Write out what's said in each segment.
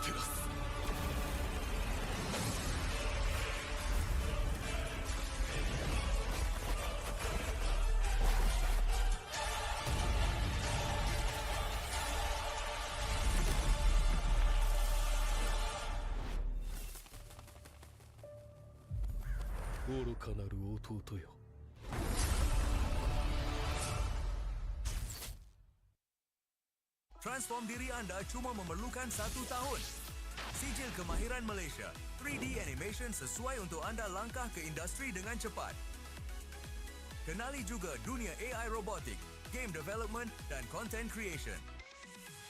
照らす。愚かなる弟よ。Transform diri anda cuma memerlukan 1 tahun. Sijil kemahiran Malaysia, 3D animation sesuai untuk anda langkah ke industri dengan cepat. Kenali juga dunia AI robotik, game development dan content creation.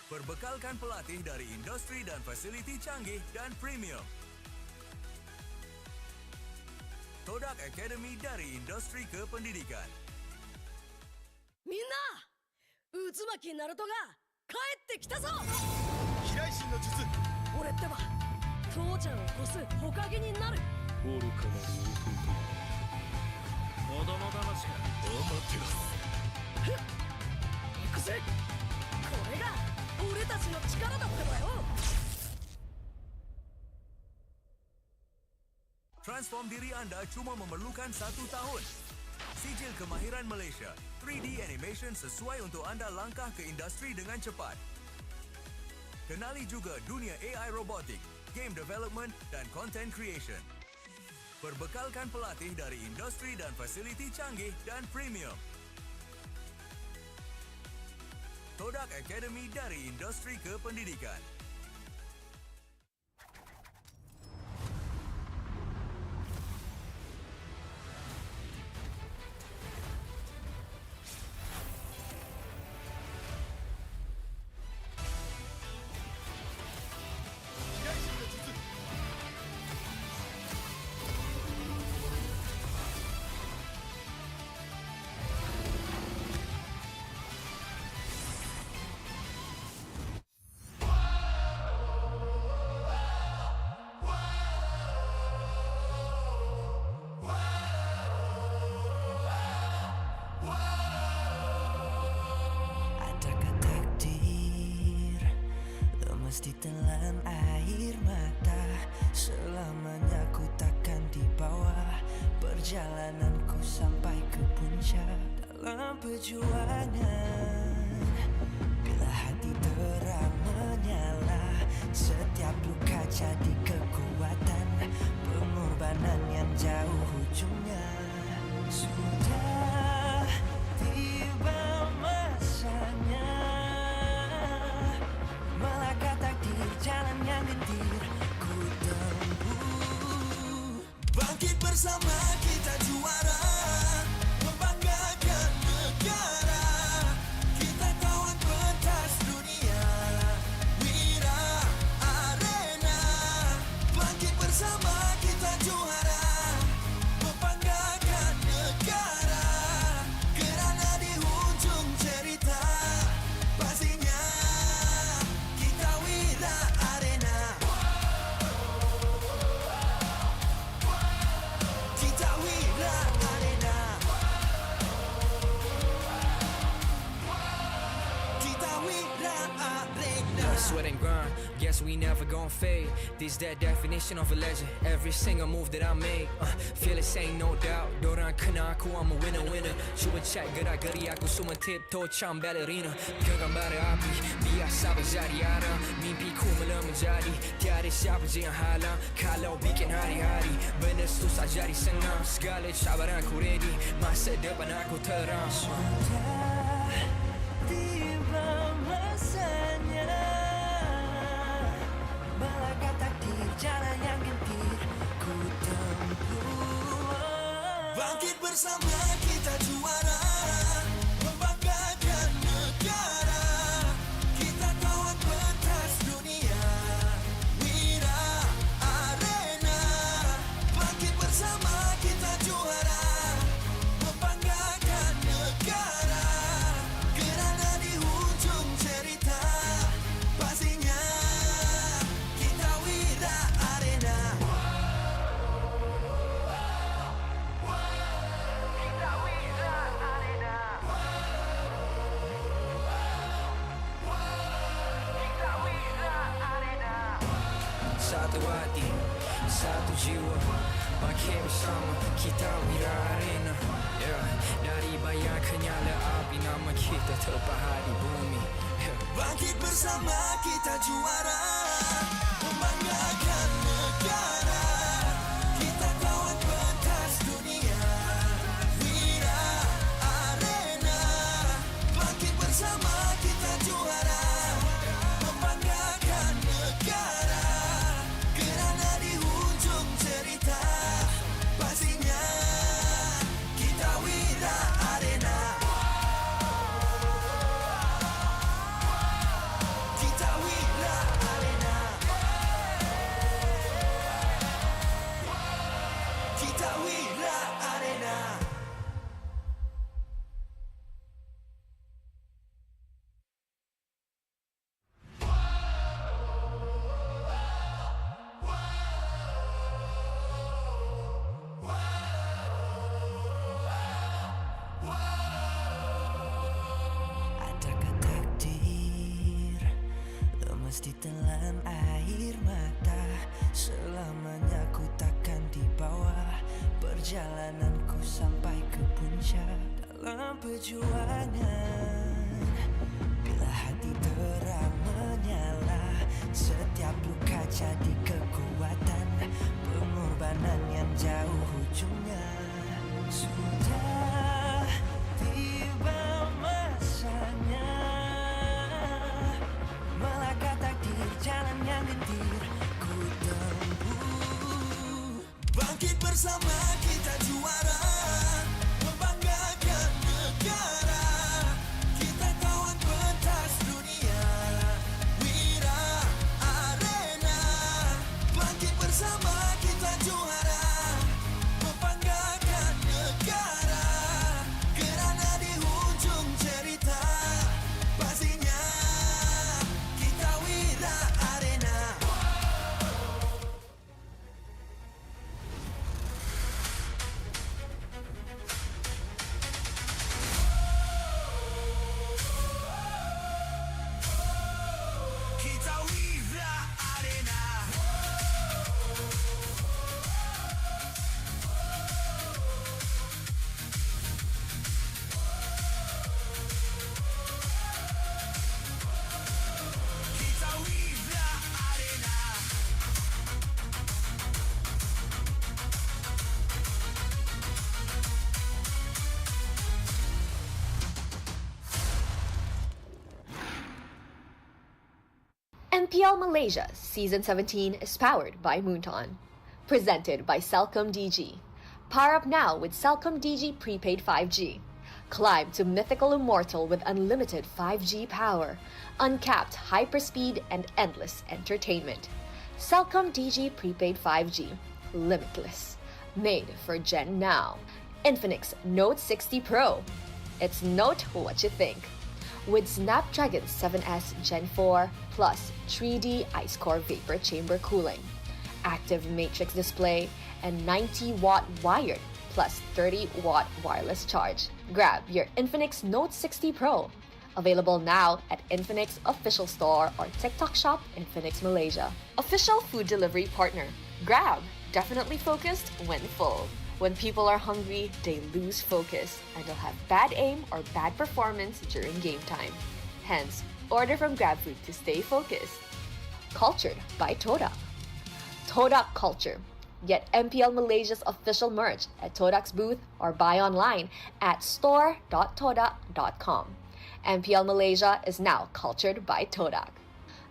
Berbekalkan pelatih dari industri dan fasiliti canggih dan premium. Todak Academy dari industri kependidikan. みんな、渦巻きナルトが帰ってきたぞ。飛来神の術。俺ってば父ちゃんを越す火影になる。愚かなる弟よ。子供騙しか。アマテラス。ふっ、行くぜ。これが俺たちの力だってばよ。Transform diri anda cuma memerlukan 1 tahun. Sijil kemahiran Malaysia, 3D animation sesuai untuk anda langkah ke industri dengan cepat. Kenali juga dunia AI robotik, game development dan content creation. Berbekalkan pelatih dari industri dan fasiliti canggih dan premium. Todak Academy dari industri kependidikan. Ditelan air mata, selamanya ku takkan di bawah. Perjalananku sampai ke puncak dalam perjuangan. Bila hati terang menyala, setiap luka jadi kekuatan. Pengorbanan yang jauh ujungnya. Sudah tiba masanya melangkah takdir, jalan yang gentir ku tempuh. Bangkit bersama kita juara, membanggakan negara. Kita kawan pentas dunia, Wira Arena. Bangkit bersama kita juara, membanggakan negara. Kerana di hujung cerita pastinya kita Wira Arena. Kita Wira Arena. Kita Wira Arena. Sweat and grind, guess we never gon' fade. This that definition of a legend. Every single move that I make, feel it ain't no doubt. Dorang kena aku, I'm a winner. Cuba check gerak-geri aku semua tiptoe macam ballerina. Kegambar api, biasa berjadi arah. Mimpiku mula menjadi, tiada siapa je yang halang. Kalau bikin hari-hari, benda susah jadi senang. Segala cabaran aku ready, masa depan aku terang. Sudah tiba masanya, melangkah takdir, jalan yang gentir ku tempuh. Bangkit bersama kita juara, membanggakan negara. Kita kawan pentas dunia, Wira Arena. Bangkit bersama kita juara, membanggakan negara. Kerana di hujung cerita pastinya kita Wira Arena. Kita Satu hati, satu jiwa, bangkit bersama kita wira arena. Dari bayang kenyala api, nama kita terpahat di bumi. Bangkit bersama kita juara, membanggakan negara. Kita kawan pentas dunia, Wira Arena. Bangkit bersama kita juara, membanggakan negara. Kerana di hujung cerita, pastinya kita Wira Arena. Kita Wira Arena. Kita Wira Arena. Adakah takdir lemas ditelan air mata? Selamanya ku takkan dibawa perjalananku sampai ke puncak. Dalam perjuangan, bila hati terang menyala, setiap luka jadi kekuatan. Pengorbanan yang jauh ujungnya. Sudah tiba masanya melangkah takdir, jalan yang getir ku tempuh. Bangkit bersama kita juara, membanggakan negara. Kita kawan pentas dunia, Wira Arena. Bangkit bersama kita juara, membanggakan negara. Kerana di hujung cerita, pastinya kita Wira Arena. Kita Wira Arena. Kita Wira Arena. MPL Malaysia Season 17 is powered by Pautan. Presented by Celcom DG. Power up now with Celcom DG Prepaid 5G. Climb to mythical immortal with unlimited 5G power, uncapped hyperspeed, and endless entertainment. Celcom DG Prepaid 5G. Limitless. Made for Gen Now. Infinix Note 60 Pro. It's note what you think. With Snapdragon 7S Gen 4 plus 3D Ice Core Vapor Chamber cooling, active matrix display, and 90-watt wired plus 30-watt wireless charge. Grab your Infinix Note 60 Pro. Available now at Infinix Official Store or TikTok Shop Infinix Malaysia. Official food delivery partner. Grab. Definitely focused when full. When people are hungry, they lose focus and they'll have bad aim or bad performance during game time. Hence, order from GrabFood to stay focused. Cultured by Todak. Todak Culture. Get MPL Malaysia's official merch at Todak's booth or buy online at store.todak.com. MPL Malaysia is now cultured by Todak.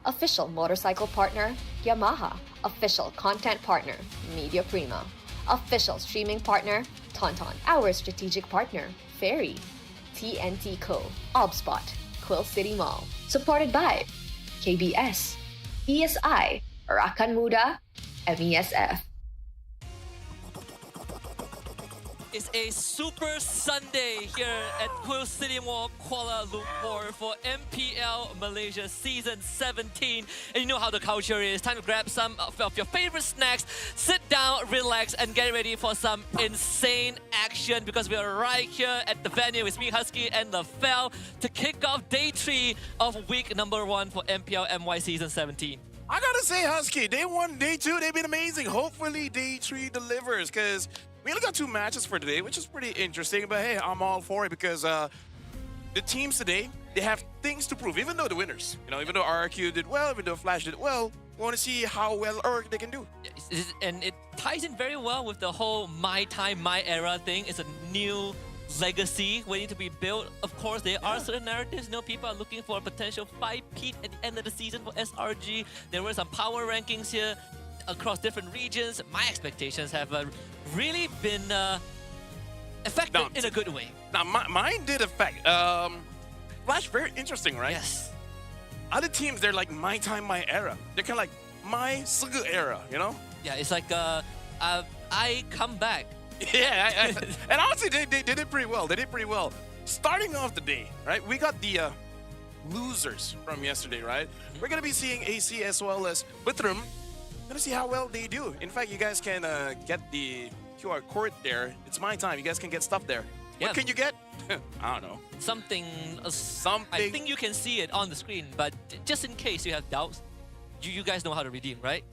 Official motorcycle partner, Yamaha. Official content partner, Media Prima. Official streaming partner, Tauntaun. Our strategic partner, Ferry. TNT Co. Obspot. Quill City Mall. Supported by KBS, ESI, Rakan Muda, MESF. It's a super Sunday here at Quill City Mall, Kuala Lumpur for MPL Malaysia Season 17. And you know how the culture is. Time to grab some of your favorite snacks, sit down, relax, and get ready for some insane action because we are right here at the venue with me, Husky, and LaFell to kick off day 3 of week number 1 for MPL MY Season 17. I gotta say, Husky, day 1, day 2, they've been amazing. Hopefully, day 3 delivers, because we only got 2 matches for today, which is pretty interesting. But hey, I'm all for it because the teams today, they have things to prove, even though the winners. You know, even though RRQ did well, even though Flash did well, we want to see how well they can do. And it ties in very well with the whole my time, my era thing. It's a new legacy waiting to be built. Of course, there are certain narratives. You know, people are looking for a potential 5-peat at the end of the season for SRG. There were some power rankings here across different regions. My expectations have really been affected in a good way. Now, mine did affect. Flash, very interesting, right? Yes. Other teams, they're like my time, my era. They're kind of like my Sugu era, you know? Yeah, it's like I come back. Yeah, and honestly, they did it pretty well. They did pretty well. Starting off the day, right? We got the losers from yesterday, right? We're gonna be seeing AC as well as BTRM. Gonna see how well they do. In fact, you guys can get the QR code there. It's my time. You guys can get stuff there. Yeah. What can you get? I don't know. Something. Something. I think you can see it on the screen, but just in case you have doubts, you guys know how to redeem, right?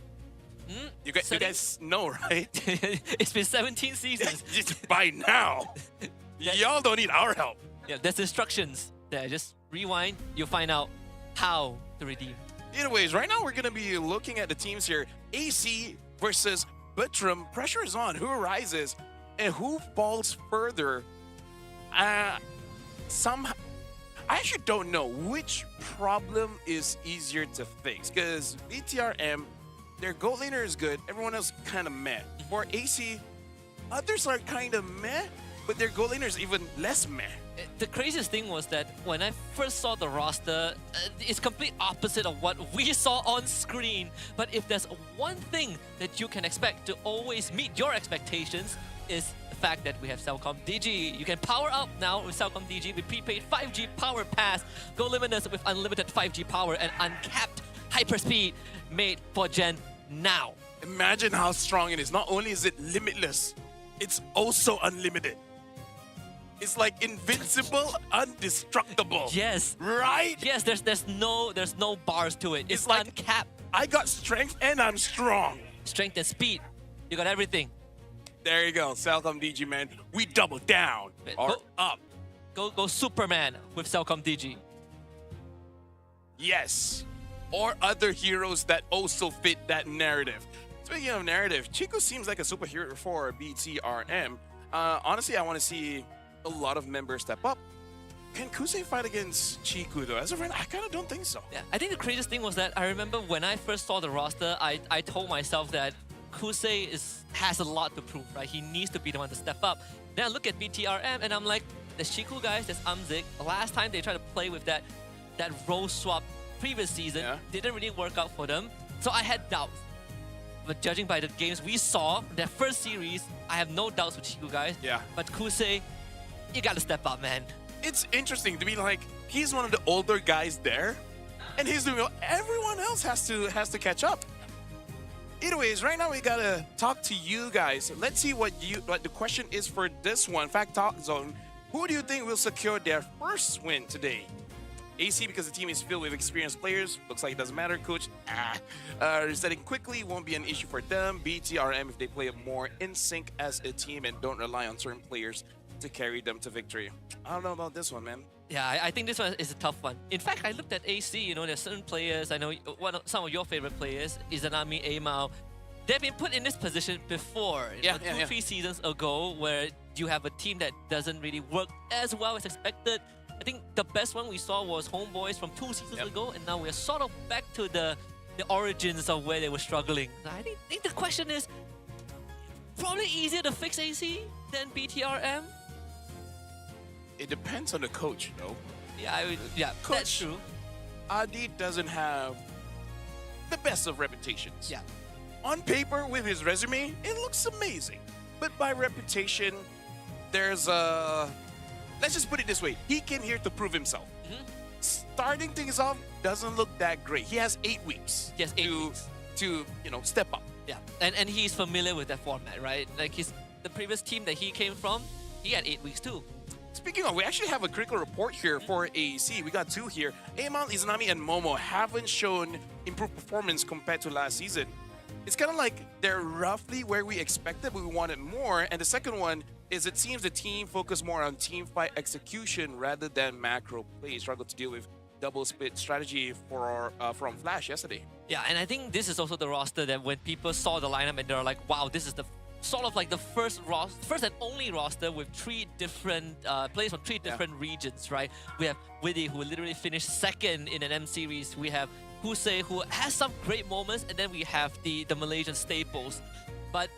You guys know, right? It's been 17 seasons. Just by now. Y'all don't need our help. Yeah, there's instructions there. Just rewind. You'll find out how to redeem. Anyways, right now we're going to be looking at the teams here. AC versus BTRM. Pressure is on. Who rises and who falls further? Somehow, I actually don't know which problem is easier to fix. Because BTRM, their gold laner is good. Everyone else kind of meh. For AC, others are kind of meh, but their gold laner is even less meh. The craziest thing was that when I first saw the roster, it's complete opposite of what we saw on screen. But if there's one thing that you can expect to always meet your expectations, is the fact that we have Cellcom DG. You can power up now with Cellcom DG with prepaid 5G power pass, go limitless with unlimited 5G power and uncapped hyperspeed made for Gen now. Imagine how strong it is. Not only is it limitless, it's also unlimited. It's like invincible, indestructible. Yes. Right? Yes, there's no bars to it. It's like uncapped. I got strength and I'm strong. Strength and speed. You got everything. There you go, Cellcom DG, man. We double down. Or up. Go Superman with Cellcom DG. Yes. Or other heroes that also fit that narrative. Speaking of narrative, Chico seems like a superhero for BTRM. Honestly, I want to see a lot of members step up. Can Kusei fight against Chiku though? As a friend, I kind of don't think so. Yeah, I think the craziest thing was that I remember when I first saw the roster, I told myself that Kusei has a lot to prove, right? He needs to be the one to step up. Then I look at BTRM and I'm like, there's Chiku guys, there's Umzik. Last time they tried to play with that role swap previous season, didn't really work out for them. So I had doubts. But judging by the games we saw, their first series, I have no doubts with Chiku guys. Yeah. But Kusei, you gotta step up, man. It's interesting to be like, he's one of the older guys there, and he's doing well. Everyone else has to catch up. Anyways, right now we gotta talk to you guys. Let's see what the question is for this one. Fact Talk Zone. Who do you think will secure their first win today? AC, because the team is filled with experienced players. Looks like it doesn't matter, coach. Resetting quickly won't be an issue for them. BTRM, if they play more in sync as a team and don't rely on certain players to carry them to victory. I don't know about this one, man. Yeah, I think this one is a tough one. In fact, I looked at AC, you know, there's certain players, I know some of your favorite players, Izanami, Amao, they've been put in this position before. Yeah, 3 seasons ago, where you have a team that doesn't really work as well as expected. I think the best one we saw was Homeboys from 2 seasons ago, and now we're sort of back to the origins of where they were struggling. I think the question is probably easier to fix AC than BTRM. It depends on the coach, though. Yeah, Coach, that's true. Adi doesn't have the best of reputations. Yeah. On paper, with his resume, it looks amazing. But by reputation, there's a... Let's just put it this way. He came here to prove himself. Starting things off doesn't look that great. He has 8 weeks. Yes, 8 weeks. To step up. Yeah, and he's familiar with that format, right? Like the previous team that he came from, he had 8 weeks too. Speaking of, we actually have a critical report here for AC. We got 2 here. Amal, Izanami, and Momo haven't shown improved performance compared to last season. It's kind of like they're roughly where we expected, but we wanted more. And the second one is it seems the team focused more on team fight execution rather than macro play. Struggled to deal with double split strategy from Flash yesterday. Yeah, and I think this is also the roster that when people saw the lineup and they're like, wow, this is the sort of like the first and only roster with 3 different players from 3 different regions, right? We have Widdy, who literally finished 2nd in an M series. We have Husei, who has some great moments, and then we have the Malaysian staples. But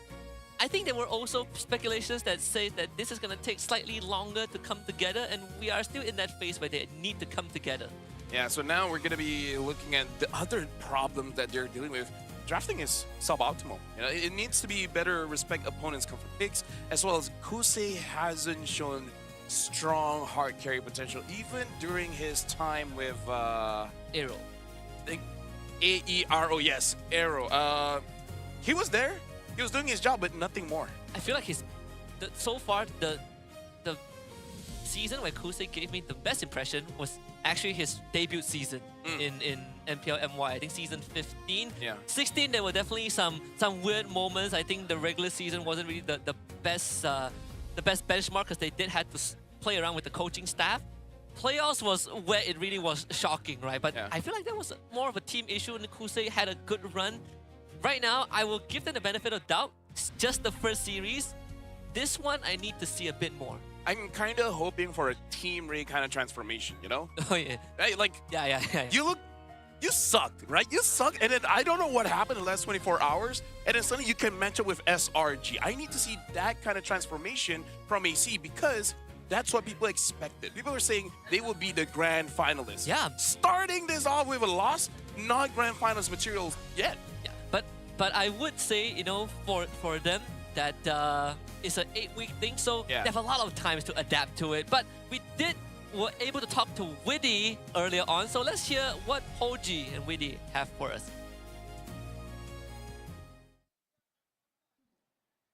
I think there were also speculations that say that this is going to take slightly longer to come together, and we are still in that phase where they need to come together. Yeah, so now we're going to be looking at the other problems that they're dealing with. Drafting is suboptimal. You know, it needs to be better respect opponents' comfort picks, as well as Kusei hasn't shown strong hard carry potential, even during his time with Aero. AERO, yes, Aero. He was there, he was doing his job, but nothing more. I feel like so far the season where Kusei gave me the best impression was actually his debut season in MPL MY. I think season 15. Yeah. 16 there were definitely some weird moments. I think the regular season wasn't really the best benchmark because they did have to play around with the coaching staff. Playoffs was where it really was shocking, right? But I feel like that was more of a team issue and Kusei had a good run. Right now, I will give them the benefit of doubt. It's just the first series. This one, I need to see a bit more. I'm kind of hoping for a Team Ray kind of transformation, you know? Oh, yeah. Right? Like, Yeah. you sucked, right? You sucked, and then I don't know what happened in the last 24 hours, and then suddenly you can match up with SRG. I need to see that kind of transformation from AC because that's what people expected. People were saying they would be the grand finalists. Yeah. Starting this off with a loss, not grand finals material yet. Yeah. But I would say, you know, for them, that it's an 8-week thing, so they have a lot of times to adapt to it. But were able to talk to Widdy earlier on, so let's hear what Hoji and Widdy have for us.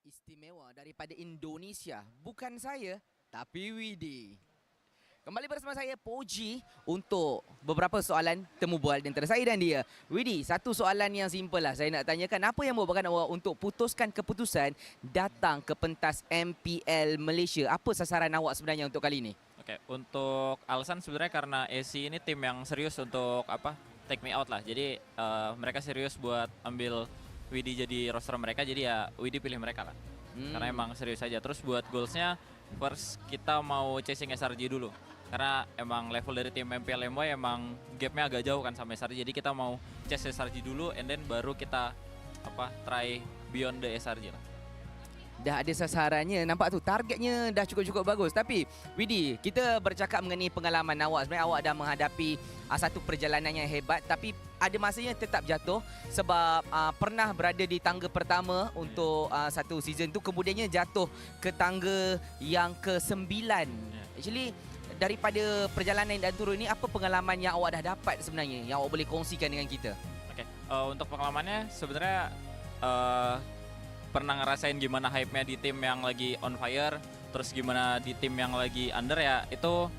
Istimewa daripada Indonesia, bukan saya, tapi Widdy. Kembali bersama saya Poji untuk beberapa soalan temu bual di antara saya dan dia. Widdy, satu soalan yang simple lah saya nak tanyakan. Apa yang membuatkan awak untuk putuskan keputusan datang ke pentas MPL Malaysia? Apa sasaran awak sebenarnya untuk kali ini? Oke, untuk alasan sebenarnya karena AC ini tim yang serius untuk take me out lah. Jadi mereka serius buat ambil Widdy jadi roster mereka. Jadi ya Widdy pilih mereka lah. Karena emang serius aja. Terus buat goalsnya, first kita mau chasing SRG dulu. Karena emang level dari tim MPL MY emang gapnya agak jauh kan sama SRG. Jadi kita mau chase SRG dulu and then baru kita try beyond the SRG lah. Dah ada sasarannya, nampak tu targetnya dah cukup-cukup bagus. Tapi Widdy, kita bercakap mengenai pengalaman awak. Sebenarnya awak dah menghadapi satu perjalanan yang hebat, tapi ada masanya tetap jatuh sebab pernah berada di tangga pertama untuk satu season tu, kemudiannya jatuh ke tangga yang ke-9. Actually daripada perjalanan dan turun ini, apa pengalaman yang awak dah dapat sebenarnya yang awak boleh kongsikan dengan kita? Oke, untuk pengalamannya sebenarnya pernah ngerasain gimana hype-nya di tim yang lagi on fire, terus gimana di tim yang lagi under ya, itu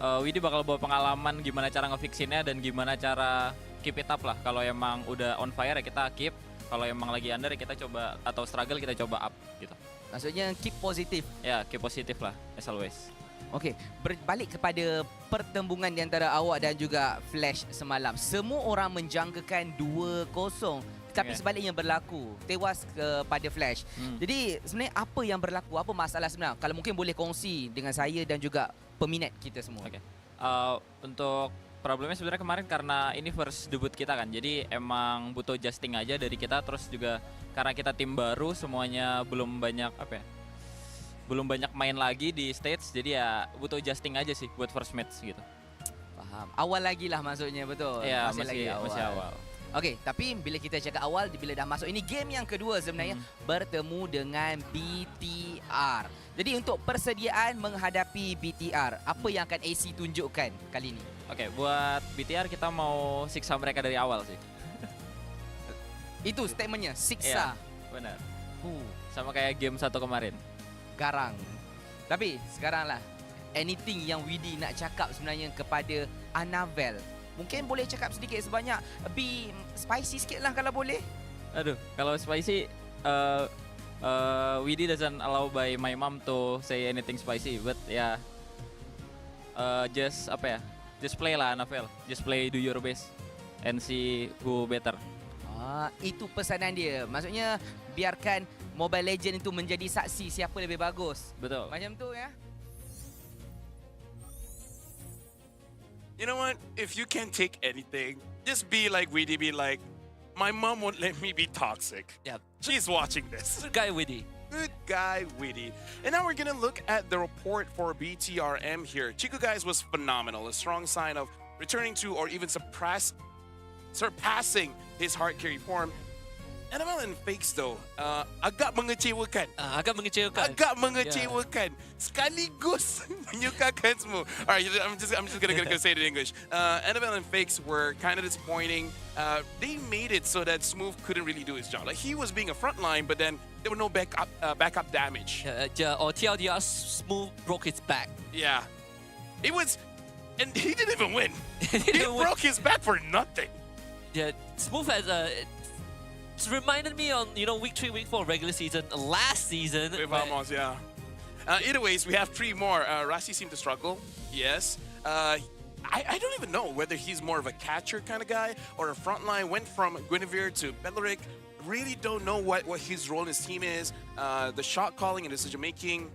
Widdy bakal bawa pengalaman gimana cara ngefixinnya dan gimana cara keep it up lah. Kalau emang udah on fire ya kita keep, kalau emang lagi under ya kita coba, atau struggle kita coba up gitu. Maksudnya keep positif? Ya, keep positif lah, as always. Okey, berbalik kepada pertembungan di antara awak dan juga Flash semalam. Semua orang menjangkakan 2-0. Tapi sebaliknya berlaku, tewas kepada Flash. Jadi sebenarnya apa yang berlaku? Apa masalah sebenarnya? Kalau mungkin boleh kongsi dengan saya dan juga peminat kita semua. Okey. Untuk problemnya sebenarnya kemarin karena ini first debut kita kan. Jadi emang butuh adjusting aja dari kita, terus juga karena kita tim baru semuanya belum banyak belum banyak main lagi di stage, jadi ya butuh adjusting aja sih buat first match gitu. Paham. Awal lagi lah maksudnya, betul? Ya, masih awal. Okey, tapi bila kita cakap awal, bila dah masuk ini game yang kedua sebenarnya, bertemu dengan BTR. Jadi untuk persediaan menghadapi BTR, apa yang akan AC tunjukkan kali ini? Oke, buat BTR kita mau siksa mereka dari awal sih. Itu statementnya, siksa. Ya, benar. Sama kayak game 1 kemarin. Garang. Tapi sekarang lah, anything yang Widi nak cakap sebenarnya kepada Annabelle? Mungkin boleh cakap sedikit sebanyak, be spicy sikit lah kalau boleh. Aduh, kalau spicy, Widi doesn't allow by my mom to say anything spicy, but yeah, just apa ya, just play lah Annabelle, just play, do your best, and see who better. Itu pesanan dia. Maksudnya biarkan Mobile Legend itu menjadi saksi siapa lebih bagus. Betul. Macam tu ya. You know what? If you can take anything, just be like Weedy, be like, my mom won't let me be toxic. Yeah. She's watching this. Good guy, Widdy. Good guy, Weedy. And now we're gonna look at the report for BTRM here. Chico guys was phenomenal. A strong sign of returning to or even surpassing his hard carry form. Annabelle and Fakes though, agak mengecewakan. Agak mengecewakan. Agak mengecewakan. Sekaligus menyukakan semua. Alright, I'm just gonna say it in English. Annabelle and Fakes were kind of disappointing. They made it so that Smooth couldn't really do his job. Like he was being a frontline, but then there were no backup damage. Or TLDR, Smooth broke his back. Yeah, it was, and he didn't even win. He broke his back for nothing. Yeah, Smooth has it's reminded me on week 3, week 4 regular season last season. With Vamos, yeah. Either ways, we have 3 more. Rasi seemed to struggle. Yes. I don't even know whether he's more of a catcher kind of guy or a frontline. Went from Guinevere to Beleric. Really don't know what his role in his team is. The shot calling and decision making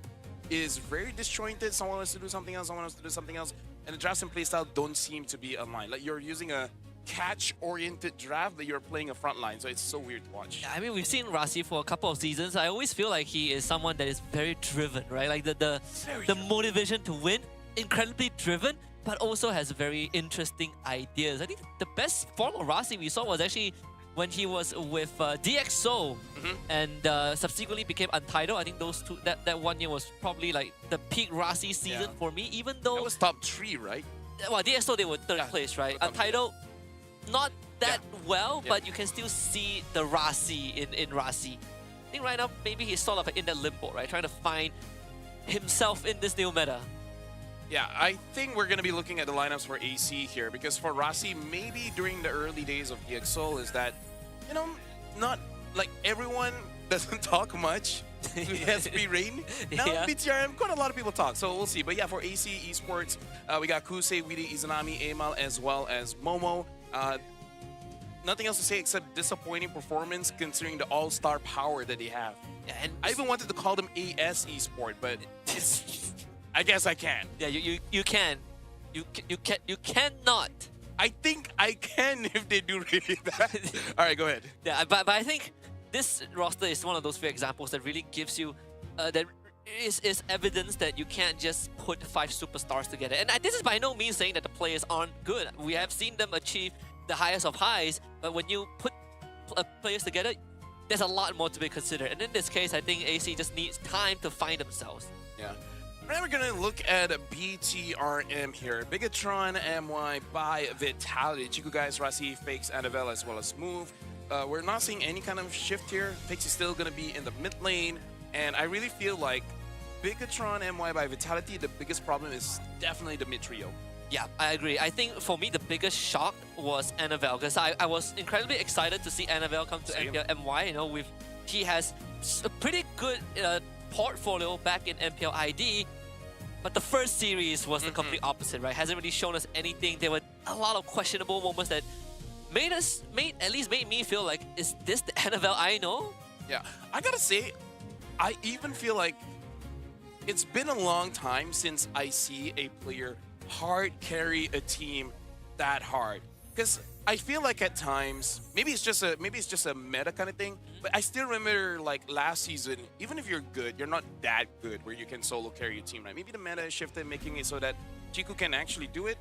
is very disjointed. Someone wants to do something else. Someone wants to do something else. And the drafts and playstyle don't seem to be aligned. Like you're using a catch-oriented draft, but you're playing a front line, so it's so weird to watch. I mean, we've seen Rasi for a couple of seasons. I always feel like he is someone that is very driven, right? Like the motivation to win, incredibly driven, but also has very interesting ideas. I think the best form of Rasi we saw was actually when he was with DxO and subsequently became Untitled. I think those two, that 1 year was probably like the peak Rasi season for me, even though... It was top 3, right? Well, DxO, they were 3rd place, right? Untitled, not that well, but you can still see the Rasi in Rasi. I think right now, maybe he's sort of in that limbo, right? Trying to find himself in this new meta. Yeah, I think we're going to be looking at the lineups for AC here, because for Rasi, maybe during the early days of DxO is that, not like everyone doesn't talk much. He has free reign. Now BTRM, quite a lot of people talk, so we'll see. But yeah, for AC Esports, we got Kusei, Weedy, Izanami, Amal, as well as Momo. Nothing else to say except disappointing performance considering the all-star power that they have. Yeah, and I even wanted to call them AS Esport, but I guess I can. Yeah, you can. You cannot. I think I can if they do really that. All right, go ahead. Yeah, but I think this roster is one of those few examples that really gives you that is evidence that you can't just put 5 superstars together. And this is by no means saying that the players aren't good. We have seen them achieve the highest of highs, but when you put players together, there's a lot more to be considered. And in this case, I think AC just needs time to find themselves. Yeah. Now we're going to look at BTRM here. Bigatron, MY by Vitality. Chico guys, Rasi, Fakes, Annabelle, as well as Smooth. We're not seeing any kind of shift here. Fakes is still going to be in the mid lane. And I really feel like Bigatron, MY by Vitality, the biggest problem is definitely the mid trio. Yeah, I agree. I think for me, the biggest shock was Annabelle, because I was incredibly excited to see Annabelle come to MPL MY. He has a pretty good portfolio back in MPL ID, but the first series was the complete opposite, right? Hasn't really shown us anything. There were a lot of questionable moments that made me feel like, is this the Annabelle I know? Yeah, I gotta say, I even feel like it's been a long time since I see a player hard carry a team that hard. Because I feel like at times, maybe it's just a meta kind of thing, but I still remember like last season, even if you're good, you're not that good where you can solo carry a team, right? Maybe the meta has shifted, making it so that Chico can actually do it.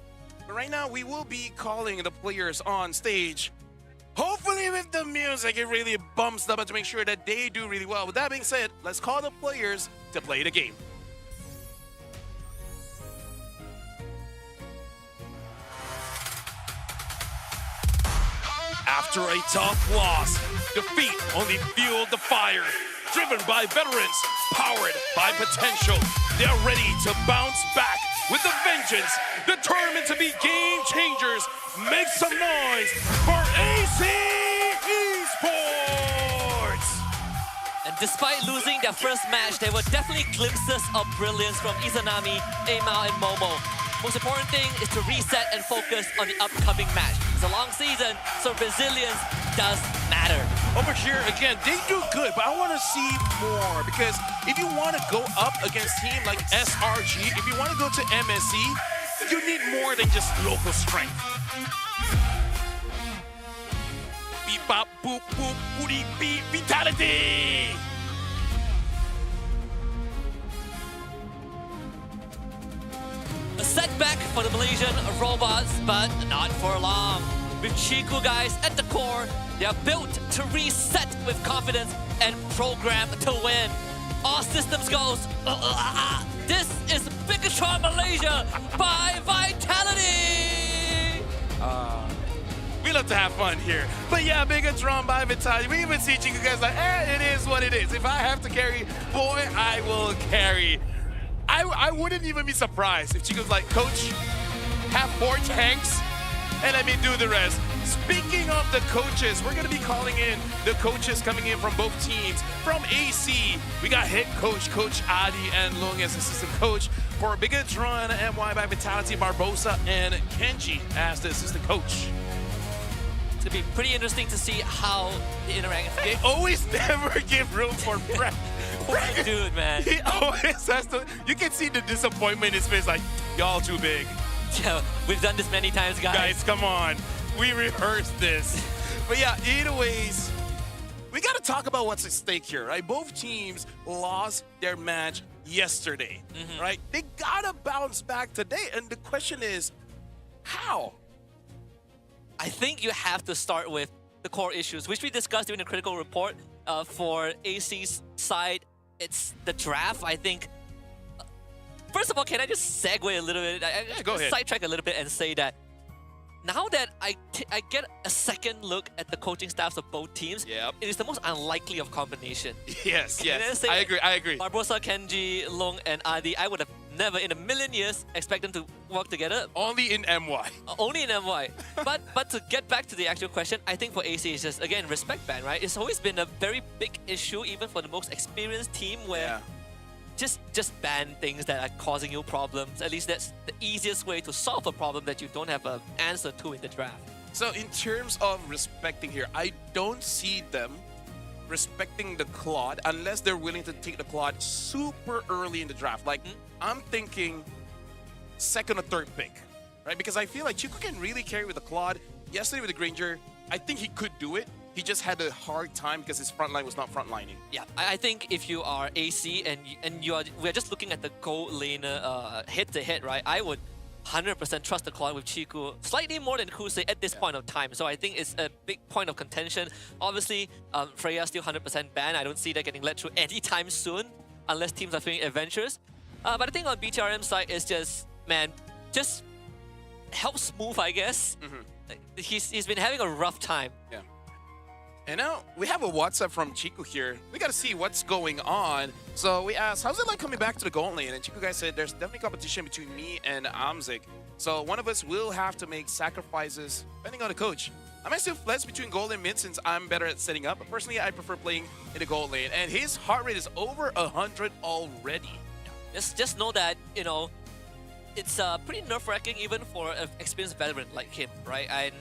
But right now, we will be calling the players on stage. Hopefully with the music, it really bumps them up to make sure that they do really well. With that being said, let's call the players to play the game. After a tough loss, defeat only fueled the fire. Driven by veterans, powered by potential, they're ready to bounce back with the vengeance, determined to be game changers. Make some noise for AC Esports! And despite losing their first match, there were definitely glimpses of brilliance from Izanami, Amao, and Momo. Most important thing is to reset and focus on the upcoming match. It's a long season, so resilience does matter. Over here, again, they do good, but I want to see more because if you want to go up against team like SRG, if you want to go to MSC, you need more than just local strength. Beep, bop, boop, boop, booty, beep, vitality! A setback for the Malaysian robots, but not for long. With Chiku guys at the core, they are built to reset with confidence and programmed to win. All systems goes. This is Bigatron Malaysia by Vitality! We love to have fun here. But yeah, Bigatron by Vitality. We even see Chiku guys like, it is what it is. If I have to carry, boy, I will carry. I wouldn't even be surprised if Chico's like, Coach, have 4 tanks and let me do the rest. Speaking of the coaches, we're going to be calling in the coaches coming in from both teams. From AC, we got head coach, Coach Adi and Lung as assistant coach. For Bigatron, MY by Vitality, Barbosa and Kenji as the assistant coach. It's going to be pretty interesting to see how they interact. They always never give room for prep. Poor dude, man. He always has to. You can see the disappointment in his face, like, y'all too big. Yeah, we've done this many times, guys. Guys, come on. We rehearsed this. But yeah, either ways, we got to talk about what's at stake here, right? Both teams lost their match yesterday, right? They got to bounce back today. And the question is, how? I think you have to start with the core issues, which we discussed during the critical report. For AC's side, it's the draft. I think, first of all, can I just segue a little bit? Go ahead. Sidetrack a little bit and say that now that I get a second look at the coaching staffs of both teams, it is the most unlikely of combination. Yes. I agree. Barbosa, Kenji, Long, and Adi, I would have never in a million years expect them to work together. Only in MY. Only in MY. But to get back to the actual question, I think for AC it's just, again, respect ban, right? It's always been a very big issue, even for the most experienced team, where just ban things that are causing you problems. At least that's the easiest way to solve a problem that you don't have an answer to in the draft. So in terms of respecting here, I don't see them respecting the Claude unless they're willing to take the Claude super early in the draft. Like, I'm thinking second or third pick, right? Because I feel like Chico can really carry with the Claude. Yesterday with the Granger, I think he could do it. He just had a hard time because his front line was not frontlining. Yeah, I think if you are AC and we're just looking at the gold laner head-to-head, right? I would 100% trust the Claude with Chiku slightly more than Kusei at this point of time. So I think it's a big point of contention. Obviously, Freya still 100% banned. I don't see that getting let through anytime soon unless teams are feeling adventurous. But I think on BTRM side, it's just, man, just help smooth, I guess. He's been having a rough time. Yeah. And now we have a WhatsApp from Chiku here. We got to see what's going on. So we asked, how's it like coming back to the gold lane? And Chiku guys said there's definitely competition between me and Amzik. So one of us will have to make sacrifices depending on the coach. I might still flex between gold and mid since I'm better at setting up. But personally, I prefer playing in the gold lane. And his heart rate is over 100 already. Just know that, you know, it's pretty nerve-wracking even for an experienced veteran like him, right? And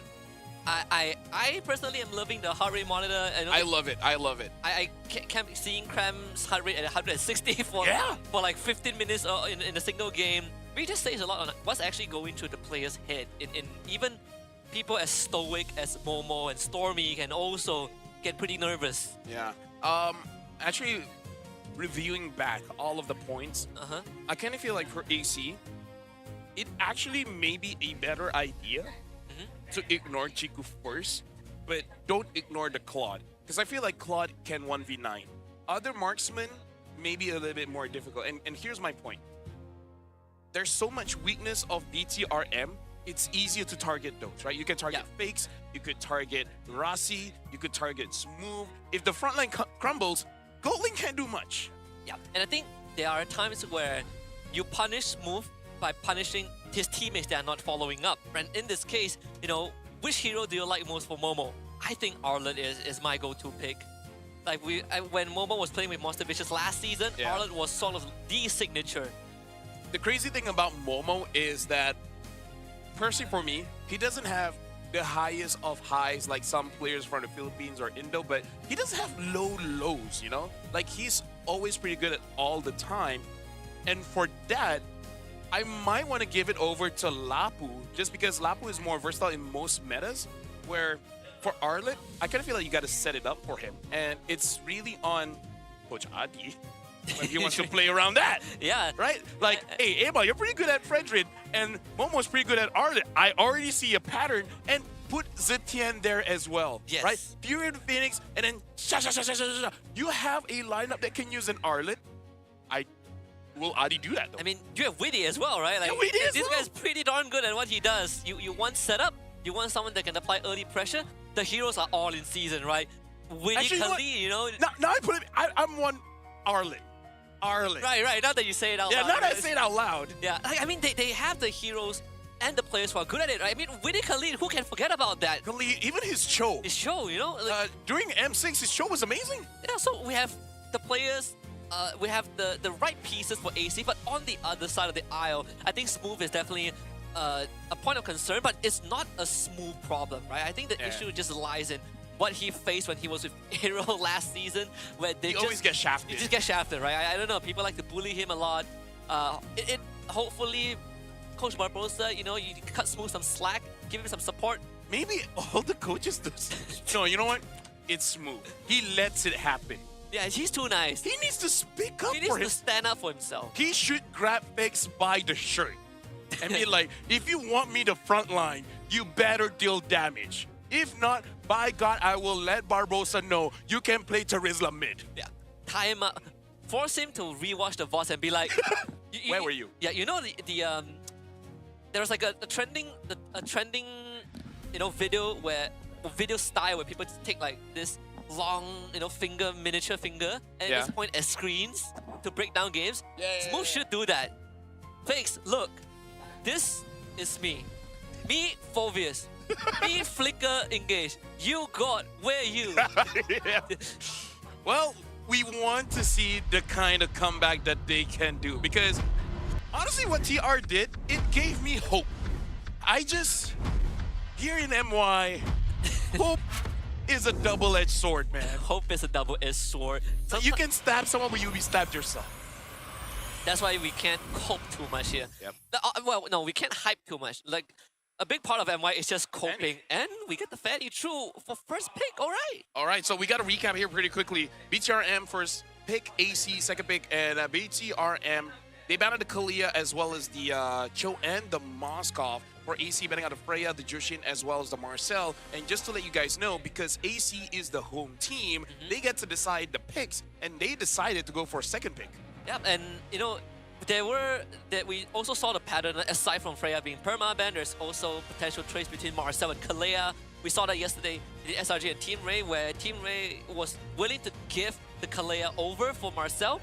I personally am loving the heart rate monitor. I love it. I can't be seeing Cram's heart rate at 160 for like 15 minutes in a single game. It just says a lot on what's actually going through the player's head. In even people as stoic as Momo and Stormy can also get pretty nervous. Yeah. Actually, reviewing back all of the points, I kind of feel like for AC, it actually may be a better idea to ignore Chiku first, but don't ignore the Claude. Because I feel like Claude can 1v9. Other marksmen may be a little bit more difficult. And here's my point. There's so much weakness of BTRM, it's easier to target those, right? You can target Fakes, you could target Rasi, you could target Smooth. If the front line crumbles, Goldling can't do much. Yeah, and I think there are times where you punish Smooth by punishing his teammates that are not following up. And in this case, you know, which hero do you like most for Momo? I think Arlet is my go-to pick. Like when Momo was playing with Monster Vicious last season, Arlet was sort of the signature. The crazy thing about Momo is that, personally for me, he doesn't have the highest of highs like some players from the Philippines or Indo, but he doesn't have low lows, you know? Like, he's always pretty good at all the time. And for that, I might want to give it over to Lapu, just because Lapu is more versatile in most metas, where for Arlet, I kind of feel like you got to set it up for him. And it's really on Coach Adi when he wants to play around that. Yeah. Right? Like, hey, Ema, you're pretty good at Fredrin, and Momo's pretty good at Arlet. I already see a pattern, and put Zetian there as well. Yes. Right? Fury and Phoenix, and then you have a lineup that can use an Arlet. Will Adi do that, though? I mean, you have Witty as well, right? Like, Yeah, Witty as this well. guy's pretty darn good at what he does. You want setup, you want someone that can apply early pressure. The heroes are all in season, right? Witty, Actually, Khalid, you know. Now I put it, I'm one Arlet. Arlet. Right. Now that you say it out Yeah, loud. now that I say it out loud. Yeah, like, I mean, they have the heroes and the players who are good at it, right? I mean, Witty Khalid, who can forget about that? Khalid, even his show. His show, you know? Like, During M6, his show was amazing. yeah, so we have the players, we have the right pieces for AC, but on the other side of the aisle, I think Smooth is definitely a point of concern, but it's not a Smooth problem, right? I think the issue just lies in what he faced when he was with Hero last season, where they always get shafted. You just get shafted, right? I don't know. People like to bully him a lot. Hopefully, Coach Barbosa, you know, you cut Smooth some slack, give him some support. Maybe all the coaches do. No, you know what? It's Smooth. He lets it happen. Yeah, he's too nice. He needs to speak up He needs for to him. stand up for himself. He should grab Fix by the shirt and be like, if you want me to front line, you better deal damage. If not, by God, I will let Barbosa know you can play Terizla mid. Yeah, tie him up, force him to rewatch the VODs and be like, Where were you? Yeah, you know there was like a trending you know video style where people just take like this long miniature finger and just point at screens to break down games. Smooth should do that. Fakes, look, this is me Phobius. Me Flicker engaged. You got where you. Yeah. Well, we want to see the kind of comeback that they can do, because honestly what TR did, it gave me hope. Here in MY, hope is a double-edged sword, man. Hope is a double-edged sword. You can stab someone, but you'll be stabbed yourself. That's why we can't hope too much here. Yep. Well, no, we can't hype too much. Like, a big part of MY is just coping, and we get the Fanny through for first pick. All right, so we got to recap here pretty quickly. BTRM first pick, AC second pick, and BTRM, they banned the Kalia as well as the Cho and the Moskov. For AC banning out of Freya, the Jushin, as well as the Marcel. And just to let you guys know, because AC is the home team, they get to decide the picks, and they decided to go for a second pick. Yeah, and you know, we also saw the pattern. Aside from Freya being perma-banned, there's also potential trades between Marcel and Kalea. We saw that yesterday in the SRG and Team Ray, where Team Ray was willing to give the Kalea over for Marcel.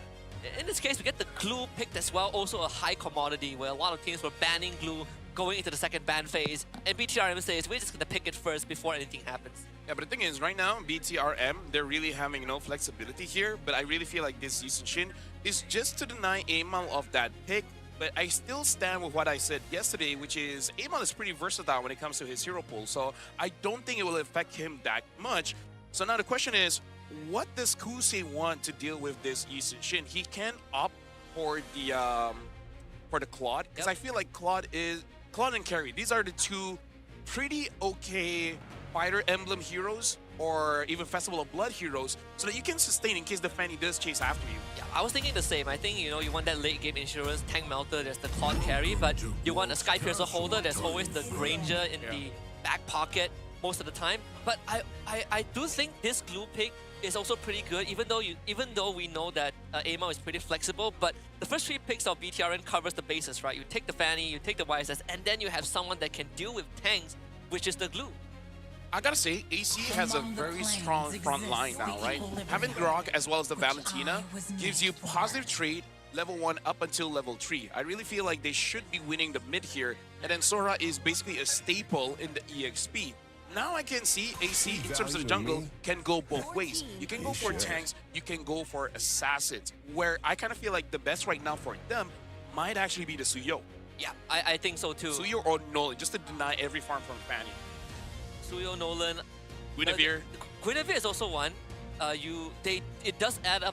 In this case, we get the Glue picked as well, also a high commodity, where a lot of teams were banning Glue going into the second ban phase. And BTRM says, we're just going to pick it first before anything happens. Yeah, but the thing is, right now, BTRM, they're really having no flexibility here, but I really feel like this Yisun Shin is just to deny Amal of that pick. But I still stand with what I said yesterday, which is Amal is pretty versatile when it comes to his hero pool, so I don't think it will affect him that much. So now the question is, what does Kusei want to deal with this Yisun Shin? He can opt for the Claude, because I feel like Claude and Carry, these are the two pretty okay Fighter Emblem heroes or even Festival of Blood heroes, so that you can sustain in case the Fanny does chase after you. Yeah, I was thinking the same. I think, you know, you want that late game insurance, Tank Melter, there's the Claude carry, but you want a Sky Piercer holder, there's always the Granger in the back pocket most of the time. But I do think this Glue pick is also pretty good, even though we know that Amal is pretty flexible, but the first three picks of BTRN covers the bases, right? You take the Fanny, you take the YSS, and then you have someone that can deal with tanks, which is the Glue. I gotta say, AC has a very strong front line now, right? Having Grog as well as the Valentina gives you positive trade level 1 up until level 3. I really feel like they should be winning the mid here, and then Sora is basically a staple in the EXP. Now I can see AC in terms of the jungle can go both ways. You can go for tanks, you can go for assassins, where I kind of feel like the best right now for them might actually be the Suyo. Yeah, I think so too. Suyo or Nolan, just to deny every farm from Fanny. Suyo, Nolan. Guinevere. Guinevere is also one. It does add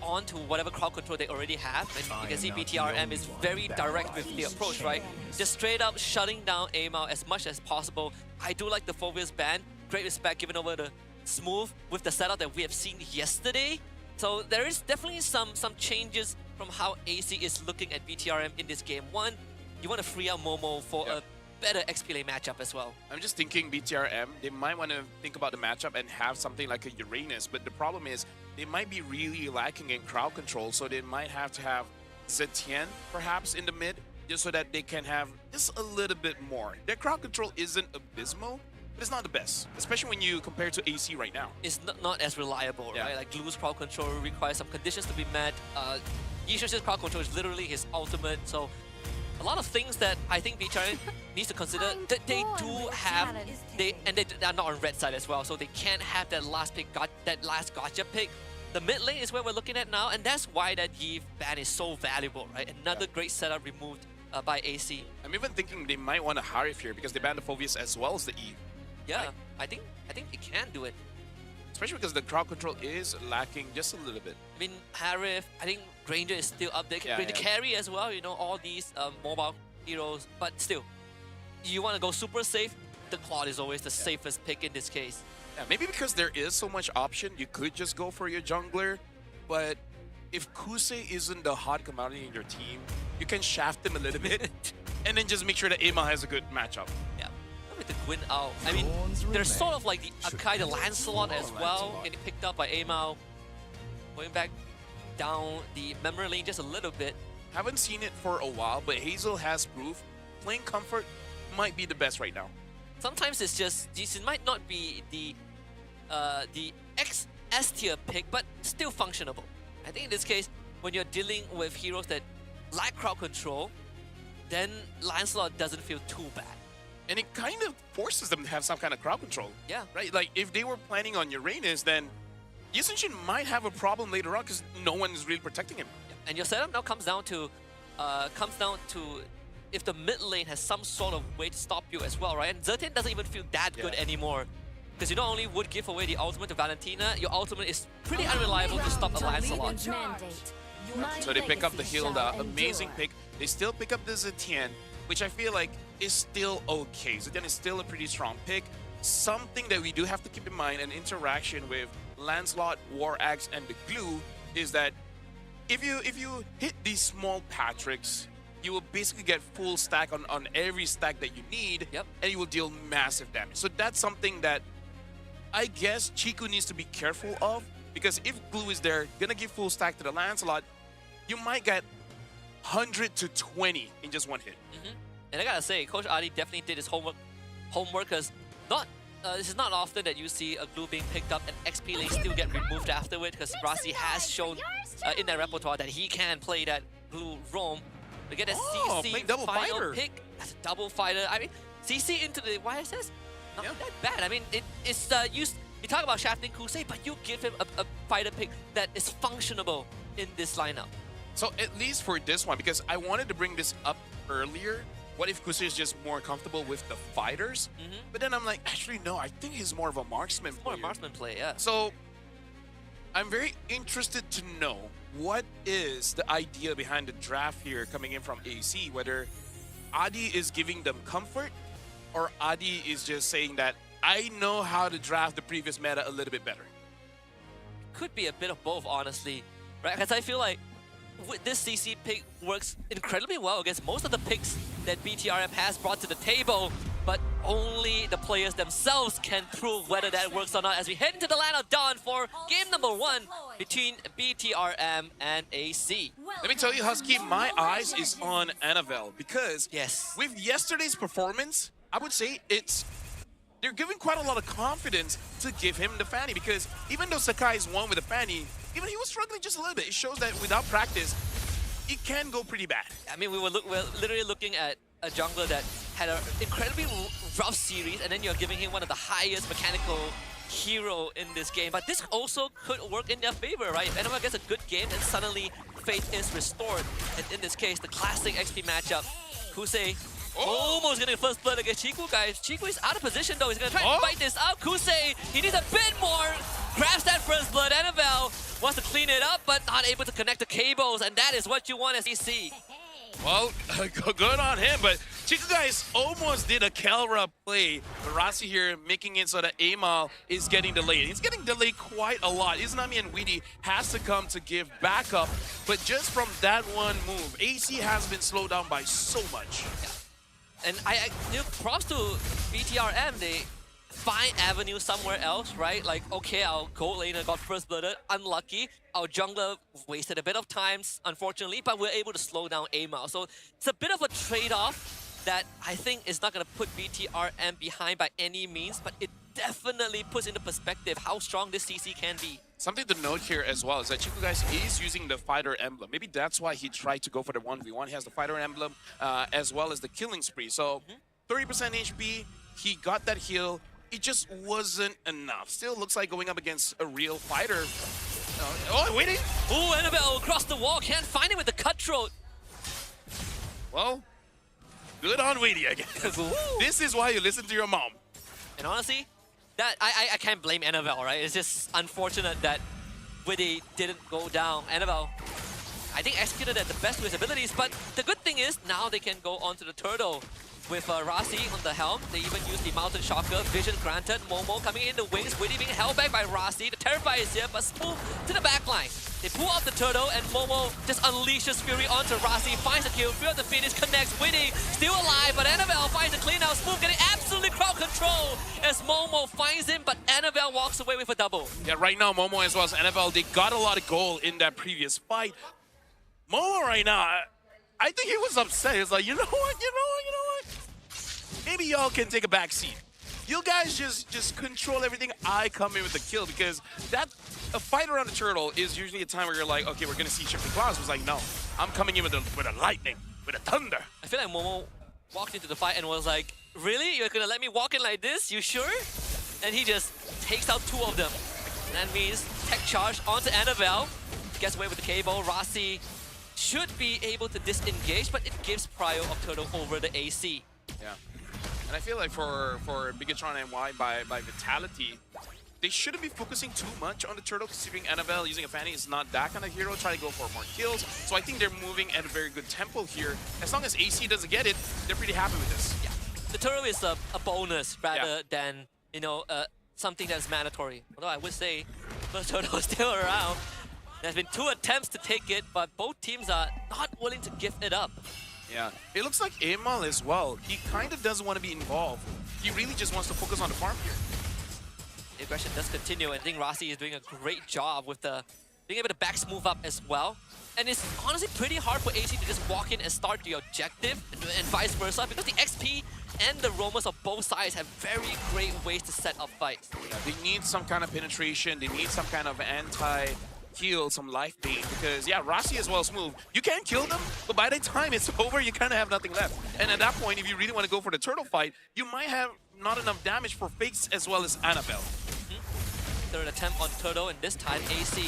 on to whatever crowd control they already have. And you can see BTRM is very direct with the approach, right? Just straight up shutting down Aimao as much as possible. I do like the Phobia's ban. Great respect given over the Smooth with the setup that we have seen yesterday. So there is definitely some changes from how AC is looking at BTRM in this game. One, you want to free out Momo for a better XP lane matchup as well. I'm just thinking BTRM, they might want to think about the matchup and have something like a Uranus, but the problem is they might be really lacking in crowd control, so they might have to have Zetian perhaps in the mid, just so that they can have just a little bit more. Their crowd control isn't abysmal, but it's not the best, especially when you compare to AC right now. It's not as reliable, right? Like Glue's crowd control requires some conditions to be met. Yishu's crowd control is literally his ultimate, so a lot of things that I think BTRM needs to consider. That they do have, they are not on red side as well, so they can't have that last pick, that last gotcha pick. The mid lane is where we're looking at now, and that's why that Eve ban is so valuable, right? Another great setup removed by AC. I'm even thinking they might want to Harif here because they banned the Phobius as well as the Eve. Yeah, right? I think they can do it. Especially because the crowd control is lacking just a little bit. I mean, Harif, I think Granger is still up there. Granger carry as well, you know, all these mobile heroes. But still, you want to go super safe, the Claude is always the safest pick in this case. Yeah, maybe because there is so much option, you could just go for your jungler. But if Kusei isn't the hot commodity in your team, you can shaft him a little bit and then just make sure that Aimao has a good matchup. Yeah. With the Gwyn out, I mean, there's sort of like the Akai, the Lancelot as well, getting picked up by Aimao. Going back down the memory lane just a little bit. Haven't seen it for a while, but Hazel has proof. Playing Comfort might be the best right now. Sometimes it's just, this might not be the S tier pick, but still functionable. I think in this case, when you're dealing with heroes that lack crowd control, then Lancelot doesn't feel too bad. And it kind of forces them to have some kind of crowd control. Yeah. Right? Like, if they were planning on Uranus, then Yusenshin might have a problem later on because no one is really protecting him. Yeah. And your setup now comes down to if the mid lane has some sort of way to stop you as well, right? And Zetian doesn't even feel that good anymore. Because you not only would give away the ultimate to Valentina, your ultimate is pretty unreliable to stop the Lancelot. So they pick up the Hilda, amazing pick. They still pick up the Zetian, which I feel like is still okay. Zetian is still a pretty strong pick. Something that we do have to keep in mind, an interaction with Lancelot, War Axe, and the Glue, is that if you hit these small Patricks, you will basically get full stack on every stack that you need, and you will deal massive damage. So that's something that I guess Chiku needs to be careful of, because if Glue is there, gonna give full stack to the Lancelot, you might get 100 to 20 in just one hit. And I gotta say, Coach Adi definitely did his homework, because this is not often that you see a Glue being picked up and XP lane still get removed afterward, because Rasi has shown in that repertoire that he can play that Glue roam. We get a CC double final fighter. pick. That's a double fighter. I mean, CC into the YSS, not that bad. I mean, it's used. You talk about shafting Kusei, but you give him a fighter pick that is functionable in this lineup. So at least for this one, because I wanted to bring this up earlier, what if Kusei is just more comfortable with the fighters? But then I'm like, actually no, I think he's more of a marksman player. More a marksman play, yeah. So I'm very interested to know what is the idea behind the draft here coming in from AC, whether Adi is giving them comfort or Adi is just saying that I know how to draft the previous meta a little bit better. Could be a bit of both, honestly, right? Because I feel like this CC pick works incredibly well against most of the picks that BTRM has brought to the table, but only the players themselves can prove whether that works or not as we head into the land of Dawn for game number 1 between BTRM and AC. Let me tell you, Husky, my eyes is on Annabelle because with yesterday's performance, I would say they're giving quite a lot of confidence to give him the Fanny, because even though Sakai's won with the Fanny, even he was struggling just a little bit. It shows that without practice, it can go pretty bad. I mean, we're literally looking at a jungler that had an incredibly rough series, and then you're giving him one of the highest mechanical hero in this game. But this also could work in their favor, right? If anyone gets a good game, then suddenly faith is restored. And in this case, the classic XP matchup. Kusei almost getting first blood against Chiku, guys. Chiku is out of position though. He's gonna try and fight this out. Kusei, he needs a bit more. Grabs that first blood. Annabelle wants to clean it up, but not able to connect the cables, and that is what you want as EC. Well, good on him, but Chiku guys almost did a Kelra play. Rasi here making it so that Amal is getting delayed. He's getting delayed quite a lot. Izanami and Weedy has to come to give backup, but just from that one move, AC has been slowed down by so much. Yeah. And props to BTRM, they find avenue somewhere else, right? Like, okay, our gold laner got first blooded, unlucky. Our jungler wasted a bit of time, unfortunately, but we're able to slow down Amal. So it's a bit of a trade-off that I think is not going to put BTRM behind by any means, but it definitely puts into perspective how strong this CC can be. Something to note here as well is that Chiku guys is using the fighter emblem. Maybe that's why he tried to go for the 1v1. He has the fighter emblem as well as the killing spree. So 30% HP, he got that heal. It just wasn't enough. Still looks like going up against a real fighter. Oh, waiting. Ooh, Annabelle across the wall. Can't find him with the cutthroat. Well, good on Weedy again. This is why you listen to your mom. And honestly, that I can't blame Annabelle, right? It's just unfortunate that Weedy didn't go down. Annabelle, I think, executed at the best of his abilities, but the good thing is now they can go onto the turtle. With Rasi on the helm, they even use the Mountain Shocker, Vision granted, Momo coming in the wings, Weedy being held back by Rasi. The Terrify is here, but Smooth to the backline. They pull out the turtle, and Momo just unleashes Fury onto Rasi, finds a kill, throughout the finish, connects, Weedy still alive, but Annabelle finds a clean out, Smooth getting absolutely crowd control as Momo finds him, but Annabelle walks away with a double. Yeah, right now, Momo as well as Annabelle, they got a lot of gold in that previous fight. Momo right now, I think he was upset. He was like, you know what? Maybe y'all can take a back seat. You guys just control everything. I come in with the kill, because a fight around the turtle is usually a time where you're like, okay, we're gonna see shifting clouds. It was like, no, I'm coming in with a lightning, with a thunder. I feel like Momo walked into the fight and was like, really? You're gonna let me walk in like this? You sure? And he just takes out two of them. And that means tech charge onto Annabelle. Gets away with the cable. Rasi should be able to disengage, but it gives prio of turtle over the AC. Yeah. And I feel like for Bigatron and Y by Vitality, they shouldn't be focusing too much on the turtle, considering Annabelle using a Fanny is not that kind of hero. Try to go for more kills. So I think they're moving at a very good tempo here. As long as AC doesn't get it, they're pretty happy with this. Yeah. The turtle is a bonus rather than, something that's mandatory. Although I would say the turtle is still around. There's been 2 attempts to take it, but both teams are not willing to give it up. Yeah, it looks like Amal as well. He kind of doesn't want to be involved. He really just wants to focus on the farm here. The aggression does continue, and I think Rasi is doing a great job with being able to back smooth up as well. And it's honestly pretty hard for AC to just walk in and start the objective, and vice versa, because the XP and the roamers of both sides have very great ways to set up fights. Yeah, they need some kind of penetration. They need some kind of anti-heal, some life bait, because yeah, Rasi as well Smooth. You can kill them, but by the time it's over, you kind of have nothing left. And at that point, if you really want to go for the turtle fight, you might have not enough damage for Fakes as well as Annabelle. Third attempt on turtle, and this time AC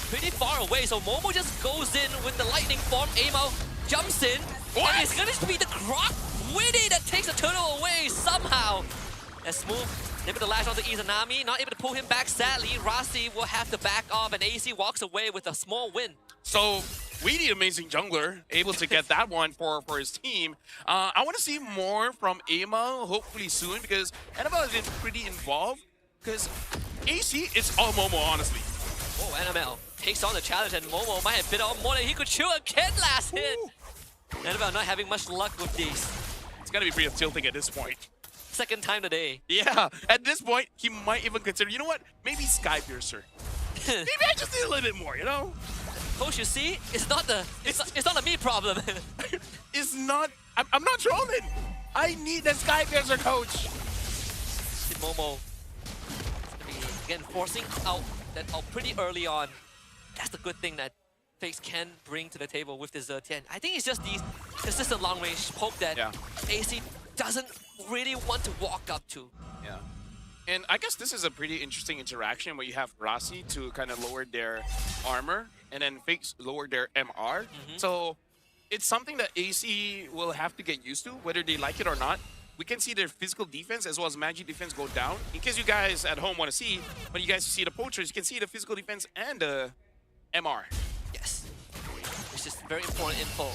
pretty far away, so Momo just goes in with the lightning form. Amal jumps in, and it's going to be the Croc Weedy that takes the turtle away somehow. As Smooth able to lash onto Izanami, not able to pull him back. Sadly, Rasi will have to back off, and AC walks away with a small win. So, Weedy, amazing jungler, able to get that one for his team. I want to see more from Amal, hopefully soon, because Annabelle has been pretty involved, because AC is all Momo, honestly. Oh, Annabelle takes on the challenge, and Momo might have bit on more than he could chew again last hit. Annabelle not having much luck with these. It's got to be pretty tilting at this point. Second time today. Yeah, at this point, he might even consider, you know what? Maybe Sky Piercer. Maybe I just need a little bit more, you know? Coach, you see, it's not a me problem. It's not. I'm not trolling. I need that Sky Piercer, Coach. Momo, again, forcing out that out pretty early on. That's the good thing that FaZe can bring to the table with this Zertian. I think it's just the consistent long-range poke that AC doesn't really want to walk up to. Yeah. And I guess this is a pretty interesting interaction where you have Rasi to kind of lower their armor and then FaZe lower their MR. So it's something that AC will have to get used to, whether they like it or not. We can see their physical defense as well as magic defense go down. In case you guys at home want to see, when you guys see the poachers, you can see the physical defense and the MR. Yes. Which is very important info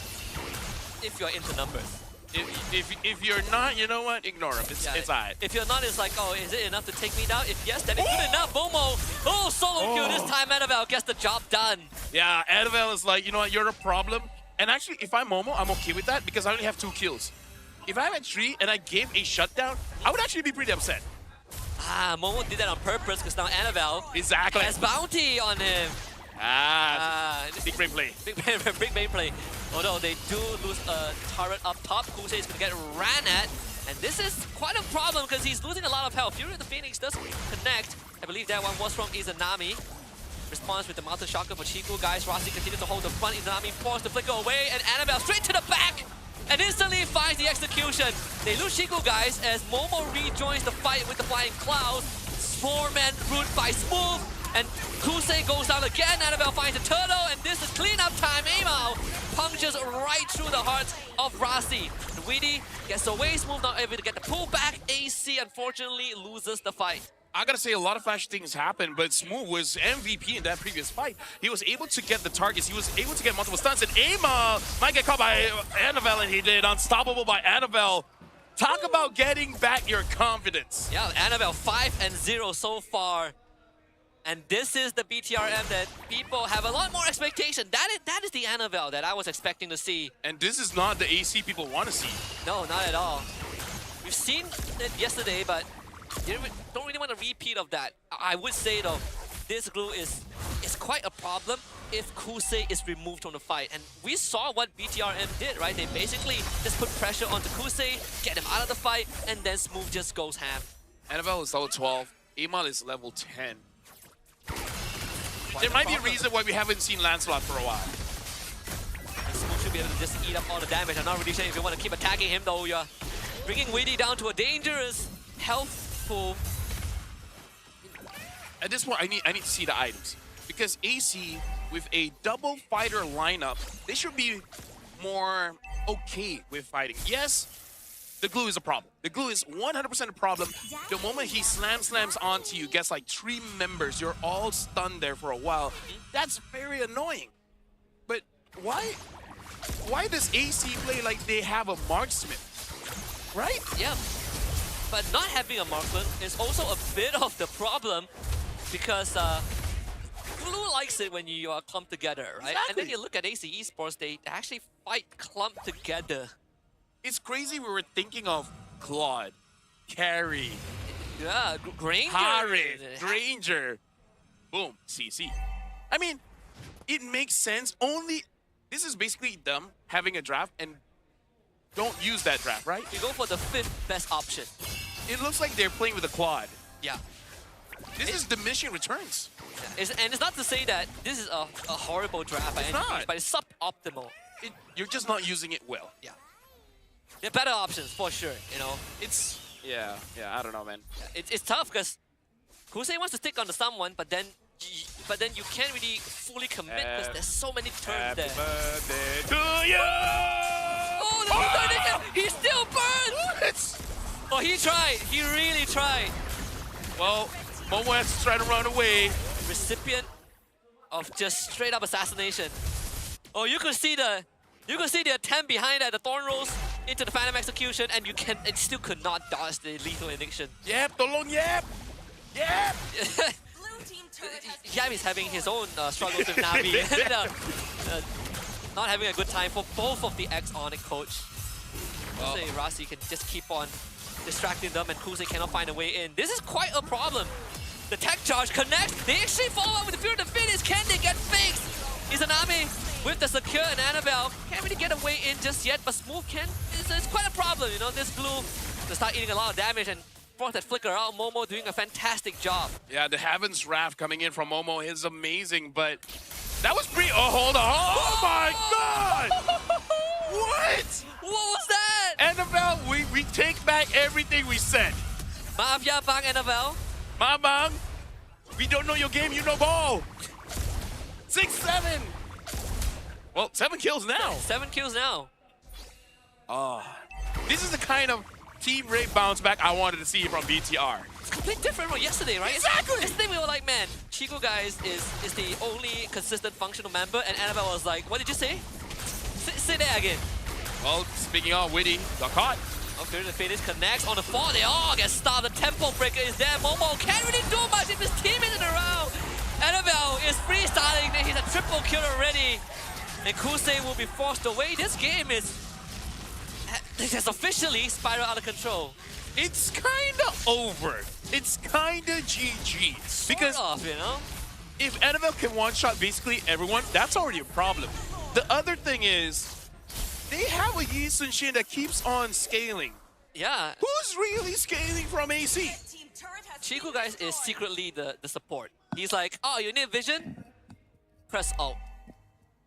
if you're into numbers. If you're not, you know what? Ignore him. It's alright. If you're not, it's like, oh, is it enough to take me down? If yes, then it's good enough. Momo, oh, solo kill. This time Annabelle gets the job done. Yeah, Annabelle is like, you know what? You're a problem. And actually, if I'm Momo, I'm okay with that because I only have 2 kills. If I had 3 and I gave a shutdown, I would actually be pretty upset. Ah, Momo did that on purpose because now Annabelle has bounty on him. Big brain play. Big brain play. Although they do lose a turret up top, Kusei is going to get ran at. And this is quite a problem because he's losing a lot of health. Fury of the Phoenix does connect. I believe that one was from Izanami. Response with the Mountain Shocker for Chiku. Guys, Rossi continues to hold the front. Izanami forced to flicker away. And Annabelle straight to the back. And instantly finds the execution. They lose Chiku, guys, as Momo rejoins the fight with the Flying Clouds. 4-man root by Smooth. And Kusei goes down again. Annabelle finds a turtle, and this is cleanup time. Amao punctures right through the heart of Rasi. And Weedy gets away. Smooth not able to get the pull back. AC unfortunately loses the fight. I gotta say, a lot of flashy things happened, but Smooth was MVP in that previous fight. He was able to get the targets. He was able to get multiple stunts, and Ama might get caught by Annabelle, and he did. Unstoppable by Annabelle. Talk about getting back your confidence. Yeah, Annabelle 5-0 so far. And this is the BTRM that people have a lot more expectation. That is the Annabelle that I was expecting to see. And this is not the AC people want to see. No, not at all. We've seen it yesterday, but you don't really want a repeat of that. I would say though, this glue is quite a problem if Kusei is removed from the fight. And we saw what BTRM did, right? They basically just put pressure onto Kusei, get him out of the fight, and then Smooth just goes ham. Annabelle is level 12. Amal is level 10. There might be a reason why we haven't seen Lancelot for a while. Smooth should be able to just eat up all the damage. I'm not really sure if you want to keep attacking him though. You're bringing Weedy down to a dangerous health pool. At this point, I need to see the items. Because AC, with a double fighter lineup, they should be more okay with fighting. Yes, the glue is a problem. The glue is 100% a problem. The moment he slams onto you, gets like 3 members, you're all stunned there for a while. That's very annoying. But why does AC play like they have a marksman? Right? Yeah. But not having a marksman is also a bit of the problem because Blue likes it when you are clumped together, right? Exactly. And then you look at AC Esports, they actually fight clumped together. It's crazy we were thinking of Claude, Carry, Yeah, Granger. Harith, Granger. Boom, CC. I mean, it makes sense. Only, this is basically them having a draft and don't use that draft, right? You go for the 5th best option. It looks like they're playing with a Claude. Yeah. This is diminishing returns. And it's not to say that this is a horrible draft by any means, but it's suboptimal. You're just not using it well. Yeah. There are better options for sure, you know. Yeah, I don't know, man. It's tough because Kusei wants to stick onto someone, but then you can't really fully commit because there's so many turns there. Birthday to you! Oh, the retardation! He still burned! Oh, he tried. He really tried. Well, Momo has to try to run away. Recipient of just straight up assassination. Oh, you could see the attempt behind that, the Thorn Rolls into the Phantom Execution, and it still could not dodge the lethal addiction. Yep, Tolong, yep! Yep! Yam is having his own struggles with Navi. And, not having a good time for both of the ex-Onyx coach. Kusei and Rasi can just keep on distracting them, and Kusei cannot find a way in. This is quite a problem. The tech charge connects. They actually follow up with the Fury of the Phoenix. Can they get fixed? Izanami with the secure, and Annabelle can't really get a way in just yet, but Smooth can. It's quite a problem, you know. This glue to start eating a lot of damage and force that flicker out. Momo doing a fantastic job. Yeah, the Heavens Raft coming in from Momo is amazing, but that was pretty. Oh, hold We take back everything we said. Maaf ya, Bang Annabelle. Mamang, we don't know your game, you know ball. 6-7. Well, 7 kills now. 7 kills now. This is the kind of team rate bounce back I wanted to see from BTR. It's completely different from yesterday, right? Exactly. Yesterday we were like, man, Chico guys is the only consistent functional member, and Annabelle was like, what did you say? Say that again. Well, speaking of Witty, got caught. Okay, the finish connects on the 4. They all get stopped. The tempo breaker is there. Momo can't really do much if his team isn't around. Annabelle is freestyling. He's a triple kill already. And Kusei will be forced away. This game has officially spiraled out of control. It's kinda over. It's kinda GG. Because Sort of, you know? if Annabelle can one-shot basically everyone, that's already a problem. The other thing is, they have a Yi Sun Shin that keeps on scaling. Yeah, Who's really scaling from AC? Chico guys is secretly the support. He's like, oh, you need vision? Press alt.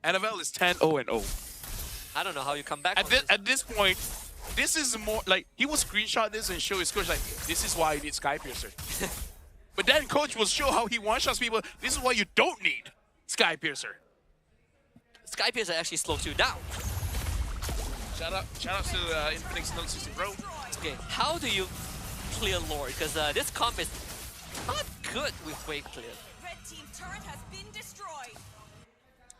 Annabelle is 10-0-0. I don't know how you come back At from this. at this point, this is more like he will screenshot this and show his coach like, this is why you need Sky Piercer. But then coach will show how he one-shots people. This is why you don't need Sky Piercer. Skype is actually slows you down. Shout out to Infinix Note 60 Pro. Okay, how do you clear Lord? Because this comp is not good with wave clear. Red team turret has been destroyed.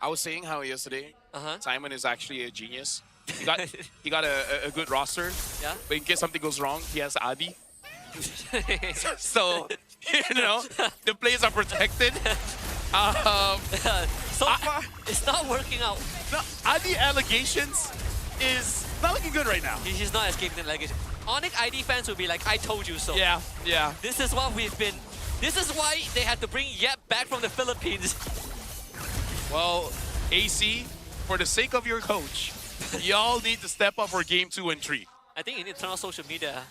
I was saying how yesterday Uh-huh. Simon is actually a genius. He got a good roster. Yeah. But in case something goes wrong, he has Adi. So, you know, the players are protected. So far, it's not working out. No, Adi allegations is not looking good right now. He's not escaping the allegation. Onyx ID fans will be like, I told you so. Yeah, yeah. This is what we've been. This is why they had to bring Yep back from the Philippines. Well, AC, for the sake of your coach, y'all need to step up for game 2 and 3. I think you need to turn on social media,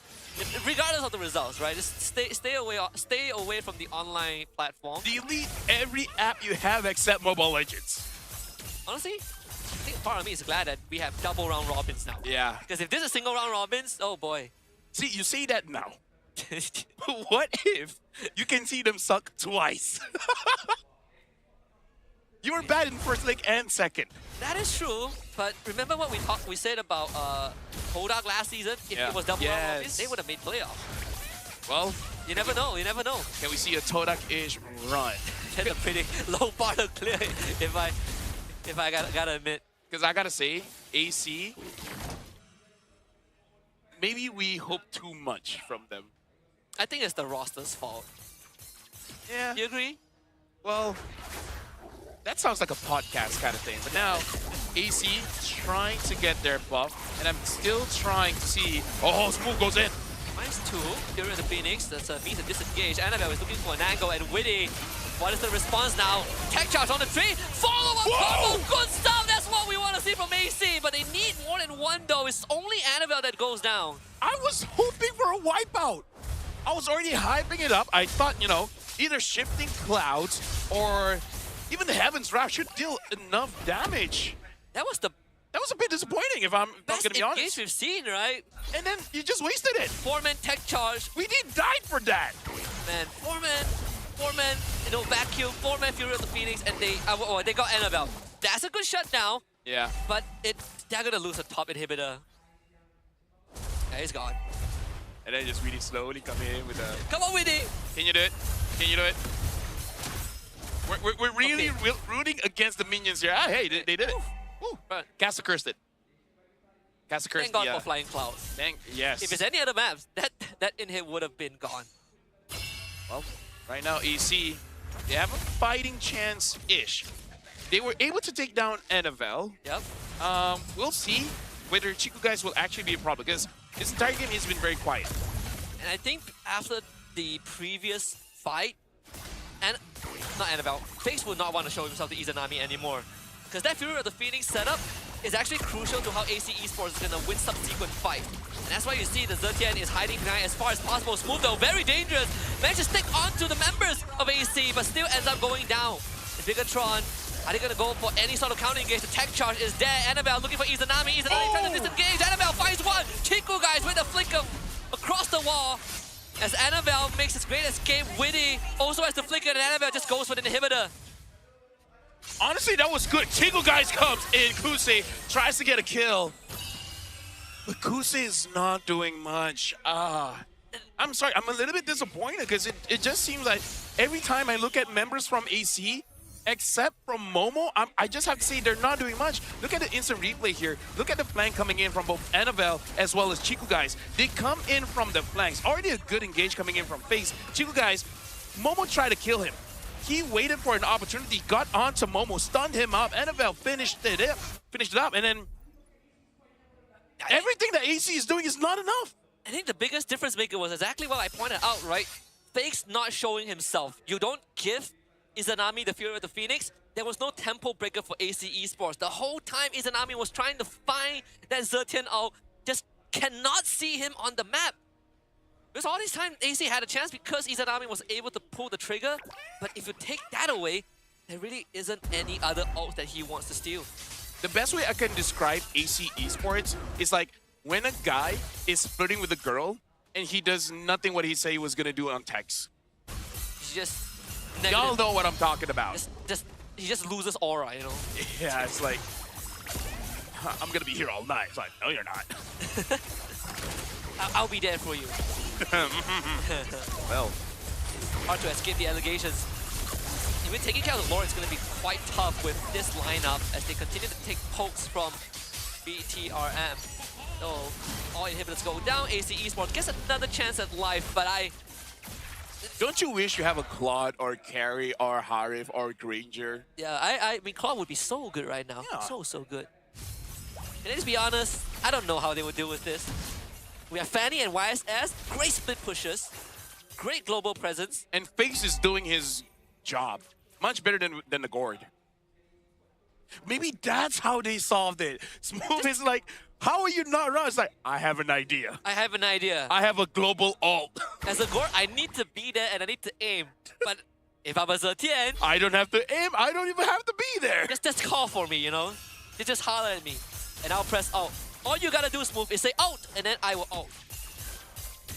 regardless of the results, right? Just stay away from the online platform. Delete every app you have except Mobile Legends. Honestly, I think part of me is glad that we have double round robins now. Yeah. Because if this is single round robins, oh boy. See, you say that now. What if you can see them suck twice? You were bad in first leg and second. That is true, but remember what we said about Kodak last season? If Yeah. it was double round Yes. robins, they would have made playoffs. Well, You never know, you never know. can we see a Todak-ish run? That's a pretty low bar to clear, if I gotta admit. Because I gotta say, AC, maybe we hope too much from them. I think it's the roster's fault. Yeah. You agree? Well, that sounds like a podcast kind of thing. But now, AC trying to get their buff, and I'm still trying to see. Oh, Smooth goes in. Minus 2 here in the Phoenix. That's a means to disengage. Annabelle is looking for an angle, and Witty. What is the response now? Tech charge on the tree. Follow up combo. Good stuff. That's what we want to see from AC. But they need more than one though. It's only Annabelle that goes down. I was hoping for a wipeout. I was already hyping it up. I thought, you know, either shifting clouds or even the Heaven's Wrath should deal enough damage. That was the That was a bit disappointing, if I'm not best going to be engage honest. we've seen, right? And then you just wasted it. 4-man tech charge. We did die for that. Man, 4-man, you know, vacuum, 4-man Fury of the Phoenix, and they got Annabelle. That's a good shutdown, Yeah. but they're gonna lose a top inhibitor. Yeah, he's gone. And then just really slowly come in with a... Come on, Witty! Can you do it? Can you do it? We're really rooting against the minions here. Ah, hey, they did it. Woo. Right. Casa cursed it. Casa cursed Thank God for Flying Clouds. Yes. If it's any other maps, that inhib would have been gone. Well, right now, AC, they have a fighting chance-ish. They were able to take down Annabelle. Yep. We'll see whether Chico guys will actually be a problem, because this entire game he's been very quiet. And I think after the previous fight, and not Annabelle, Face would not want to show himself to Izanami anymore. Because that Fury of the Phoenix setup is actually crucial to how AC Esports is going to win subsequent fights. And that's why you see the Zetian is hiding behind as far as possible. Smooth though, very dangerous. Managed to stick onto the members of AC, but still ends up going down. The Bigatron Are they gonna go for any sort of counter engage? The tech charge is there. Annabelle looking for Izanami. Izanami trying to disengage. Annabelle finds one. Chiku, guys, with a flicker across the wall. As Annabelle makes his great escape, Witty also has the flicker, and Annabelle just goes for the inhibitor. Honestly, that was good. Chico guys comes in. Kusei tries to get a kill. But Kusei is not doing much. I'm sorry, I'm a little bit disappointed because it just seems like every time I look at members from AC, except from Momo, I just have to say they're not doing much. Look at the instant replay here. Look at the flank coming in from both Annabelle as well as Chiku guys. They come in from the flanks. Already a good engage coming in from face. Chiku guys, Momo tried to kill him. He waited for an opportunity, got onto Momo, stunned him up. Annabelle finished it up, and then everything that AC is doing is not enough. I think the biggest difference maker was exactly what I pointed out, right? Fake's not showing himself. You don't give Izanami the Fury of the Phoenix. There was no tempo breaker for AC Esports. The whole time Izanami was trying to find that Zetian out, just cannot see him on the map. Because all this time AC had a chance because Izanami was able to pull the trigger. But if you take that away, there really isn't any other ult that he wants to steal. The best way I can describe AC Esports is like when a guy is flirting with a girl and he does nothing what he said he was gonna do on text. He's just Y'all know what I'm talking about. He just loses aura, you know? Yeah, it's like, I'm gonna be here all night. It's like, no, you're not. I'll be there for you. Well, hard to escape the allegations. Even taking care of the lore is going to be quite tough with this lineup as they continue to take pokes from BTRM. So all inhibitors go down. AC Esports gets another chance at life, but don't you wish you have a Claude or Carry or Harif or Granger? Yeah, I mean, Claude would be so good right now. Yeah. So good. And let's be honest, I don't know how they would deal with this. We have Fanny and YSS, great split pushes, great global presence. And Face is doing his job much better than the Gord. Maybe that's how they solved it. Smooth is like, how are you not wrong? It's like, I have an idea. I have an idea. I have a global ult. As a Gord, I need to be there and I need to aim. But if I'm a Zetian, I don't have to aim. I don't even have to be there. Just call for me, you know? You just holler at me and I'll press out. All you gotta do, Smooth, is say out, and then I will out.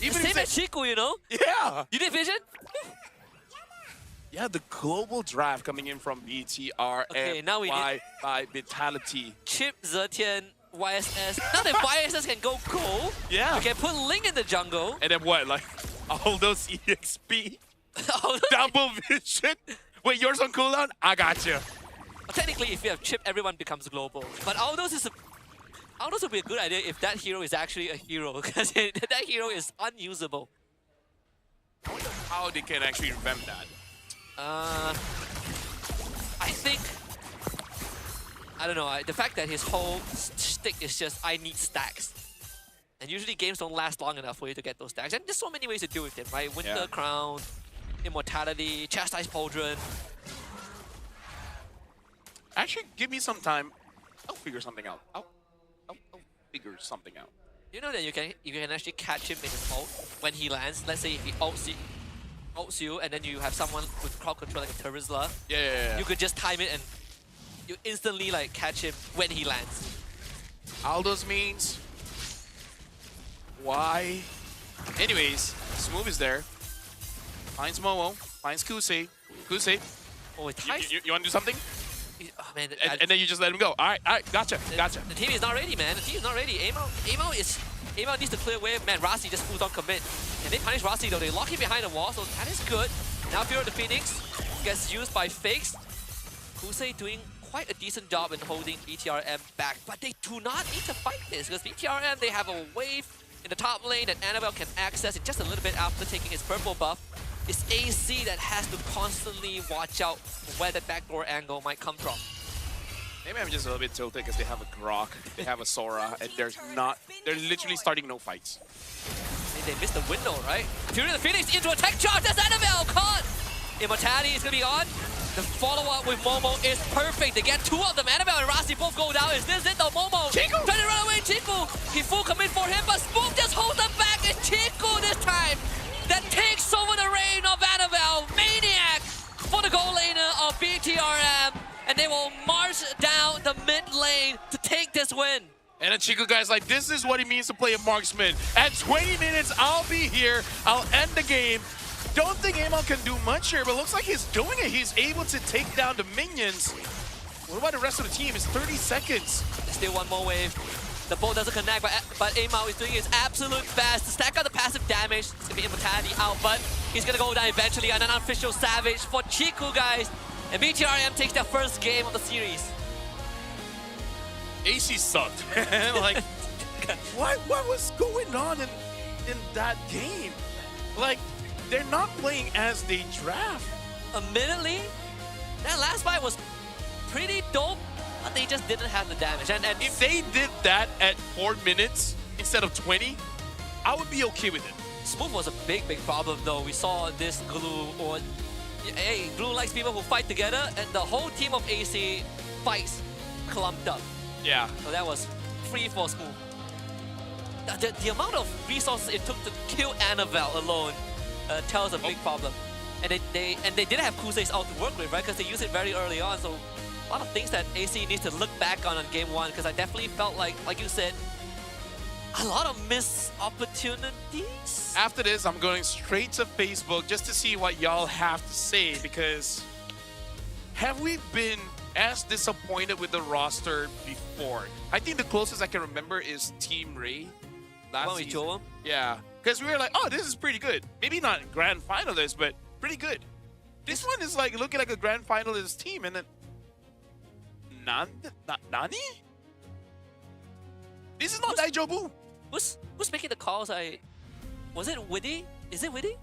Even same as Chiku, you know? Yeah. You did vision? Yeah, the global draft coming in from BTRM. Okay, now we by Vitality. Chip, Zetian, YSS. Now that YSS can go cool, yeah, we can put Link in the jungle. And then what? Like all those EXP, double vision. Wait, yours on cooldown? I got you. Well, technically, if you have Chip, everyone becomes global. But Aldos would be a good idea if that hero is actually a hero, because that hero is unusable. I wonder how they can actually revamp that. I think, I don't know, the fact that his whole shtick is just, I need stacks. And usually games don't last long enough for you to get those stacks. And there's so many ways to deal with it, right? Winter Crown, Immortality, Chastise Pautan. Actually, give me some time. I'll figure something out. I'll figure something out. You know that you can actually catch him in his ult when he lands. Let's say if he ults you and then you have someone with crowd control like a Terizla. Yeah. You could just time it and you instantly like catch him when he lands. Aldo's means. Why? Anyways, Smooth is there. Finds Momo. Finds Kusei. Kusei. Oh, it ties. You want to do something? Oh, man, and then you just let him go. All right, gotcha. The team is not ready, man. The team is not ready. Amo needs to clear away. Man, Rasi just pulls on commit. And they punish Rasi though. They lock him behind the wall, so that is good. Now Fury of the Phoenix gets used by Fakes. Kusei doing quite a decent job in holding BTRM back, but they do not need to fight this because BTRM, they have a wave in the top lane that Annabelle can access it just a little bit after taking his purple buff. It's AC that has to constantly watch out where that backdoor angle might come from. Maybe I'm just a little bit tilted because they have a Grok, they have a Sora, and they're literally starting no fights. They missed the window, right? Fury of the Phoenix into a tech charge, that's Annabelle caught! Immortality is gonna be on. The follow-up with Momo is perfect. They get two of them. Annabelle and Rasi both go down. Is this it though? Momo Chiku trying to run away. Chiku, he full commit for him, but Spook just holds them back. It's Chiku this time that takes over the reign of Annabelle. Maniac for the goal laner of BTRM. and they will march down the mid lane to take this win. And then Chico guys like, this is what it means to play a marksman. At 20 minutes, I'll be here. I'll end the game. Don't think ML can do much here, but looks like he's doing it. He's able to take down the minions. What about the rest of the team? It's 30 seconds. Still one more wave. The bolt doesn't connect, but Amao is doing his absolute best to stack out the passive damage. It's gonna be Immortality out, but he's gonna go down eventually. And an unofficial Savage for Chiku, guys. And BTRM takes their first game of the series. AC sucked. Like, what was going on in that game? Like, they're not playing as they draft. Admittedly, that last fight was pretty dope, but they just didn't have the damage. And If they did that at 4 minutes instead of 20, I would be okay with it. Smooth was a big problem though. We saw this Glue, or hey, Glue likes people who fight together, and the whole team of AC fights clumped up. Yeah. So that was free for Smooth. The amount of resources it took to kill Annabelle alone tells a big problem. And they didn't have Kusei's ult to work with, right? Because they used it very early on. So a lot of things that AC needs to look back on game one. Because I definitely felt like you said, a lot of missed opportunities. After this, I'm going straight to Facebook just to see what y'all have to say, because have we been as disappointed with the roster before? I think the closest I can remember is Team Ray. When we chose them? Yeah, because we were like, oh, this is pretty good. Maybe not grand finalist, but pretty good. This one is like looking like a grand finalist team, and then Nani? This is not Daijobu. Who's making the calls? Was it Witty? Is it Witty?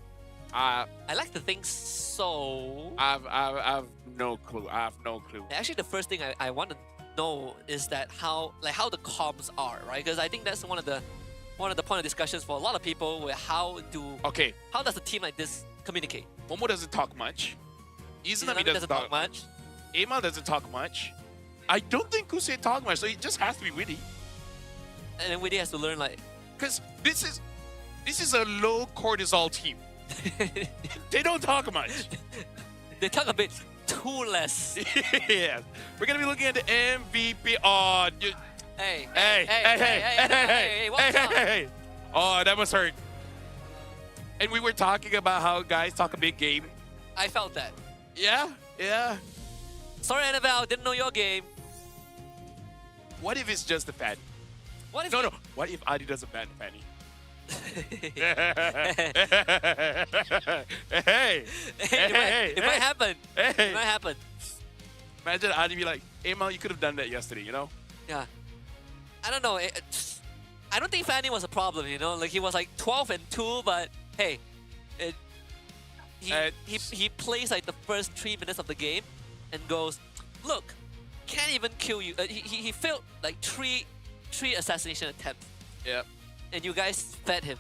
I like to think so. I've no clue. I have no clue. Actually, the first thing I want to know is that how the comms are, right? Because I think that's one of the point of discussions for a lot of people. Where how does a team like this communicate? Momo doesn't talk much. Izanami doesn't talk much. Ema doesn't talk much. I don't think Kusei talk much, so it just has to be Witty. And then Witty has to learn like, because this is a low cortisol team. They don't talk much. They talk a bit too less. Yeah, we're gonna be looking at the MVP. Oh, hey, oh, that must hurt. And we were talking about how guys talk a big game. I felt that. Yeah. Sorry, Annabelle, didn't know your game. What if it's just the fan? What if No. What if Adi doesn't ban Fanny? It might happen. It might happen. Imagine Adi be like, hey, Mal, you could have done that yesterday, you know? Yeah. I don't know. I don't think Fanny was a problem, you know? Like, he was like 12-2, but hey, he plays like the first 3 minutes of the game and goes, look, can't even kill you. He failed like three assassination attempts. Yeah. And you guys fed him.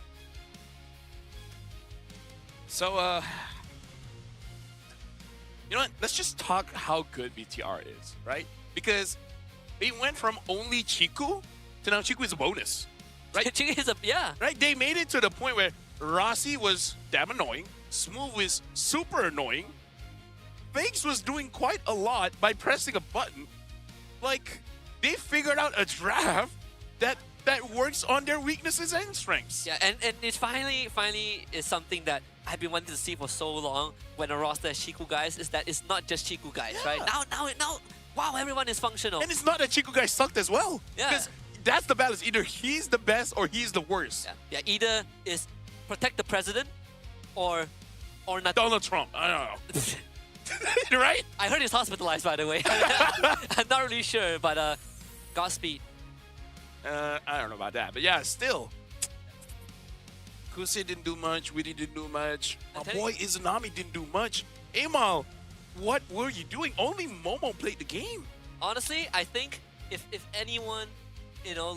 So, you know what? Let's just talk how good BTR is, right? Because it went from only Chiku to now Chiku is a bonus, right? Chiku is right? They made it to the point where Rossi was damn annoying, Smooth was super annoying, Fakes was doing quite a lot by pressing a button. Like, they figured out a draft that works on their weaknesses and strengths. Yeah, and it finally is something that I've been wanting to see for so long when a roster has Chiku guys, is that it's not just Chiku guys, right? Now, wow, everyone is functional. And it's not that Chiku guys sucked as well. Yeah. Because that's the balance. Either he's the best or he's the worst. Yeah, either is protect the president or not. Donald Trump. I don't know. Right? I heard he's hospitalized, by the way. I'm not really sure, but Godspeed. I don't know about that, but yeah, still. Kusei didn't do much, Witty didn't do much. My boy Izanami didn't do much. Amal, what were you doing? Only Momo played the game. Honestly, I think if anyone,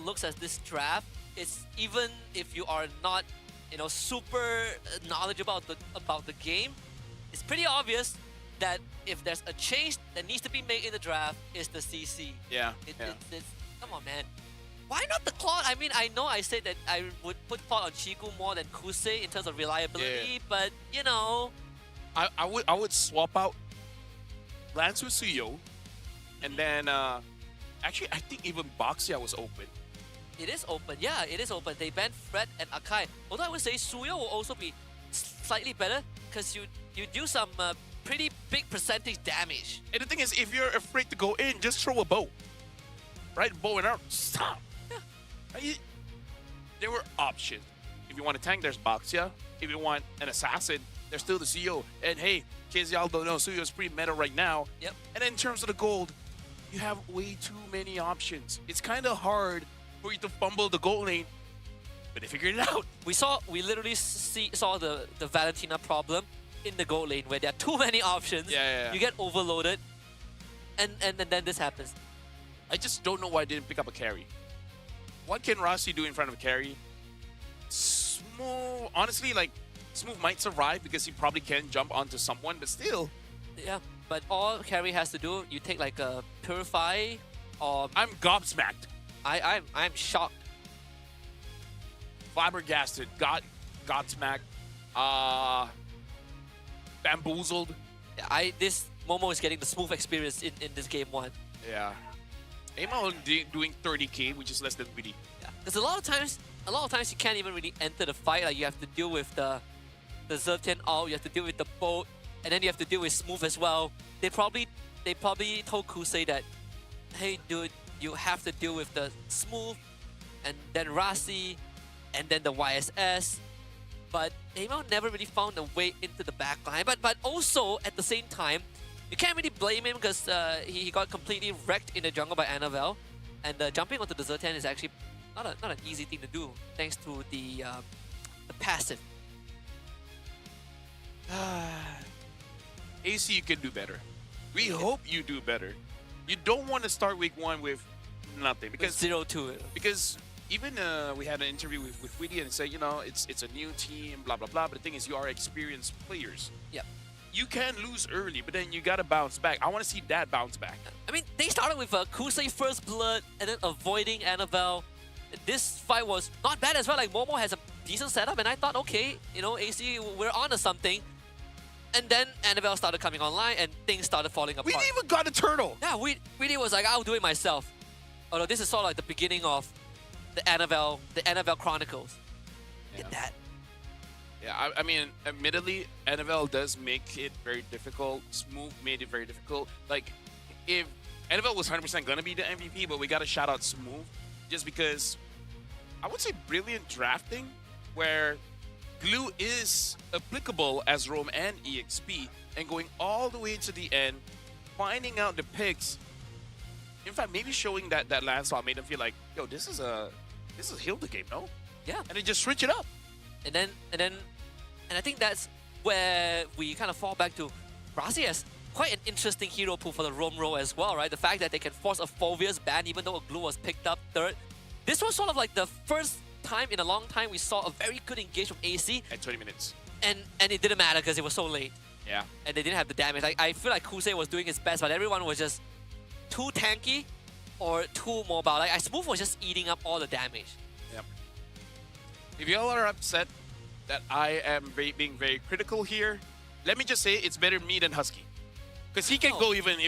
looks at this draft, it's even if you are not, super knowledgeable about the game, it's pretty obvious that if there's a change that needs to be made in the draft, it's the CC. Yeah. It's come on, man. Why not the Claude? I mean, I know I said that I would put Claude on Chiku more than Kusei in terms of reliability, but I would swap out Lance with Suyo And then, actually, I think even Boxia was open. It is open. Yeah, it is open. They banned Fred and Akai. Although I would say Suyo will also be slightly better because you do some pretty big percentage damage. And the thing is, if you're afraid to go in, just throw a bow. Right? Bow and arrow. Stop. Yeah. Right? There were options. If you want a tank, there's Boxia. If you want an assassin, there's still the CEO. And hey, in case y'all don't know, Suyo is pretty meta right now. Yep. And then in terms of the gold, you have way too many options. It's kind of hard for you to fumble the gold lane, but they figured it out. We literally saw the Valentina problem in the gold lane where there are too many options. Yeah. You get overloaded, and then this happens. I just don't know why I didn't pick up a carry. What can Rossi do in front of a carry? Smooth, honestly, like, Smooth might survive because he probably can jump onto someone, but still. Yeah, but all carry has to do, you take like a Purify or... I'm gobsmacked. I'm shocked. Flabbergasted, godsmacked, bamboozled. This Momo is getting the Smooth experience in this game 1. Yeah. Amo doing 30k, which is less than Witty. Yeah, because a lot of times you can't even really enter the fight. Like you have to deal with the Zertian ult, you have to deal with the boat, and then you have to deal with Smooth as well. They probably told Kusei that, hey dude, you have to deal with the Smooth, and then Rasi, and then the YSS. But Amo never really found a way into the backline. But also at the same time, you can't really blame him because he got completely wrecked in the jungle by Annabelle, and jumping onto the Zertian is actually not an easy thing to do thanks to the passive. AC, you can do better. We hope you do better. You don't want to start week 1 with nothing because 0-2. Because even we had an interview with Witty and say, you know, it's a new team, blah blah blah. But the thing is, you are experienced players. Yep. You can lose early, but then you gotta bounce back. I want to see that bounce back. I mean, they started with Kusei first blood and then avoiding Annabelle. This fight was not bad as well. Like Momo has a decent setup, and I thought, okay, you know, AC, we're on to something. And then Annabelle started coming online, and things started falling apart. We didn't even got a turtle. Yeah, Witty was like, I'll do it myself. Although this is sort of like the beginning of the Annabelle Chronicles. Yeah. Get that. Yeah, I mean, admittedly, Annabelle does make it very difficult. Smooth made it very difficult. Like, if Annabelle was 100% gonna be the MVP, but we gotta shout out Smooth, just because I would say brilliant drafting, where Glue is applicable as Roam and EXP, and going all the way to the end, finding out the picks. In fact, maybe showing that landslide made them feel like, yo, this is Hilda game, no? Yeah. And then just switch it up. And I think that's where we kind of fall back to Rasi as quite an interesting hero pool for the Roam role as well, right? The fact that they can force a Phobia's ban even though a Glue was picked up third. This was sort of like the first time in a long time we saw a very good engage from AC. At 20 minutes. And it didn't matter because it was so late. Yeah. And they didn't have the damage. Like, I feel like Kusei was doing his best, but everyone was just too tanky or too mobile. Like, Smooth was just eating up all the damage. Yep. If y'all are upset that I am being very critical here, let me just say it's better me than Husky. Because he can go even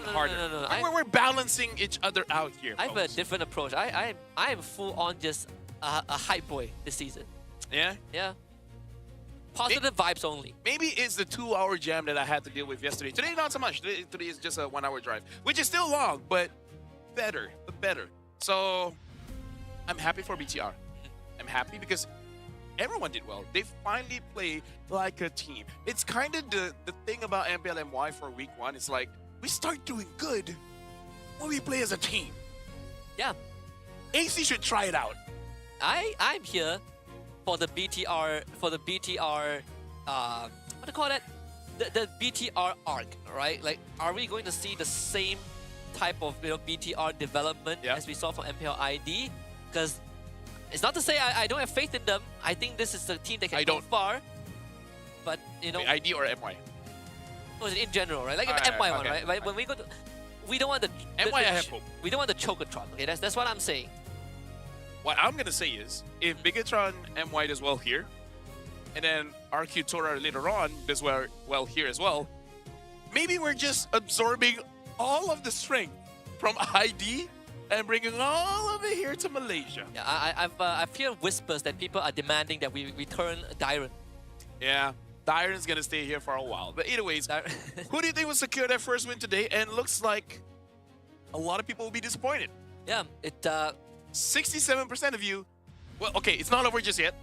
harder. No. We're balancing each other out here. I have a folks. different approach. I am full on just a hype boy this season. Yeah? Yeah. Positive vibes only. Maybe it's the 2-hour jam that I had to deal with yesterday. Today, not so much. Today is just a 1-hour drive, which is still long, but better. So, I'm happy for BTR. I'm happy because everyone did well. They finally play like a team. It's kind of the thing about MPL MY for week 1. It's like, we start doing good when we play as a team. Yeah. AC should try it out. I'm here for the BTR what do you call that? The BTR arc, right? Like, are we going to see the same type of BTR development as we saw from MPL ID? Because it's not to say I don't have faith in them. I think this is the team that can go far. But Wait, ID or MY? In general, right? Like MY one, right? Like, when we go to, we don't want the MY, I have hope. We don't want the Chocotron. Okay, that's what I'm saying. What I'm gonna say is, if Bigatron MY does well here, and then RQ Tora later on does well here as well, maybe we're just absorbing all of the strength from ID and bringing all of it here to Malaysia. Yeah, I hear whispers that people are demanding that we return Dyron. Yeah, Dyron's gonna stay here for a while. But anyways, who do you think will secure their first win today? And looks like a lot of people will be disappointed. Yeah, 67% of you. Well, okay, it's not over just yet.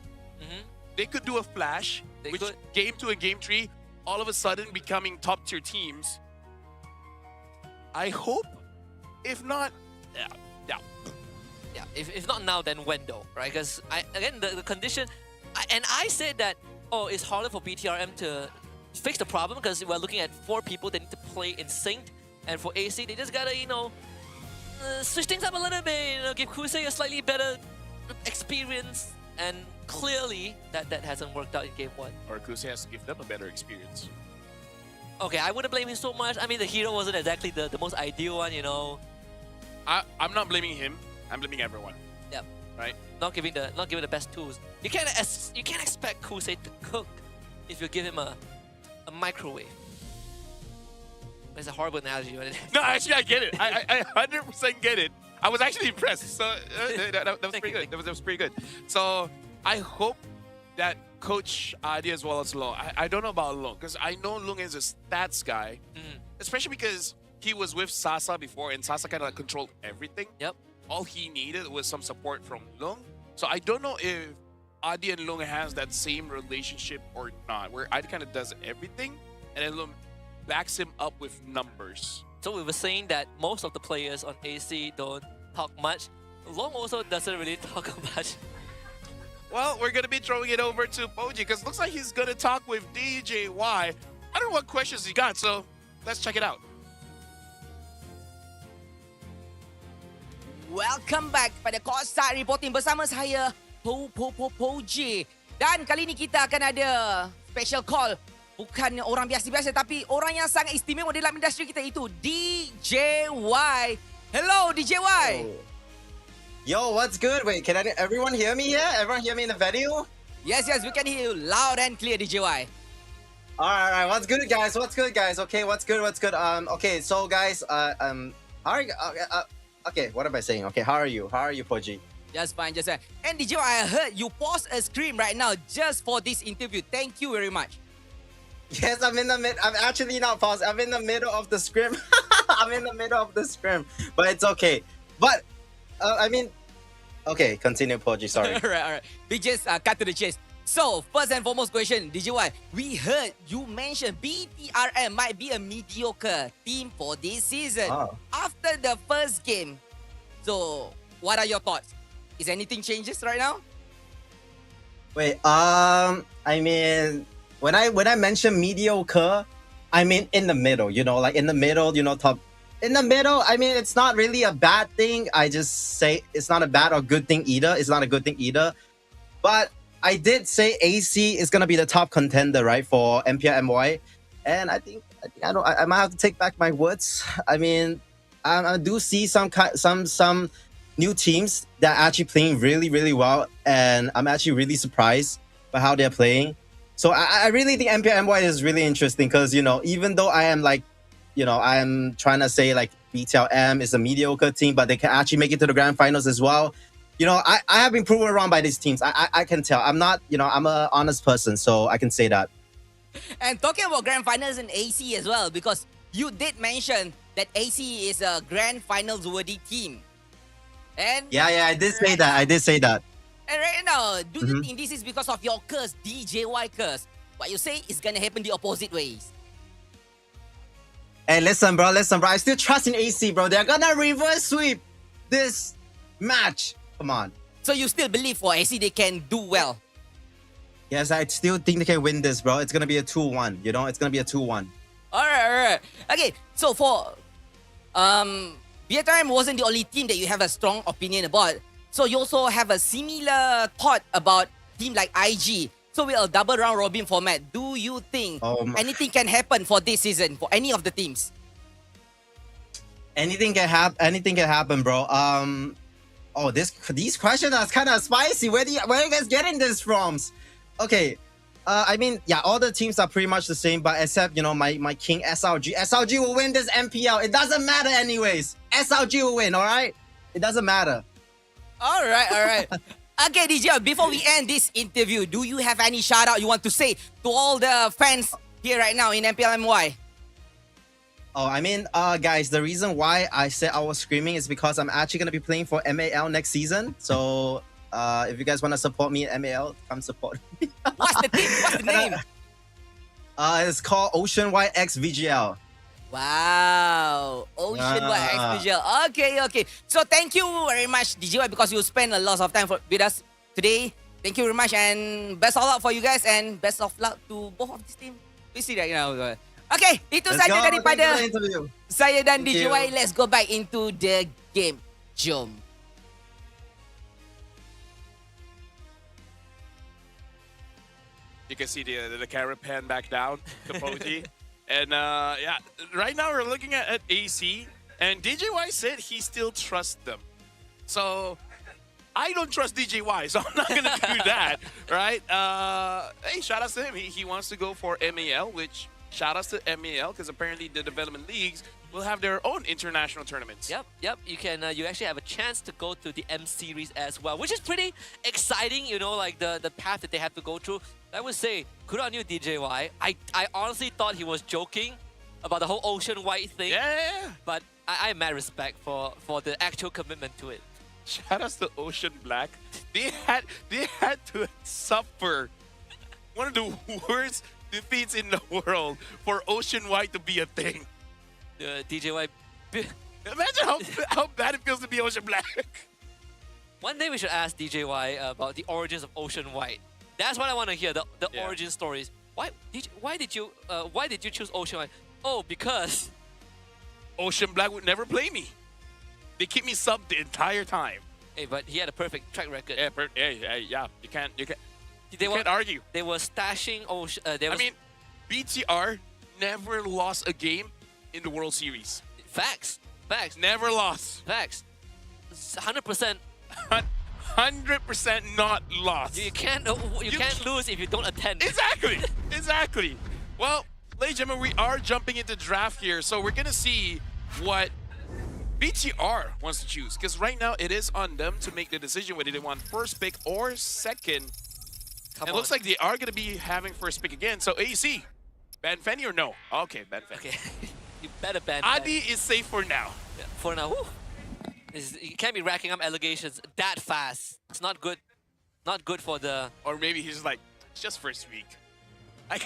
They could do a flash, They which could. game 2 and game 3, all of a sudden becoming top tier teams. I hope. If not, yeah. Yeah, if not now, then when though, right? Because again, the condition, and I said that, oh, it's harder for BTRM to fix the problem because we're looking at 4 people that need to play in sync, and for AC, they just gotta, switch things up a little bit, give Kusei a slightly better experience, and clearly that hasn't worked out in game 1. Or Kusei has to give them a better experience. Okay, I wouldn't blame him so much. I mean, the hero wasn't exactly the most ideal one, I'm not blaming him. I'm blaming everyone. Yep. Right? Not giving the best tools. You can't expect Kusei to cook if you give him a microwave. It's a horrible analogy. No, actually, I get it. I 100% get it. I was actually impressed. So that was pretty good. That was pretty good. So I hope that Coach Adi as well as Long. I don't know about Long because I know Long is a stats guy, especially because he was with Sasa before and Sasa kind of like controlled everything. Yep. All he needed was some support from Long. So I don't know if Adi and Long has that same relationship or not, where Adi kind of does everything and then Long backs him up with numbers. So we were saying that most of the players on AC don't talk much. Long also doesn't really talk much. Well, we're going to be throwing it over to Poji because it looks like he's going to talk with DJY. I don't know what questions he got, so let's check it out. Welcome back pada Courtside Reporting bersama saya, Poji. Dan kali ini kita akan ada special call. Bukan orang biasa-biasa, tapi orang yang sangat istimewa dalam industri kita itu, DJY. Hello, DJY. Yo, what's good? Wait, can everyone hear me here? Everyone hear me in the venue? Yes, we can hear you loud and clear, DJY. All right. What's good, guys? Okay, what's good? Okay, so guys, how are you? Okay, what am I saying? Okay, how are you? How are you, Poji? Just fine. And DJY, I heard you pause a stream right now just for this interview. Thank you very much. Yes, I'm actually not paused. I'm in the middle of the scrim. But it's okay. But okay, continue, Poji. Sorry. All right. We just cut to the chase. So, first and foremost question, DJY, we heard you mentioned BTRM might be a mediocre team for this season. After the first game. So, what are your thoughts? Is anything changes right now? Wait, when I mention mediocre, I mean in the middle, like in the middle, top. In the middle, it's not really a bad thing. I just say it's not a bad or good thing either. It's not a good thing either. But I did say AC is gonna be the top contender, right, for MPL MY, and I might have to take back my words. I do see some new teams that are actually playing really, really well, and I'm actually really surprised by how they're playing. So I really think MPL MY is really interesting because, even though I am I'm trying to say like BTRM is a mediocre team, but they can actually make it to the grand finals as well. I have been proven wrong by these teams. I can tell. I'm not, I'm an honest person, so I can say that. And talking about grand finals and AC as well, because you did mention that AC is a grand finals worthy team. And yeah, I did say that. And right now, do you think this is because of your curse, DJY curse? What you say is gonna happen the opposite ways. Hey, listen, bro. I still trust in AC, bro. They're gonna reverse sweep this match. Come on. So you still believe for AC they can do well? Yes, I still think they can win this, bro. It's gonna be a 2-1. It's gonna be a 2-1. All right. Okay, so for BTRM wasn't the only team that you have a strong opinion about. So you also have a similar thought about team like IG. So we're a double round robin format. Do you think anything can happen for this season for any of the teams? Anything can happen, bro. These questions are kind of spicy. Where are you guys getting this from? Okay, I mean, yeah, all the teams are pretty much the same, but except, you know, my king SLG. SLG will win this MPL. It doesn't matter anyways. SLG will win, all right? It doesn't matter. All right. Okay, DJ, before we end this interview, do you have any shout out you want to say to all the fans here right now in MPLMY? Oh, I mean, guys, the reason why I said I was screaming is because I'm actually going to be playing for MAL next season. So if you guys want to support me in MAL, come support me. What's the team? What's the name? It's called Ocean White X VGL. Wow, Ocean White X VGL. Okay. So thank you very much, DJY, because you spent a lot of time with us today. Thank you very much, and best of luck for you guys, and best of luck to both of this team. We see that now. Okay, itu Let's saja go. daripada Thank you for the interview. saya dan Thank DJY. you. Let's go back into the game. Jom. You can see the camera pan back down to Poti. And yeah, right now we're looking at AC. And DJY said he still trusts them. So I don't trust DJY, so I'm not going to do that, right? Hey, shout out to him. He wants to go for MAL, which shout outs to MAL, because apparently the development leagues will have their own international tournaments. Yep. You can. You actually have a chance to go to the M series as well, which is pretty exciting. You know, like the path that they have to go through. I would say, good on you, DJY. I honestly thought he was joking about the whole Ocean White thing. Yeah. But I have mad respect for the actual commitment to it. Shout outs to Ocean Black. They had to suffer one of the worst defeats in the world for Ocean White to be a thing. DJY. Imagine how bad it feels to be Ocean Black. One day we should ask DJY about the origins of Ocean White. That's what I want to hear. The origin stories. Why did you choose Ocean White? Oh, because Ocean Black would never play me. They keep me subbed the entire time. Hey, but he had a perfect track record. Yeah. You can't Can't argue. They were stashing Ocean. I mean, BTR never lost a game in the World Series. Facts. Never lost. Facts. 100%. 100% not lost. You can't lose if you don't attend. Exactly. Well, ladies and gentlemen, we are jumping into draft here, so we're gonna see what BTR wants to choose, because right now it is on them to make the decision whether they want first pick or second. It looks like they are gonna be having first pick again. So AC, ban Fanny or no? Okay, ban Fanny. Okay. You better ban Adi is safe for now. Yeah, for now. Whew. You can't be racking up allegations that fast. It's not good. Not good for the. Or maybe he's like, it's just first week. I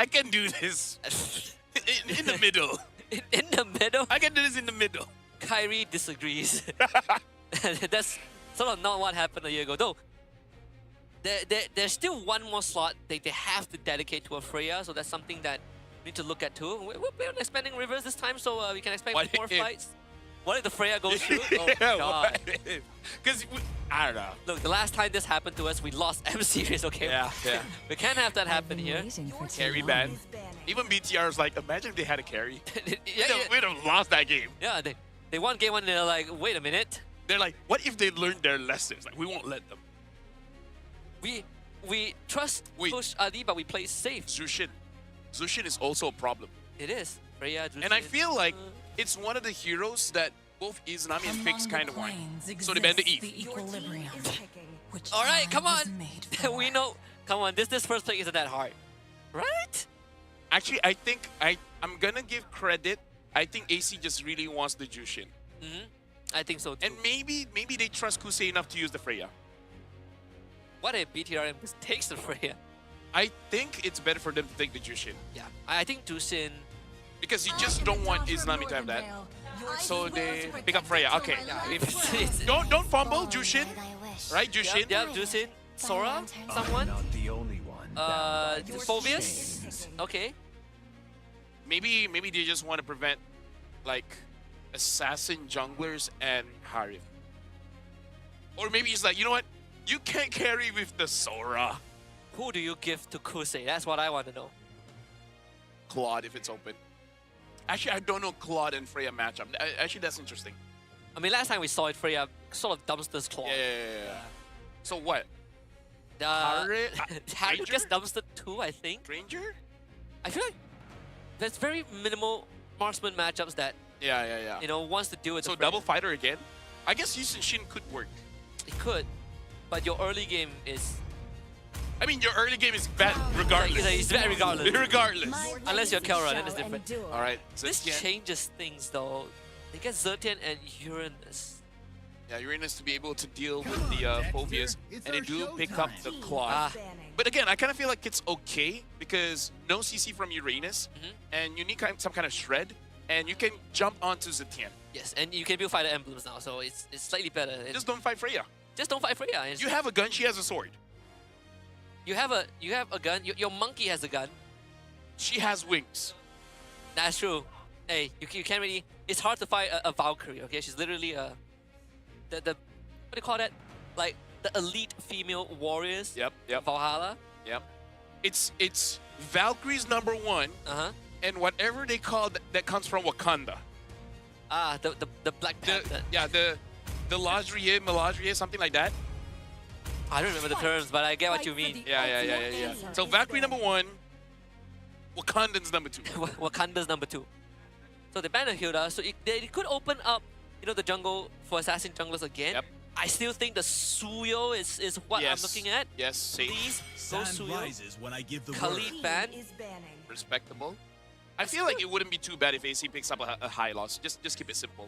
can do this in the middle. In the middle? I can do this in the middle. Kyrie disagrees. That's sort of not what happened a year ago. Though, there's still one more slot they have to dedicate to a Freya, so that's something that we need to look at too. We'll play on Expanding Rivers this time, so we can expect more fights. What if the Freya goes through? Oh my god. Because, I don't know. Look, the last time this happened to us, we lost M Series, okay? Yeah. We can't have that happen here. Carry ban. Even BTR was like, imagine if they had a carry. Yeah. We'd have lost that game. Yeah, they won game one and they're like, wait a minute. They're like, what if they learned their lessons? Like, we won't let them. We trust push Ali, but we play safe. Zushin is also a problem. It is. Freya, and I feel like it's one of the heroes that both Izanami and Fix kind of want. So they ban the Eve. Alright, come on. We know. Come on, this first pick isn't that hard. Right? Actually, I think I'm gonna give credit. I think AC just really wants the Jushin. I think so too. And maybe they trust Kusei enough to use the Freya. What if BTRM just takes the Freya? I think it's better for them to take the Jushin. Yeah, I think Jushin. Because you just don't want Izanami to have that. So they pick up Freya. Okay. Yeah, don't fumble, Jushin. Right, Jushin? Yep, Jushin. Sora? Someone? Not the only one. Phobius? Okay. Maybe they just want to prevent like assassin junglers and Harif. Or maybe it's like, you know what? You can't carry with the Sora. Who do you give to Kusei? That's what I want to know. Claude, if it's open. Actually, I don't know Claude and Freya matchup. Actually, that's interesting. I mean, last time we saw it, Freya sort of dumpsters Claude. Yeah. So what? Harry gets dumpstered 2, I think. Ranger? I feel like there's very minimal marksman matchups that, Yeah. you know, wants to deal with So the double fighter again? I guess Yushin Shin could work. It could, but your early game is... I mean, your early game is bad regardless. It's bad regardless. Regardless. Unless you're Kelra, then it's different. All right. This Zetian. changes things though. They get Zertian and Uranus. Yeah, Uranus to be able to deal with the phobias, and they do pick up the claw. Ah. But again, I kind of feel like it's okay because no CC from Uranus, and you need some kind of shred, and you can jump onto Zetian. Yes, and you can build fighter emblems now, so it's slightly better. Just don't fight Freya. Just don't fight Freya. You have a gun, she has a sword. You have a gun. Your monkey has a gun. She has wings. That's true. Hey, you can't really. It's hard to fight a Valkyrie. Okay, she's literally the what do you call that? Like the elite female warriors. Yep. Valhalla. Yep. It's Valkyrie's #1. And whatever they call that comes from Wakanda. Ah, the Black Panther. The Meladrier, something like that. I don't remember the terms, but I get what you mean. Yeah. So Valkyrie #1, Wakandan's #2. Wakanda's #2. So they banned Hilda, so they could open up, you know, the jungle for assassin junglers again. Yep. I still think the Suyo is what I'm looking at. Yes, safe. Please go Suyo. rises when I give the Khalid ban. Respectable. I feel like it wouldn't be too bad if AC picks up a high loss. Just keep it simple.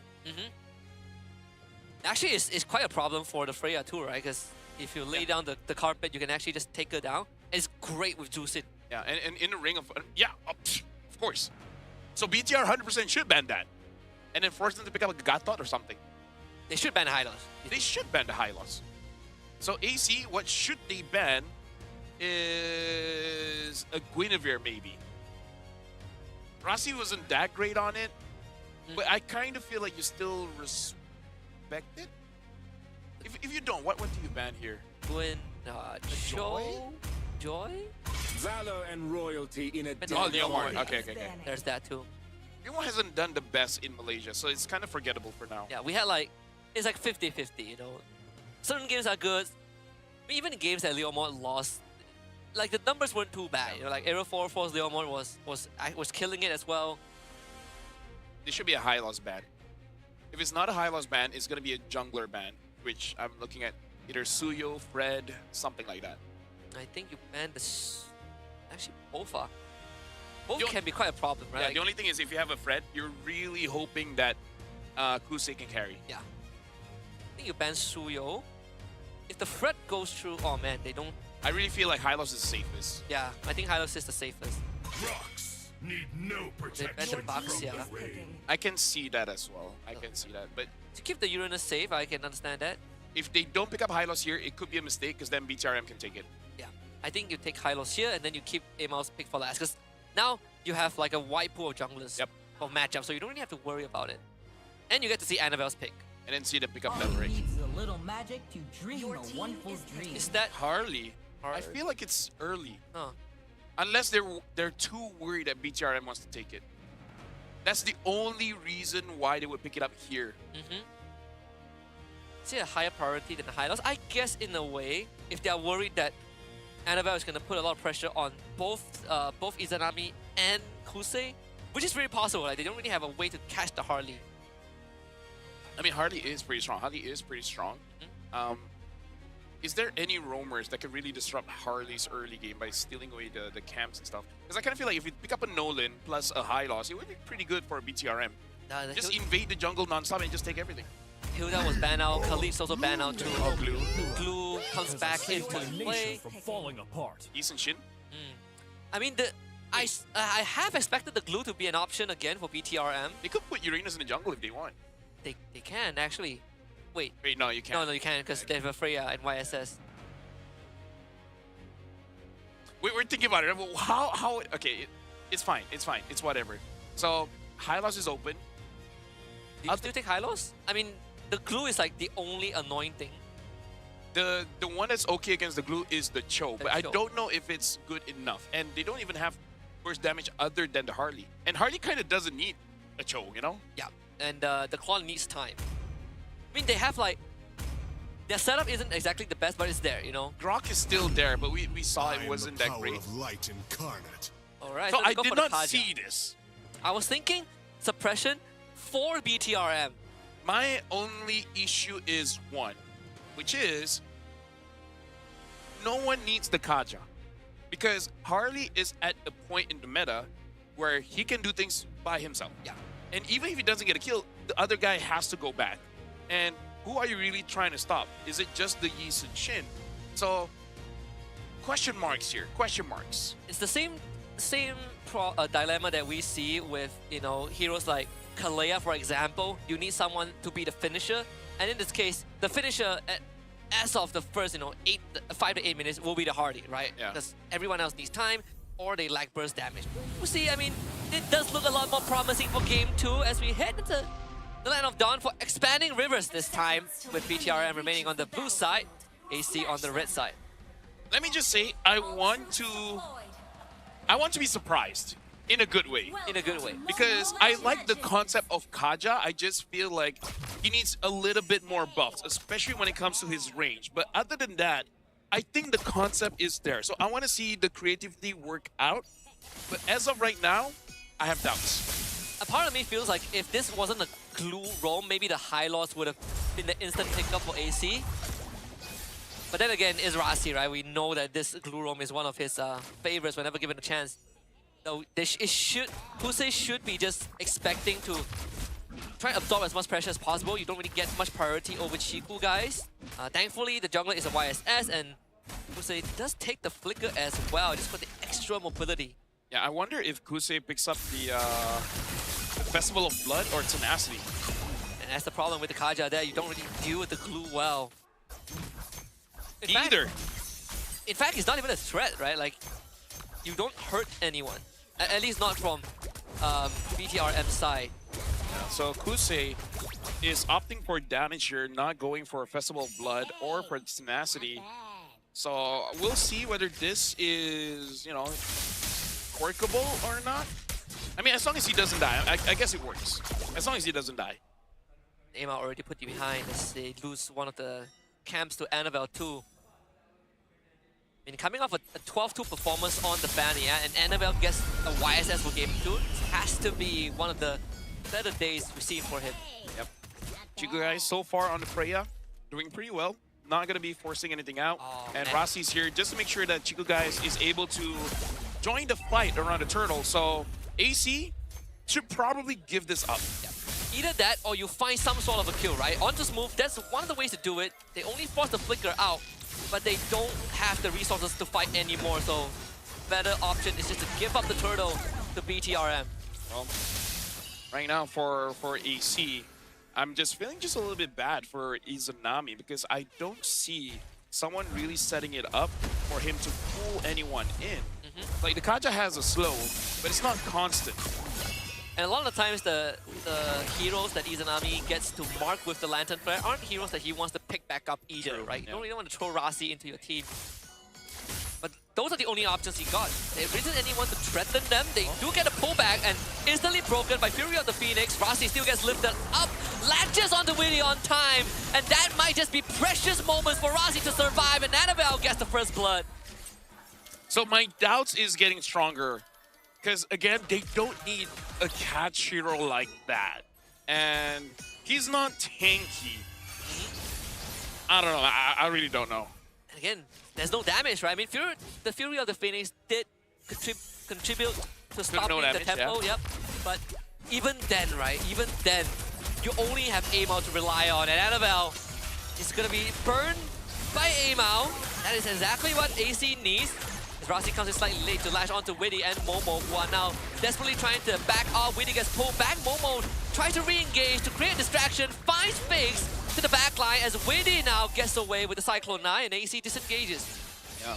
Actually, it's quite a problem for the Freya too, right? Because if you lay down the carpet, you can actually just take her down. It's great with Juicin. Yeah, and in the ring of... of course. So BTR 100% should ban that. And then force them to pick up a Gatot or something. They should ban Hylos. They should ban the high loss. So AC, what should they ban is a Guinevere maybe. Rossi wasn't that great on it, but I kind of feel like you still respect it. If you don't, what do you ban here? Gwyn, Joy? Valor and royalty in a Oh, Leomar. Okay. There's that too. Leomar hasn't done the best in Malaysia, so it's kind of forgettable for now. Yeah, we had like, it's like 50-50, you know. Certain games are good. But even in games that Leomar lost, like the numbers weren't too bad. You know, like Aero 4-4's Leomar was killing it as well. There should be a high loss ban. If it's not a high loss ban, it's going to be a jungler ban, which I'm looking at either Suyo, Fred, something like that. I think you banned actually both are. Both can be quite a problem, right? Yeah, Like, the only thing is if you have a Fred, you're really hoping that Kusei can carry. yeah. I think you ban Suyo. If the Fred goes through, oh man, they don't. I really feel like Hylos is safest. Yeah, I think Hylos is the safest. Rocks need no They ban the Baxia. I can see that as well. I can see that. But To keep the Uranus safe, I can understand that. if they don't pick up Hylos here, it could be a mistake because then BTRM can take it. Yeah, I think you take Hylos here and then you keep Amal's pick for last. Because now you have like a wide pool of junglers for matchup, so you don't really have to worry about it. And you get to see Annabelle's pick. And then see them pick up that break. A little magic to dream a wonderful dream. Is that Harley? I feel like it's early. Huh. Unless they're too worried that BTRM wants to take it. That's the only reason why they would pick it up here. Is it a higher priority than the Hylos? I guess in a way, if they are worried that Annabelle is going to put a lot of pressure on both Izanami and Kusei, which is very possible. Like, they don't really have a way to catch the Harley. I mean, Harley is pretty strong. Is there any roamers that can really disrupt Harley's early game by stealing away the camps and stuff? Because I kind of feel like if you pick up a Nolan plus a high loss, it would be pretty good for a BTRM. Just invade the jungle non-stop and just take everything. Hilda was banned out. Khalid's also banned out too. Oh, Glue. Glue comes back into play. from falling apart. Decent Shin. I mean, I have expected the Glue to be an option again for BTRM. They could put Uranus in the jungle if they want. They can actually. Wait, no, you can't. No, you can't because they have a Freya and YSS. We're thinking about it. How? Okay, it's fine. It's whatever. So, Hylos is open. Do you still take Hylos? I mean, the Glue is like the only annoying thing. The one that's okay against the Glue is the Cho, but I Cho. don't know if it's good enough. And they don't even have burst damage other than the Harley. And Harley kind of doesn't need a Cho, you know? Yeah, and the Claw needs time. I mean, they have like Their setup isn't exactly the best, but it's there, you know. Grok is still there, but we saw it wasn't that great. Light incarnate. All right, So let's I go did for the not Kaja. see this. I was thinking suppression for BTRM. My only issue is one, which is no one needs the Kaja. Because Harley is at a point in the meta where he can do things by himself. Yeah. And even if he doesn't get a kill, the other guy has to go back. And who are you really trying to stop? Is it just the Yi Sun Shin? So, question marks here. Question marks. It's the same dilemma that we see with, you know, heroes like Kalea, for example. You need someone to be the finisher, and in this case, the finisher as of the first, you know, 5 to 8 minutes will be the Hardy, right? Yeah. Because everyone else needs time, or they lack burst damage. We'll see. I mean, it does look a lot more promising for Game 2 as we head into the Land of Dawn for expanding rivers this time, with BTRM remaining on the blue side, AC on the red side. Let me just say, I want to be surprised in a good way. In a good way. Because I like the concept of Kaja. I just feel like he needs a little bit more buffs, especially when it comes to his range. But other than that, I think the concept is there. So I want to see the creativity work out. But as of right now, I have doubts. A part of me feels like if this wasn't a glue roam, maybe the high loss would have been the instant pickup for AC. But then again, it's Rasi, right? We know that this glue roam is one of his favorites whenever given a chance. So Kusei should be just expecting to try and absorb as much pressure as possible. You don't really get much priority over Chiku, guys. Thankfully, the jungler is a YSS, and Kusei does take the flicker as well, just for the extra mobility. Yeah, I wonder if Kusei picks up the Festival of Blood or Tenacity. And that's the problem with the Kaja there. You don't really deal with the glue well. In fact, it's not even a threat, right? Like, you don't hurt anyone. At least not from BTRM's side. Yeah, so Kusei is opting for damage here, not going for a Festival of Blood or for Tenacity. So we'll see whether this is, you know, workable or not. I mean, as long as he doesn't die, I guess it works. As long as he doesn't die. Aima already put you behind as they lose one of the camps to Annabelle too. I mean, coming off a 12-2 performance on the ban, yeah, and Annabelle gets a YSS for Game 2, it has to be one of the better days we've seen for him. Yep. Chico guys, so far on the Freya, doing pretty well. Not going to be forcing anything out. Oh, and man. Rasi's here just to make sure that Chico guys is able to join the fight around the turtle. So AC should probably give this up. Yeah. Either that or you find some sort of a kill, right? On this move, that's one of the ways to do it. They only force the flicker out, but they don't have the resources to fight anymore. So better option is just to give up the turtle to BTRM. Well, right now for AC, I'm just feeling just a little bit bad for Izanami because I don't see someone really setting it up for him to pull anyone in. Like, the Kaja has a slow, but it's not constant. And a lot of the times, the heroes that Izanami gets to mark with the Lantern Flare aren't heroes that he wants to pick back up either, True, right? yeah. You don't really want to throw Rasi into your team. But those are the only options he got. There isn't anyone to threaten them. They do get a pullback and instantly broken by Fury of the Phoenix. Rasi still gets lifted up, latches onto Willy on time, and that might just be precious moments for Rasi to survive, and Annabelle gets the first blood. So my doubts is getting stronger. Because, again, they don't need a catch hero like that. And he's not tanky. I don't know. I really don't know. And again, there's no damage, right? I mean, the Fury of the Phoenix did contribute to stopping damage, the tempo, yeah. yep. But even then, right? Even then, you only have Amao to rely on. And Annabelle is going to be burned by Amao. That is exactly what AC needs. Rasi comes in slightly late to lash onto Widdy and Momo, who are now desperately trying to back off. Widdy gets pulled back. Momo tries to re-engage to create a distraction, finds Fakes to the back line as Widdy now gets away with the Cyclone 9 and AC disengages. Yeah.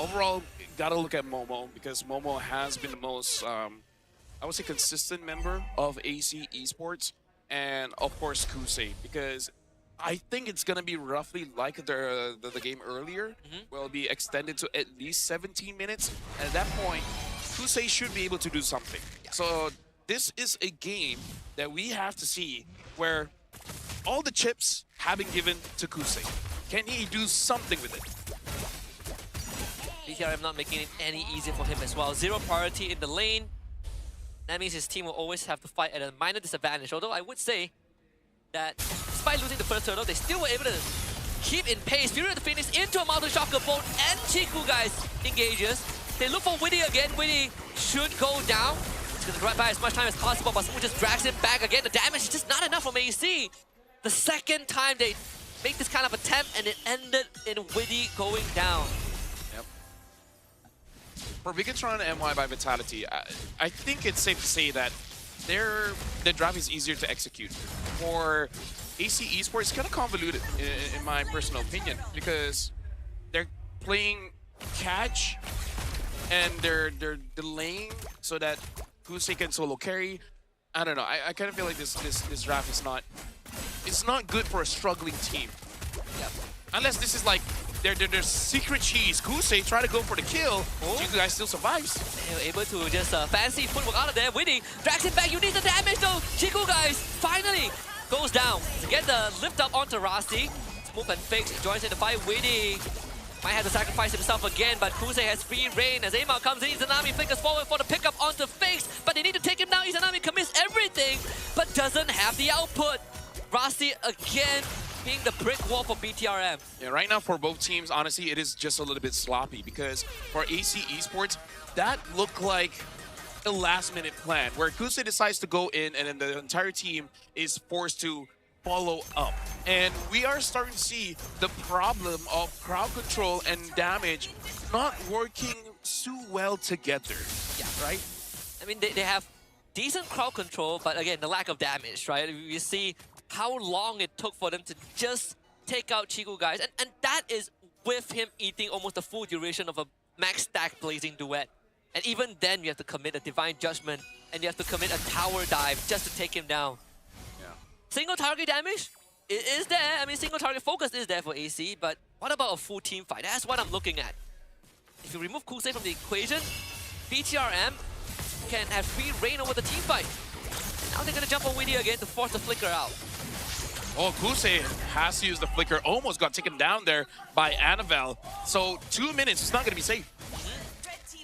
Overall, gotta look at Momo because Momo has been the most, I would say, consistent member of AC Esports, and of course Kusei, because I think it's gonna be roughly like the game earlier. Will be extended to at least 17 minutes. And at that point, Kusei should be able to do something. So this is a game that we have to see where all the chips have been given to Kusei. Can he do something with it? BTRM not making it any easier for him as well. Zero priority in the lane. That means his team will always have to fight at a minor disadvantage. Although I would say that despite losing the first turtle, they still were able to keep in pace. Fury of the Phoenix into a Mountain Shocker bolt, and Chiku guys engages. They look for Witty again. Witty should go down. He's going to grab by as much time as possible, but Smooth just drags him back again. The damage is just not enough from AC. The second time they make this kind of attempt, and it ended in Witty going down. Yep. For Bigatron and MY by Vitality, I think it's safe to say that their drive is easier to execute. For AC Esports, it's kind of convoluted in my personal opinion, because they're playing catch and they're delaying so that Kusei can solo carry. I don't know. I kind of feel like this draft is not good for a struggling team. Yep. Unless this is like their secret cheese. Kusei try to go for the kill. Chiku guys still survives. They were able to just fancy footwork out of there. Witty drags it back. You need the damage though. Chiku guys finally goes down to get the lift up onto Rasti. Smooth and Fix joins in the fight. Witty might have to sacrifice himself again, but Kusei has free reign as Amao comes in. Izanami flickers forward for the pickup onto Fix, but they need to take him down. Izanami commits everything, but doesn't have the output. Rasti again being the brick wall for BTRM. Yeah, right now for both teams, honestly, it is just a little bit sloppy, because for AC Esports, that looked like a last-minute plan where Kusei decides to go in and then the entire team is forced to follow up. And we are starting to see the problem of crowd control and damage not working too well together. Yeah. Right? I mean, they have decent crowd control, but again, the lack of damage, right? You see how long it took for them to just take out Chiku guys. And that is with him eating almost the full duration of a max stack blazing duet. And even then, you have to commit a Divine Judgment, and you have to commit a tower dive just to take him down. Yeah. Single target damage, it is there. I mean, single target focus is there for AC, but what about a full team fight? That's what I'm looking at. If you remove Kusei from the equation, BTRM can have free reign over the team fight. And now they're going to jump on Witty again to force the flicker out. Oh, Kusei has to use the flicker. Almost got taken down there by Annabelle. So 2 minutes, it's not going to be safe.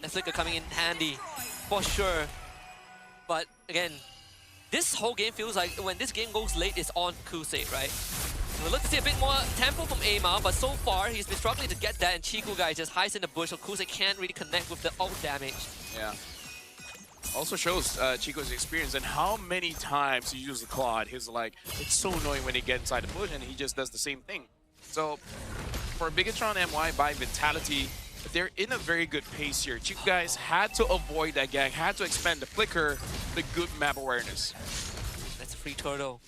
The flicker coming in handy, for sure. But again, this whole game feels like when this game goes late, it's on Kusei, right? We'll look to see a bit more tempo from Amao, but so far he's been struggling to get that, and Chiku guy just hides in the bush, so Kusei can't really connect with the ult damage. Yeah. Also shows Chico's experience and how many times he uses the Claw. He's like, it's so annoying when he gets inside the bush, and he just does the same thing. So for Bigatron MY by Vitality, they're in a very good pace here. Chiku guys had to avoid that gang, had to expand the flicker, the good map awareness. That's a free turtle.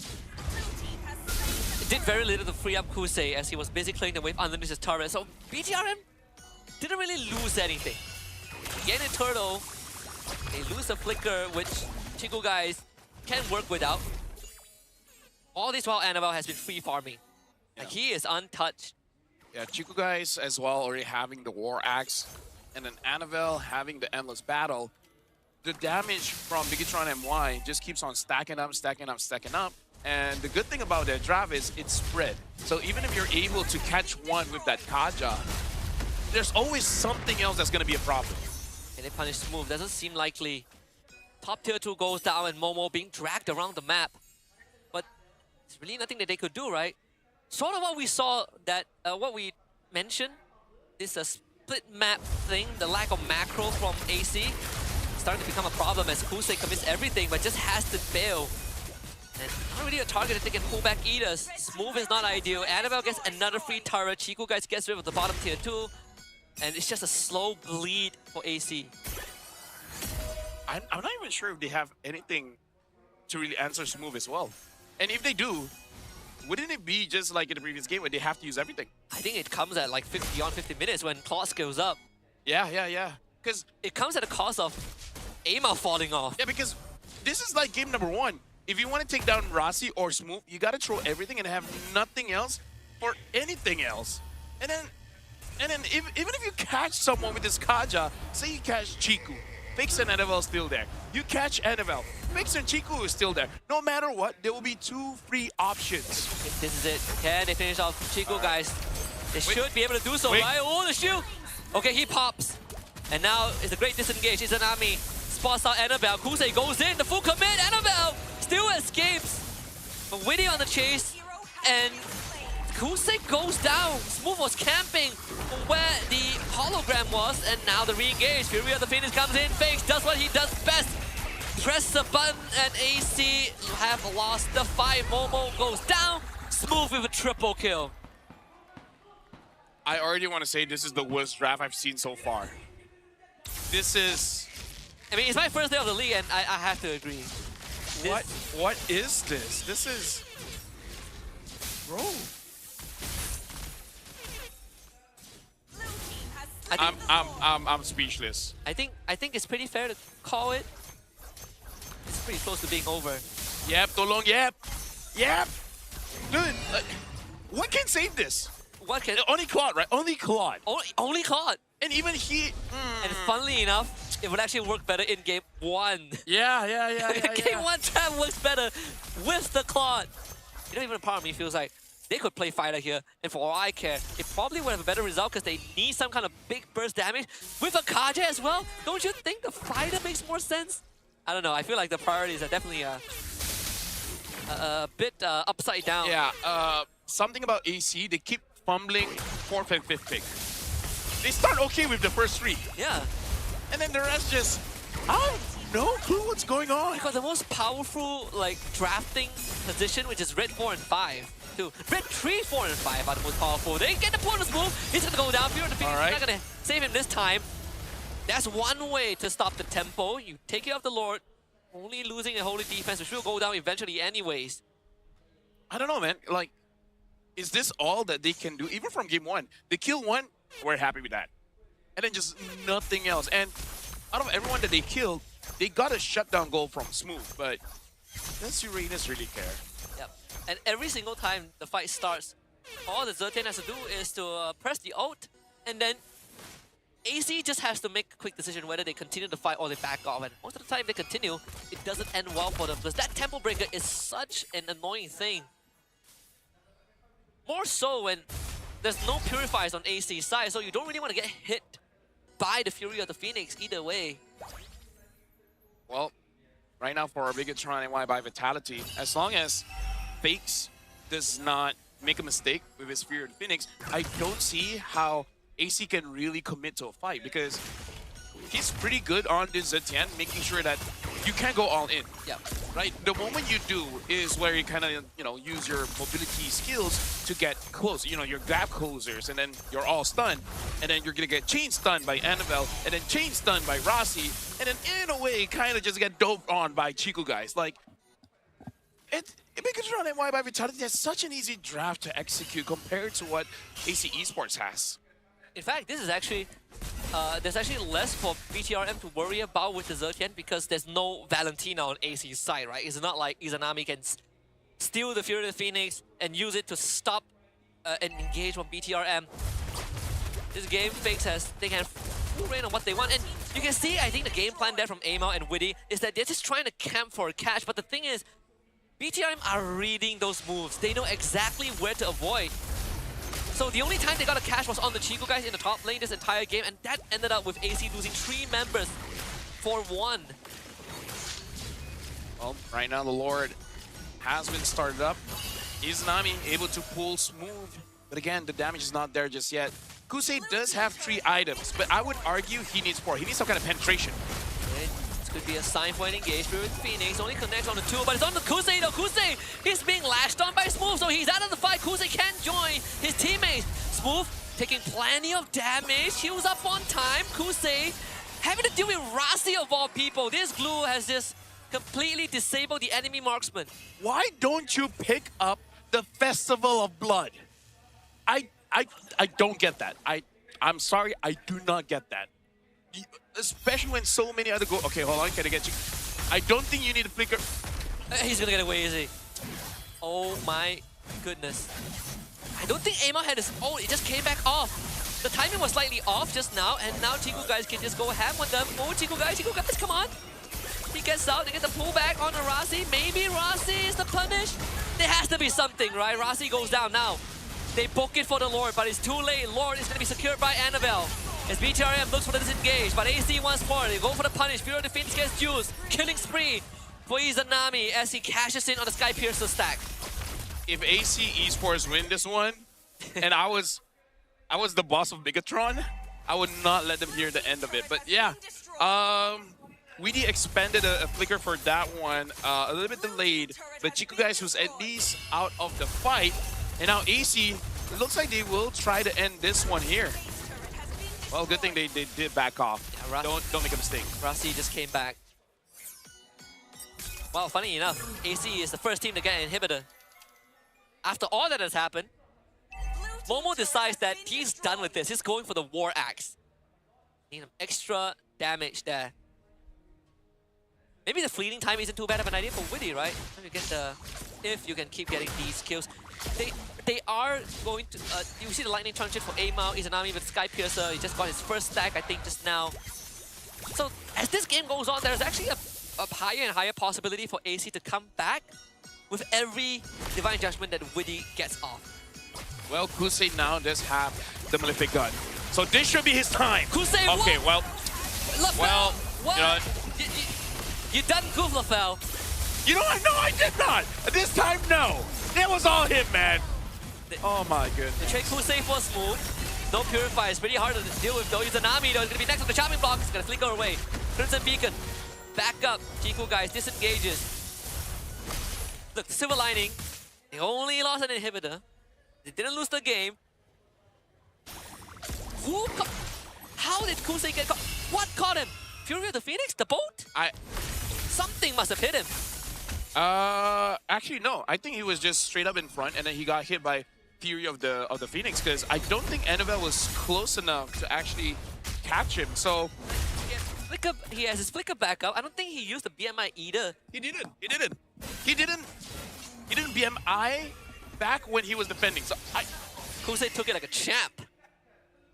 It did very little to free up Kusei as he was busy clearing the wave underneath his turret. So BTRM didn't really lose anything. Again in turtle, they lose the flicker, which Chiku guys can work without. All this while Annabelle has been free farming. Like, he is untouched. Yeah, Chiku guys as well already having the War Axe, and then Annabelle having the Endless Battle. The damage from Bigatron MY just keeps on stacking up, stacking up, stacking up. And the good thing about their draft is it's spread. So even if you're able to catch one with that Kaja, there's always something else that's going to be a problem. And they punish Smooth. Doesn't seem likely. Top tier 2 goes down and Momo being dragged around the map. But there's really nothing that they could do, right? Sort of what we saw that, what we mentioned, this split map thing, the lack of macro from AC, starting to become a problem as Kusei commits everything but just has to fail. And not really a target that they can pull back either. Smooth is not ideal. Annabelle gets another free turret. Chiku guys gets rid of the bottom tier 2. And it's just a slow bleed for AC. I'm not even sure if they have anything to really answer Smooth as well. And if they do, wouldn't it be just like in the previous game where they have to use everything? I think it comes at like beyond 50 minutes when Claw scales up. Yeah. Because it comes at the cost of Amao falling off. Yeah, because this is like game number 1. If you want to take down Rasi or Smooth, you got to throw everything and have nothing else for anything else. And then even if you catch someone with this Kaja, say you catch Chiku, Fix and Annabelle still there. You catch Annabelle. Fix and Chiku is still there. No matter what, there will be 2 free options. This is it. Can they finish off Chico, guys? They should be able to do so, Wait. right? Oh, the shield! Okay, he pops. And now it's a great disengage. Izanami spots out Annabelle. Kusei goes in, the full commit. Annabelle still escapes. But Witty on the chase. And Kusei goes down. Smooth was camping where the hologram was. And now the re-engage. Fury of the Phoenix comes in. Fakes does what he does best. Press the button and AC have lost the fight. Momo goes down. Smooth with a triple kill. I already want to say this is the worst draft I've seen so far. This is... I mean, it's my first day of the league, and I have to agree. What is this? This is... Bro. I'm speechless. I think it's pretty fair to call it. It's pretty close to being over. Yep, Tolong, yep. Yep. Dude, what can save this? What can... Only Claude, right? Only Claude. Only Claude. And even he... And funnily enough, it would actually work better in game 1. Yeah. Game 1 trap works better with the Claude. You know, even a part of me feels like they could play fighter here, and for all I care, it probably would have a better result because they need some kind of big burst damage. With a Kaja as well, don't you think the fighter makes more sense? I don't know, I feel like the priorities are definitely a bit upside down. Yeah, something about AC, they keep fumbling 4th and 5th pick. They start okay with the first 3. Yeah. And then the rest just... I have no clue what's going on. Because the most powerful like drafting position, which is red 4 and 5. Too. Red 3, 4, and 5 are the most powerful. They get the bonus move. He's gonna go down. Fear of the Phoenix is not gonna save him this time. That's one way to stop the tempo. You take it off the Lord, only losing a holy defense, which will go down eventually anyways. I don't know, man. Like, is this all that they can do? Even from game 1, they kill 1, we're happy with that. And then just nothing else. And out of everyone that they killed, they got a shutdown goal from Smooth, but does Uranus really care? Yep. And every single time the fight starts, all the Zertian has to do is to press the ult, and then AC just has to make a quick decision whether they continue the fight or they back off. And most of the time they continue, it doesn't end well for them, because that tempo breaker is such an annoying thing. More so when there's no purifiers on AC's side, so you don't really want to get hit by the Fury of the Phoenix either way. Well, right now for our Bigatron NY by Vitality, as long as Fakes does not make a mistake with his Fury of the Phoenix, I don't see how AC can really commit to a fight, because he's pretty good on this Zetian, making sure that you can't go all in. Yeah. Right? The moment you do is where you kind of, you know, use your mobility skills to get close. You know, your grab closers, and then you're all stunned. And then you're going to get chain stunned by Annabelle, and then chain stunned by Rossi, and then in a way, kind of just get doped on by Chiku guys. Like, Bigatron NY by Vitality has such an easy draft to execute compared to what AC Esports has. In fact, this is actually, there's actually less for BTRM to worry about with the Zertian, because there's no Valentina on AC's side, right? It's not like Izanami can steal the Fury of the Phoenix and use it to stop and engage on BTRM. This game, Fakes they can full reign on what they want. And you can see, I think the game plan there from Amal and Witty is that they're just trying to camp for a catch. But the thing is, BTRM are reading those moves. They know exactly where to avoid. So the only time they got a catch was on the Chico guys in the top lane this entire game, and that ended up with AC losing 3 members for 1. Well, right now the Lord has been started up. Izanami able to pull Smooth, but again, the damage is not there just yet. Kusei does have 3 items, but I would argue he needs 4. He needs some kind of penetration. Okay, this could be a sign for an engage. Spirit Phoenix only connects on the 2, but it's on the Kusei though. Kusei is being lashed on by Smooth, so he's out of the fight. Kusei can't join his teammates. Smooth taking plenty of damage. Heals up on time. Kusei having to deal with Rasi of all people. This glue has just completely disabled the enemy marksman. Why don't you pick up the Festival of Blood? I don't get that. I'm sorry, I do not get that. Especially when so many other go. Okay, hold on, can I get you? I don't think you need to flicker. He's gonna get away easy. Oh my Goodness. I don't think Aimao had his ult, it just came back off. The timing was slightly off just now, and now Chiku guys can just go ham on them. Oh, Chiku guys, come on. He gets out, they get the pullback on Rasi. Maybe Rasi is the punish? There has to be something, right? Rasi goes down now. They book it for the Lord, but it's too late. Lord is going to be secured by Annabelle. As BTRM looks for the disengage, but AC once more. They go for the punish. Fury of the Phoenix gets juiced. Killing spree for Izanami as he cashes in on the Sky Piercer stack. If AC Esports win this one, and I was the boss of Megatron, I would not let them hear the end of it. But yeah, Weedy expended a flicker for that one, a little bit delayed. But Chiku guys was at least out of the fight, and now AC, it looks like they will try to end this one here. Well, good thing they did back off. Yeah, don't make a mistake. Rasi just came back. Well, funny enough, AC is the first team to get an inhibitor. After all that has happened, Momo decides that he's done with this. He's going for the War Axe. Need some extra damage there. Maybe the fleeting time isn't too bad of an idea for Widdy, right? If you can keep getting these kills. They are going to... you see the lightning transit for Aimao, Izanami with Sky Piercer. He just got his first stack, I think, just now. So as this game goes on, there's actually a higher and higher possibility for AC to come back with every Divine Judgment that Widdy gets off. Well, Kusei now does have the Malefic Gun. So this should be his time. Kusei, okay, what? well, what? You know, you done goof, LaFell. You know what? No, I did not. This time, no. It was all him, man. Oh my goodness. The trade Kusei for a smooth. No Purify. It's pretty hard to deal with though. Izanami though is going to be next to the chopping block. It's going to flicker away. Crimson Beacon. Back up. Chiku guys disengages. Look, Silver Lining. They only lost an inhibitor. They didn't lose the game. How did Kusei get caught? What caught him? Fury of the Phoenix? The boat? Something must have hit him. Actually no. I think he was just straight up in front, and then he got hit by Fury of the Phoenix, because I don't think Annabelle was close enough to actually catch him. So he has his flicker back up. I don't think he used the BMI either. He didn't BMI back when he was defending. So Kusei took it like a champ.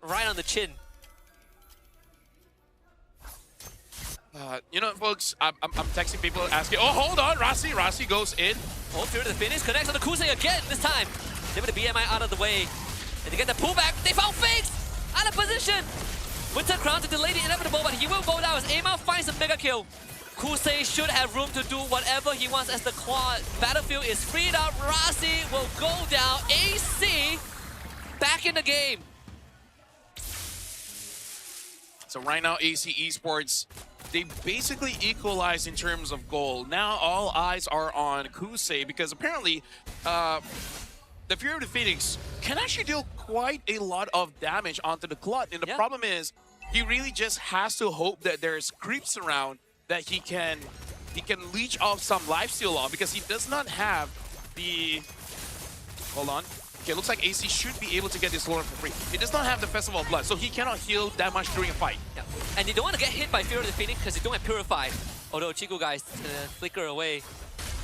Right on the chin. You know, folks, I'm texting people asking, oh, hold on, Rasi goes in. Oh, Fury to the finish, connects on the Kusei again this time. They put the BMI out of the way. And they get the pullback. They found Fakes! Out of position! Winter Crown to delay the inevitable, but he will go down as Aimao finds a mega kill. Kusei should have room to do whatever he wants as the quad. Battlefield is freed up. Rasi will go down. AC back in the game. So right now, AC Esports, they basically equalize in terms of goal. Now all eyes are on Kusei, because apparently the Fury of the Phoenix can actually deal quite a lot of damage onto the Clot. And the problem is, he really just has to hope that there's creeps around that he can leech off some lifesteal on, because he does not have the... Hold on. Okay, looks like AC should be able to get this Lord for free. He does not have the Festival of Blood, so he cannot heal that much during a fight. Yeah. And they don't want to get hit by Fury of the Phoenix because they don't have Purify. Although Chiku guys flicker away.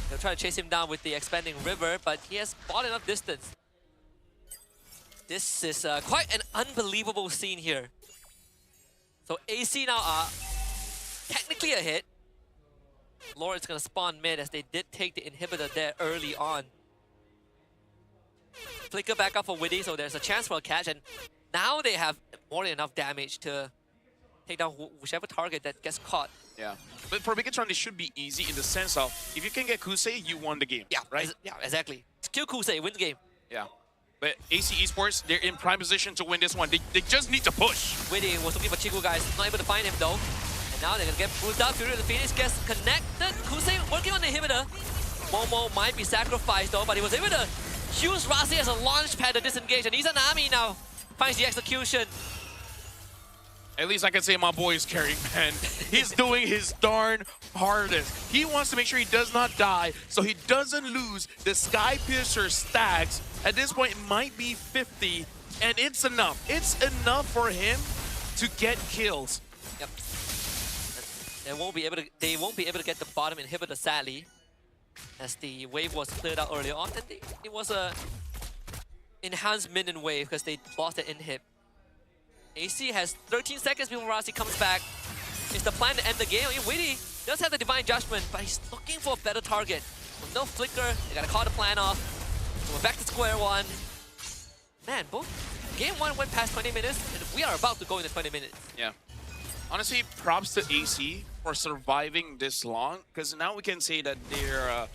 They'll try to chase him down with the expanding river, but he has bought enough distance. This is quite an unbelievable scene here. So AC now are technically a hit. Lord's gonna spawn mid as they did take the inhibitor there early on. Flicker back up for Widdy, so there's a chance for a catch, and now they have more than enough damage to take down whichever target that gets caught. Yeah, but for Megatron, it should be easy in the sense of, if you can get Kusei, you won the game. Yeah, right? Yeah, exactly. Kill Kusei, win the game. Yeah. But AC Esports, they're in prime position to win this one. They just need to push. Widdy was looking for Chiku guys, not able to find him though. And now they're gonna get pulled out. Fury of the Phoenix gets connected. Kusei working on the inhibitor. Momo might be sacrificed though, but he was able to use Rasi as a launch pad to disengage, and Izanami now finds the execution. At least I can say my boy is carrying, man. He's doing his darn hardest. He wants to make sure he does not die, so he doesn't lose the Sky Piercer stacks. At this point, it might be 50, and it's enough. It's enough for him to get kills. Yep. They won't be able to get the bottom inhibitor, sadly. as the wave was cleared out earlier on, and it was a enhanced minion wave because they lost the inhib. AC has 13 seconds before Rasi comes back. Is the plan to end the game? I mean, Witty does have the Divine Judgment, but he's looking for a better target. With no flicker, they gotta call the plan off. So we're back to square one. Man, both game one went past 20 minutes, and we are about to go into 20 minutes. Yeah. Honestly, props to AC for surviving this long, because now we can say that their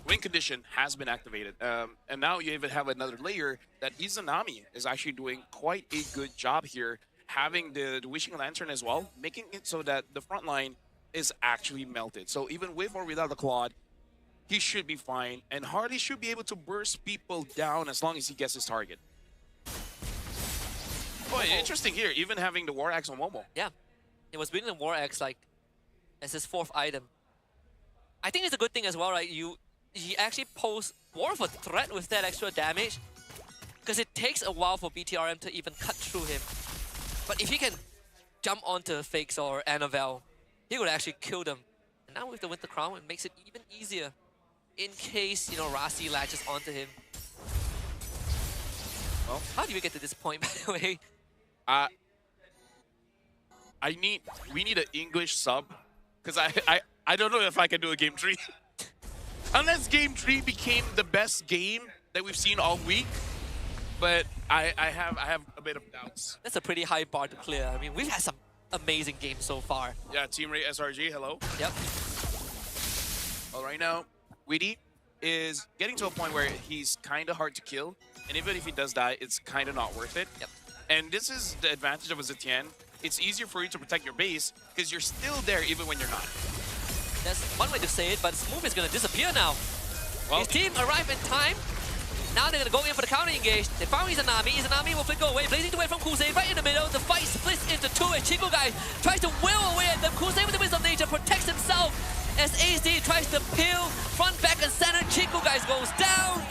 win condition has been activated. And now you even have another layer that Izanami is actually doing quite a good job here, having the Wishing Lantern as well, making it so that the front line is actually melted. So even with or without the Claude, he should be fine, and Hardy should be able to burst people down as long as he gets his target. Oh, interesting here, even having the War Axe on Momo. Yeah, it was winning the War Axe like as his 4th item. I think it's a good thing as well, right? He actually posed more of a threat with that extra damage, because it takes a while for BTRM to even cut through him. But if he can jump onto Fakes or Annabelle, he would actually kill them. And now with the Winter Crown, it makes it even easier in case, you know, Rasi latches onto him. Well, how do we get to this point, by the way? We need an English sub, because I don't know if I can do a game 3. Unless game 3 became the best game that we've seen all week, but I have a bit of doubts. That's a pretty high bar to clear. I mean, we've had some amazing games so far. Yeah, Team Ray SRG, hello. Yep. Well, right now, Witty is getting to a point where he's kind of hard to kill, and even if he does die, it's kind of not worth it. Yep. And this is the advantage of a Zetian. It's easier for you to protect your base because you're still there even when you're not. That's one way to say it, but Smooth is going to disappear now. Well, his team arrived in time. Now they're going to go in for the counter engage. They found Izanami. Izanami will flicker away. Blazing away from Kusei right in the middle. The fight splits into two as Chico guys tries to will away at them. Kusei with the Wisdom of Nature protects himself as AC tries to peel front, back, and center. Chico guys goes down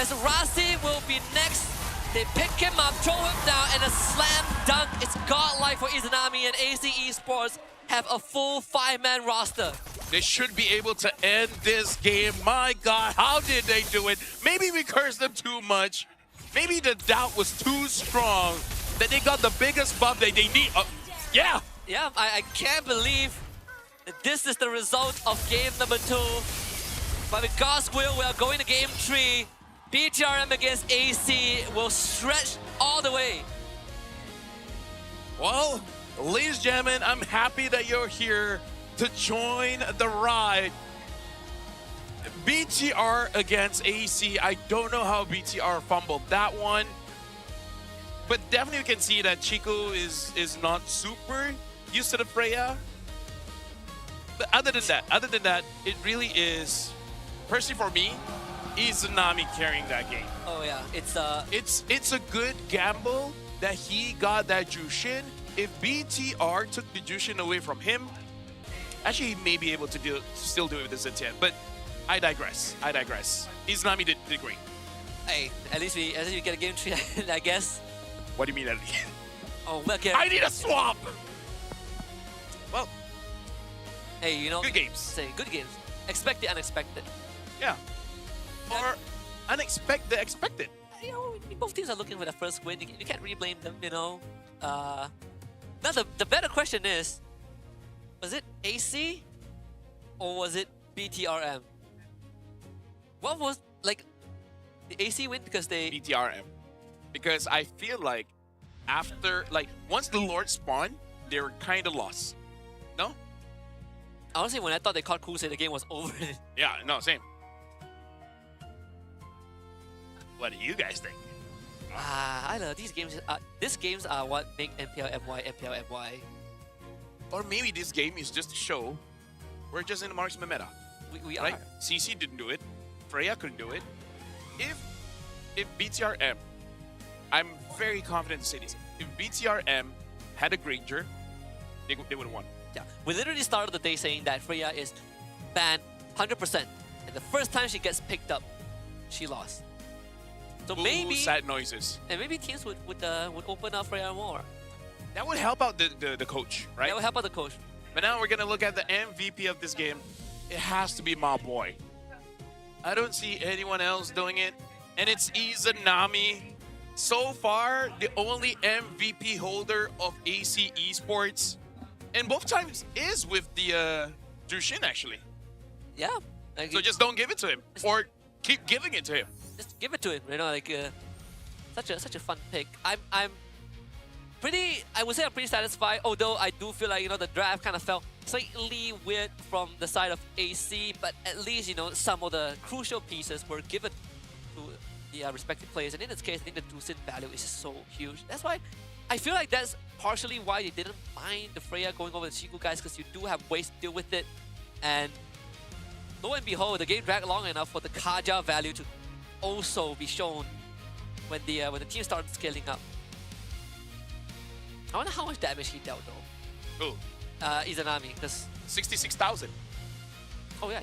as Rasi will be next. They pick him up, throw him down, and a slam dunk. It's godlike for Izanami, and AC Esports have a full 5-man roster. They should be able to end this game. My God, how did they do it? Maybe we cursed them too much. Maybe the doubt was too strong that they got the biggest buff that they need. Yeah! Yeah, I can't believe that this is the result of game number 2. But with God's will, we are going to game 3. BTRM against AC will stretch all the way. Well, ladies and gentlemen, I'm happy that you're here to join the ride. BTR against AC. I don't know how BTR fumbled that one, but definitely we can see that Chico is not super used to the Freya. But other than that, it really is, personally for me, Izanami carrying that game. Oh yeah, it's a good gamble that he got that Jushin. If BTR took the Jushin away from him, actually he may be able to still do it with the Z10. But I digress. Izanami did great. Hey, at least we get a game 3, I guess. What do you mean at least? Oh, well, okay. I need a swap. Well, hey, you know, good games. Say good games. Expect the unexpected. Yeah. Or unexpected expected. You know, both teams are looking for the first win. You can't really blame them, you know. Now the better question is, was it AC or was it BTRM? What was, like, the AC win because they... BTRM. Because I feel like after, like, once the Lord spawned, they were kind of lost. No? Honestly, when I thought they caught Kusei, the game was over. Yeah, no, same. What do you guys think? I don't know. These games are what make MPL MY. Or maybe this game is just a show. We're just in the marksman meta. We right? are. CC didn't do it. Freya couldn't do it. If BTRM, I'm very confident to say this. If BTRM had a Granger, they would have won. Yeah, we literally started the day saying that Freya is banned 100%, and the first time she gets picked up, she lost. So maybe sad noises. And maybe teams would open up Freya more. That would help out the coach, right? That would help out the coach. But now we're gonna look at the MVP of this game. it has to be my boy. I don't see anyone else doing it. And it's Izanami. So far, the only MVP holder of AC Esports. And both times is with the Jushin, actually. Yeah. Like, So just don't give it to him. Or keep giving it to him. just give it to him. You know, like such a fun pick. I'm pretty. I would say I'm pretty satisfied. Although I do feel like the draft kind of felt slightly weird from the side of AC, but at least some of the crucial pieces were given to the respective players. And in this case, I think the Dusin value is so huge. That's why I feel like that's partially why they didn't mind the Freya going over the Chiku guys, because you do have ways to deal with it. And lo and behold, the game dragged long enough for the Kaja value to also be shown when the team started scaling up. I wonder how much damage he dealt though. Ooh, Izanami, because 66,000. oh yeah.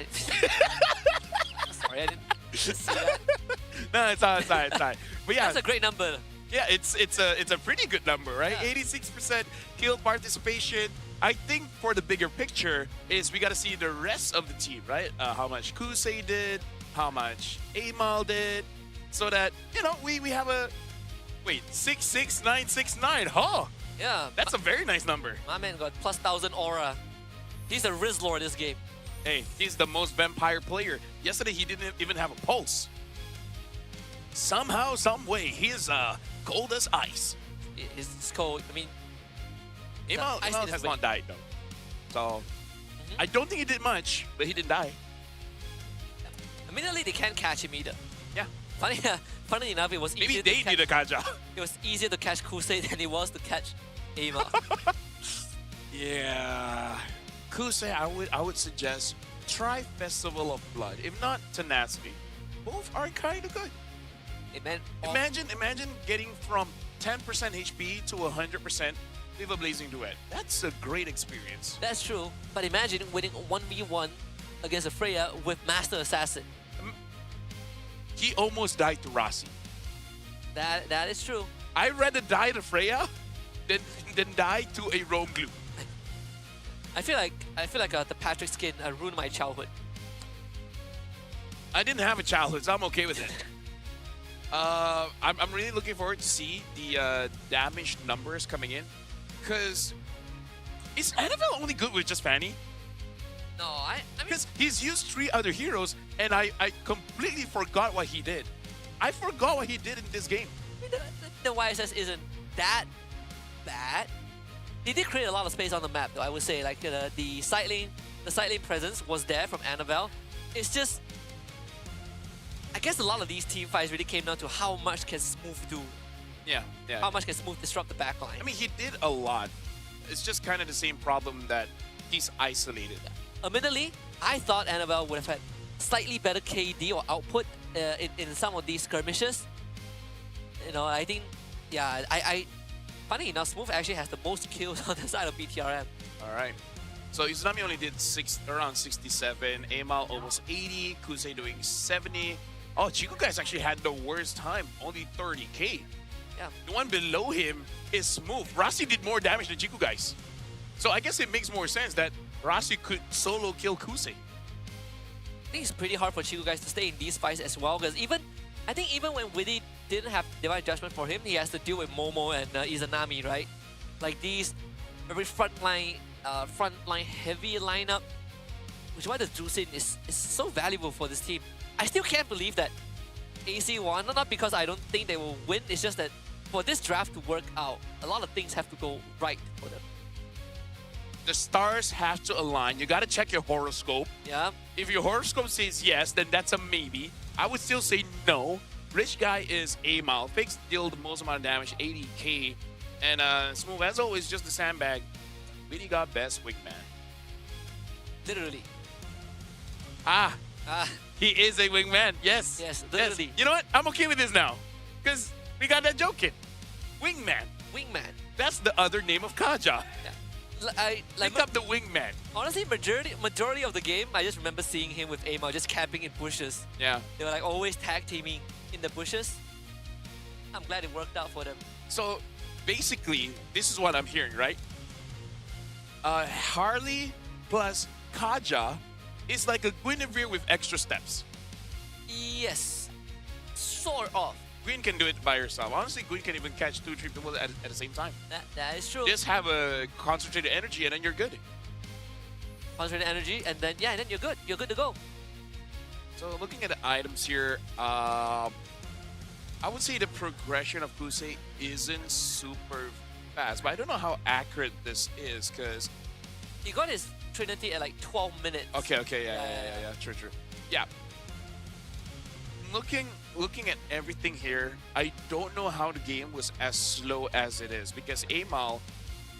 Sorry, I didn't see that. No, it's all right. But yeah, That's a great number. yeah, it's a pretty good number, right? Yeah. 86% kill participation. I think for the bigger picture is we got to see the rest of the team, right? How much Kusei did, how much Amal did, so that we have a 66969. Huh? Yeah, That's a very nice number. my man got plus 1,000 aura. He's a Rizzlord this game. Hey, he's the most vampire player. Yesterday he didn't even have a pulse. Somehow, some way, he's cold as ice. It's cold. I mean, Amal ice in his has way. not died though, so I don't think he did much, but he didn't die. immediately they can't catch him either. Yeah, Funny enough, it was maybe easier they to catch, need a Kaja. it was easier to catch Kusei than it was to catch Amal. Yeah, Kusei, I would suggest try Festival of Blood. If not, Tenacity. Both are kind of good. It meant Imagine getting from 10% HP to 100% with a Blazing Duet. That's a great experience. That's true, but imagine winning 1v1 against a Freya with Master Assassin. He almost died to Rasi. That is true. I'd rather die to Freya than die to a Rome Glue. I feel like the Patrick skin ruined my childhood. I didn't have a childhood, so I'm okay with it. I'm really looking forward to see the damage numbers coming in, because is Annabelle only good with just Fanny? No, I mean, Because he's used 3 other heroes, and I completely forgot what he did. I forgot what he did in this game. the YSS isn't that bad. They did create a lot of space on the map, though. I would say, like the side lane presence was there from Annabelle. It's just, I guess a lot of these team fights really came down to how much can Smooth do, Yeah. how much can Smooth disrupt the backline. I mean, he did a lot. It's just kind of the same problem that he's isolated. Admittedly, I thought Annabelle would have had slightly better KD or output in some of these skirmishes. I think, yeah, funny enough, Smooth actually has the most kills on the side of BTRM. All right. So Izanami only did around 67, Amal almost 80, Kusei doing 70. Oh, Chiku guys actually had the worst time, only 30k. Yeah. The one below him is Smooth. Rasi did more damage than Chiku guys. So I guess it makes more sense that Rasi could solo kill Kusei. I think it's pretty hard for Chiku guys to stay in these fights as well, because I think even when Witty didn't have Divine Judgment for him, he has to deal with Momo and Izanami, right? Like these very frontline heavy lineup, which is why the Jusin is so valuable for this team. I still can't believe that AC won, not because I don't think they will win, it's just that for this draft to work out, a lot of things have to go right for them. The stars have to align. You got to check your horoscope. Yeah. If your horoscope says yes, then that's a maybe. I would still say no. Rich guy is Amal. Fix deal the most amount of damage, 80k. And Smooth, as always, just the sandbag. Really got best wingman. Literally. Ah, he is a wingman. Yes. Yes, literally. You know what? I'm okay with this now. Because we got that joke in. Wingman. Wingman. That's the other name of Kaja. Pick up the wingman. Honestly, majority of the game, I just remember seeing him with Amal just camping in bushes. Yeah. They were like always tag teaming in the bushes. I'm glad it worked out for them. So basically, this is what I'm hearing, right? Harley plus Kaja is like a Guinevere with extra steps. Yes, sort of. Gwyn can do it by herself. Honestly, Gwyn can even catch 2 or 3 people at the same time. That is true. Just have a concentrated energy and then you're good. Concentrated energy, and then then you're good. You're good to go. So looking at the items here, I would say the progression of Kusei isn't super fast, but I don't know how accurate this is because He got his Trinity at like 12 minutes. okay, yeah, true. Yeah. Looking at everything here, I don't know how the game was as slow as it is because Amal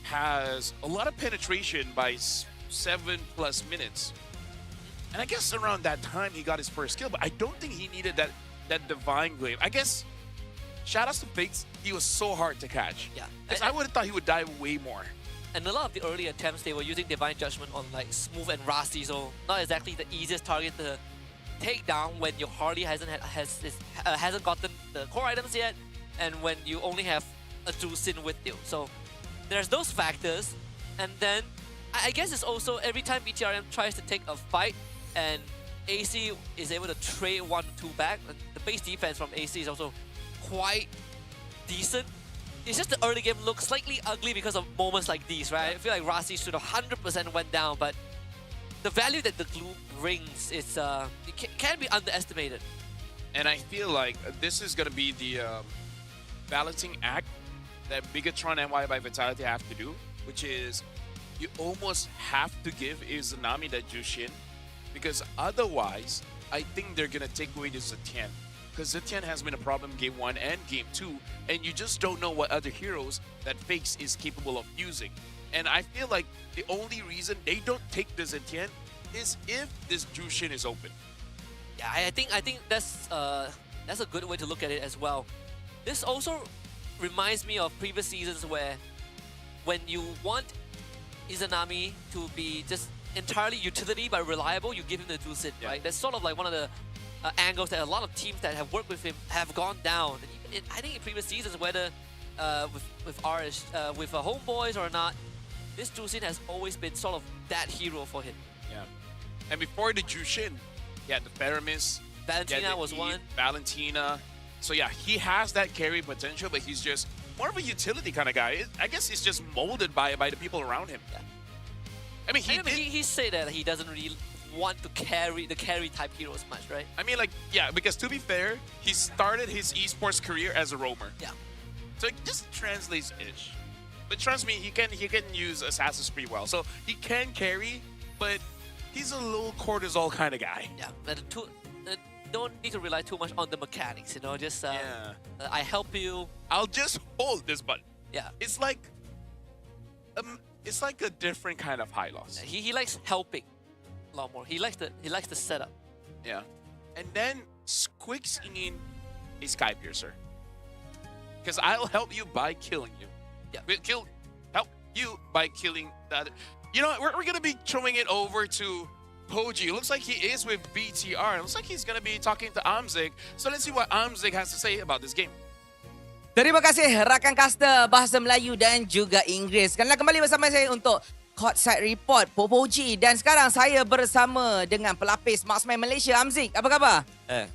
has a lot of penetration by 7+ minutes. And I guess around that time he got his first kill, but I don't think he needed that Divine Glaive. I guess shoutouts to Fakes, he was so hard to catch. Yeah. Because I would have thought he would die way more. And a lot of the early attempts, they were using Divine Judgment on like Smooth and Rusty, so not exactly the easiest target to take down when your Harley hasn't gotten the core items yet, and when you only have a Jusin with you. So there's those factors, and then I guess it's also every time BTRM tries to take a fight and AC is able to trade 1 or 2 back, and the base defense from AC is also quite decent. It's just the early game looks slightly ugly because of moments like these, right? I feel like Rasi should have 100% went down, but the value that the glue brings is can be underestimated. And I feel like this is going to be the balancing act that Bigatron and Y by Vitality have to do, which is you almost have to give Izanami that Jushin, because otherwise, I think they're going to take away the Zetian. Because Zetian has been a problem Game 1 and Game 2, and you just don't know what other heroes that Fakes is capable of using. And I feel like the only reason they don't take the Zetian is if this Jushin is open. Yeah, I think that's a good way to look at it as well. This also reminds me of previous seasons where when you want Izanami to be just entirely utility but reliable, you give him the Jusin, right? That's sort of like one of the angles that a lot of teams that have worked with him have gone down. And even I think in previous seasons, whether with Homeboys or not, this Jusin has always been sort of that hero for him. Yeah. And before the Jushin, he had the Feramis. Valentina was one. Valentina. So yeah, he has that carry potential, but he's just more of a utility kind of guy. I guess he's just molded by the people around him. Yeah. I mean, he said that he doesn't really want to carry the carry type heroes much, right? I mean, like, yeah, because to be fair, he started his esports career as a roamer. Yeah. So it just translates ish. But trust me, he can use Assassin's pretty well. So he can carry, but he's a low cortisol kind of guy. Yeah, but don't need to rely too much on the mechanics, you know, just I help you. I'll just hold this button. Yeah. It's like a different kind of high loss. He likes helping a lot more. He likes the setup. Yeah. And then squeaks in a Sky Piercer. Because I'll help you by killing you. Yeah. Help you by killing the other. You know what? We're going to be throwing it over to Poji. Looks like he is with BTR. Looks like he's going to be talking to Amzik. So let's see what Amzik has to say about this game. Terima kasih rakan caster bahasa Melayu dan juga Inggeris. Sekarang kembali bersama saya untuk Courtside Report Popoji, dan sekarang saya bersama dengan pelapis Marksman Malaysia Amzik. Apa khabar?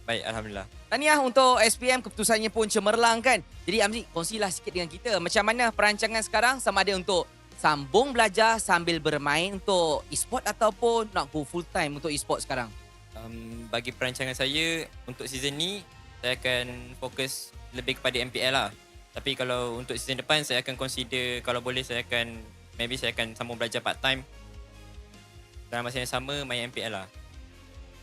Baik, alhamdulillah. Tahniah untuk SPM, keputusannya pun cemerlang kan. Jadi Amzik, kongsilah sikit dengan kita macam mana perancangan sekarang, sama ada untuk sambung belajar sambil bermain untuk e-sport ataupun nak go full time untuk e-sport sekarang. Bagi perancangan saya untuk season ni, saya akan fokus lebih kepada MPL lah. Tapi kalau untuk season depan, saya akan consider kalau boleh saya akan sambung belajar part time. Dalam masa yang sama main MPL lah.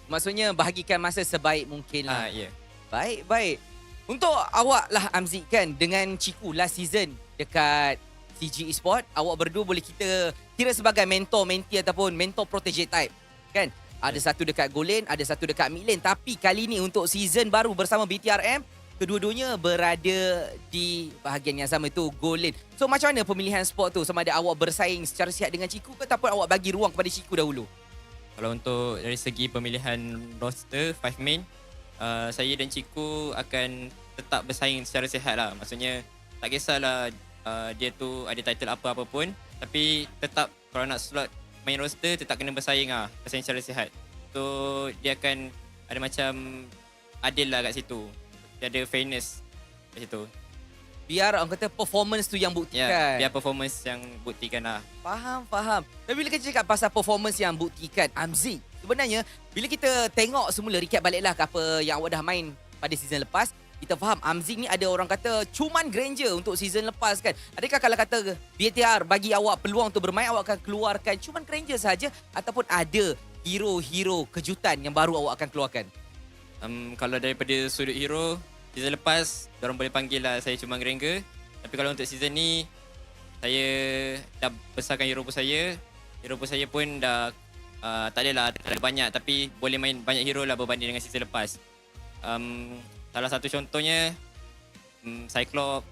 Maksudnya bahagikan masa sebaik mungkin lah. Ya. Baik. Untuk awak lah Amzik kan, dengan Ciku last season dekat CG Esport, awak berdua boleh kita kira sebagai mentor, mentee ataupun mentor protege type kan. Ada satu dekat goal lane, ada satu dekat mid lane. Tapi kali ni untuk season baru bersama BTRM, kedua-duanya berada di bahagian yang sama, itu goal lane. So macam mana pemilihan spot tu? Sama ada awak bersaing secara sihat dengan Ciku ke, ataupun awak bagi ruang kepada Ciku dahulu? Kalau untuk dari segi pemilihan roster 5 main, saya dan Ciku akan tetap bersaing secara sihat lah. Maksudnya tak kisahlah dia tu ada title apa pun, tapi tetap kalau nak slot main roster tetap kena bersaing lah, bersaing secara sihat. So dia akan ada macam adil lah kat situ. Dia ada fairness kat situ. Biar orang kata performance tu yang buktikan. Ya, biar performance yang buktikan lah. Faham. Tapi bila kita cakap pasal performance yang buktikan, Amzik, sebenarnya bila kita tengok semula recap baliklah ke apa yang awak dah main pada season lepas, kita faham Amzik ni ada orang kata cuman Granger untuk season lepas kan. Adakah kalau kata BTR bagi awak peluang untuk bermain, awak akan keluarkan cuman Granger saja ataupun ada hero-hero kejutan yang baru awak akan keluarkan? Kalau daripada sudut hero, season lepas diorang boleh panggil lah saya cuma Granger. Tapi kalau untuk season ni, saya dah besarkan hero pun saya. Hero pun saya pun dah tak adalah tak ada banyak, tapi boleh main banyak hero lah berbanding dengan season lepas. Salah satu contohnya Cyclops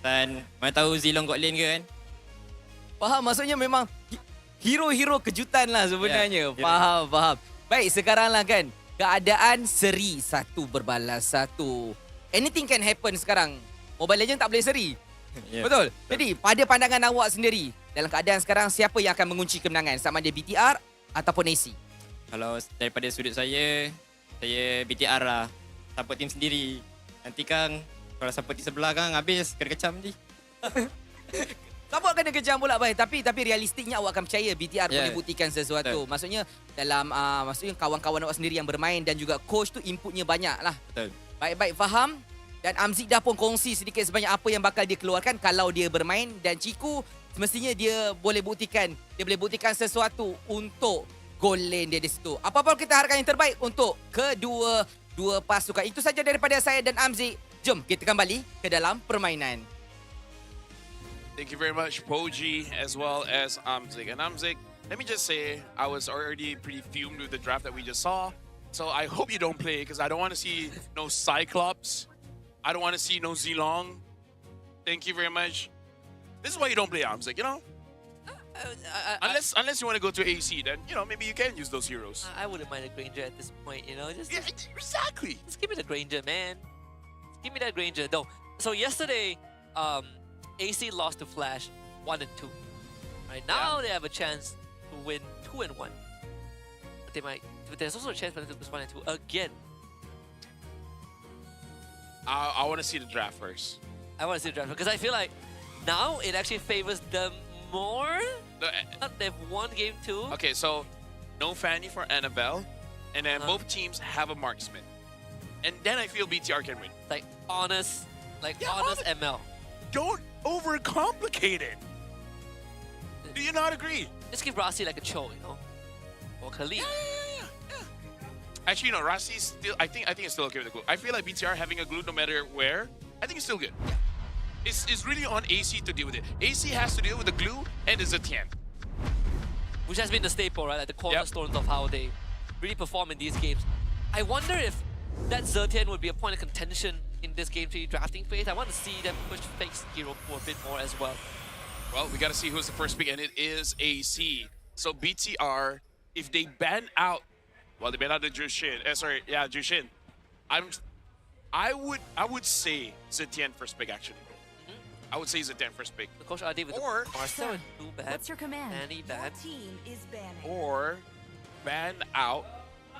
dan mana tahu Zilong got lane ke kan. Faham, maksudnya memang hero-hero kejutan lah sebenarnya. Ya, faham. Baik, sekarang lah kan keadaan seri 1 berbalas 1. Anything can happen sekarang. Mobile Legends tak boleh seri. Yeah. Betul? Jadi pada pandangan awak sendiri, dalam keadaan sekarang siapa yang akan mengunci kemenangan? Sama ada BTR ataupun AC? Kalau daripada sudut saya BTR lah. Support tim sendiri. Nanti Kang, kalau support tim sebelah Kang habis kena kecam nanti. Support kena kejam pula baik, tapi realistiknya awak akan percaya BTR Yeah. boleh buktikan sesuatu. Betul. Maksudnya dalam maksudnya kawan-kawan awak sendiri yang bermain dan juga coach tu inputnya banyak lah. Betul. Baik, faham. Dan Amzik dah pun kongsi sedikit sebanyak apa yang bakal dia keluarkan kalau dia bermain. Dan Ciku semestinya dia boleh buktikan sesuatu untuk goal lane dia di situ. Apa-apa kita harapkan yang terbaik untuk kedua pasukan. Itu saja daripada saya dan Amzik. Jom kita kembali ke dalam permainan. Thank you very much, Poji, as well as Amzik. And Amzik, let me just say, I was already pretty fumed with the draft that we just saw. So I hope you don't play, because I don't want to see no Cyclops. I don't want to see no Zilong. Thank you very much. This is why you don't play Amzik, you know? Unless you want to go to AC, then, you know, maybe you can use those heroes. I wouldn't mind a Granger at this point, you know. Yeah, exactly. Just give me the Granger, man. Just give me that Granger. No. So yesterday, AC lost to Flash 1 and 2. Right now, they have a chance to win 2 and 1. But they might. But there's also a chance for them to lose 1 and 2 again. I want to see the draft first. I want to see the draft because I feel like now it actually favors them more. They've won game 2. Okay, so no Fanny for Annabelle, and then both teams have a marksman. And then I feel BTR can win. Like honest ML. Don't overcomplicate it. Do you not agree? Just give Rasi like a Cho, you know, or Khalid. Yeah. Actually, no. Rasi's still. I think it's still okay with the glue. I feel like BTR having a glue no matter where. I think it's still good. It's really on AC to deal with it. AC has to deal with the glue and the Zetian. Which has been the staple, right? Like the cornerstones of how they really perform in these games. I wonder if that Zetian would be a point of contention in this game 3 drafting phase. I want to see them push Fake's hero pool a bit more as well. Well, we got to see who's the first pick, and it is AC. So BTR, if they ban out, well, they ban out the Jushin. Jushin. I would say Zetian first pick actually. I would say Zetian first pick. The Coach RD with or Marcel and Blue ban. What's your command? Manny ban. Team is banning. Or ban out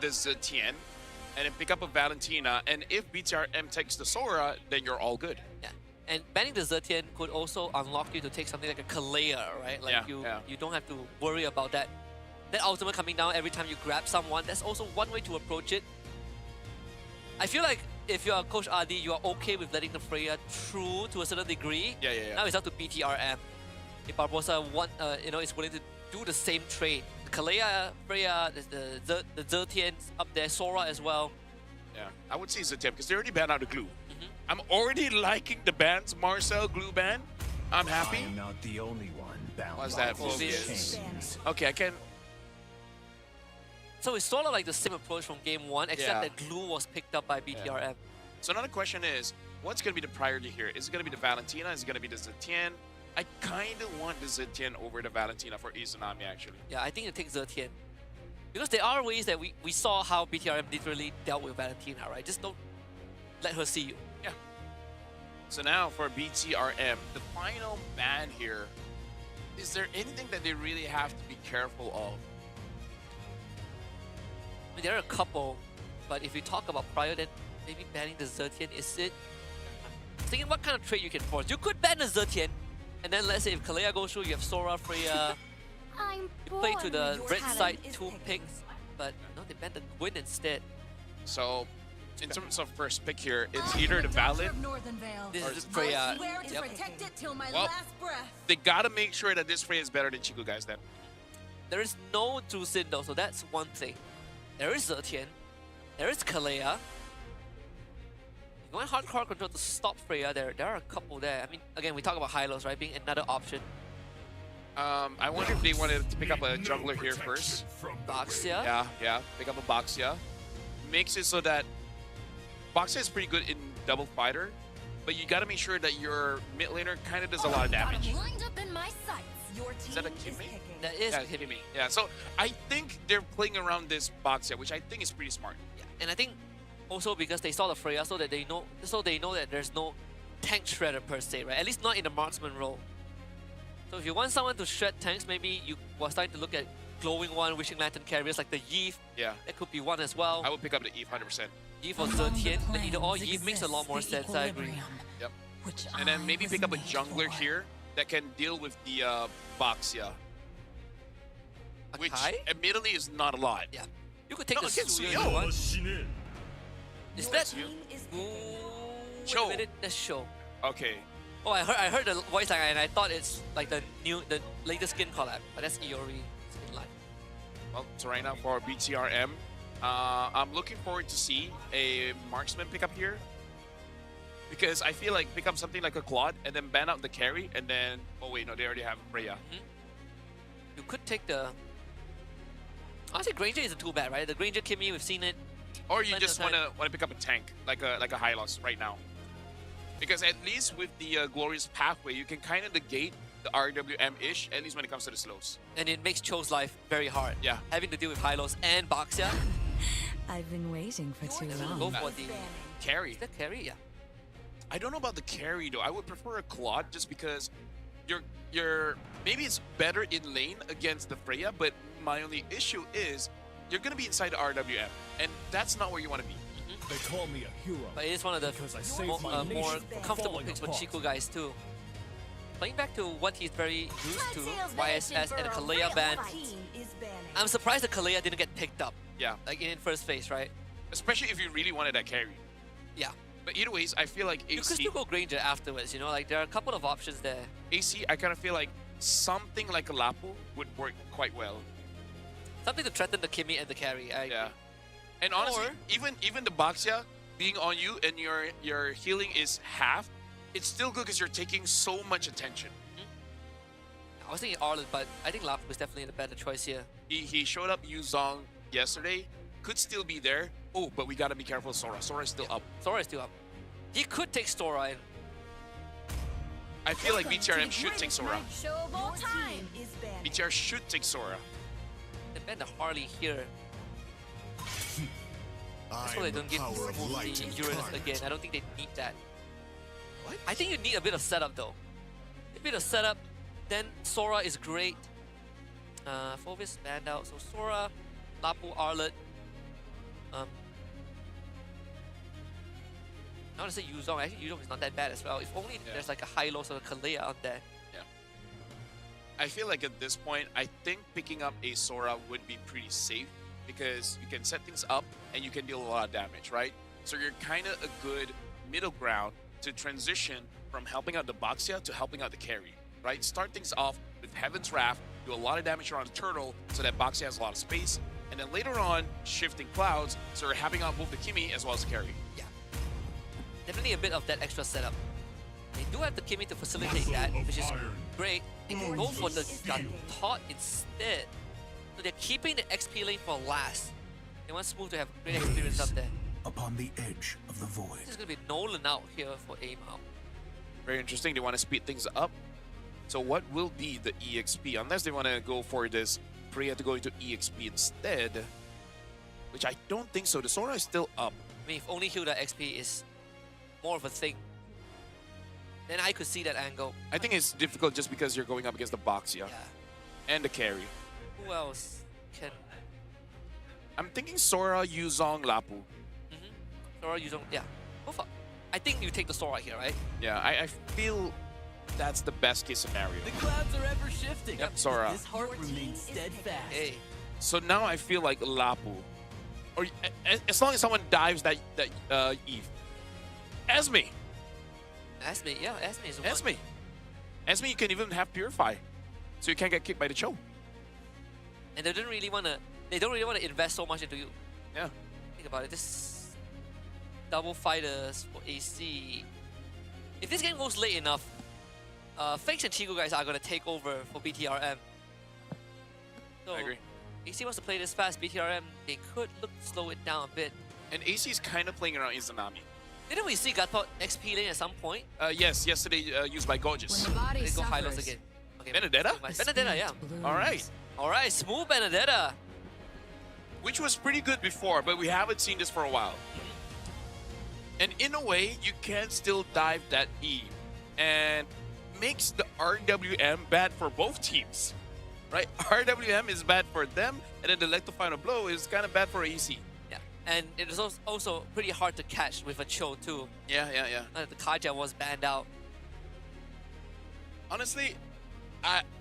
the Zetian and then pick up a Valentina. And if BTRM takes the Sora, then you're all good. Yeah. And banning the Zetian could also unlock you to take something like a Kalea, right? Like you don't have to worry about that. That ultimate coming down every time you grab someone. That's also one way to approach it. I feel like if you are Coach RD, you are okay with letting the Freya through to a certain degree. Yeah. Now it's up to BTRM. If Barbosa is willing to do the same trade. The Kalea, Freya, the Zetian up there, Sora as well. Yeah, I would say Zetian because they already banned out the glue. I'm already liking the bans. Marcel glue ban. I'm happy. I am not the only one bound. What's that? by these Focus. chains. Okay, I can. So it's sort of like the same approach from game 1, except Yeah. that glue was picked up by BTRM. So another question is, what's going to be the priority here? Is it going to be the Valentina? Is it going to be the Zetian? I kind of want the Zetian over the Valentina for Izanami, actually. Yeah, I think it takes Zetian. Because there are ways that we saw how BTRM literally dealt with Valentina, right? Just don't let her see you. Yeah. So now for BTRM, the final ban here, is there anything that they really have to be careful of? mean, there are a couple, but if you talk about prior, then maybe banning the Zertian is it. Thinking what kind of trade you can force. You could ban the Zertian, and then let's say if Kalea goes through, you have Sora, Freya. I'm You play to the born red with side talent. 2 picks, but no, they banned the Gwyn instead. So, in terms of first pick here, it's either the Valid. This Or is is it Freya. Yep. Well, they gotta make sure that this Freya is better than Chiku, guys. Then There is no Jusin though, so that's one thing. There is Zertian. There is Kalea. If you want hardcore control to stop Freya, there are a couple there. I mean, again, we talk about Hylos, right, being another option. I wonder if they wanted to pick up a jungler here first. Baxia. Yeah, pick up a Baxia. Makes it so that Baxia is pretty good in double fighter, but you gotta make sure that your mid laner kind of does a lot of damage. Lined up in my sights. Your Is team that a is Kimmy? picking. That is Yeah, hitting me. Yeah, so I think they're playing around this Baxia, which I think is pretty smart. Yeah. And I think also because they saw the Freya, so they know that there's no tank shredder per se, right? At least not in the marksman role. So if you want someone to shred tanks, maybe you were starting to look at glowing one, wishing lantern carriers like the Yeef. Yeah, That could be one as well. I would pick up the Eve 100%. Yeef or Zertian, but either or Yeef makes a lot more sense. I agree. Yep. And then maybe pick up a jungler here that can deal with the Baxia, which Akai? admittedly is not a lot. Yeah. You could take No, the against Suyo if Suyo. you want. Is that? Suyo? Wait Show. a minute, that's Show. Okay. Oh, I heard the voice line and I thought it's like the latest skin collab, but that's Iori skin line. Well, so right now for BTRM, I'm looking forward to see a marksman pick up here. Because I feel like pick up something like a Claude and then ban out the carry and then... Oh wait, no, they already have Freya. You could take the... Honestly, Granger isn't too bad, right? The Granger Kimmy, we've seen it. Or you Plenty just of want to pick up a tank, like a Hylos right now. Because at least with the Glorious Pathway, you can kind of negate the RWM-ish, at least when it comes to the slows. And it makes Cho's life very hard. Yeah. Having to deal with Hylos and Baxia. I've been waiting for too Go long. for the... Carry. Is that carry? Yeah. I don't know about the carry though. I would prefer a Claude just because you're maybe it's better in lane against the Freya, but my only issue is you're gonna be inside the RWM, and that's not where you want to be. They call me a hero. But it is one of the Because I saved more, my more nation from comfortable falling picks for apart. Chiku guys too. Playing back to what he's very used to, Sales YSS managing and a for a Kalea real ban. fight. I'm surprised the Kalea didn't get picked up, Yeah, like in first phase, right? especially if you really wanted that carry. Yeah. But either ways, I feel like You could AC, still go Granger afterwards, you know, like there are a couple of options there. I kind of feel like something like a Lapo would work quite well. Something to threaten the Kimmy and the carry. Yeah. And honestly, Or- even the Baxia being on you and your healing is half, it's still good because you're taking so much attention. I was thinking Arlen, but I think Lapu is definitely the better choice here. He showed up Yuzong yesterday, could still be there. Oh, but we gotta be careful of Sora. Sora is still up. Sora is still up. He could take Sora and I feel like BTRM should take Sora. Show of all time. BTR should take Sora. they ban the Harley here. That's why they don't give the Uranus again. I don't think they need that. What? I think you need a bit of setup though. A bit of setup, then Sora is great. Phovis banned out, so Sora, Lapu, Arlet. I want to say Yuzong. Actually, Yuzong is not that bad as well. If only there's like a Hylos or a Kalea out there. I feel like at this point, I think picking up a Sora would be pretty safe because you can set things up and you can deal a lot of damage, right? So you're kind of a good middle ground to transition from helping out the Baxia to helping out the carry, right? Start things off with Heaven's Wrath, do a lot of damage around the turtle so that Baxia has a lot of space, and then later on, shifting clouds, so you're helping out both the Kimmy as well as the carry. Yeah. Definitely a bit of that extra setup. They do have the Kimmy to facilitate that, which is great. They can go for the Tot instead. So they're keeping the XP lane for last. They want Smooth to have great experience up there. Upon the edge of the void. This is going to be Nolan out here for aim out. Very interesting. They want to speed things up. So what will be the EXP? Unless they want to go for this Freya to go into EXP instead. Which I don't think so. The Sora is still up. I mean, if only Hilda XP is more of a thing, then I could see that angle. I think it's difficult just because you're going up against the Baxia Yeah. and the carry. Who else can... I'm thinking Sora, Yuzong, Lapu. Sora, you don't. Yeah. Both are. I think you take the Sora here, right? Yeah, I feel that's the best case scenario. The clouds are ever shifting. Yep, Sora. His heart remains steadfast. Hey. So now I feel like Lapu. Or as long as someone dives that Eve. Esme. Esme, yeah, Esme is one. Esme. Esme, you can even have Purify. So you can't get kicked by the Cho. And they don't really wanna invest so much into you. Yeah. Think about it. This double fighters for AC. If this game goes late enough, Fakes and Chico guys are gonna take over for BTRM. So I agree. AC wants to play this fast. BTRM, they could look to slow it down a bit. And AC is kind of playing around Izanami. Didn't we see Gunpowder XP lane at some point? Yes, yesterday used by Gorgeous. They go high lows again. Okay, Benedetta? Benedetta, yeah. Alright. Alright, smooth Benedetta. Which was pretty good before, but we haven't seen this for a while. And in a way, you can still dive that E. And makes the RWM bad for both teams. Right? RWM is bad for them, and then the Electro Final Blow is kind of bad for AC. Yeah, and it is also pretty hard to catch with a Cho too. Yeah. The Kaja was banned out. Honestly,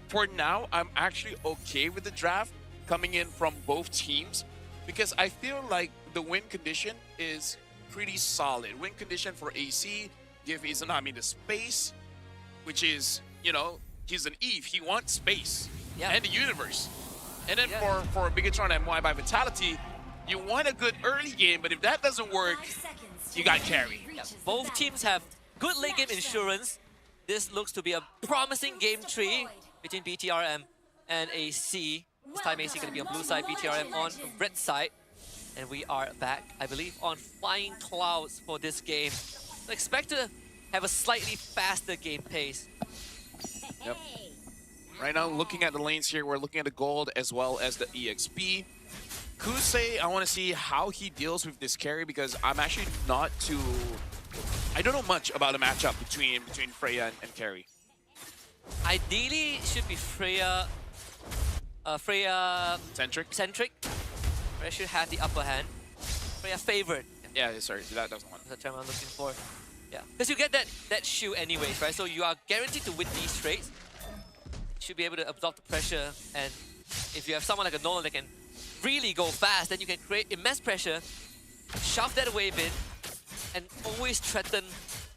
for now, I'm actually okay with the draft coming in from both teams because I feel like the win condition is pretty solid. Win condition for AC, give Izanami the space, which is, you know, he's an Eve. He wants space and the universe. And then for Bigatron and MY by Vitality, you want a good early game, but if that doesn't work, you got carry. Yeah, both teams have good late game insurance. This looks to be a promising game tree between BTRM and AC. This time AC going to be on blue side, BTRM on red side. And we are back, I believe, on flying clouds for this game. So expect to have a slightly faster game pace. Yep. Right now, looking at the lanes here, we're looking at the gold as well as the EXP. Kusei, I want to see how he deals with this carry because I'm actually not too... I don't know much about the matchup between Freya and carry. Ideally, it should be Freya centric. Freya should have the upper hand. Freya favored. Yeah, sorry, that was the one. That's the term I'm looking for. Yeah, because you get that shoe anyways, right? So you are guaranteed to win these trades. Should be able to absorb the pressure, and if you have someone like a Nolan that can really go fast, then you can create immense pressure, shove that wave in, and always threaten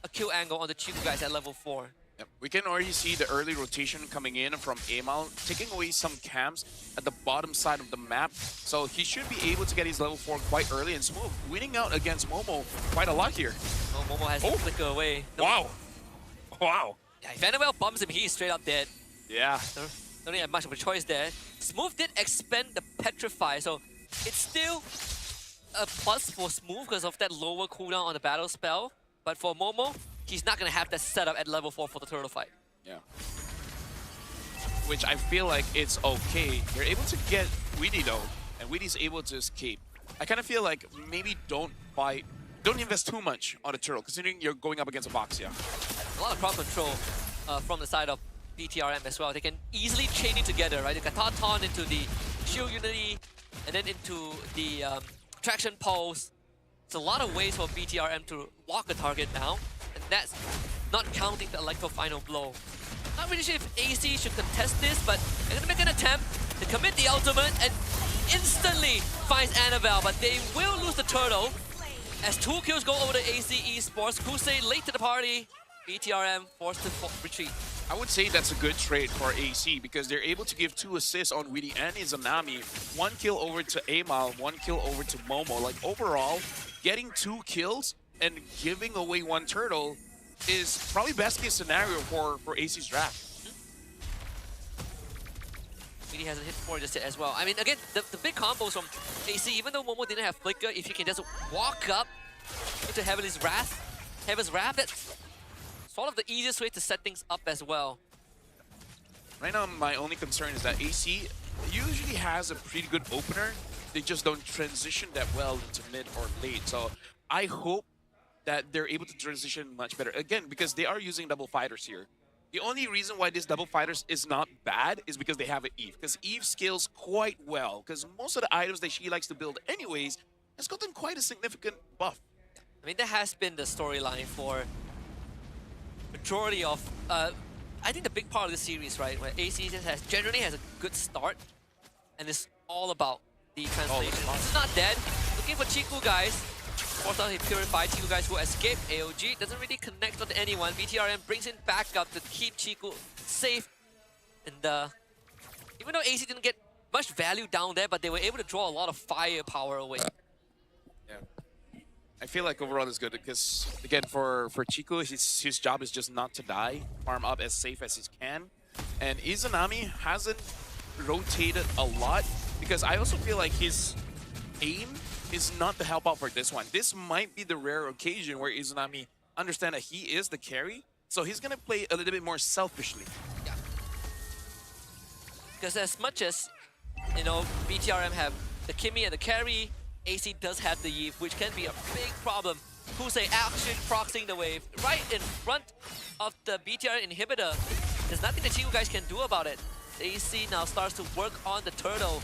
a kill angle on the Chico guys at level 4. Yep. We can already see the early rotation coming in from Amal, taking away some camps at the bottom side of the map. So he should be able to get his level 4 quite early and smooth, winning out against Momo quite a lot here. Oh, Momo has to flicker away. Wow. Yeah, if Annabelle bumps him, he's straight up dead. Yeah. Don't really have much of a choice there. Smooth did expend the Petrify, so it's still a plus for Smooth because of that lower cooldown on the battle spell. But for Momo, he's not going to have that setup at level 4 for the turtle fight. Yeah. Which I feel like it's okay. You're able to get Weedy though, and Weedy's able to escape. I kind of feel like maybe don't invest too much on the turtle, considering you're going up against a Boxia. A lot of crowd control from the side of BTRM as well. They can easily chain it together, right? They can Pautan into the Shield Unity, and then into the Traction Pulse. It's a lot of ways for BTRM to walk a target now, and that's not counting the Electro Final Blow. Not really sure if AC should contest this, but they're gonna make an attempt to commit the ultimate and instantly finds Annabelle, but they will lose the turtle as 2 kills go over to AC Esports. Kusei late to the party, BTRM forced to retreat. I would say that's a good trade for AC because they're able to give 2 assists on Weedy and Izanami. 1 kill over to Amal, 1 kill over to Momo. Like overall, getting 2 kills and giving away 1 turtle is probably best case scenario for AC's draft. Weedy hasn't hit 4 just yet as well. I mean, again, the big combos from AC, even though Momo didn't have Flicker, if you can just walk up into Heaven's Wrath, that's sort of the easiest way to set things up as well. Right now, my only concern is that AC usually has a pretty good opener. They just don't transition that well into mid or late. So I hope that they're able to transition much better. Again, because they are using double fighters here. The only reason why this double fighters is not bad is because they have an Eve. Because Eve scales quite well. Because most of the items that she likes to build anyways has gotten quite a significant buff. I mean, that has been the storyline for majority of, I think the big part of the series, right? Where AC generally has a good start, and it's all about the translation. This is not dead. Looking for Chiku guys. Forced out a purified Chiku guys who escaped AOG. Doesn't really connect on anyone. BTRM brings in backup to keep Chiku safe. And even though AC didn't get much value down there, but they were able to draw a lot of firepower away. Yeah. I feel like overall it's good because, again, for Chiku, his job is just not to die, farm up as safe as he can. And Izanami hasn't rotated a lot because I also feel like his aim is not to help out for this one. This might be the rare occasion where Izanami understands that he is the carry, so he's going to play a little bit more selfishly. Yeah. Because as much as, you know, BTRM have the Kimmy and the carry, AC does have the Eve, which can be a big problem. Kusei actually proxying the wave right in front of the BTR inhibitor. There's nothing the Chiku guys can do about it. AC now starts to work on the turtle.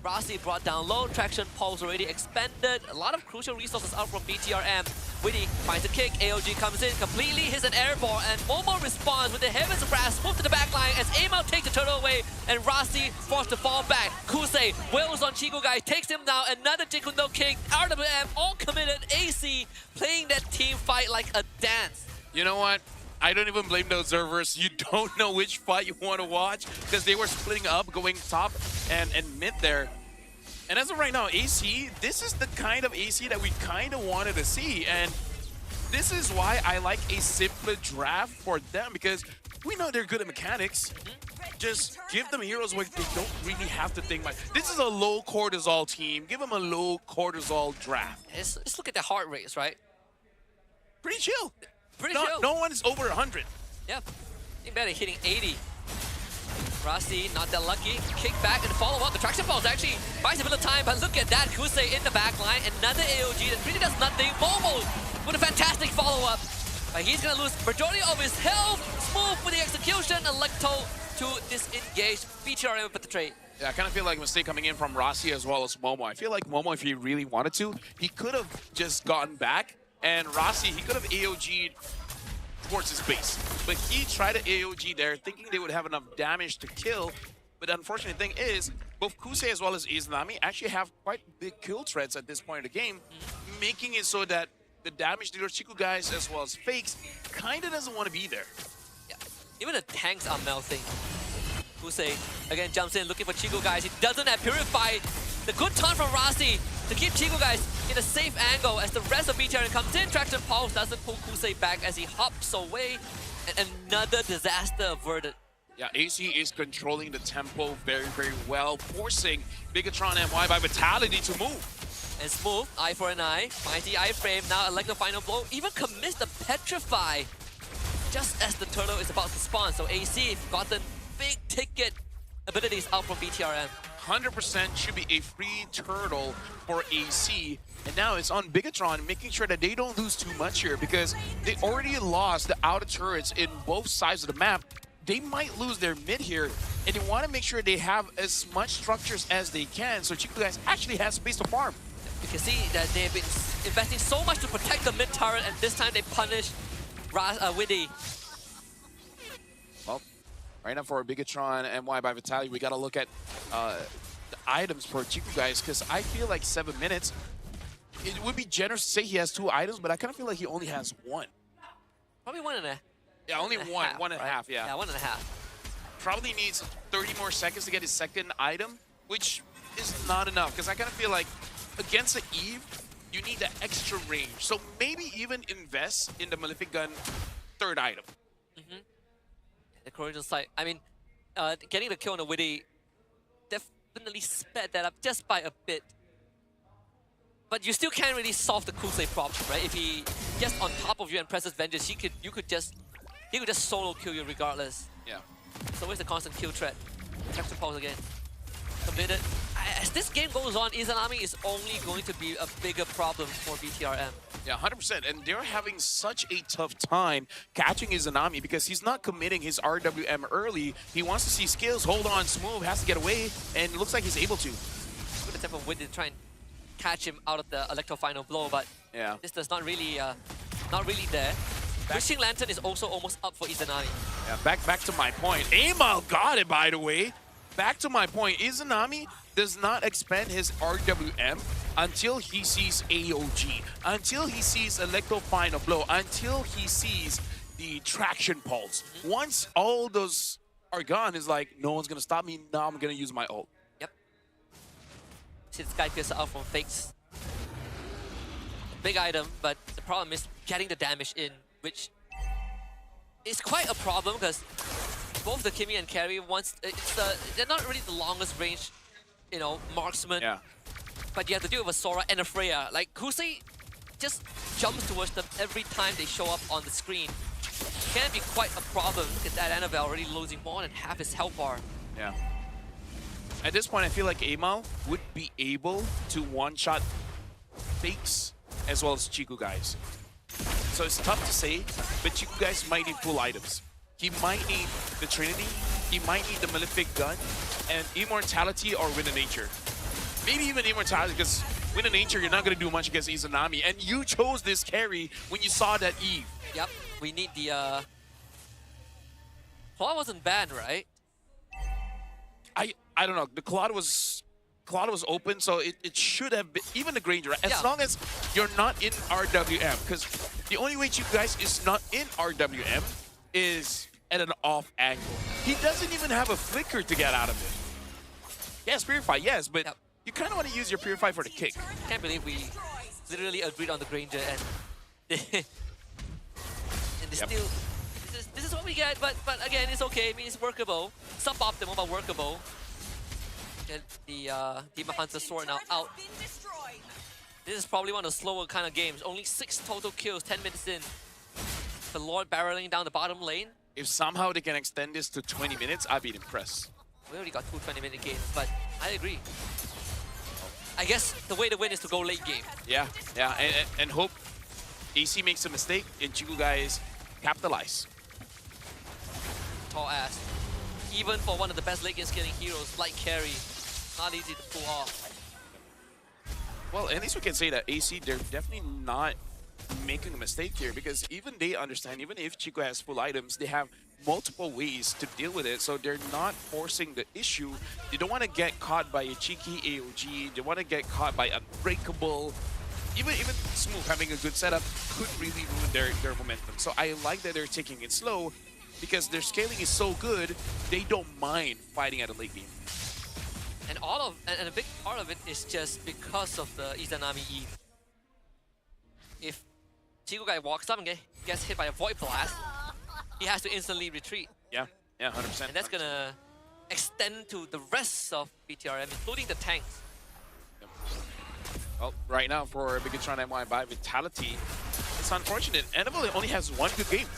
Rasi brought down low, traction pulse already expanded. A lot of crucial resources out from BTRM. Witty finds a kick, AOG comes in, completely hits an airball, and Momo responds with the Heavens Grasp, move to the back line as Amel takes the turtle away, and Rasi forced to fall back. Kusei wails on Chiku guy, takes him down, another Chiku no kick, RWM all committed, AC playing that team fight like a dance. You know what? I don't even blame the observers. You don't know which fight you want to watch because they were splitting up, going top and mid there. And as of right now, AC, this is the kind of AC that we kind of wanted to see. And this is why I like a simpler draft for them because we know they're good at mechanics. Just give them heroes where they don't really have to think much. This is a low cortisol team. Give them a low cortisol draft. Let's look at the heart rates, right? Pretty chill. Pretty chill. No one is over 100. Yeah, even better, hitting 80. Rasi, not that lucky. Kick back and follow up. The traction pulse actually buys a bit of time, but look at that. Kusei in the back line. Another AOG that really does nothing. Momo with a fantastic follow-up. But he's going to lose majority of his health. Smooth with the execution. Electo to disengage. BTRM with the trade. Yeah, I kind of feel like a mistake coming in from Rasi as well as Momo. I feel like Momo, if he really wanted to, he could have just gotten back. And Rasi, he could have AOG'd towards his base. But he tried to AOG there, thinking they would have enough damage to kill. But the unfortunate thing is, both Kusei as well as Izanami actually have quite big kill threats at this point of the game, making it so that the damage dealer Chiku guys as well as Fakes kind of doesn't want to be there. Yeah, even the tanks are melting. Kusei again jumps in looking for Chiku guys. He doesn't have Purify. The good taunt from Rasi to keep Chiku guys in a safe angle as the rest of BTRM comes in. Traction Pulse doesn't pull Kusei back as he hops away. And another disaster averted. Yeah, AC is controlling the tempo very, very well, forcing Bigatron MY by Vitality to move. And Smooth, eye for an eye. Mighty iframe, now Electro final blow. Even commits the Petrify just as the turtle is about to spawn. So AC gotten big ticket abilities out from BTRM. 100% should be a free turtle for AC. And now it's on Bigatron making sure that they don't lose too much here because they already lost the outer turrets in both sides of the map. They might lose their mid here, and they want to make sure they have as much structures as they can so Chiku guys actually has space to farm. You can see that they've been investing so much to protect the mid turret, and this time they punish Witty. Well, right now for Bigatron MY by Vitality, we got to look at the items for Chiku guys because I feel like 7 minutes, it would be generous to say he has 2 items, but I kind of feel like he only has 1. Probably 1.5. Yeah, only one. Half, 1.5, right? yeah. Yeah, 1.5. Probably needs 30 more seconds to get his second item, which is not enough because I kind of feel like against the Eve, you need the extra range. So maybe even invest in the Malefic Gun 3rd item. The Corridor side, I mean, getting the kill on the Witty definitely sped that up just by a bit. But you still can't really solve the Kusei problem, right? If he gets on top of you and presses Vengeance, he could just solo kill you regardless. Yeah. So where's the constant kill threat? Traction Pulse again. Committed. As this game goes on, Izanami is only going to be a bigger problem for BTRM. Yeah, 100%. And they're having such a tough time catching Izanami because he's not committing his RWM early. He wants to see skills. Hold on, Smooth has to get away, and it looks like he's able to. Good attempt of Wind to try and catch him out of the Electro Final blow, but Yeah. this does not really there. Wishing Lantern is also almost up for Izanami. Yeah, back to my point. Amal got it, by the way. Back to my point. Izanami does not expand his RWM until he sees AOG, until he sees Electro Final Blow, until he sees the Traction Pulse. Once all those are gone, it's like, no one's going to stop me. Now I'm going to use my ult. Yep. See the Sky Piercer out from Fakes. Big item, but the problem is getting the damage in, which is quite a problem because both the Kimmy and Carry, they're not really the longest range, marksman. Yeah. But you have to deal with a Sora and a Freya. Like, Kusei just jumps towards them every time they show up on the screen. Can be quite a problem. Look at that, Annabelle already losing more than half his health bar. Yeah. At this point, I feel like Amal would be able to one-shot Fakes as well as Chiku guys. So it's tough to say, but Chiku guys might need full items. He might need the Trinity, he might need the Malefic Gun, and Immortality or Wind of Nature. Maybe even Immortality, because Wind of Nature, you're not going to do much against Izanami, and you chose this carry when you saw that Eve. Yep, we need the... Claw wasn't banned, right? I don't know, the Claw was open, so it should have been, even the Granger, as long as you're not in RWM, because the only way Chiku guys is not in RWM is at an off angle. He doesn't even have a flicker to get out of it. Yes, Purify, yes, but you kind of want to use your Purify for the kick. Can't believe we literally agreed on the Granger and they still... This is what we get, but again, it's okay. I mean, it's workable. Suboptimal, but workable. Get the Demon Hunter Sword now out. This is probably one of the slower kind of games. Only 6 total kills, 10 minutes in. The Lord barreling down the bottom lane. If somehow they can extend this to 20 minutes, I'd be impressed. We already got 2 20-minute games, but I agree. I guess the way to win is to go late game. Yeah, and hope AC makes a mistake and Chiku guys capitalize. Tall ass. Even for one of the best late game scaling heroes like Carry, not easy to pull off. Well, at least we can say that AC, they're definitely not making a mistake here because even they understand, even if Chiku has full items, they have multiple ways to deal with it, so they're not forcing the issue. They don't want to get caught by a cheeky AOG, they want to get caught by Unbreakable. Even Smooth having a good setup could really ruin their momentum. So I like that they're taking it slow because their scaling is so good, they don't mind fighting at a late game. And a big part of it is just because of the Izanami E. If Chiku guy walks up and gets hit by a Void Blast, he has to instantly retreat. Yeah, 100%. And that's gonna extend to the rest of BTRM, including the tanks. Yep. Well, right now for Bigatron MY by Vitality, it's unfortunate. Annabelle only has one good game.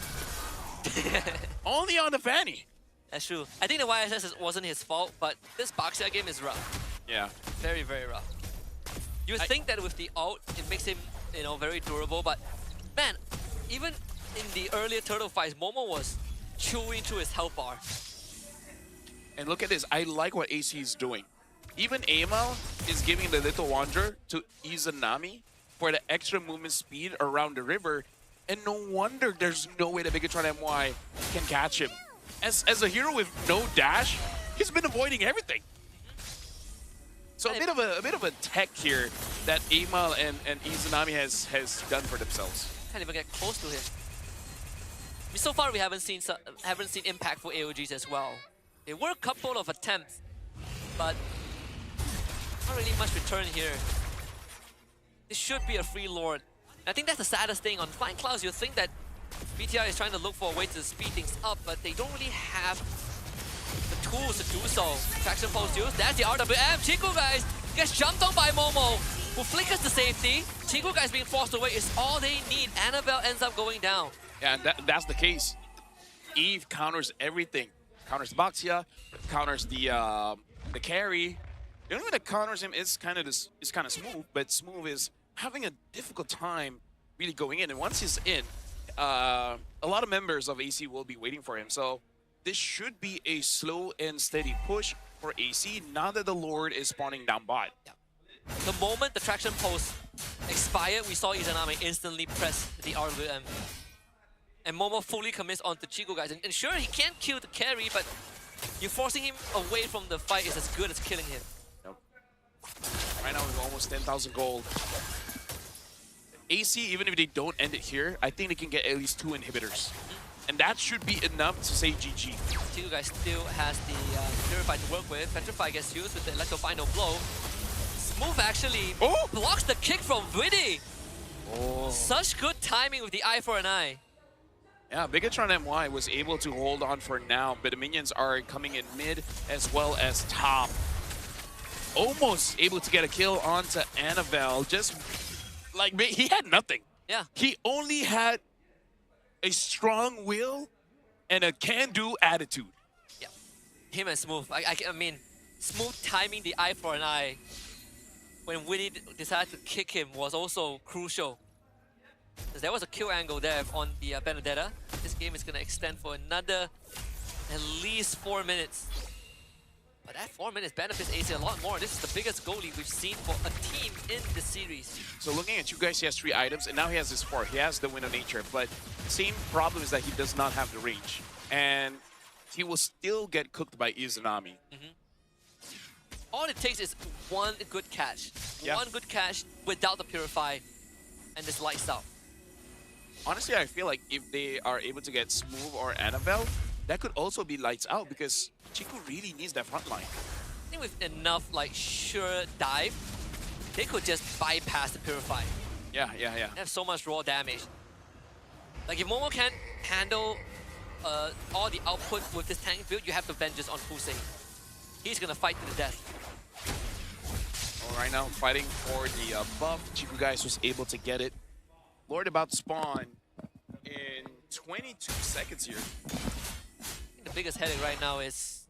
Only on the Fanny. That's true. I think the YSS wasn't his fault, but this Baxia game is rough. Yeah. Very, very rough. You would think that with the ult, it makes him, very durable, but man, even in the earlier turtle fights, Momo was chewing through his health bar. And look at this, I like what AC is doing. Even Amal is giving the Little Wanderer to Izanami for the extra movement speed around the river, and no wonder there's no way that Bigatron MY can catch him. As a hero with no dash, he's been avoiding everything. So a bit of a tech here that Amal and Izanami has done for themselves. Can't even get close to him. I mean, so far we haven't seen impactful AOGs as well. There were a couple of attempts, but not really much return here. This should be a free Lord. I think that's the saddest thing. On Flying Clouds, you think that BTR is trying to look for a way to speed things up, but they don't really have the tools to do so. Traction Pulse use, that's the RWM. Chiku guys gets jumped on by Momo, who flickers to safety. Chiku guys being forced away is all they need. Annabelle ends up going down. Yeah, and that's the case. Eve counters everything. Counters Baxia, counters the carry. The only way that counters him is kind of smooth, but Smooth is having a difficult time really going in. And once he's in, a lot of members of AC will be waiting for him. So this should be a slow and steady push for AC now that the Lord is spawning down bot. Yeah. The moment the traction post expired, we saw Izanami instantly press the RWM. And Momo fully commits onto Chico, guys. And sure, he can't kill the carry, but you forcing him away from the fight is as good as killing him. Yep. Right now, we're almost 10,000 gold. AC, even if they don't end it here, I think they can get at least 2 inhibitors. And that should be enough to say GG. Chico, guys, still has the Purify to work with. Petrify gets used with the Electro Final Blow. Smooth actually blocks the kick from Widdy. Such good timing with the eye for an eye. Yeah, Bigatron MY was able to hold on for now, but the minions are coming in mid as well as top. Almost able to get a kill onto Annabelle. Just like, he had nothing. Yeah. He only had a strong will and a can-do attitude. Yeah. Him and Smooth. I mean, Smooth timing the eye for an eye when Widdy decided to kick him was also crucial. Because there was a kill angle there on the Benedetta. This game is going to extend for another at least 4 minutes. But that 4 minutes benefits AC a lot more. This is the biggest goalie we've seen for a team in the series. So looking at you guys, he has 3 items, and now he has this 4. He has the Wind of Nature, but same problem is that he does not have the range. And he will still get cooked by Izanami. All it takes is one good catch. Yeah. One good catch without the Purify, and this lights out. Honestly, I feel like if they are able to get Smooth or Annabelle, that could also be lights out because Chico really needs that front line. I think with enough like sure dive, they could just bypass the Purify. Yeah. They have so much raw damage. Like if Momo can't handle all the output with this tank build, you have the Vengeance on Fusei. He's gonna fight to the death. Right now, fighting for the buff. Chico guys was able to get it. Lord about to spawn in 22 seconds here. I think the biggest headache right now is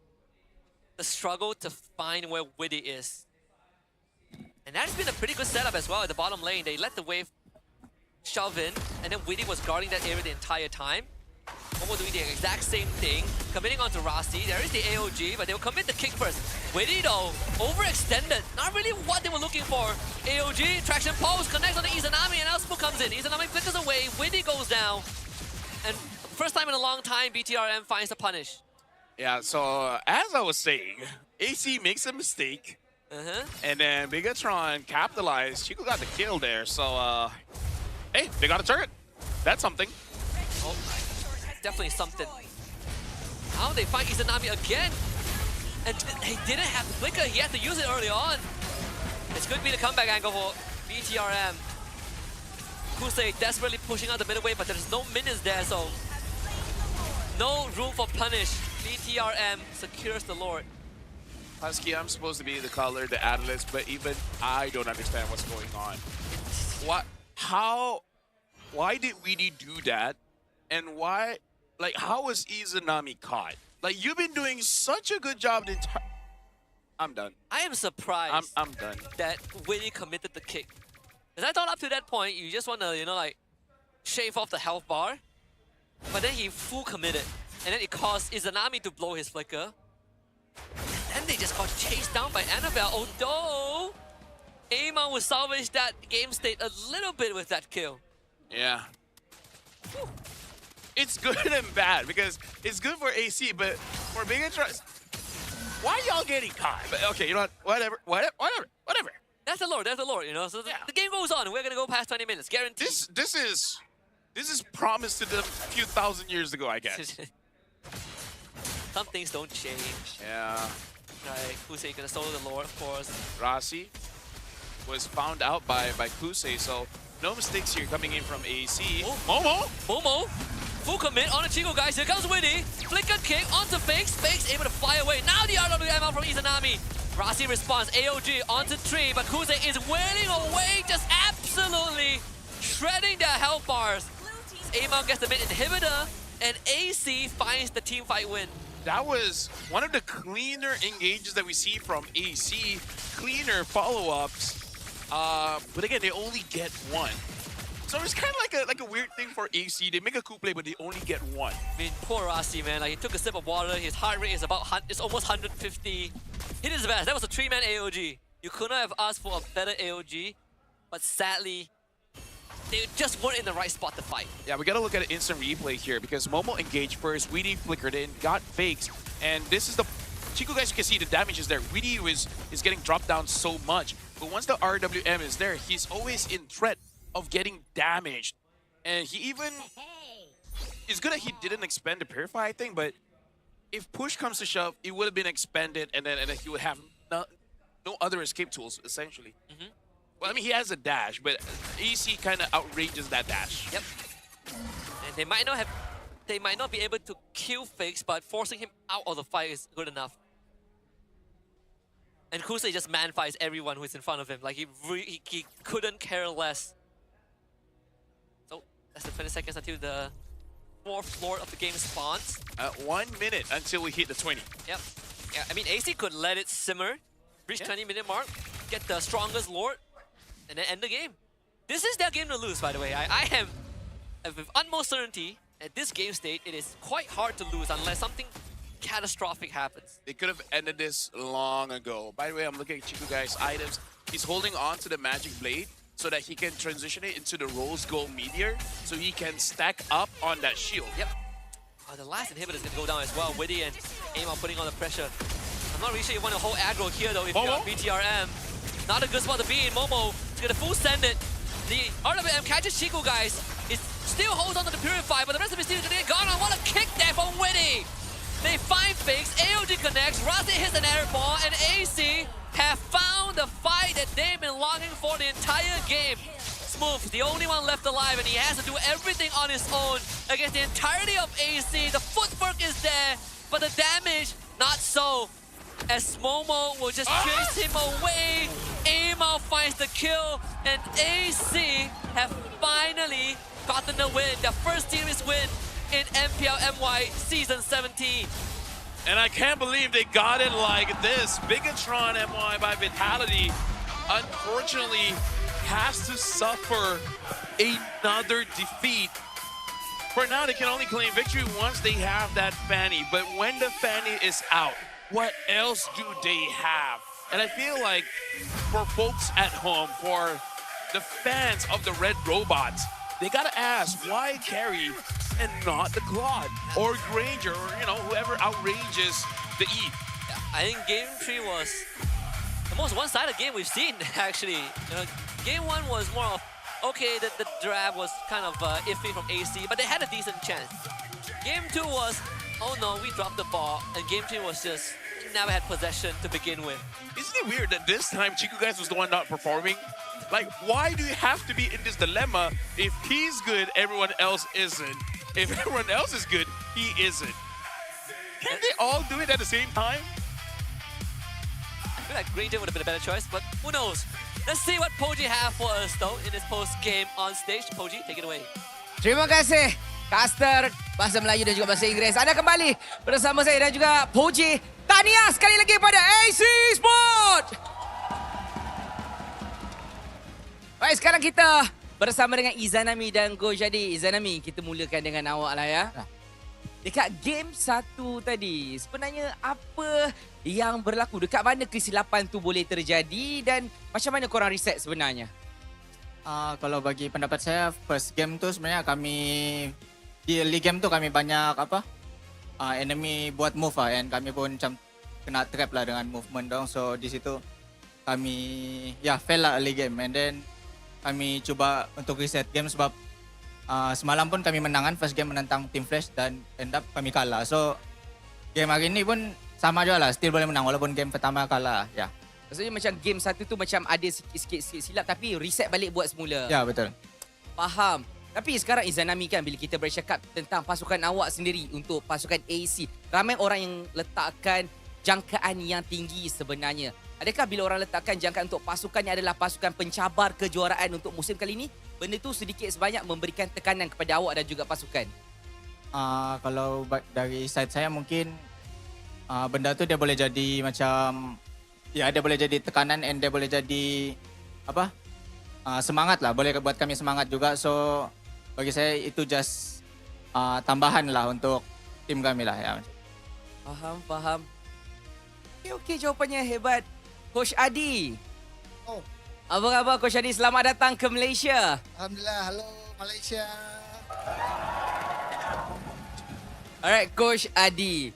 the struggle to find where Widdy is. And that's been a pretty good setup as well at the bottom lane. They let the wave shove in, and then Widdy was guarding that area the entire time. Momo doing the exact same thing, committing onto Rasi. There is the AOG, but they'll commit the kick first. Widdy though, overextended. Not really what they were looking for. AOG, traction pulse, connects on the Izanami, and now Spook comes in. Izanami flickers away, Widdy goes down. And first time in a long time, BTRM finds the punish. Yeah, so as I was saying, AC makes a mistake. And then Bigatron capitalized. Chico got the kill there, so hey, they got a turret. That's something. Oh, definitely something. Now they fight Izanami again. And he didn't have the flicker, he had to use it early on. This could be the comeback angle for BTRM. Kusei desperately pushing out the middle wave, but there's no minions there, so no room for punish. BTRM secures the Lord. Husky, I'm supposed to be the color, the analyst, but even I don't understand what's going on. What? How? Why did Weedy do that? And why? Like, how was Izanami caught? Like, you've been doing such a good job the entire... I'm done. I am surprised I'm done. that Winnie committed the kick. Because I thought up to that point, you just want to, you know, like, shave off the health bar. But then he full committed. And then it caused Izanami to blow his flicker. And then they just got chased down by Annabelle. Although, Amon will salvage that game state a little bit with that kill. Yeah. Whew. It's good and bad because it's good for AC, but for Bigatron, why y'all getting caught? But okay, you know what? Whatever. That's the Lord, you know. So the game goes on, and we're gonna go past 20 minutes, guaranteed. This is promised to them a few thousand years ago, I guess. Some things don't change. Yeah. Right, Kusei gonna solo the Lord, of course. Rasi was found out by Kusei, so no mistakes here coming in from AC. Oh. Momo! Full commit on the Chico, guys. Here comes Winnie. Flicker kick onto Fakes. Fakes able to fly away. Now the RWM out from Izanami. Rasi responds. AOG onto Tree, but Kusei is wailing away, just absolutely shredding their health bars. Amon gets the mid inhibitor, and AC finds the team fight win. That was one of the cleaner engages that we see from AC. Cleaner follow-ups. But again, they only get one. So it's kind of like a weird thing for AC. They make a cool play, but they only get one. I mean, poor Rasi, man. Like, he took a sip of water. His heart rate is it's almost 150. He did his best. That was a 3-man AOG. You couldn't have asked for a better AOG, but sadly, they just weren't in the right spot to fight. Yeah, we gotta look at an instant replay here because Momo engaged first, Weedy flickered in, got fakes, and this is the Chico, guys, you can see the damage is there. Weedy is getting dropped down so much, but once the RWM is there, he's always in threat of getting damaged. And he even it's good that he didn't expend the Purify, I think, but if push comes to shove, it would have been expended, and then he would have no other escape tools, essentially. Well, I mean, he has a dash, but AC kind of outrages that dash. Yep. And they might not be able to kill Fakes, but forcing him out of the fight is good enough. And Kusei just man-fights everyone who's in front of him. Like, he couldn't care less. So, that's the 20 seconds until the 4th Lord of the game spawns. 1 minute until we hit the 20. Yep. Yeah, I mean, AC could let it simmer, reach 20-minute mark, get the strongest Lord, and then end the game. This is their game to lose, by the way. I am, with utmost certainty, at this game state, it is quite hard to lose unless something catastrophic happens. They could have ended this long ago. By the way, I'm looking at Chico Guy's items. He's holding on to the Magic Blade so that he can transition it into the Rose Gold Meteor so he can stack up on that shield. Yep. The last inhibitor is going to go down as well. Widdy and Aim are putting on the pressure. I'm not really sure you want to hold aggro here though if you're BTRM. Not a good spot to be in. Momo is going to full send it. The RWM catches Chico, guys. It still holds on to the Purify, but the rest of his team is going to get gone on. What a kick there from Widdy. They find Fakes, AOG connects, Razi hits an air ball, and AC have found the fight that they've been longing for the entire game. Smooth, the only one left alive, and he has to do everything on his own against the entirety of AC. The footwork is there, but the damage, not so. As Momo will just chase him away, Amal finds the kill, and AC have finally gotten the win. Their first series win in MPL MY Season 17. And I can't believe they got it like this. Bigatron MY by Vitality, unfortunately, has to suffer another defeat. For now, they can only claim victory once they have that Fanny. But when the Fanny is out, what else do they have? And I feel like for folks at home, for the fans of the Red Robots, they gotta ask, why Carry and not the Claude or Granger or, you know, whoever outrages the E? I think Game 3 was the most one-sided game we've seen, actually. You know, Game 1 was more of, okay, the drab was kind of iffy from AC, but they had a decent chance. Game 2 was, oh no, we dropped the ball, and Game 3 was just, never had possession to begin with. Isn't it weird that this time Chico Guys was the one not performing? Like, why do you have to be in this dilemma? If he's good, everyone else isn't. If everyone else is good, he isn't. Can't they all do it at the same time? I feel like Granger would have been a better choice, but who knows? Let's see what Poji have for us, though, in this post-game on stage. Poji, take it away. Terima kasih, Caster, bahasa Melayu dan juga bahasa Inggeris. Anda kembali bersama saya dan juga Poji. Tahniah sekali lagi pada AC Sport! Baik, sekarang kita bersama dengan Izanami dan Go. Jadi, Izanami, kita mulakan dengan awak lah ya. Dekat game 1 tadi, sebenarnya apa yang berlaku? Dekat mana kesilapan tu boleh terjadi dan macam mana korang reset sebenarnya? Kalau bagi pendapat saya, first game tu sebenarnya kami di league game tu kami banyak enemy buat move and kami pun macam kena trap lah dengan movement dong. So di situ kami fail lah early game and then kami cuba untuk reset game sebab semalam pun kami menangan first game menentang Team Flash dan end up kami kalah. So game hari ni pun sama juga lah, still boleh menang walaupun game pertama kalah. Ya. Maksudnya macam game 1 tu macam ada sikit silap tapi reset balik buat semula. Ya, betul. Faham. Tapi sekarang Izanami kan bila kita bercakap tentang pasukan awak sendiri untuk pasukan AC, ramai orang yang letakkan jangkaan yang tinggi sebenarnya. Adakah bila orang letakkan jangkaan untuk pasukan yang adalah pasukan pencabar kejuaraan untuk musim kali ini, benda tu sedikit sebanyak memberikan tekanan kepada awak dan juga pasukan? Kalau dari side saya mungkin benda tu dia boleh jadi macam dia boleh jadi tekanan and dia boleh jadi semangat lah, boleh buat kami semangat juga. So bagi saya itu just tambahan lah untuk tim kami lah ya. Faham. Okey, jawapannya hebat. Coach Adi. Oh. Apa khabar Coach Adi? Selamat datang ke Malaysia. Alhamdulillah, halo Malaysia. Alright, Coach Adi.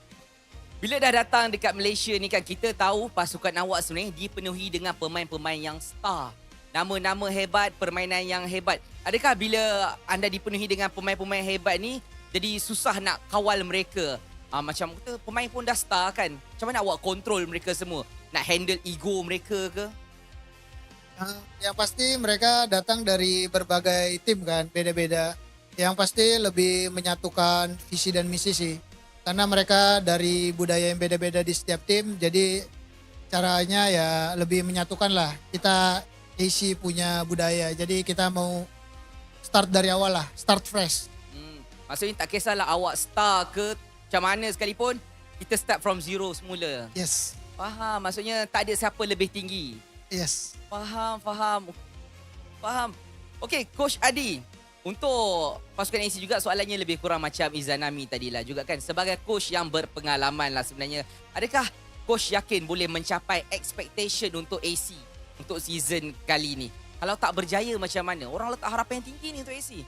Bila dah datang dekat Malaysia ni kan, kita tahu pasukan awak sebenarnya dipenuhi dengan pemain-pemain yang star. Nama-nama hebat, permainan yang hebat. Adakah bila anda dipenuhi dengan pemain-pemain hebat ni, jadi susah nak kawal mereka? Macam kita pemain pun dah star kan. Macam mana awak kontrol mereka semua? Nak handle ego mereka ke? Yang pasti mereka datang dari berbagai tim kan, beda-beda. Yang pasti lebih menyatukan visi dan misi sih. Karena mereka dari budaya yang beda-beda di setiap tim, jadi caranya ya lebih menyatukan lah. Kita AC punya budaya, jadi kita mau start dari awal lah, start fresh. Maksudnya tak kisahlah awak star ke macam mana sekalipun, kita start from zero semula. Yes. Faham, maksudnya tak ada siapa lebih tinggi. Yes. Faham. Okey, Coach Adi. Untuk pasukan AC juga soalannya lebih kurang macam Izanami tadilah juga kan. Sebagai coach yang berpengalaman lah sebenarnya. Adakah coach yakin boleh mencapai expectation untuk AC untuk season kali ni? Kalau tak berjaya macam mana? Orang letak harapan yang tinggi ni untuk AC.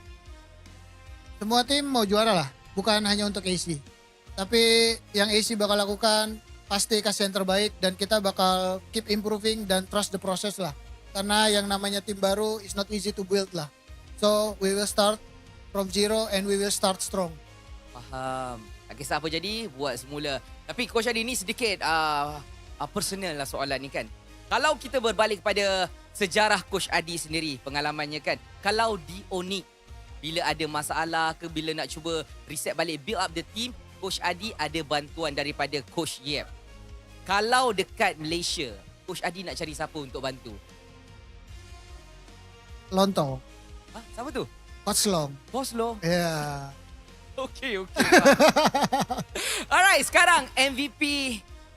Semua tim mau juara lah, bukan hanya untuk AC. Tapi yang AC bakal lakukan pasti kasih yang terbaik dan kita bakal keep improving dan trust the process lah. Karena yang namanya tim baru is not easy to build lah. So we will start from zero and we will start strong. Faham. Tak kisah apa jadi, buat semula. Tapi Coach Adi ni sedikit personal lah soalan ni kan. Kalau kita berbalik pada sejarah Coach Adi sendiri, pengalamannya kan. Kalau di Onyx, bila ada masalah ke, bila nak cuba reset balik, build up the team, Coach Adi ada bantuan daripada Coach Yep. Kalau dekat Malaysia, Coach Adi nak cari siapa untuk bantu? Lonto. Siapa tu? Coach Long. Coach Long? Ya. Okey. Alright, sekarang MVP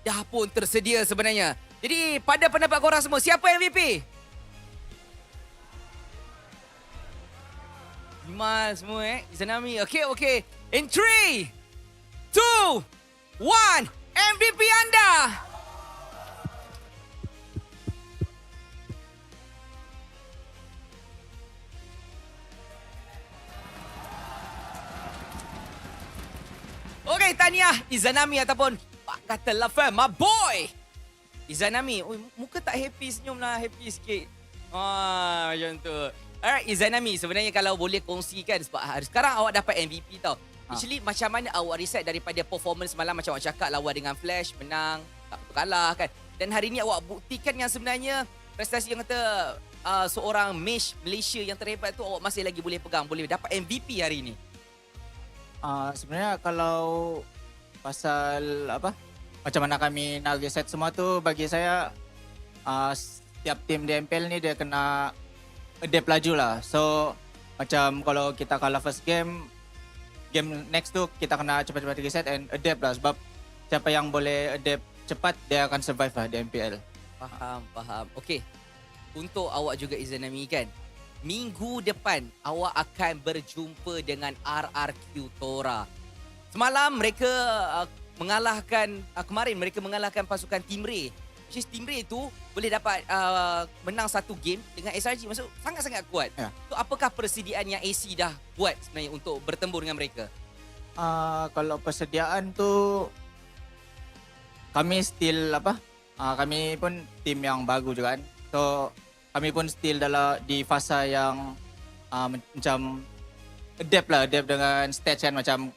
dah pun tersedia sebenarnya. Jadi pada pendapat korang semua, siapa MVP? Imal semua Izanami. Okey. In 3, 2, 1, MVP anda. Okey, tahniah Izanami ataupun Pak kata Lafam, my boy. Izanami, muka tak happy, senyumlah happy sikit. Macam tu. Alright, Izanami, sebenarnya kalau boleh kongsikan sebab sekarang awak dapat MVP tau. Actually, macam mana awak reset daripada performance malam macam awak cakap lawan dengan Flash, menang, tak kalah kan. Dan hari ni awak buktikan yang sebenarnya prestasi yang kata seorang Mesh Malaysia yang terhebat tu awak masih lagi boleh pegang, boleh dapat MVP hari ni. Sebenarnya kalau pasal macam mana kami nak reset semua tu, bagi saya setiap tim di MPL ni dia kena adapt laju lah. So macam kalau kita kalah first game next tu kita kena cepat-cepat reset and adapt lah, sebab siapa yang boleh adapt cepat dia akan survive lah di MPL. Faham. Okey, untuk awak juga Izanami kan, minggu depan awak akan berjumpa dengan RRQ Tora. Semalam mereka kemarin mereka mengalahkan pasukan Team Ray. Which is Team Ray tu boleh dapat menang satu game dengan SRG. Maksud sangat-sangat kuat. Ya. So apakah persediaan yang AC dah buat sebenarnya untuk bertembur dengan mereka? Kalau persediaan tu kami still kami pun tim yang bagus juga kan. So kami pun still di fasa yang macam adapt dengan stage kan. Macam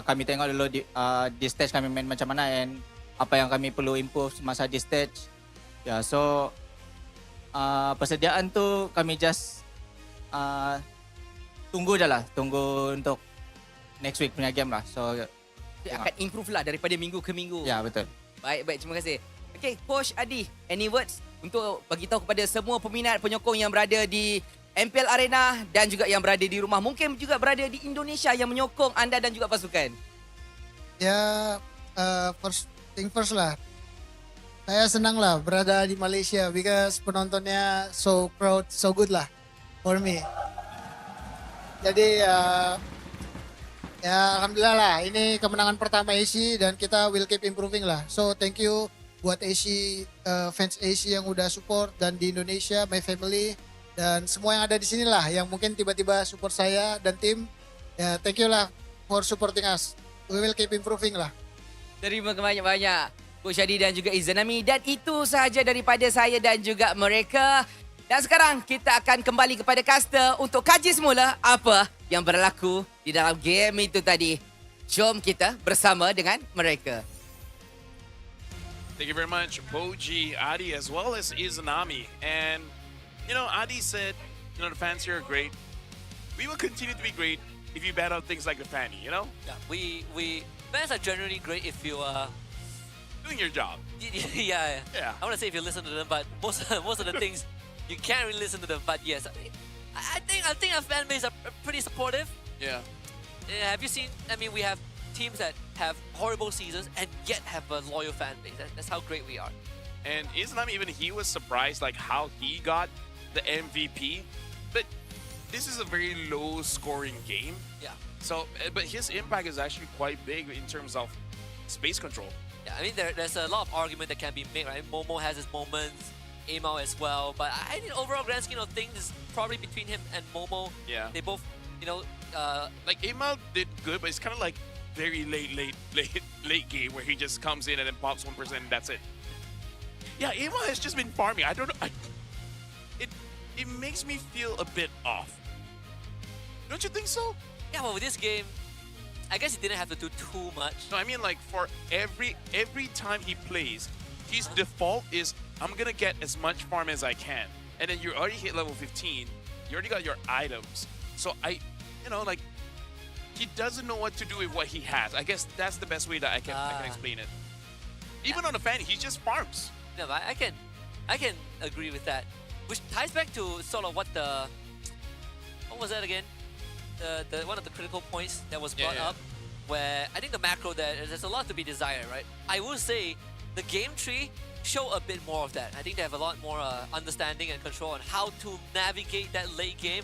kami tengok dulu di stage kami main macam mana and apa yang kami perlu improve semasa di stage. Ya, so persediaan tu kami just tunggu untuk next week punya game lah. So akan improve lah daripada minggu ke minggu. Ya, betul. Baik, terima kasih. Okay, Coach Adi, any words untuk bagi tahu kepada semua peminat penyokong yang berada di MPL Arena dan juga yang berada di rumah, mungkin juga berada di Indonesia yang menyokong anda dan juga pasukan? Ya, first thing first lah. Saya senang lah berada di Malaysia because penontonnya so proud, so good lah. for me. Jadi ya alhamdulillah lah, ini kemenangan pertama AC dan kita will keep improving lah. So thank you buat AC, fans AC yang udah support, dan di Indonesia, my family, dan semua yang ada di sini lah yang mungkin tiba-tiba support saya dan tim. Ya thank you lah for supporting us. We will keep improving lah. Terima kasih banyak Coach Adi dan juga Izanami. Dan itu sahaja daripada saya dan juga mereka. Dan sekarang kita akan kembali kepada caster untuk kaji semula apa yang berlaku di dalam game itu tadi. Jom kita bersama dengan mereka. Thank you very much, Boji, Adi, as well as Izanami. And, you know, Adi said, you know, the fans here are great. We will continue to be great if you bat out things like the Fanny, you know? Yeah, we fans are generally great if you are doing your job. Yeah. Yeah. I want to say if you listen to them, but most of the things you can't really listen to them. But yes, I think our fan base are pretty supportive. Yeah. Have you seen? I mean, we have teams that have horrible seasons and yet have a loyal fan base. That's how great we are. And Islam, even he was surprised like how he got the MVP. But this is a very low scoring game. Yeah. So, but his impact is actually quite big in terms of space control. Yeah, I mean, there's a lot of argument that can be made, right? Momo has his moments, Amal as well. But I think overall grand scheme of things is probably between him and Momo. Yeah. They both, you know, like Amal did good, but it's kind of like very late game where he just comes in and then pops 1% and that's it. Yeah, Amal has just been farming. I don't know. It makes me feel a bit off. Don't you think so? Yeah, well, with this game, I guess he didn't have to do too much. No, I mean like for every time he plays, his default is I'm gonna get as much farm as I can. And then you already hit level 15. You already got your items. So like he doesn't know what to do with what he has. I guess that's the best way that I can explain it. Even on the fan, he just farms. No, but I can agree with that. Which ties back to sort of what was that again? The one of the critical points that was brought up, where I think the macro there's a lot to be desired, right? I will say the game tree show a bit more of that. I think they have a lot more understanding and control on how to navigate that late game.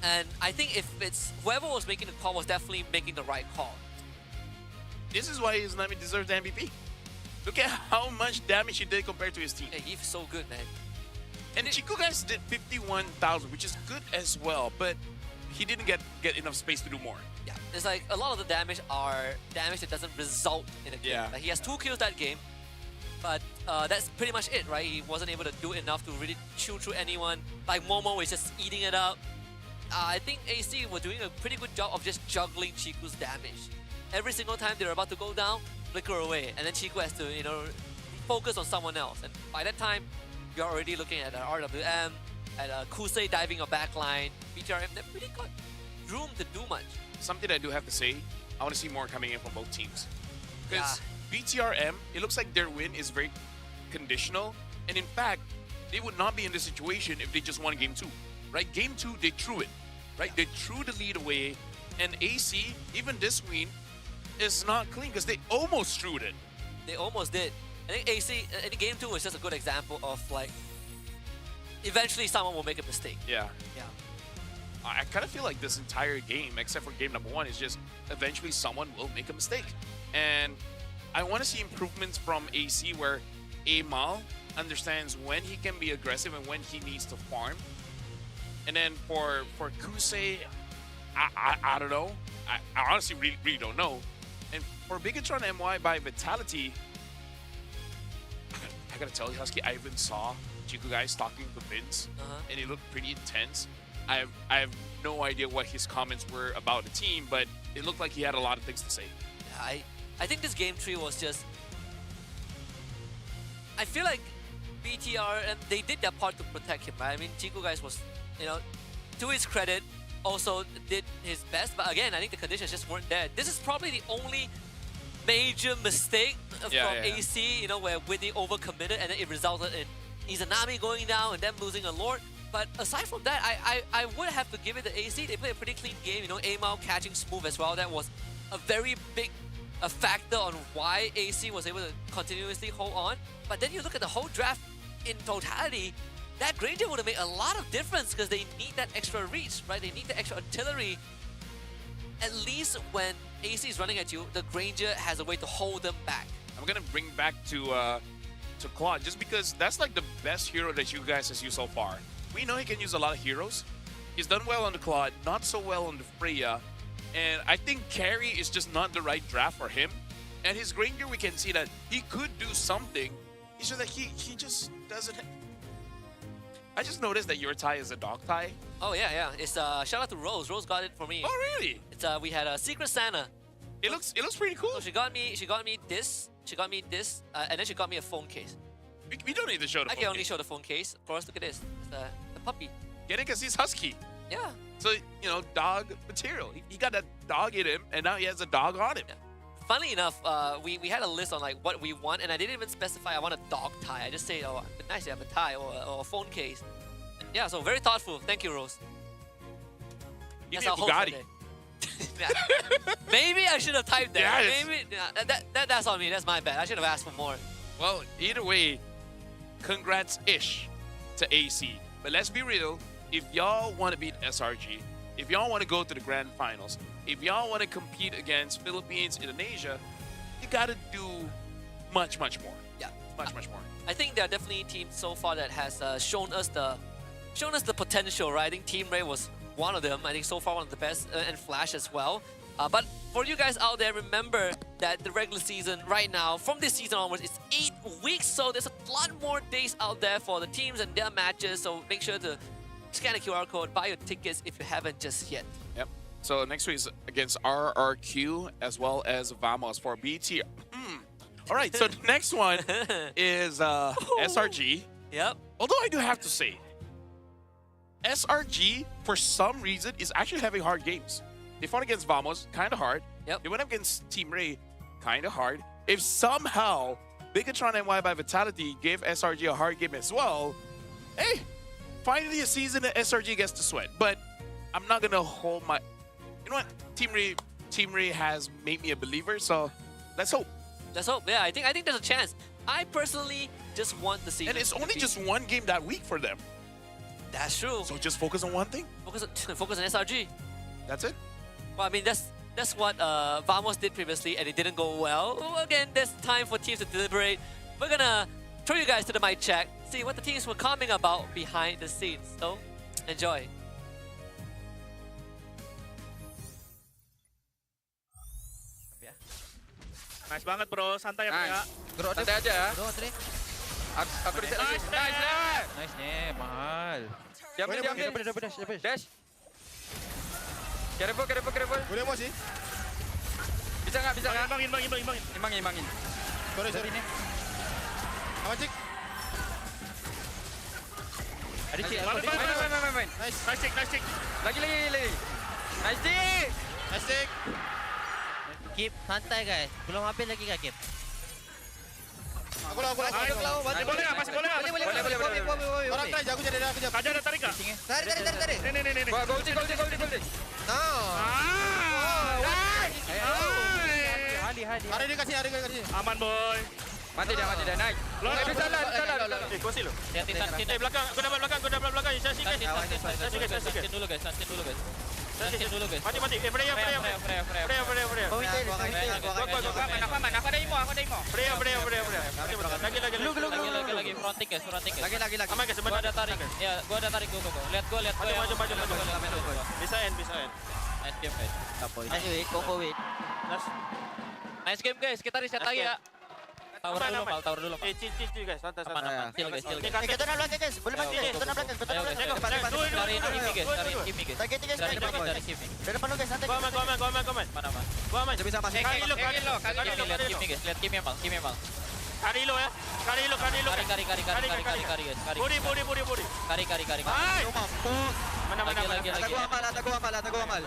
And I think if it's whoever was making the call was definitely making the right call. This is why Islami deserves the MVP. Look at how much damage he did compared to his team. Yeah, he's so good, man. And Chico guys did 51,000, which is good as well, but he didn't get enough space to do more. Yeah, it's like a lot of the damage are damage that doesn't result in a kill. Yeah. Like he has 2 kills that game, but that's pretty much it, right? He wasn't able to do enough to really chew through anyone. Like Momo is just eating it up. I think AC were doing a pretty good job of just juggling Chiku's damage. Every single time they're about to go down, flicker away, and then Chiku has to, focus on someone else. And by that time, you're already looking at RWM, at Kusei diving a backline, BTRM. They've really got room to do much. Something I do have to say, I want to see more coming in from both teams. Because BTRM, it looks like their win is very conditional. And in fact, they would not be in this situation if they just won Game 2. Right? Game 2, they threw it. Right? They threw the lead away. And AC, even this win, is not clean because they almost threw it. They almost did. I think AC, I think Game 2 was just a good example of like, eventually someone will make a mistake. Yeah. Yeah. I kind of feel like this entire game, except for game number 1, is just eventually someone will make a mistake. And I want to see improvements from AC where Amal understands when he can be aggressive and when he needs to farm. And then for Kusei, I don't know. I honestly really don't know. And for Bigatron MY by Vitality, I gotta tell you, Husky, I even saw Chiku guys talking to Vince, and it looked pretty intense. I have no idea what his comments were about the team, but it looked like he had a lot of things to say. Yeah, I think this game 3 was just... I feel like BTRM, they did their part to protect him, right? I mean, Chiku guys was, to his credit, also did his best, but again, I think the conditions just weren't there. This is probably the only major mistake from AC, where Whitney overcommitted and then it resulted in Izanami going down and them losing a Lord. But aside from that, I would have to give it to AC. They played a pretty clean game, Amal catching smooth as well. That was a very big factor on why AC was able to continuously hold on. But then you look at the whole draft in totality, that Granger would have made a lot of difference because they need that extra reach, right? They need the extra artillery. At least when AC is running at you, the Granger has a way to hold them back. I'm gonna bring back to Claude just because that's like the best hero that you guys has used so far. We know he can use a lot of heroes. He's done well on the Claude, not so well on the Freya. And I think carry is just not the right draft for him. And his Granger, we can see that he could do something. It's just that he just doesn't. I just noticed that your tie is a dog tie. Oh yeah. It's shout out to Rose. Rose got it for me. Oh really? It's we had a Secret Santa. It looks pretty cool. So she got me this. And then she got me a phone case. We don't need to show the I phone can only case. show the phone case. Of course, look at this. It's the puppy. Get it because he's husky. Yeah. So, you know, dog material. He got that dog in him, and now he has a dog on him. Yeah. Funnily enough, we had a list on like what we want, and I didn't even specify I want a dog tie. I just say, oh, it'd be nice to have a tie or a phone case. And yeah, so very thoughtful. Thank you, Rose. Give That's me a our host Bugatti. today. Maybe I should have typed that. Yes. Maybe that's on me. That's my bad. I should have asked for more. Well, either way, congrats-ish to AC. But let's be real. If y'all want to beat SRG, if y'all want to go to the grand finals, if y'all want to compete against Philippines, Indonesia, you got to do much more. Yeah. Much more. I think there are definitely teams so far that has shown us the potential, right? I think Team Ray was one of them. I think so far one of the best, and Flash as well. But for you guys out there, remember that the regular season right now, from this season onwards, it's 8 weeks. So there's a lot more days out there for the teams and their matches. So make sure to scan the QR code, buy your tickets if you haven't just yet. Yep. So next week is against RRQ as well as Vamos for BT. All right, so the next one is SRG. Yep. Although I do have to say, SRG, for some reason, is actually having hard games. They fought against Vamos, kind of hard. Yep. They went up against Team Ray, kind of hard. If somehow Bigatron NY by Vitality gave SRG a hard game as well, hey, finally a season that SRG gets to sweat. But I'm not going to hold my... You know what? Team Ray has made me a believer, so let's hope. Let's hope. Yeah, I think there's a chance. I personally just want the season. And it's only just one game that week for them. That's true. So just focus on one thing? Focus on SRG. That's it? Well, I mean, that's what Vamos did previously, and it didn't go well. Again, there's time for teams to deliberate. We're gonna throw you guys to the mic check, see what the teams were commenting about behind the scenes. So, enjoy. Nice banget bro, santai ya bro ya. Bro, santai aja ya. Aku reset lagi. Nice nih, mahal. Diambil. Dash. Careful. Boleh emosi? Bisa nggak? Imbangin. Sorry. Apa cik? Ada cik. Main. Nice cik. Lagi. Nice cik. Kip, santai guys. Belum habis lagi kak Kip. Aku lau. Masih boleh nggak? Orang try, aku jadi. Kaja ada tarik nggak? Tarik. Nih. Golden. No. Hadi. Hari ini kasih. Aman boy. Mati dia. Nice. Bisa lah. Kuasi lo. Belakang. Aku dapat belakang. Saya sikit. Santin dulu guys. Mati. Freya. Aku ada imo. Freya. Lagi fronting guys. Lagi. Aman guys, Gua ada tarik. Ya, gua ada tarik. Go. Lihat gua. Maju. Bisa end. Nice game guys. Wait. Nice game guys. Kita reset lagi ya. Tower dulu. Chill guys, santai. Aman. Chill guys. Kita nak belakang guys. Boleh mati. Kita nak belakang. Cari Kimi guys. Target guys. Dari Kimi. Dari depan lu guys, santai. Gua aman. Mana? Gua aman. Bisa masuk. Kali lo. Lihat Kimi guys. Lihat Kimi emang. Kari lo ya. Kari lo. Kari guys. Body. Kari. Mana. Ada gua amal.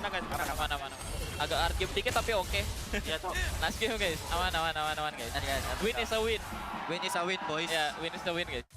Mana. Agak hard game dikit tapi oke. Ya toh. Nice game guys. Aman guys. Win is a win. Win is a win, boys. Ya, win is the win guys.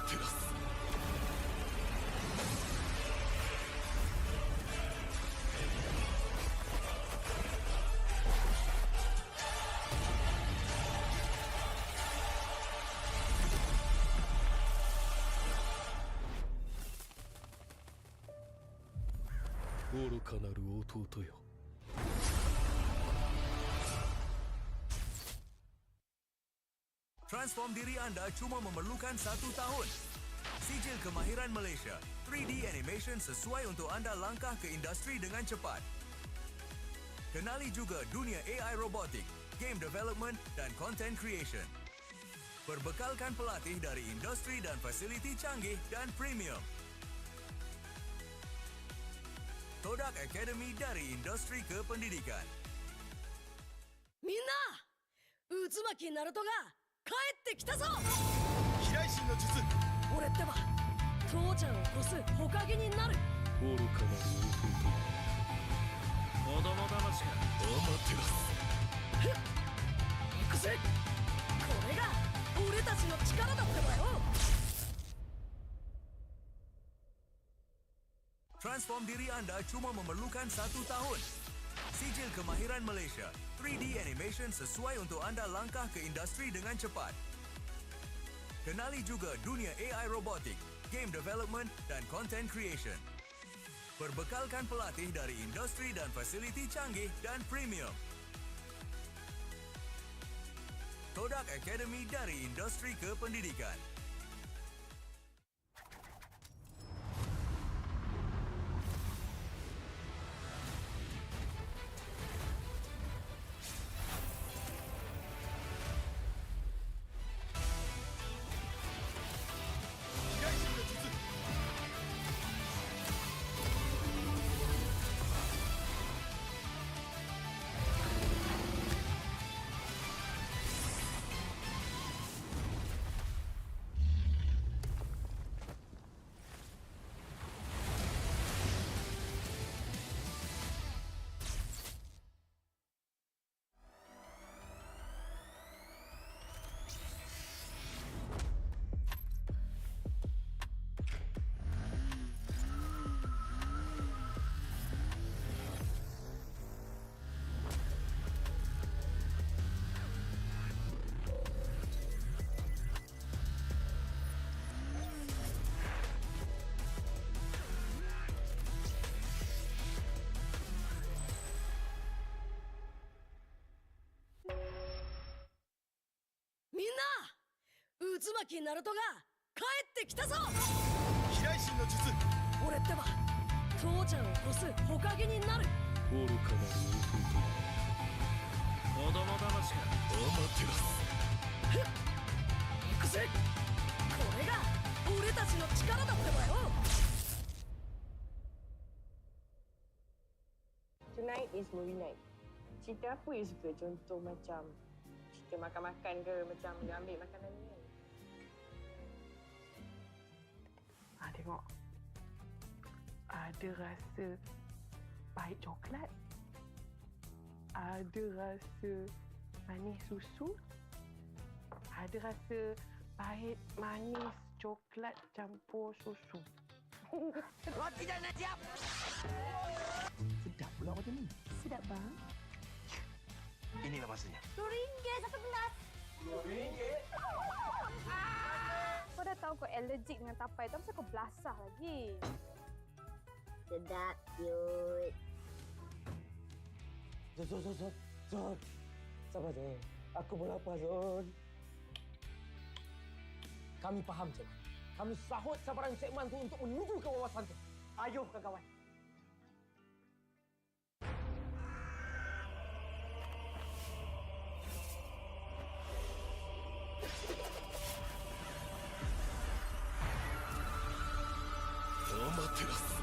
てらす 愚かなる弟よ Transform diri anda cuma memerlukan 1 tahun. Sijil kemahiran Malaysia, 3D animation sesuai untuk anda langkah ke industri dengan cepat. Kenali juga dunia AI robotik, game development dan content creation. Berbekalkan pelatih dari industri dan fasiliti canggih dan premium. Todak Academy dari industri kependidikan. みんな渦巻きナルトが帰ってきたぞ飛来神の術 俺ってば父ちゃんを越す火影になる愚かなる弟子供騙しかアマテラス行くぜこれが俺たちの力だってばよ Transform diri anda cuma memerlukan 1 tahun. Sijil kemahiran Malaysia, 3D animation sesuai untuk anda langkah ke industri dengan cepat. Kenali juga dunia AI robotik, game development dan content creation. Berbekalkan pelatih dari industri dan fasiliti canggih dan premium. Todak Academy dari industri kependidikan.渦巻きナルトが帰ってきたぞ飛来神の術 俺ってば父ちゃんを越す火影になる愚かなる弟子供騙しかアマテラス行くぜこれが俺たちの力だってばよ Tonight is movie night. Cerita apa you suka? Contoh macam cerita makan-makan ke, macam dia ambil makanan ni kan? Tengok. Ada rasa pahit coklat. Ada rasa manis susu. Ada rasa pahit manis coklat campur susu. Roti dah nak siap. Sedap pula macam ni. Sedap bang. Inilah masanya. RM10 satu gelas. RM10? Kau dah tahu kau allergic dengan tapai tu, kenapa kau belasah lagi? Sedap, cute. Zon. Sabar, Zon. Aku pun lapar, Zon. Kami faham, Cik. Kami sahut sabaran Cik Man tu untuk menuju ke wawasan tu. Ayo, kawan-kawan. Amaterasu.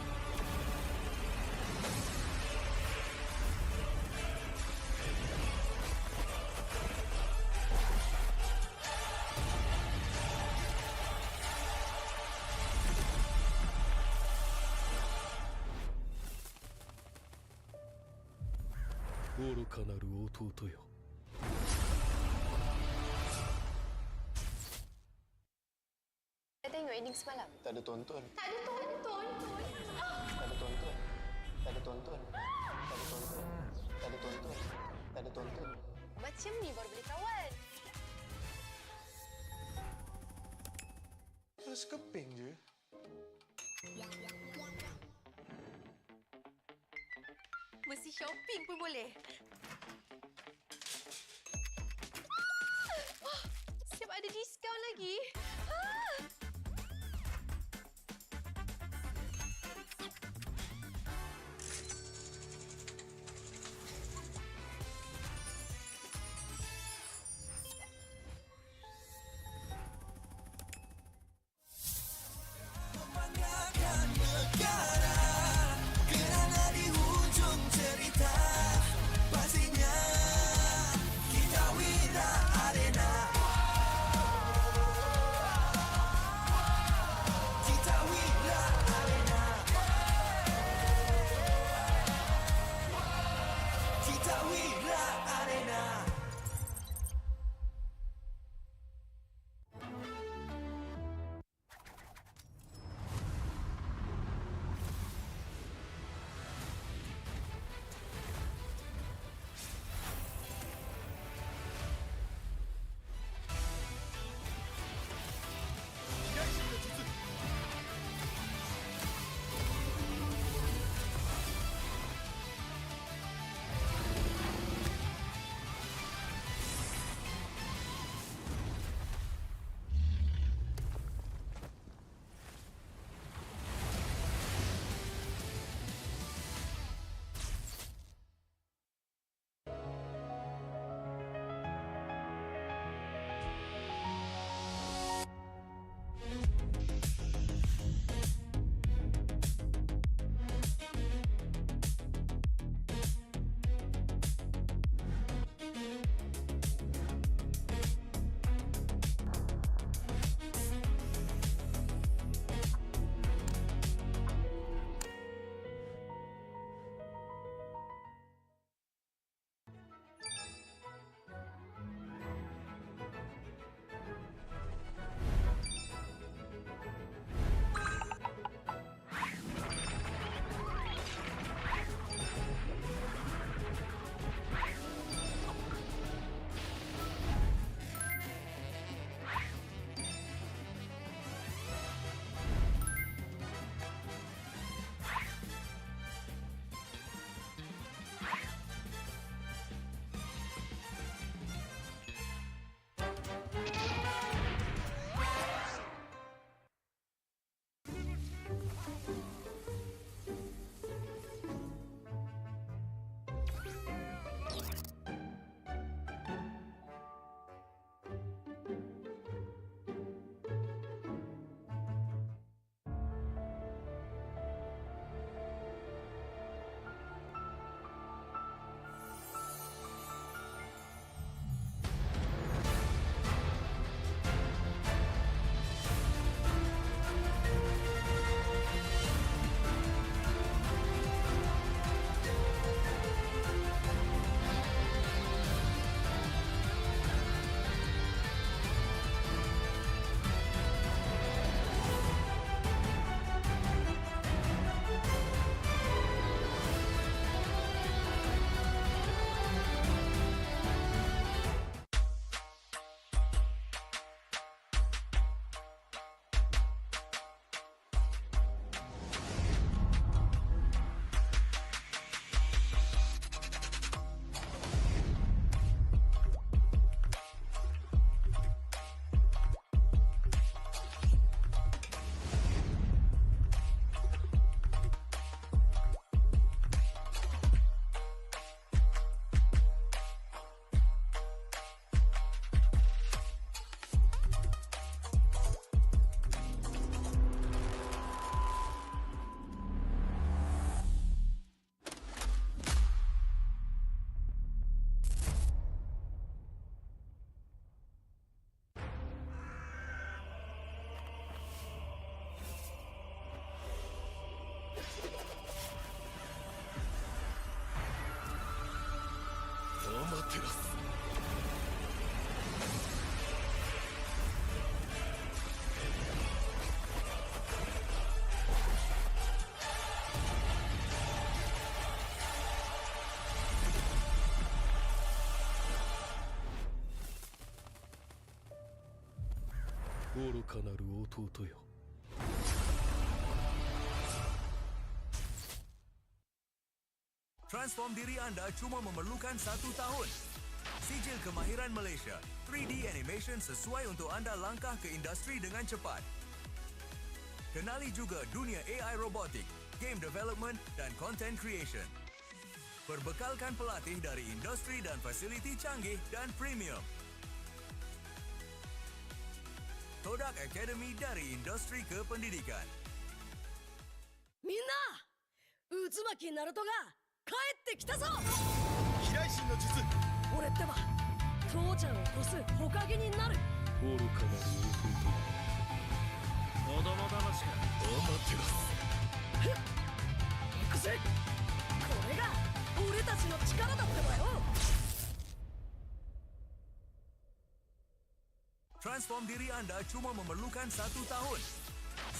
Oruka naru ototo yo. tengok ending semalam? Tak ada tonton. Tak ada tonton. Tak ada tonton. Tak ada tonton. Tak ada tonton. Tak ada tonton. Tak ada tonton. Macam ni baru boleh kawan. Rasa keping je. Mesti shopping pun boleh. Siap ada diskaun lagi. 愚かなる弟よ。 Transform diri anda cuma memerlukan 1 tahun. Sijil kemahiran Malaysia, 3D animation sesuai untuk anda langkah ke industri dengan cepat. Kenali juga dunia AI robotik, game development dan content creation. Berbekalkan pelatih dari industri dan fasiliti canggih dan premium. Todak Academy dari industri ke pendidikan. みんな渦巻きナルトが帰ってきたぞ。飛来神の術。俺ってば父ちゃんを越す火影になる。愚かなる弟よ。子供騙しか。アマテラス。行くぜ。これが俺たちの力だってばよ。 Transform diri anda cuma memerlukan 1 tahun.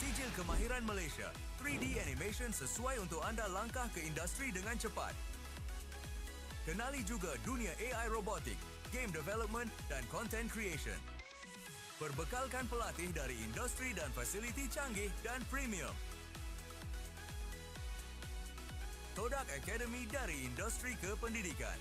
Sijil kemahiran Malaysia, 3D animation sesuai untuk anda langkah ke industri dengan cepat. Kenali juga dunia AI robotik, game development dan content creation. Berbekalkan pelatih dari industri dan fasiliti canggih dan premium. Todak Academy dari industri ke pendidikan.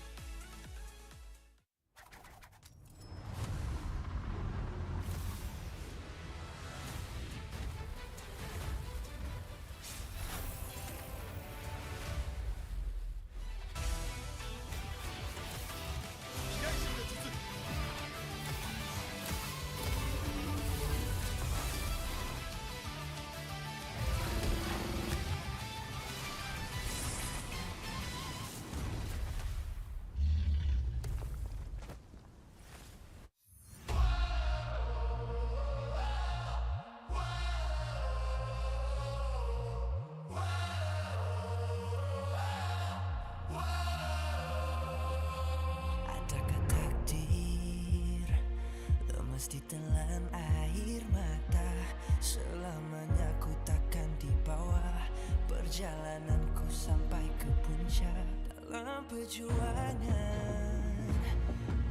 Ditelan air mata, selamanya ku takkan di bawah. Perjalananku sampai ke puncak dalam perjuangan.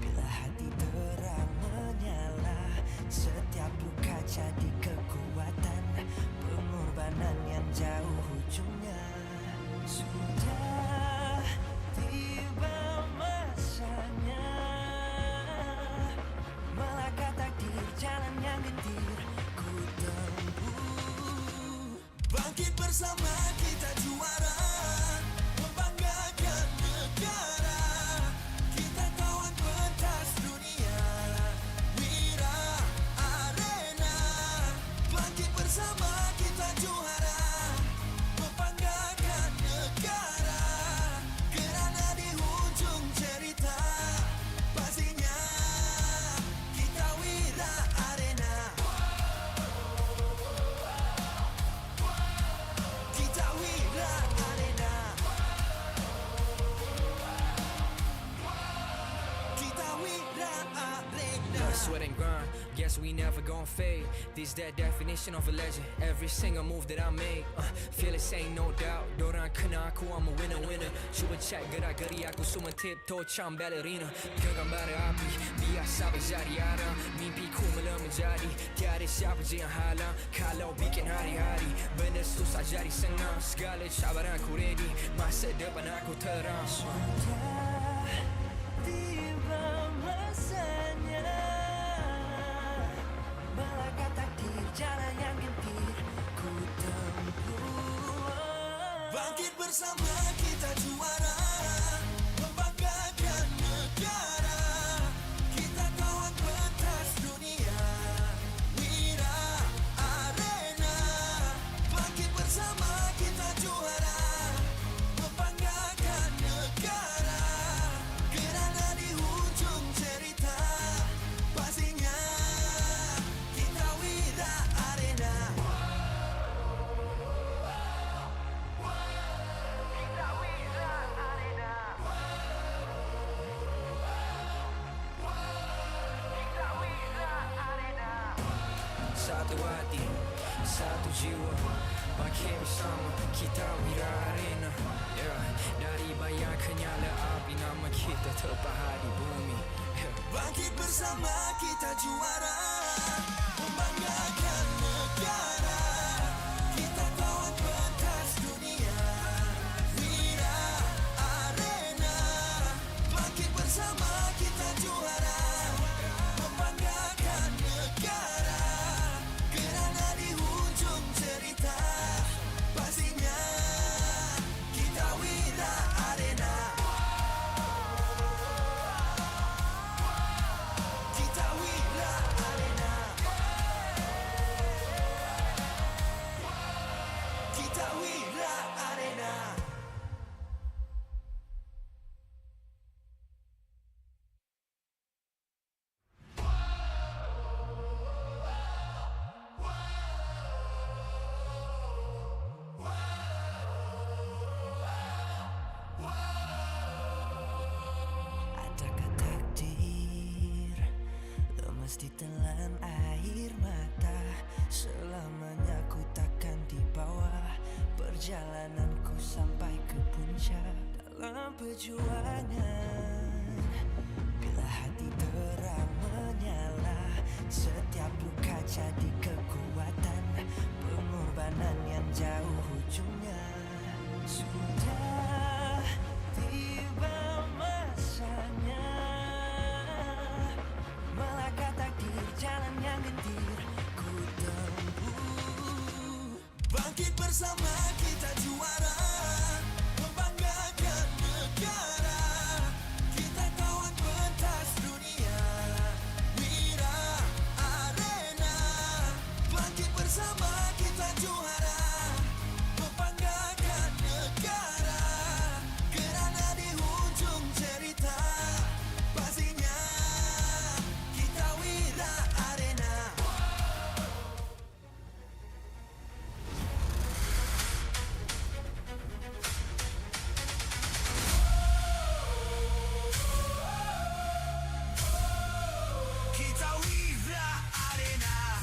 Bila hati terang menyala, setiap luka jadi kekuatan. Pengorbanan yang jauh ujungnya. Sudah tiba masanya melangkah takdir, jalan yang gentir ku tempuh. Bangkit bersama kita juara, membanggakan negara. Kita kawan pentas dunia, Wira Arena. Bangkit bersama kita juara, membanggakan negara. Kerana di hujung cerita pastinya kita Wira Arena. Kita Wira Arena. Kita Wira Arena. Sweat and grind, guess we never gon' fade. This that definition of a legend. Every single move that I make, feel it ain't no doubt. Dorang kena aku, I'm a winner. Cuba check gerak-geri aku semua tiptoe macam ballerina. Genggam bara api, biasa berjadi arah. Mimpiku mula menjadi, tiada siapa je yang halang. Kalau bikin hari-hari, benda susah jadi senang. Segala cabaran aku ready, masa depan aku terang. Sudah tiba masanya, melangkah takdir, jalan yang gentir ku tempuh. Bangkit bersama kita juara, membanggakan negara. Kita kawan pentas dunia, Wira Arena. Bangkit bersama kita juara, membanggakan negara. Kerana di hujung cerita pastinya kita Wira Arena. Kita Wira Arena. Kita Wira Arena. Satu hati, satu jiwa, bangkit bersama kita Wira Arena. Dari bayang kenyala api, nama kita terpahat di bumi. Bangkit bersama kita juara, membanggakan negara. Kita kawan pentas dunia. Wira Arena, bangkit bersama kita juara. Membanggakan negara, kerana di hujung cerita pastinya kita Wira Arena. Kita Wira Arena. Kita Wira Arena. Adakah takdir lemas ditelan air mata? Selamanya ku takkan di bawah perjalananku sampai ke puncak. Dalam perjuangan, bila hati terang menyala, setiap luka jadi kekuatan. Pengorbanan yang jauh ujungnya. Sudah tiba masanya melangkah takdir, jalan yang gentir ku tempuh. Bangkit bersama kita juara. Membanggakan negara. Kita kawan pentas dunia. Wira Arena, bangkit bersama kita juara. Membanggakan negara, kerana di hujung cerita pastinya kita Wira Arena. Kita Wira Arena.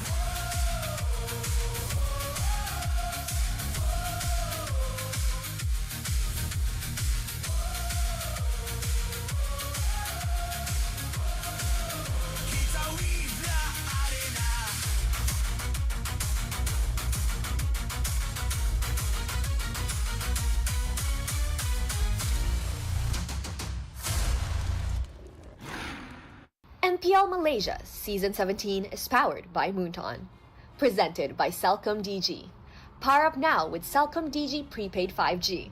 Kita Wira Arena. MPL Malaysia Season 17 is powered by Pautan. Presented by Celcom DG. Power up now with Celcom DG Prepaid 5G.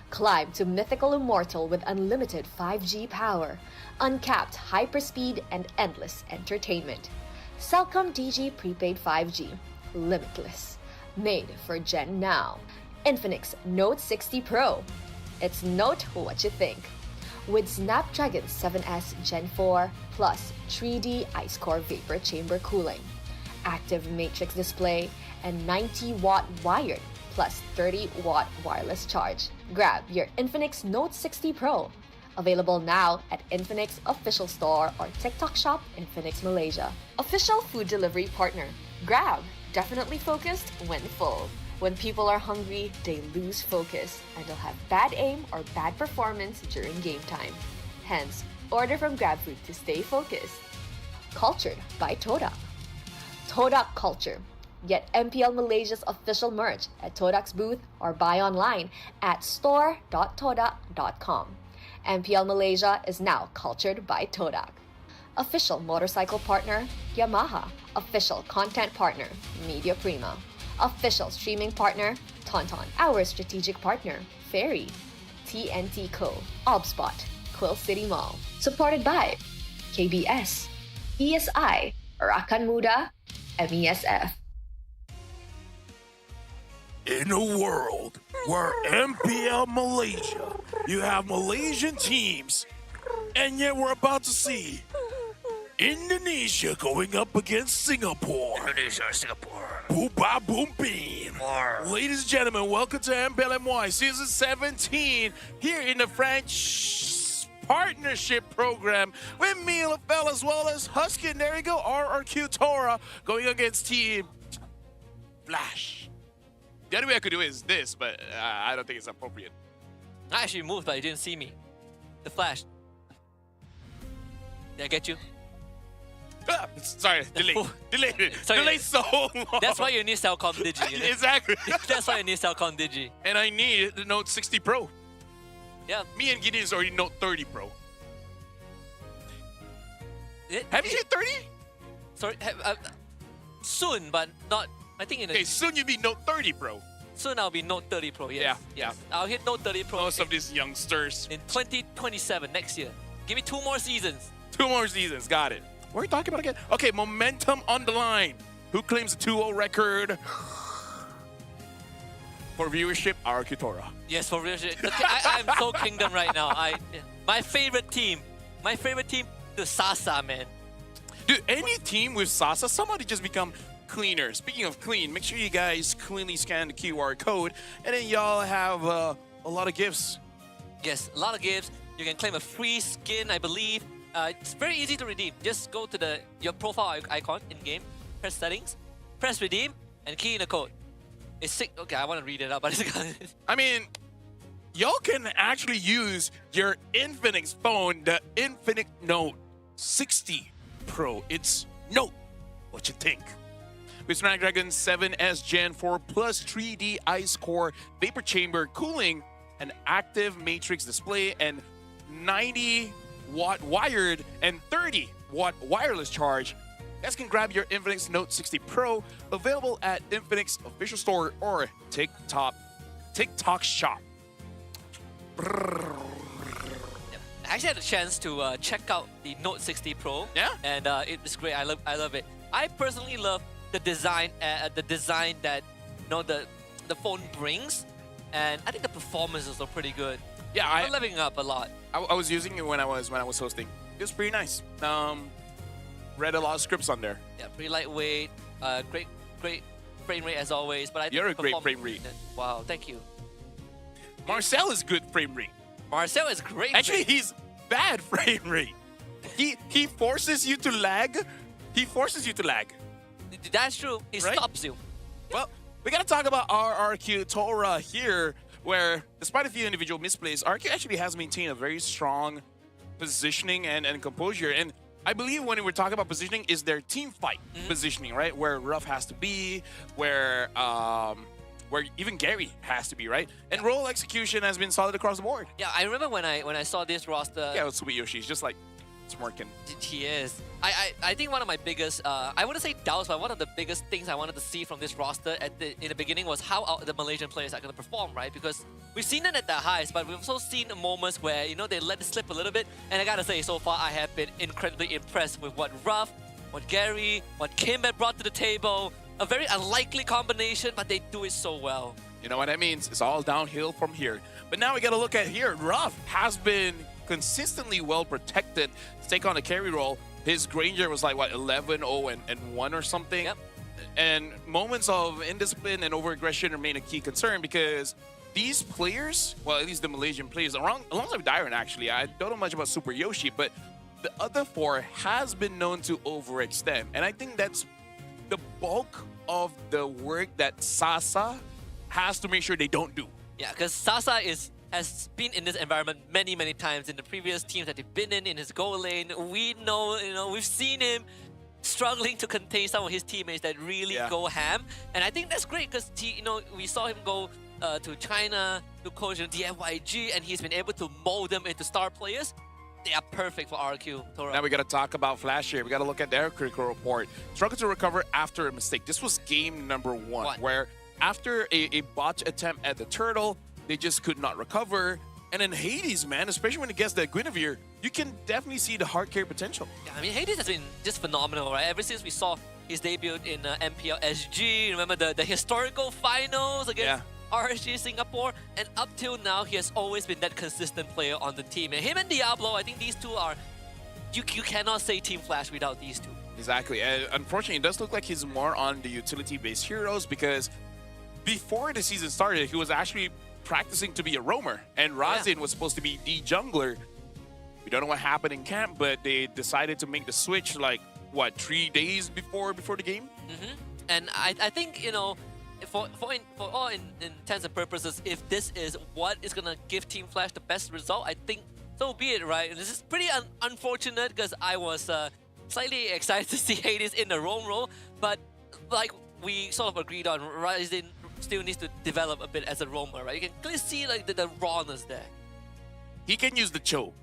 Climb to mythical immortal with unlimited 5G power, uncapped hyperspeed, and endless entertainment. Celcom DG Prepaid 5G. Limitless. Made for Gen Now. Infinix Note 60 Pro. It's note what you think. With Snapdragon 7S Gen 4 plus 3D Ice Core Vapor Chamber cooling, active matrix display, and 90-watt wired plus 30-watt wireless charge. Grab your Infinix Note 60 Pro. Available now at Infinix Official Store or TikTok Shop Infinix Malaysia. Official food delivery partner. Grab. Definitely focused when full. When people are hungry, they lose focus and they'll have bad aim or bad performance during game time. Hence, order from GrabFood to stay focused. Cultured by Todak. Todak Culture. Get MPL Malaysia's official merch at Todak's booth or buy online at store.todak.com. MPL Malaysia is now cultured by Todak. Official motorcycle partner, Yamaha. Official content partner, Media Prima. Official streaming partner, Tauntaun. Our strategic partner, Ferry. TNT Co. Obspot. Quill City Mall. Supported by KBS, ESI, Rakan Muda, MESF. In a world where MPL Malaysia, you have Malaysian teams, and yet we're about to see Indonesia going up against Singapore. Indonesia, Singapore. Boom, ba, boom, beam. Ladies and gentlemen, welcome to MPLMY Season 17 here in the French Partnership Program with me, LaFell, as well as Husky. And there you go, RRQ Tora going against Team Flash. The only way I could do it is this, but I don't think it's appropriate. I actually moved, but you didn't see me. The Flash. Did I get you? Sorry, delayed so long. That's why you need Cellcom Digi. You know? Exactly. That's why you need Cellcom Digi. And I need the Note 60 Pro. Yeah. Me and Gideon's already Note 30 Pro. Have you hit 30? Sorry, soon, but not. I think in a, Okay, soon you'll be Note 30 Pro. soon I'll be Note 30 Pro. Yes. Yeah. I'll hit Note 30 Pro. Most of these youngsters. In 2027, next year. Give me 2 more seasons. 2 more seasons, got it. What are we talking about again? Okay, momentum on the line. Who claims the 2-0 record for viewership? Arcutora. Yes, for real. I'm so kingdom right now. My favorite team, the Sasa, man. Dude, any team with Sasa, somebody just become cleaner. Speaking of clean, make sure you guys cleanly scan the QR code, and then y'all have a lot of gifts. Yes, a lot of gifts. You can claim a free skin, I believe. It's very easy to redeem. Just go to your profile icon in game, press settings, press redeem, and key in a code. It's sick. Okay, I want to read it out, but it's I mean, y'all can actually use your Infinix phone, the Infinix Note 60 Pro. It's Note. What you think? With Snapdragon 7S Gen 4 plus 3D Ice Core Vapor Chamber cooling, an active matrix display, and 90-watt wired and 30-watt wireless charge. You guys can grab your Infinix Note 60 Pro, available at Infinix official store or TikTok shop. I actually had a chance to check out the Note 60 Pro. Yeah. And it's great. I love it. I personally love the design that the phone brings, and I think the performance is also pretty good. Yeah, I'm living up a lot. I was using it when I was hosting. It was pretty nice. Read a lot of scripts on there. Yeah, pretty lightweight. Great frame rate as always. But I think You're a great frame rate. Wow, thank you. Marcel is good frame rate. Marcel is great. Actually, he's bad frame rate. He forces you to lag. He forces you to lag. That's true. He stops you. Well, we gotta talk about our Arcutora here, where despite a few individual misplays, RQ actually has maintained a very strong positioning and composure. And I believe when we're talking about positioning is their team fight positioning, right? Where Ruff has to be, where even Gary has to be, right? And role execution has been solid across the board. Yeah, I remember when I saw this roster. Yeah, with Sweet Yoshi, he's just like smirking. He is. I think one of my biggest, I wouldn't say doubts, but one of the biggest things I wanted to see from this roster in the beginning was how the Malaysian players are going to perform, right? Because we've seen it at their highs, but we've also seen moments where, they let it slip a little bit. And I gotta say, so far, I have been incredibly impressed with what Ruff, what Gary, what Kim had brought to the table. A very unlikely combination, but they do it so well. You know what that means? It's all downhill from here. But now we gotta look at here. Ruff has been consistently well protected to take on the carry role. His Granger was like, what, 11-0 and 1 or something? Yep. And moments of indiscipline and over-aggression remain a key concern because these players, well, at least the Malaysian players, alongside with Dyron actually, I don't know much about Super Yoshi, but the other 4 has been known to overextend. And I think that's the bulk of the work that Sasa has to make sure they don't do. Yeah, because Sasa has been in this environment many, many times in the previous teams that they've been in his goal lane. We know, we've seen him struggling to contain some of his teammates that really go ham. And I think that's great because, we saw him go to China, to coach DFYG, and he's been able to mold them into star players. They are perfect for RQ. Tora. Now we got to talk about Flash here. We got to look at their critical report. Struggled to recover after a mistake. This was game number 1, where after a botch attempt at the turtle, they just could not recover. And then Hades, man, especially when it gets that Guinevere, you can definitely see the hard carry potential. Yeah, I mean, Hades has been just phenomenal, right? Ever since we saw his debut in MPL SG, remember the historical finals against RSG Singapore, and up till now, he has always been that consistent player on the team. And him and Diablo, I think these two are, you cannot say Team Flash without these two. Exactly. And unfortunately, it does look like he's more on the utility-based heroes because before the season started, he was actually practicing to be a roamer, and Razin was supposed to be the jungler. We don't know what happened in camp, but they decided to make the switch like, what, 3 days before the game? And I think, for all intents and purposes, if this is what is going to give Team Flash the best result, I think so be it, right? And this is pretty unfortunate because I was slightly excited to see Hades in the roam role, but like we sort of agreed on, Ryzen still needs to develop a bit as a roamer, right? You can clearly see like the rawness there. He can use the Cho,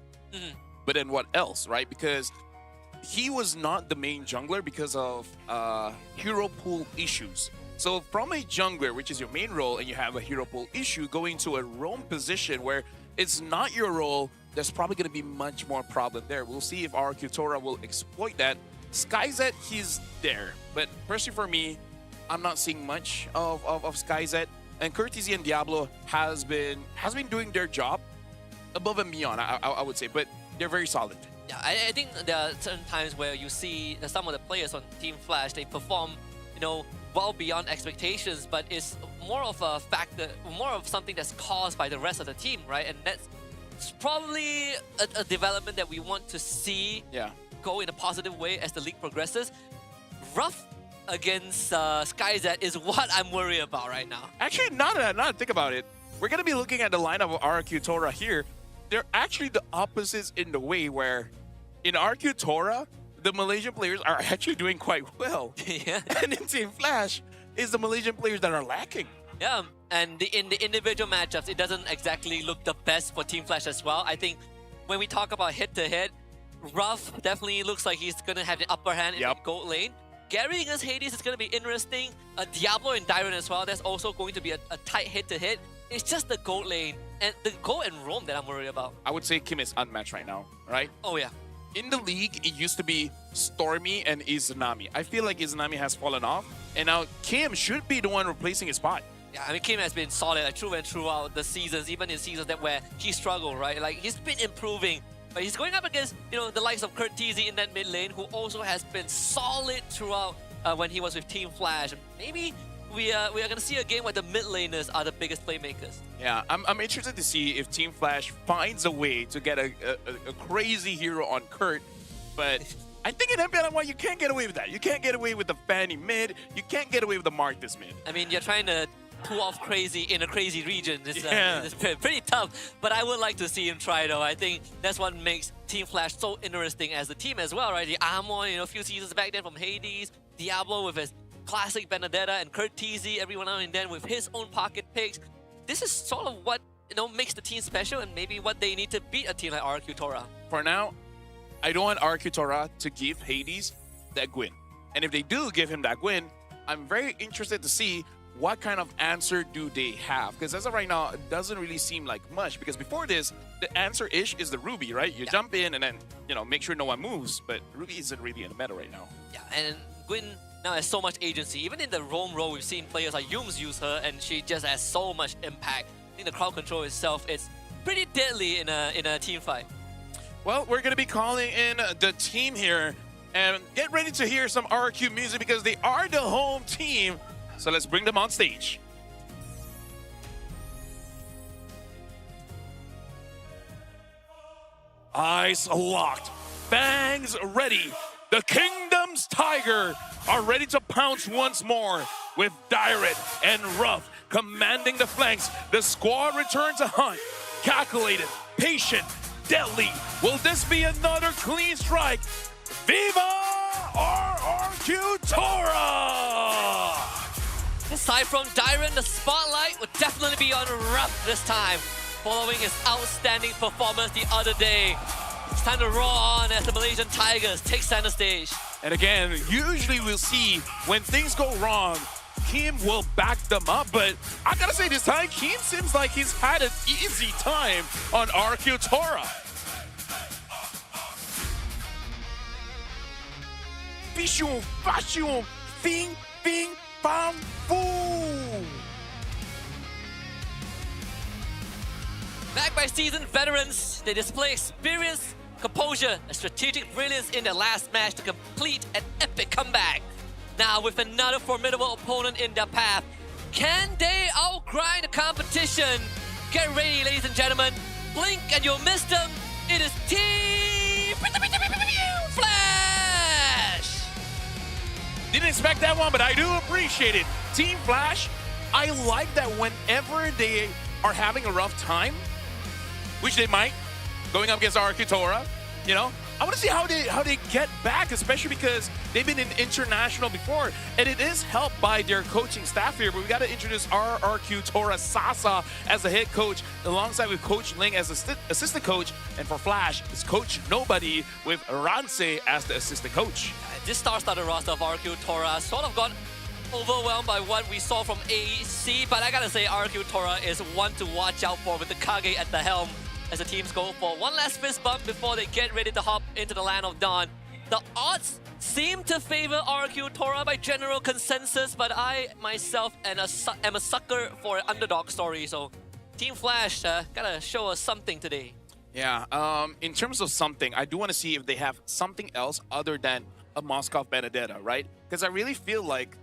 but then what else, right? Because he was not the main jungler because of hero pool issues. So from a jungler, which is your main role, and you have a hero pool issue, going to a roam position where it's not your role, there's probably going to be much more problem there. We'll see if RQ Tora will exploit that. SkyZ, he's there. But personally for me, I'm not seeing much of SkyZ. And Courtesy and Diablo has been doing their job above and beyond, I would say. But they're very solid. Yeah, I think there are certain times where you see that some of the players on Team Flash, they perform, well beyond expectations, but it's more of a factor, more of something that's caused by the rest of the team, right? And that's probably a development that we want to see go in a positive way as the league progresses. Rough against SkyZ is what I'm worried about right now. Actually, now that I think about it, we're going to be looking at the lineup of RQ Tora here. They're actually the opposites in the way where in RQ Tora, the Malaysian players are actually doing quite well. Yeah. And in Team Flash, is the Malaysian players that are lacking. Yeah, and in the individual matchups, it doesn't exactly look the best for Team Flash as well. I think when we talk about head-to-head, Ruff definitely looks like he's going to have the upper hand in the gold lane. Gary against Hades is going to be interesting. Diablo and Dyron as well, that's also going to be a tight head-to-head. It's just the gold lane and the gold and roam that I'm worried about. I would say Kim is unmatched right now, right? Oh, yeah. In the league, it used to be Stormy and Izanami. I feel like Izanami has fallen off, and now Kim should be the one replacing his spot. Yeah, I mean, Kim has been solid like, through and throughout the seasons, even in seasons where he struggled, right? Like, he's been improving. But he's going up against, the likes of Kurt Teasy in that mid lane, who also has been solid throughout when he was with Team Flash. And maybe we are going to see a game where the mid laners are the biggest playmakers. Yeah, I'm interested to see if Team Flash finds a way to get a crazy hero on Kurt. But I think in MPL 1, you can't get away with that. You can't get away with the Fanny mid. You can't get away with the Marcus mid. I mean, you're trying to pull off crazy in a crazy region. It's pretty tough, but I would like to see him try though. I think that's what makes Team Flash so interesting as a team as well, right? The armor, a few seasons back then from Hades, Diablo with his classic Benedetta, and Kurt Teasy every now and then with his own pocket picks. This is sort of what makes the team special and maybe what they need to beat a team like RQ Tora. For now, I don't want RQ Tora to give Hades that win. And if they do give him that win, I'm very interested to see what kind of answer do they have? Because as of right now, it doesn't really seem like much. Because before this, the answer-ish is the Ruby, right? You jump in and then, make sure no one moves. But Ruby isn't really in the meta right now. Yeah, and Gwyn now has so much agency. Even in the roam role, we've seen players like Yums use her, and she just has so much impact. I think the crowd control itself is pretty deadly in a team fight. Well, we're going to be calling in the team here. And get ready to hear some RQ music because they are the home team. So let's bring them on stage. Eyes locked, fangs ready. The Kingdom's Tiger are ready to pounce once more with Dyron and Ruff commanding the flanks. The squad return to hunt. Calculated, patient, deadly. Will this be another clean strike? Viva RQ Tora! Aside from Dyron, the spotlight would definitely be on Ruff this time, following his outstanding performance the other day. It's time to roar on as the Malaysian Tigers take center stage. And again, usually we'll see when things go wrong, Kim will back them up, but I gotta say this time, Kim seems like he's had an easy time on RQ Tora. Vishum, Vashum, Fing, Fing, Bam, Boom! Backed by seasoned veterans, they display experience, composure, and strategic brilliance in their last match to complete an epic comeback. Now, with another formidable opponent in their path, can they outgrind the competition? Get ready, ladies and gentlemen. Blink and you'll miss them. It is Team Flash! Didn't expect that one, but I do appreciate it. Team Flash, I like that whenever they are having a rough time, which they might, going up against RQ Tora, I want to see how they get back, especially because they've been in international before, and it is helped by their coaching staff here. But we got to introduce RRQ Tora Sasa as the head coach, alongside with Coach Ling as assistant coach, and for Flash, it's Coach Nobody with Ranse as the assistant coach. This star-studded roster of RQ Tora sort of got overwhelmed by what we saw from AC, but I gotta say RQ Tora is one to watch out for with the Kage at the helm as the teams go for one last fist bump before they get ready to hop into the land of Dawn. The odds seem to favor RQ Tora by general consensus, but I myself am a sucker for an underdog story, so Team Flash gotta show us something today. Yeah, in terms of something, I do want to see if they have something else other than a Moskov Benedetta, right? Because I really feel like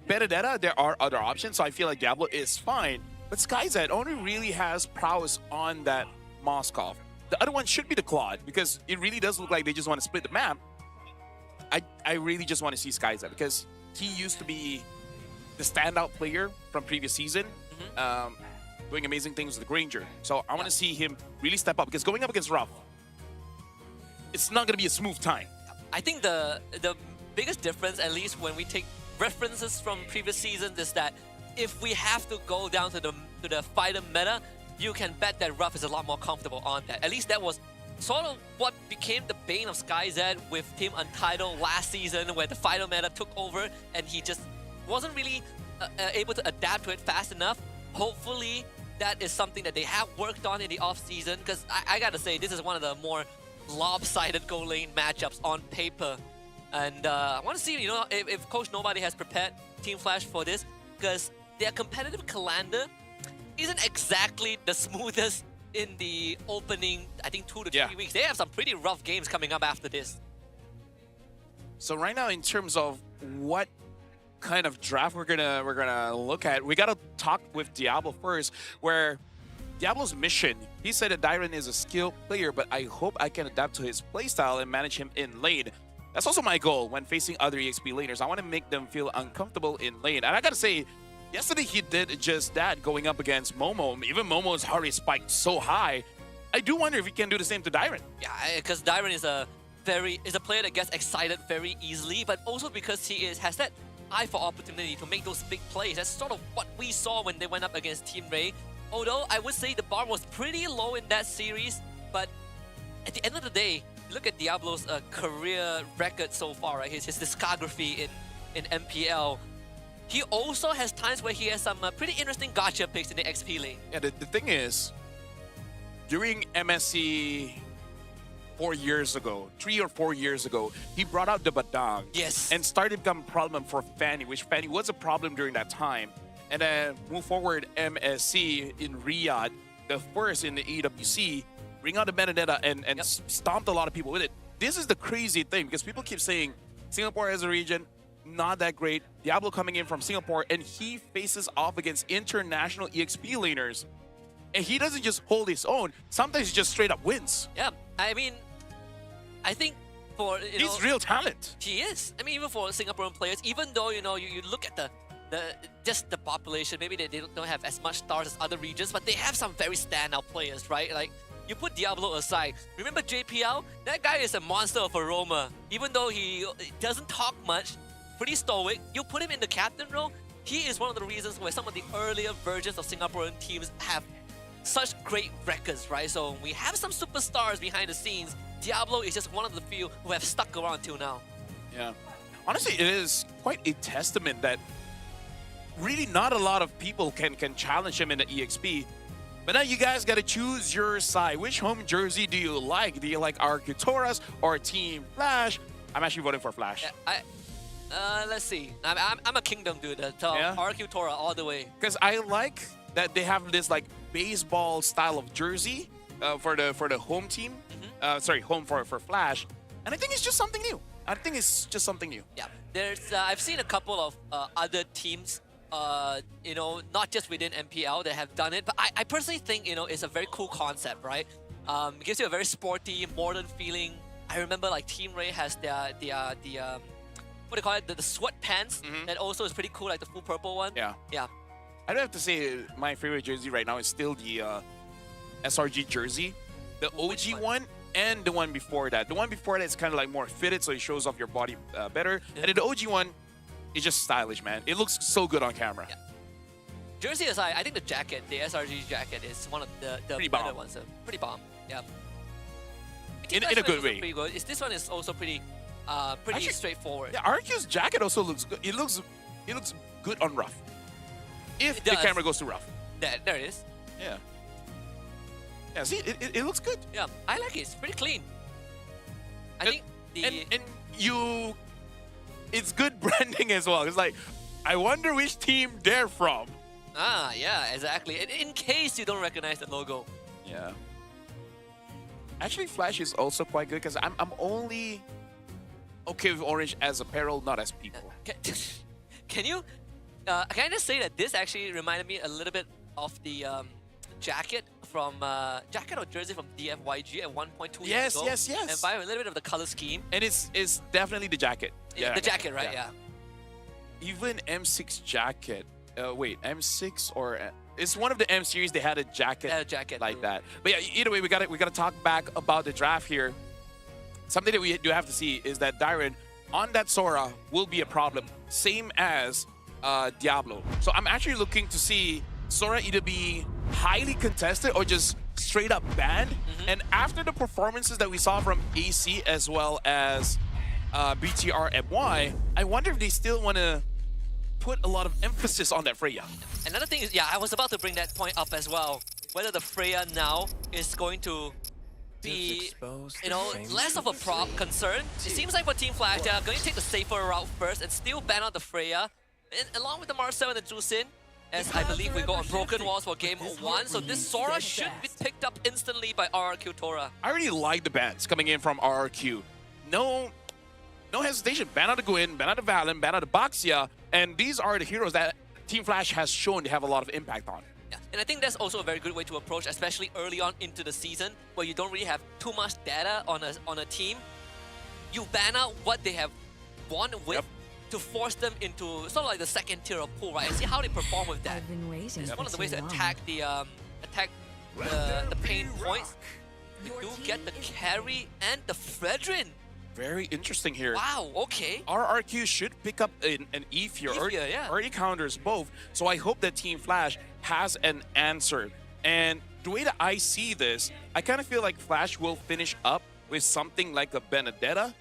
Benedetta, there are other options, so I feel like Diablo is fine. But SkyZ only really has prowess on that Moskov. The other one should be the Claude, because it really does look like they just want to split the map. I really just want to see SkyZ, because he used to be the standout player from previous season, doing amazing things with the Granger. So I want to see him really step up, because going up against Ruff, it's not going to be a smooth time. I think the biggest difference, at least when we take references from previous seasons, is that if we have to go down to the fighter meta, you can bet that Ruff is a lot more comfortable on that. At least that was sort of what became the bane of SkyZ with Team Untitled last season, where the fighter meta took over and he just wasn't really able to adapt to it fast enough. Hopefully that is something that they have worked on in the off-season, because I gotta say, this is one of the more lopsided goal lane matchups on paper. And I want to see, you know, if Coach Nobody has prepared Team Flash for this, because their competitive calendar isn't exactly the smoothest in the opening, I think, 2 to 3 weeks. They have some pretty rough games coming up after this. So right now, in terms of what kind of draft we're gonna look at, we gotta talk with Diablo first, where Diablo's mission, he said that Dyron is a skilled player, but I hope I can adapt to his playstyle and manage him in lane. That's also my goal when facing other EXP laners. I want to make them feel uncomfortable in lane. And I gotta say, yesterday he did just that, going up against Momo. Even Momo's heart rate spiked so high. I do wonder if he can do the same to Dyron. Yeah, because Dyron is a player that gets excited very easily, but also because he has that eye for opportunity to make those big plays. That's sort of what we saw when they went up against Team Ray. Although I would say the bar was pretty low in that series, but at the end of the day, look at Diablo's career record so far, right? His discography in MPL. He also has times where he has some pretty interesting gacha picks in the XP lane. Yeah, the thing is, during MSC 4 years ago, 3 or 4 years ago, he brought out the Badang. Yes. And started to become a problem for Fanny, which Fanny was a problem during that time. And then move forward, MSC in Riyadh, the first in the EWC, bring out the Benedetta and stomped a lot of people with it. This is the crazy thing, because people keep saying Singapore as a region, not that great. Diablo coming in from Singapore, and he faces off against international EXP laners. And he doesn't just hold his own. Sometimes he just straight up wins. Yeah, I mean, I think for, he's real talent. He is. I mean, even for Singaporean players, even though, you know, you look at just the population, maybe they don't have as much stars as other regions, but they have some very standout players, right? Like, you put Diablo aside. Remember JPL? That guy is a monster of a roamer. Even though he doesn't talk much, pretty stoic, you put him in the captain role, he is one of the reasons why some of the earlier versions of Singaporean teams have such great records, right? So we have some superstars behind the scenes. Diablo is just one of the few who have stuck around till now. Yeah. Honestly, it is quite a testament that really not a lot of people can challenge him in the EXP. But now you guys got to choose your side. Which home jersey do you like? Do you like RQ Toras or Team Flash? I'm actually voting for Flash. Let's see. I'm a Kingdom dude. So RQ Tora all the way. Because I like that they have this like baseball style of jersey for the home team. Sorry, home for Flash. And I think it's just something new. Yeah. There's I've seen a couple of other teams, you know, not just within MPL that have done it, but I personally think, you know, it's a very cool concept, right? It gives you a very sporty, modern feeling. I remember like Team Ray has the what do you call it? The sweatpants that also is pretty cool, like the full purple one. Yeah. Yeah. I do have to say my favorite jersey right now is still the SRG jersey. The OG one, and the one before that. The one before that is kind of like more fitted, so it shows off your body better. And then the OG one is just stylish, man. It looks so good on camera. Yeah. Jersey aside, I think the jacket, the SRG jacket, is one of the Pretty better bomb. ones. Pretty bomb. Yeah. In a good way. Pretty good. This one is also pretty, Actually, straightforward. Yeah, RQ's jacket also looks good. It looks good on rough. If It the does. camera goes to rough. There it is. Yeah. Yeah, see, it looks good. Yeah, I like it. It's pretty clean. I think the And it's good branding as well. It's like, I wonder which team they're from. yeah, exactly. In case you don't recognize the logo. Yeah. Actually, Flash is also quite good because I'm only okay with orange as apparel, not as people. Can you can I just say that this actually reminded me a little bit of the jacket from jacket or jersey from DFYG at 1.2 years ago. Yes. And by a little bit of the color scheme. And it's definitely the jacket. Yeah, The jacket, right? Yeah. Even M6 jacket. Wait, M6 or it's one of the M series. They had a jacket, like that. But yeah, either way, we gotta talk back about the draft here. Something that we do have to see is that Dyron on that Sora will be a problem, same as Diablo. So I'm actually looking to see Sora either be highly contested or just straight up banned. And after the performances that we saw from AC as well as BTRM, I wonder if they still want to put a lot of emphasis on that Freya. Another thing is, yeah, I was about to bring that point up as well. Whether the Freya now is going to be, less of a concern. It seems like for Team Flash, they are going to take the safer route first and still ban out the Freya, and along with the Marcel and the Jusin, as I believe we go on Broken Walls for Game 1. So this Sora should be picked up instantly by RRQ Tora. I really like the bans coming in from RRQ. No hesitation. Ban out the Gwyn, ban out the Valen, ban out the Baxia, and these are the heroes that Team Flash has shown to have a lot of impact on. Yeah, and I think that's also a very good way to approach, especially early on into the season, where you don't really have too much data on a team. You ban out what they have won with to force them into sort of like the second tier of pool, right? And see how they perform with that. It's one of the ways to attack the pain points. You do get the carry and the Fredrin. Very interesting here. Wow, okay. RRQ should pick up an Eve here. Already counters both. So I hope that Team Flash has an answer. And the way that I see this, I kind of feel like Flash will finish up with something like a Benedetta.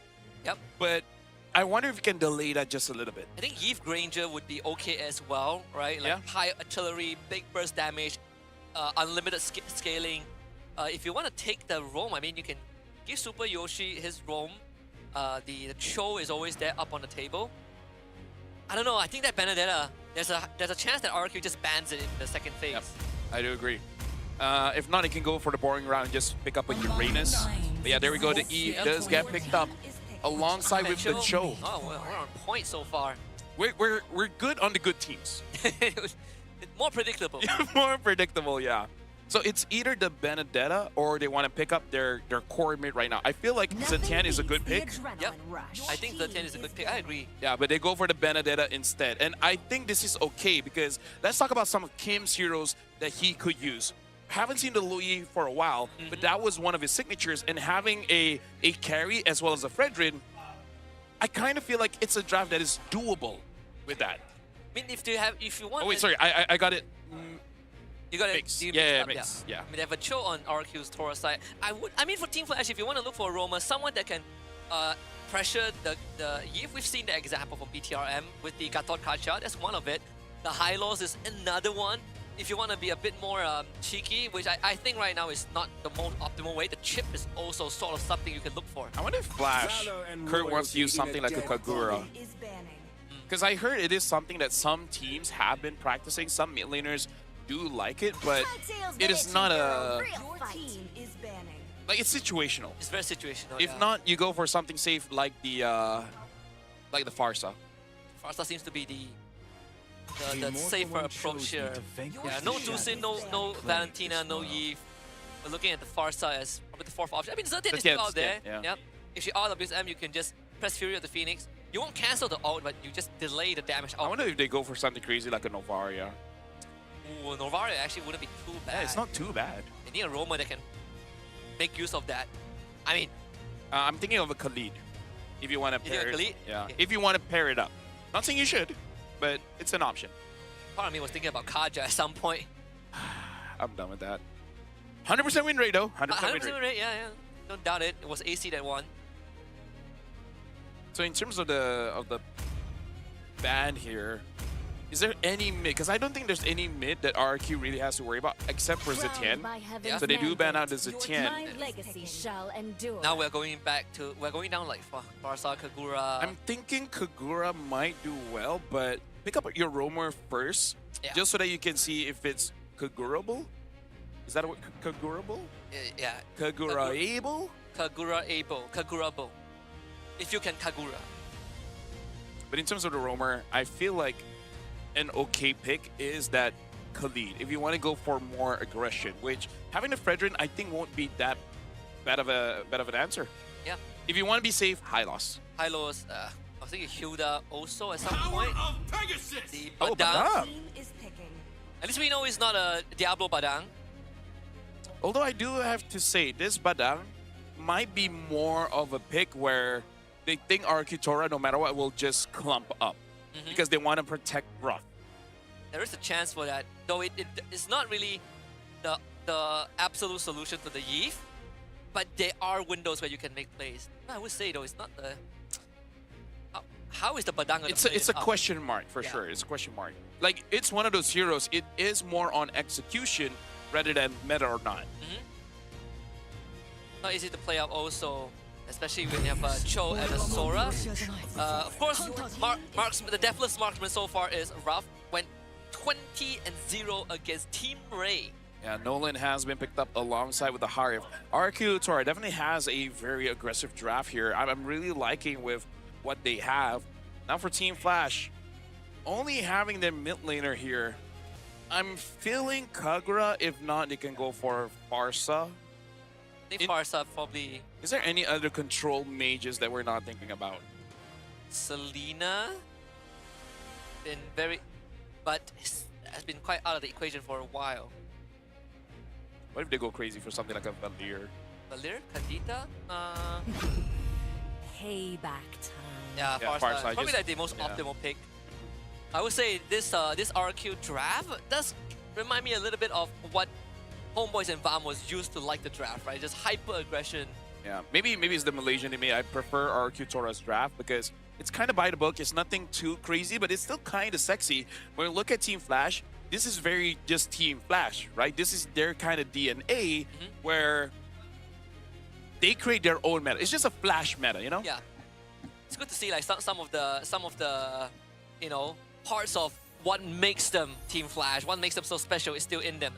Yep. But I wonder if we can delay that just a little bit. I think Eve Granger would be okay as well, right? Like high artillery, big burst damage, unlimited scaling. If you want to take the roam, I mean, you can give Super Yoshi his roam. The Cho is always there up on the table. I don't know, I think that Benedetta, there's a chance that RQ just bans it in the second phase. Yep, I do agree. If not, it can go for the boring round and just pick up a Uranus. But yeah, there we go. The Eve does get picked up alongside with the Cho. Oh, we're on point so far. We're good on the good teams. More predictable. More predictable, yeah. So it's either the Benedetta or they want to pick up their core mid right now. I feel like Zetian is a good pick. Yep, I think Zetian is a good pick. I agree. Yeah, but they go for the Benedetta instead. And I think this is okay because let's talk about some of Kim's heroes that he could use. Haven't seen the Louis for a while, but that was one of his signatures. And having a carry as well as a Fredrin, I kind of feel like it's a draft that is doable with that. I mean, if you want... Oh, wait, sorry. I got it... You got mix. it. Mix. Yeah. I mean, they have a Cho on RQ's Tora side. I mean, for Team Flash, if you want to look for a roamer, someone that can pressure the Eve. We've seen the example from BTRM with the Gatot Kacha. That's one of it. The Hylos is another one. If you want to be a bit more cheeky, which I think right now is not the most optimal way, the chip is also sort of something you can look for. I wonder if Flash, Kurt wants to use something like a Kagura. Because I heard it is something that some teams have been practicing. Some mid laners do like it, but it is not a... Like, it's situational. It's very situational, If not, you go for something safe like the Farsa. Farsa seems to be the safer approach here. Yeah, no Jusin, no Valentina, no Eve. We're looking at the Farsa as probably the fourth option. I mean, Zetian is still out there. Yep. If you RWSM, you can just press Fury of the Phoenix. You won't cancel the ult, but you just delay the damage out. I wonder if they go for something crazy like a Novaria. Ooh, Novaria actually wouldn't be too bad. Yeah, it's not too bad. They need a roamer that can make use of that. I mean, I'm thinking of a Khalid. If you want to You think pair of it, Khalid? yeah. Okay. If you want to pair it up, not saying you should, but it's an option. part of me was thinking about Kaja at some point. I'm done with that. 100% win rate though. 100% win 100% rate. rate, yeah. Don't doubt it. It was AC that won. So in terms of the ban here, is there any mid? Because I don't think there's any mid that RQ really has to worry about, except for Zetian. Yeah. So they do ban out the Zetian. legacy shall endure. Now we're going down like Barca, Kagura. I'm thinking Kagura might do well, but pick up your roamer first, just so that you can see if it's Kagurable. Is that a word? Kagurable? Yeah. Kagura-able? Kagurable. If you can Kagura. But in terms of the roamer, I feel like an okay pick is that Khalid. If you want to go for more aggression, which having a Fredrin I think won't be that bad of an answer. Yeah. If you want to be safe, Hylos. Hylos, I was thinking Hilda also at some point. The Oh, Badang. Badang. At least we know it's not a Diablo Badang. Although I do have to say, this Badang might be more of a pick where they think Arcutora, no matter what, will just clump up. Because they want to protect Rough. There is a chance for that, though it's not really the absolute solution to the Yeef, but there are windows where you can make plays. I would say though, it's not the... How is the Badang gonna play It's it a up? question mark for sure. It's a question mark. Like, it's one of those heroes. It is more on execution rather than meta or not. Not easy to play up also, especially when you have a Cho and a Sora. Of course, the Deathless Marksman so far is rough. Went 20-0 against Team Ray. Yeah, Nolan has been picked up alongside with the Harif. Arcutora definitely has a very aggressive draft here. I'm really liking with what they have. Now for Team Flash, only having their mid laner here, I'm feeling Kagura. If not, they can go for Farsa. I think Farsa probably... Is there any other control mages that we're not thinking about? Selena been very, but has been quite out of the equation for a while. What if they go crazy for something like a Valir? Valir, Kadita, Payback time. yeah, Yeah, Farsa. Farsa, Probably just- like the most optimal pick. I would say this RQ draft does remind me a little bit of what Homeboys and Vam was used to like the draft, right? Just hyper aggression. Yeah, maybe it's the Malaysian in me. I prefer Arcutora's draft because it's kind of by the book. It's nothing too crazy, but it's still kind of sexy. When we look at Team Flash, this is very just Team Flash, right? This is their kind of DNA where they create their own meta. It's just a Flash meta, you know? Yeah, it's good to see like some of the you know, parts of what makes them Team Flash, what makes them so special is still in them.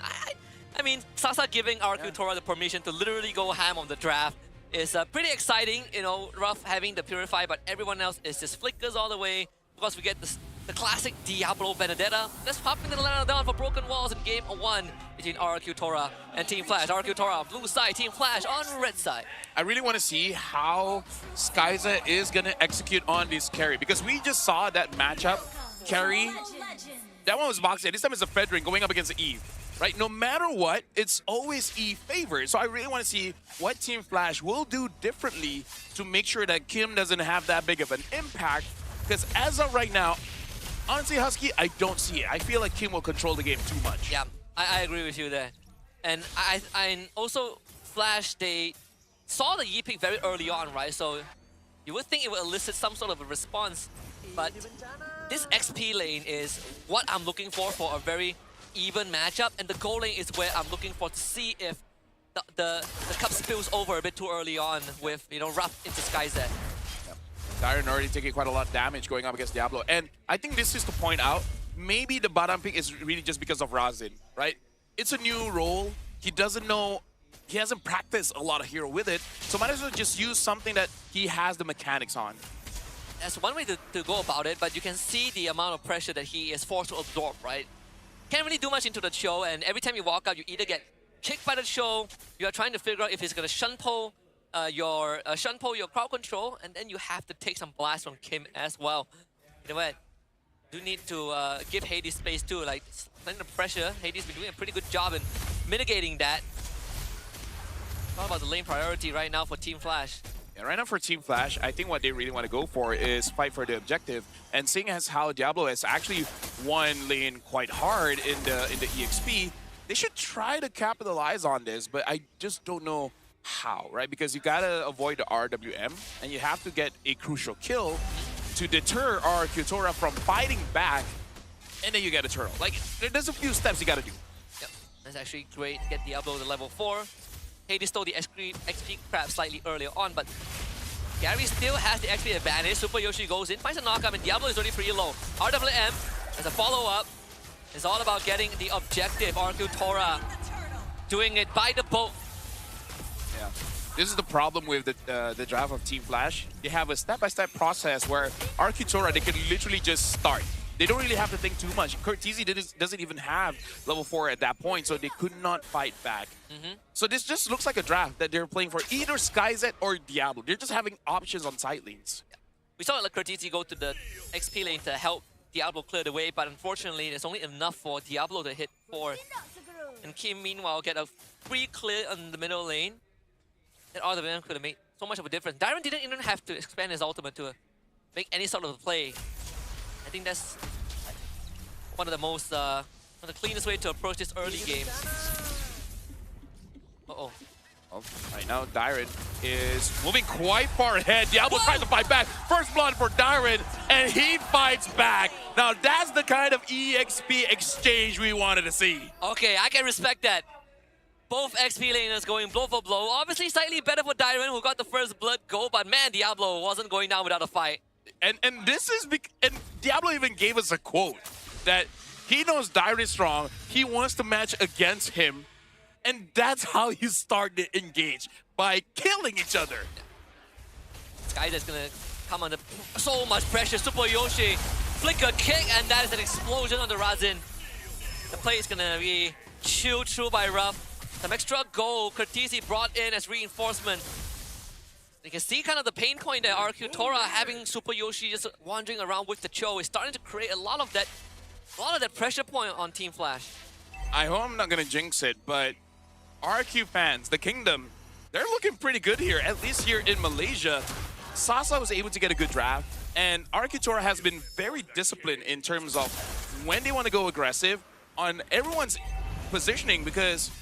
I mean, Sasa giving Arcutora the permission to literally go ham on the draft is pretty exciting. You know, Ruff having the Purify, but everyone else is just flickers all the way. Of course, we get the classic Diablo Benedetta. Let's hop into the ladder down for Broken Walls in game 1 between Arcutora and Team Flash. Arcutora, blue side, Team Flash on red side. I really want to see how Skyza is going to execute on this carry because we just saw that matchup. Carry, that one was boxing. This time it's a Fredrin going up against Eve. Right, no matter what, it's always Eve favored. So I really want to see what Team Flash will do differently to make sure that Kim doesn't have that big of an impact. Because as of right now, honestly, Husky, I don't see it. I feel like Kim will control the game too much. Yeah, I agree with you there. And I also Flash, they saw the Yi pick very early on, right? So you would think it would elicit some sort of a response. But this XP lane is what I'm looking for a very even matchup, and the goal lane is where I'm looking for to see if the cup spills over a bit too early on with, you know, Ruff into Skyzet. Tyron already taking quite a lot of damage going up against Diablo. And I think this is to point out, maybe the bottom pick is really just because of Razin, right? It's a new role. He doesn't know, he hasn't practiced a lot of hero with it, so might as well just use something that he has the mechanics on. That's one way to go about it, but you can see the amount of pressure that he is forced to absorb, right? Can't really do much into the show, and every time you walk out, you either get kicked by the show, you are trying to figure out if he's going to shunpo your crowd control, and then you have to take some blast from Kim as well. You know what? Do need to give Hades space too, like plenty of pressure. Hades been doing a pretty good job in mitigating that. Talk about the lane priority right now for Team Flash. Yeah, right now for Team Flash, I think what they really want to go for is fight for the objective. And seeing as how Diablo has actually won lane quite hard in the EXP, they should try to capitalize on this, but I just don't know how, right? Because you gotta avoid the RWM, and you have to get a crucial kill to deter our Kutora from fighting back, and then you get a turtle. Like, there's a few steps you gotta do. Yep, that's actually great. Get Diablo to level 4. Hades stole the XP crab slightly earlier on, but Gary still has the XP advantage. Super Yoshi goes in, finds a knockup, and Diablo is already pretty low. RWM as a follow-up. It's all about getting the objective. Arcutora doing it by the boat. Yeah. This is the problem with the draft of Team Flash. They have a step-by-step process where Arcutora, they can literally just start. They don't really have to think too much. Curtizi doesn't even have level 4 at that point, so they could not fight back. So this just looks like a draft that they're playing for either SkyZ or Diablo. They're just having options on side lanes. We saw Curtizi go to the XP lane to help Diablo clear the way, but unfortunately, there's only enough for Diablo to hit 4. And Kim, meanwhile, get a free clear on the middle lane. That RWM could have made so much of a difference. Dyron didn't even have to expand his ultimate to make any sort of play. I think that's one of the most, one of the cleanest way to approach this early game. Uh-oh. Oh, right now, Dyron is moving quite far ahead. Diablo tries to fight back. First blood for Dyron, and he fights back. Now, that's the kind of EXP exchange we wanted to see. Okay, I can respect that. Both XP laners going blow for blow. Obviously, slightly better for Dyron, who got the first blood go, but man, Diablo wasn't going down without a fight. And this is and Diablo even gave us a quote that he knows Dyron is strong. He wants to match against him, and that's how you start the engage, by killing each other. Sky is gonna come under so much pressure. Super Yoshi flicker kick, and that is an explosion on the Razin. The play is gonna be chilled through by Ruff. Some extra gold Curtizi brought in as reinforcement. You can see kind of the pain point there. Arcutora having Super Yoshi just wandering around with the Cho is starting to create a lot of that pressure point on Team Flash. I hope I'm not gonna jinx it, but RQ fans, the Kingdom, they're looking pretty good here, at least here in Malaysia. Sasa was able to get a good draft, and Arcutora has been very disciplined in terms of when they want to go aggressive on everyone's positioning, because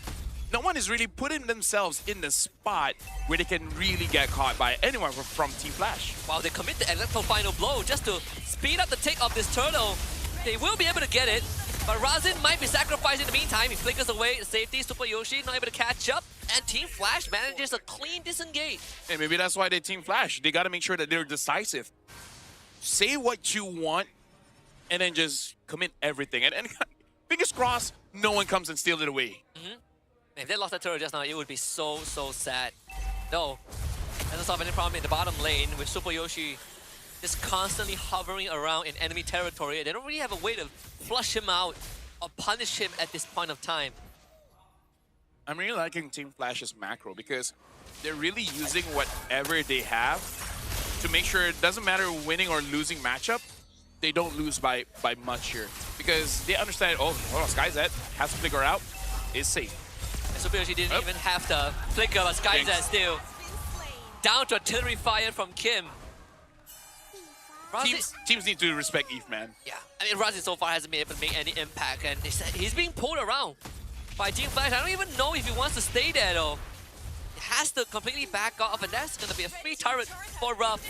no one is really putting themselves in the spot where they can really get caught by anyone from Team Flash. While they commit the electro final blow just to speed up the take of this turtle, they will be able to get it, but Razin might be sacrificed in the meantime. He flickers away to safety. Super Yoshi not able to catch up, and Team Flash manages a clean disengage. And maybe that's why they Team Flash. They gotta make sure that they're decisive. Say what you want, and then just commit everything. And fingers crossed, no one comes and steals it away. If they lost that turret just now, it would be so sad. Though, doesn't solve any problem in the bottom lane with Super Yoshi just constantly hovering around in enemy territory. They don't really have a way to flush him out or punish him at this point of time. I'm really liking Team Flash's macro because they're really using whatever they have to make sure it doesn't matter winning or losing matchup, they don't lose by much here. Because they understand, oh, SkyZ has to figure out, is safe. Super Yoshi didn't even have to flicker, but SkyZ still down to artillery fire from Kim. Teams need to respect Eve, man. Yeah, I mean, Razin so far hasn't been able to make any impact, and he's being pulled around by Team Flash. I don't even know if he wants to stay there though. He has to completely back off, and that's gonna be a free turret for Ruff.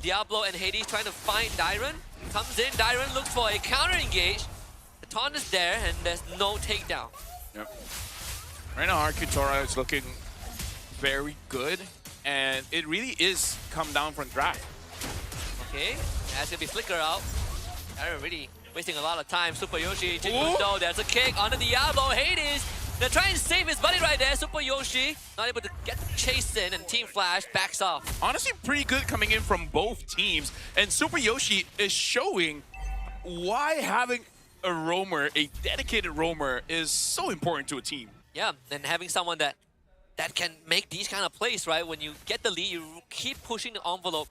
Diablo and Hades trying to find Dyron. Comes in, Dyron looks for a counter engage. The taunt is there, and there's no takedown. Yep. Right now, Arcutora is looking very good, and it really is come down from draft. Okay, that's gonna be flicker out. Dyron really wasting a lot of time. Super Yoshi, Jingundo, there's a kick on the Diablo. Hades, they're trying to save his buddy right there. Super Yoshi not able to get the chase in, and Team Flash backs off. Honestly, pretty good coming in from both teams, and Super Yoshi is showing why having a roamer, a dedicated roamer, is so important to a team. Yeah, and having someone that can make these kind of plays, right? When you get the lead, you keep pushing the envelope.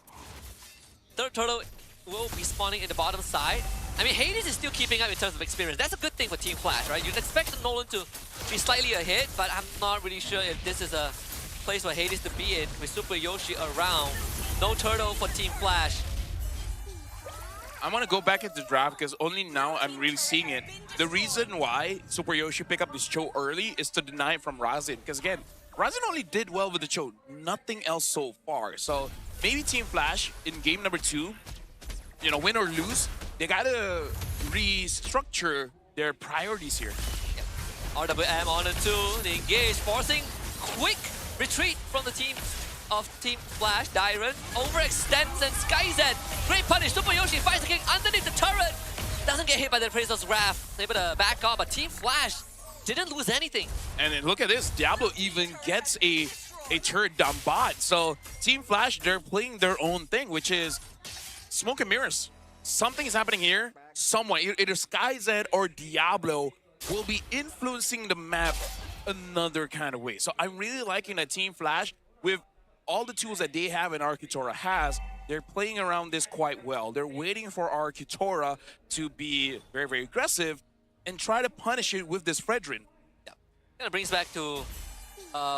Third turtle will be spawning in the bottom side. I mean, Hades is still keeping up in terms of experience. That's a good thing for Team Flash, right? You'd expect Nolan to be slightly ahead, but I'm not really sure if this is a place for Hades to be in with Super Yoshi around. No turtle for Team Flash. I want to go back into draft because only now I'm really seeing it. The reason why Super Yoshi picked up this Cho early is to deny it from Razin. Because again, Razin only did well with the Cho, nothing else so far. So maybe Team Flash in game number 2, you know, win or lose, they gotta restructure their priorities here. Yep. RWM on the 2, they engage, forcing quick retreat from the team of Team Flash. Dyron overextends and SkyZ. Great punish. Super Yoshi finds the king underneath the turret. Doesn't get hit by the Appraisal's Wrath. Able to back off, but Team Flash didn't lose anything. And then look at this. Diablo even gets a turret down bot. So Team Flash, they're playing their own thing, which is smoke and mirrors. Something is happening here. Someone, either SkyZ or Diablo, will be influencing the map another kind of way. So I'm really liking that Team Flash, with all the tools that they have and Arkitora has, they're playing around this quite well. They're waiting for Arkitora to be very, very aggressive and try to punish it with this Fredrin. Yeah. Kind of brings back to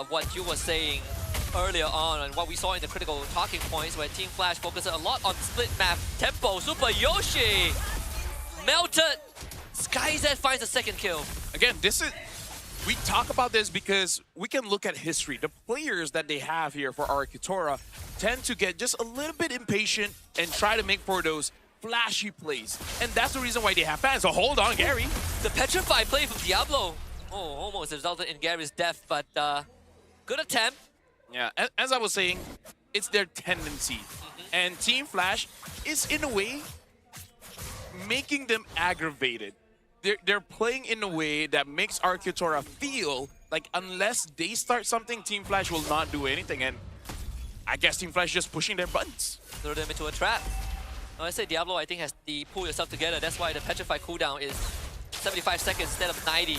what you were saying earlier on and what we saw in the critical talking points, where Team Flash focuses a lot on split map tempo. Super Yoshi melted. SkyZ finds a second kill. Again, we talk about this because we can look at history. The players that they have here for Arkitora tend to get just a little bit impatient and try to make for those flashy plays. And that's the reason why they have fans. So hold on, Gary. The Petrify play from Diablo. Oh, almost resulted in Gary's death, but good attempt. Yeah, as I was saying, it's their tendency. And Team Flash is, in a way, making them aggravated. They're playing in a way that makes Arkitora feel like unless they start something, Team Flash will not do anything. And I guess Team Flash just pushing their buttons. Throw them into a trap. I say Diablo, I think, has the pull yourself together. That's why the Petrify cooldown is 75 seconds instead of 90.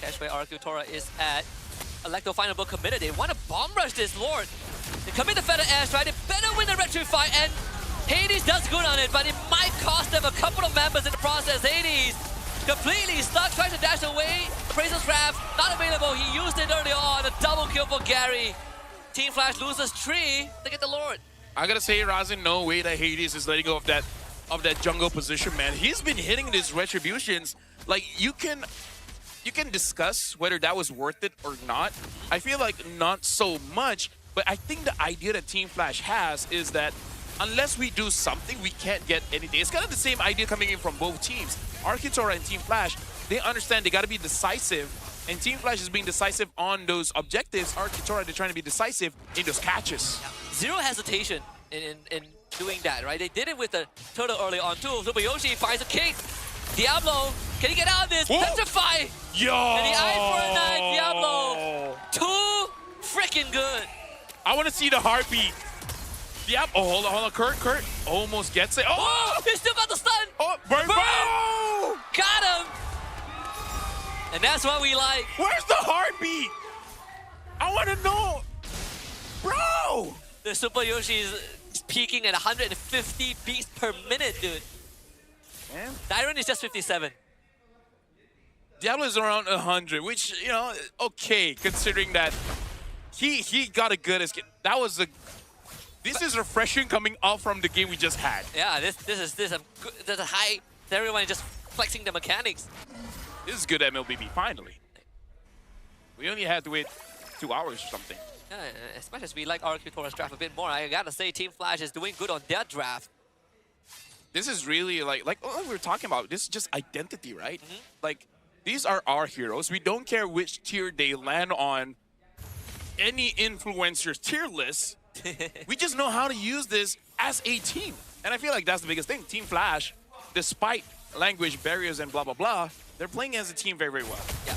Catch where Arkitora is at. Electro final book committed. They want to bomb rush this Lord. They commit the Feather Airstrike. They better win the Rectify, and Hades does good on it, but it might cost them a couple of members in the process. Hades completely stuck, trying to dash away. Appraisal's Wrath not available. He used it earlier on. A double kill for Gary. Team Flash loses 3 to get the Lord. I gotta say, Razin, no way that Hades is letting go of that jungle position, man. He's been hitting these retributions. Like, you can discuss whether that was worth it or not. I feel like not so much, but I think the idea that Team Flash has is that unless we do something, we can't get anything. It's kind of the same idea coming in from both teams. Arkitora and Team Flash, they understand they got to be decisive, and Team Flash is being decisive on those objectives. Arkitora, they're trying to be decisive in those catches. Yeah. Zero hesitation in doing that, right? They did it with the turtle early on too. Super Yoshi finds a king. Diablo, can he get out of this? Whoa. Petrify! Yo! And the eye for a knife, Diablo. Too freaking good. I want to see the heartbeat. Yep. Oh, hold on. Kurt almost gets it. Oh! He still got the stun. Oh, burn. Got him. And that's what we like. Where's the heartbeat? I want to know. Bro! The Super Yoshi is peaking at 150 beats per minute, dude. Man. Dyron is just 57. Diablo is around 100, which, you know, okay, considering that he got a good escape. That was a... This is refreshing coming off from the game we just had. Yeah, this is a high. Everyone just flexing the mechanics. This is good MLBB, finally. We only had to wait 2 hours or something. Yeah, as much as we like Arcatora's draft a bit more, I gotta say Team Flash is doing good on their draft. This is really like what we were talking about. This is just identity, right? Like, these are our heroes. We don't care which tier they land on any influencer's tier list. We just know how to use this as a team. And I feel like that's the biggest thing. Team Flash, despite language barriers and blah, blah, blah, they're playing as a team very, very well. Yeah.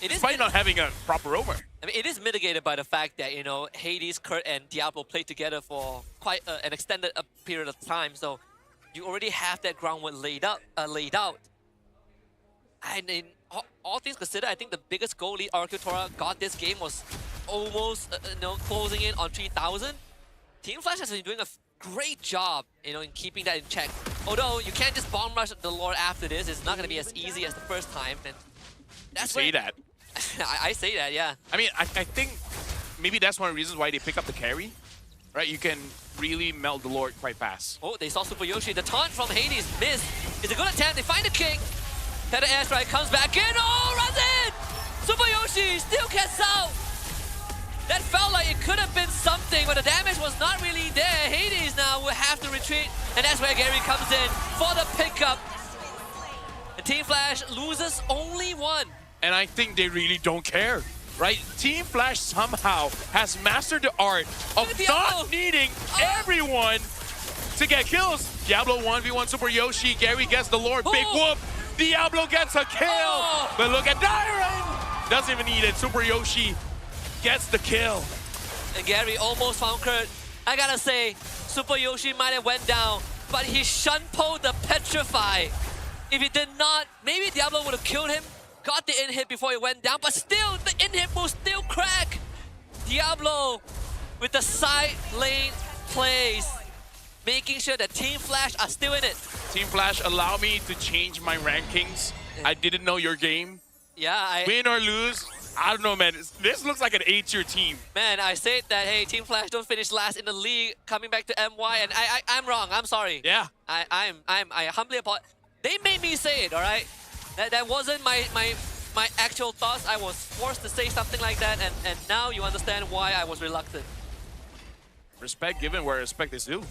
Despite not having a proper rover. I mean, it is mitigated by the fact that, you know, Hades, Kurt, and Diablo played together for quite an extended period of time. So you already have that groundwork laid out. And in all things considered, I think the biggest goal lead Arcatoria got this game was almost closing in on 3,000. Team Flash has been doing a great job, you know, in keeping that in check. Although you can't just bomb rush the Lord after this, it's not going to be as easy as the first time. And that's say that. I say that, yeah. I mean, I think maybe that's one of the reasons why they pick up the carry. Right, you can really melt the Lord quite fast. Oh, they saw Super Yoshi. The taunt from Hades missed. It's a good attempt. They find the king. Feather Airstrike comes back in. Oh, runs in! Super Yoshi still gets out. That felt like it could have been something, but the damage was not really there. Hades now will have to retreat, and that's where Gary comes in for the pickup. And Team Flash loses only one. And I think they really don't care. Right? Team Flash somehow has mastered the art of not needing everyone to get kills. Diablo 1v1 Super Yoshi. Gary gets the Lord. Big whoop. Diablo gets a kill. But look at Dyron. Doesn't even need it. Super Yoshi gets the kill. And Gary almost found Kurt. I gotta say, Super Yoshi might have went down, but he shunpoed the Petrify. If he did not, maybe Diablo would have killed him. Got the in-hit before he went down, but still, the in-hit will still crack. Diablo with the side lane plays, making sure that Team Flash are still in it. Team Flash, allow me to change my rankings. I didn't know your game. Yeah, Win or lose, I don't know, man. This looks like an A-tier team. Man, I said that, hey, Team Flash don't finish last in the league, coming back to MY, and I'm wrong. I'm sorry. Yeah. I humbly apologize. They made me say it, all right? That wasn't my actual thoughts. I was forced to say something like that, and now you understand why I was reluctant. Respect given where respect is due.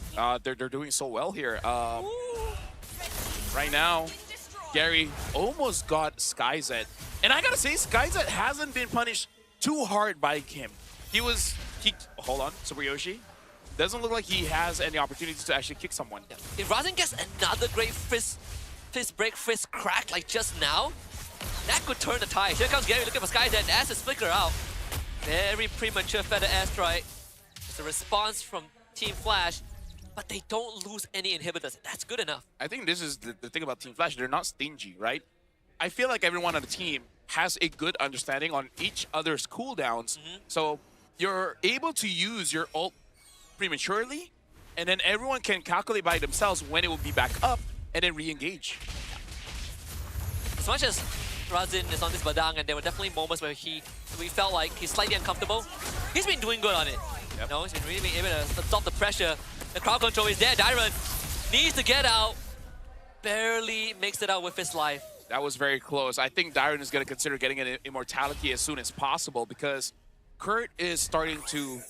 They're doing so well here. Right now, Gary almost got SkyZ. And I gotta say, SkyZ hasn't been punished too hard by him. Hold on, Super Yoshi. Doesn't look like he has any opportunities to actually kick someone. Yeah. If Razin gets another great fist break, fist crack like just now, that could turn the tide. Here comes Gary looking for SkyZ as his flicker out. Very premature Feather Airstrike. It's a response from Team Flash, but they don't lose any inhibitors. That's good enough. I think this is the thing about Team Flash. They're not stingy, right? I feel like everyone on the team has a good understanding on each other's cooldowns. So you're able to use your ult prematurely, and then everyone can calculate by themselves when it will be back up and then re-engage. As much as Razin is on this Badang, and there were definitely moments where we felt like he's slightly uncomfortable, he's been doing good on it. Yep. You know, he's been really being able to absorb the pressure. The crowd control is there. Dyron needs to get out. Barely makes it out with his life. That was very close. I think Dyron is going to consider getting an immortality as soon as possible because Kurt is starting to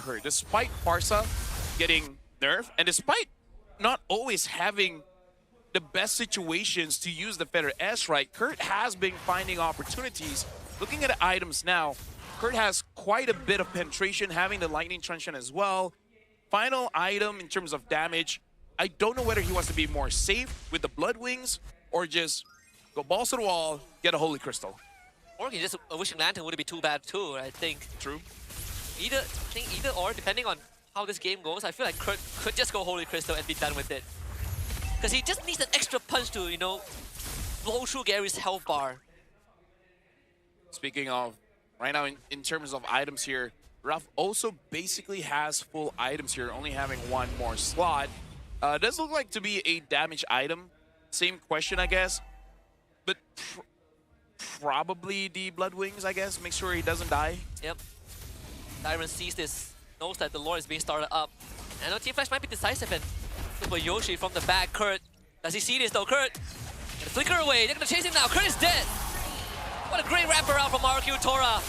hurt. Despite Farsa getting nerfed, and despite not always having the best situations to use the Feather Airstrike, Kurt has been finding opportunities. Looking at the items now, Kurt has quite a bit of penetration, having the Lightning Truncheon as well. Final item in terms of damage, I don't know whether he wants to be more safe with the Blood Wings or just go balls to the wall, get a Holy Crystal. Or just a Wishing Lantern wouldn't be too bad too, I think. True. Either or, depending on how this game goes, I feel like Kurt could just go Holy Crystal and be done with it. Because he just needs an extra punch to, you know, blow through Gary's health bar. Speaking of, right now in terms of items here, Ruff also basically has full items here, only having one more slot. Does look like to be a damage item. Same question, I guess. But probably the Blood Wings, I guess. Make sure he doesn't die. Yep. Dyron sees this, knows that the Lord is being started up. I know Team Flash might be decisive and Super Yoshi from the back. Kurt, does he see this though? Kurt, gonna flicker away. They're gonna chase him now. Kurt is dead. What a great wraparound from RQ Tora.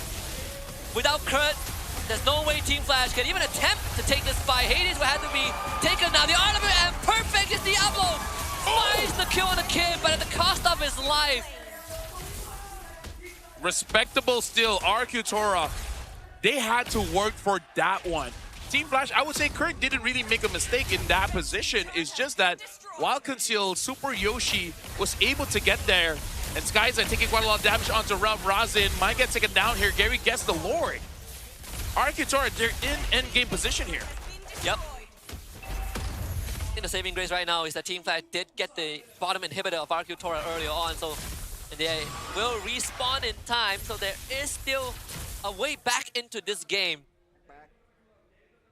Without Kurt, there's no way Team Flash can even attempt to take this fight. Hades will have to be taken now. The Artemis and perfect is Diablo. Finds the kill on the kid, but at the cost of his life. Respectable still, RQ Tora. They had to work for that one. Team Flash, I would say Kurt didn't really make a mistake in that position. It's just that while concealed, Super Yoshi was able to get there. And SkyZ taking quite a lot of damage onto Razin. Might get taken down here. Gary gets the Lord. RQ Tora, they're in endgame position here. Yep. I think the saving grace right now is that Team Flash did get the bottom inhibitor of RQ Tora earlier on, so they will respawn in time, so there is still a way back into this game.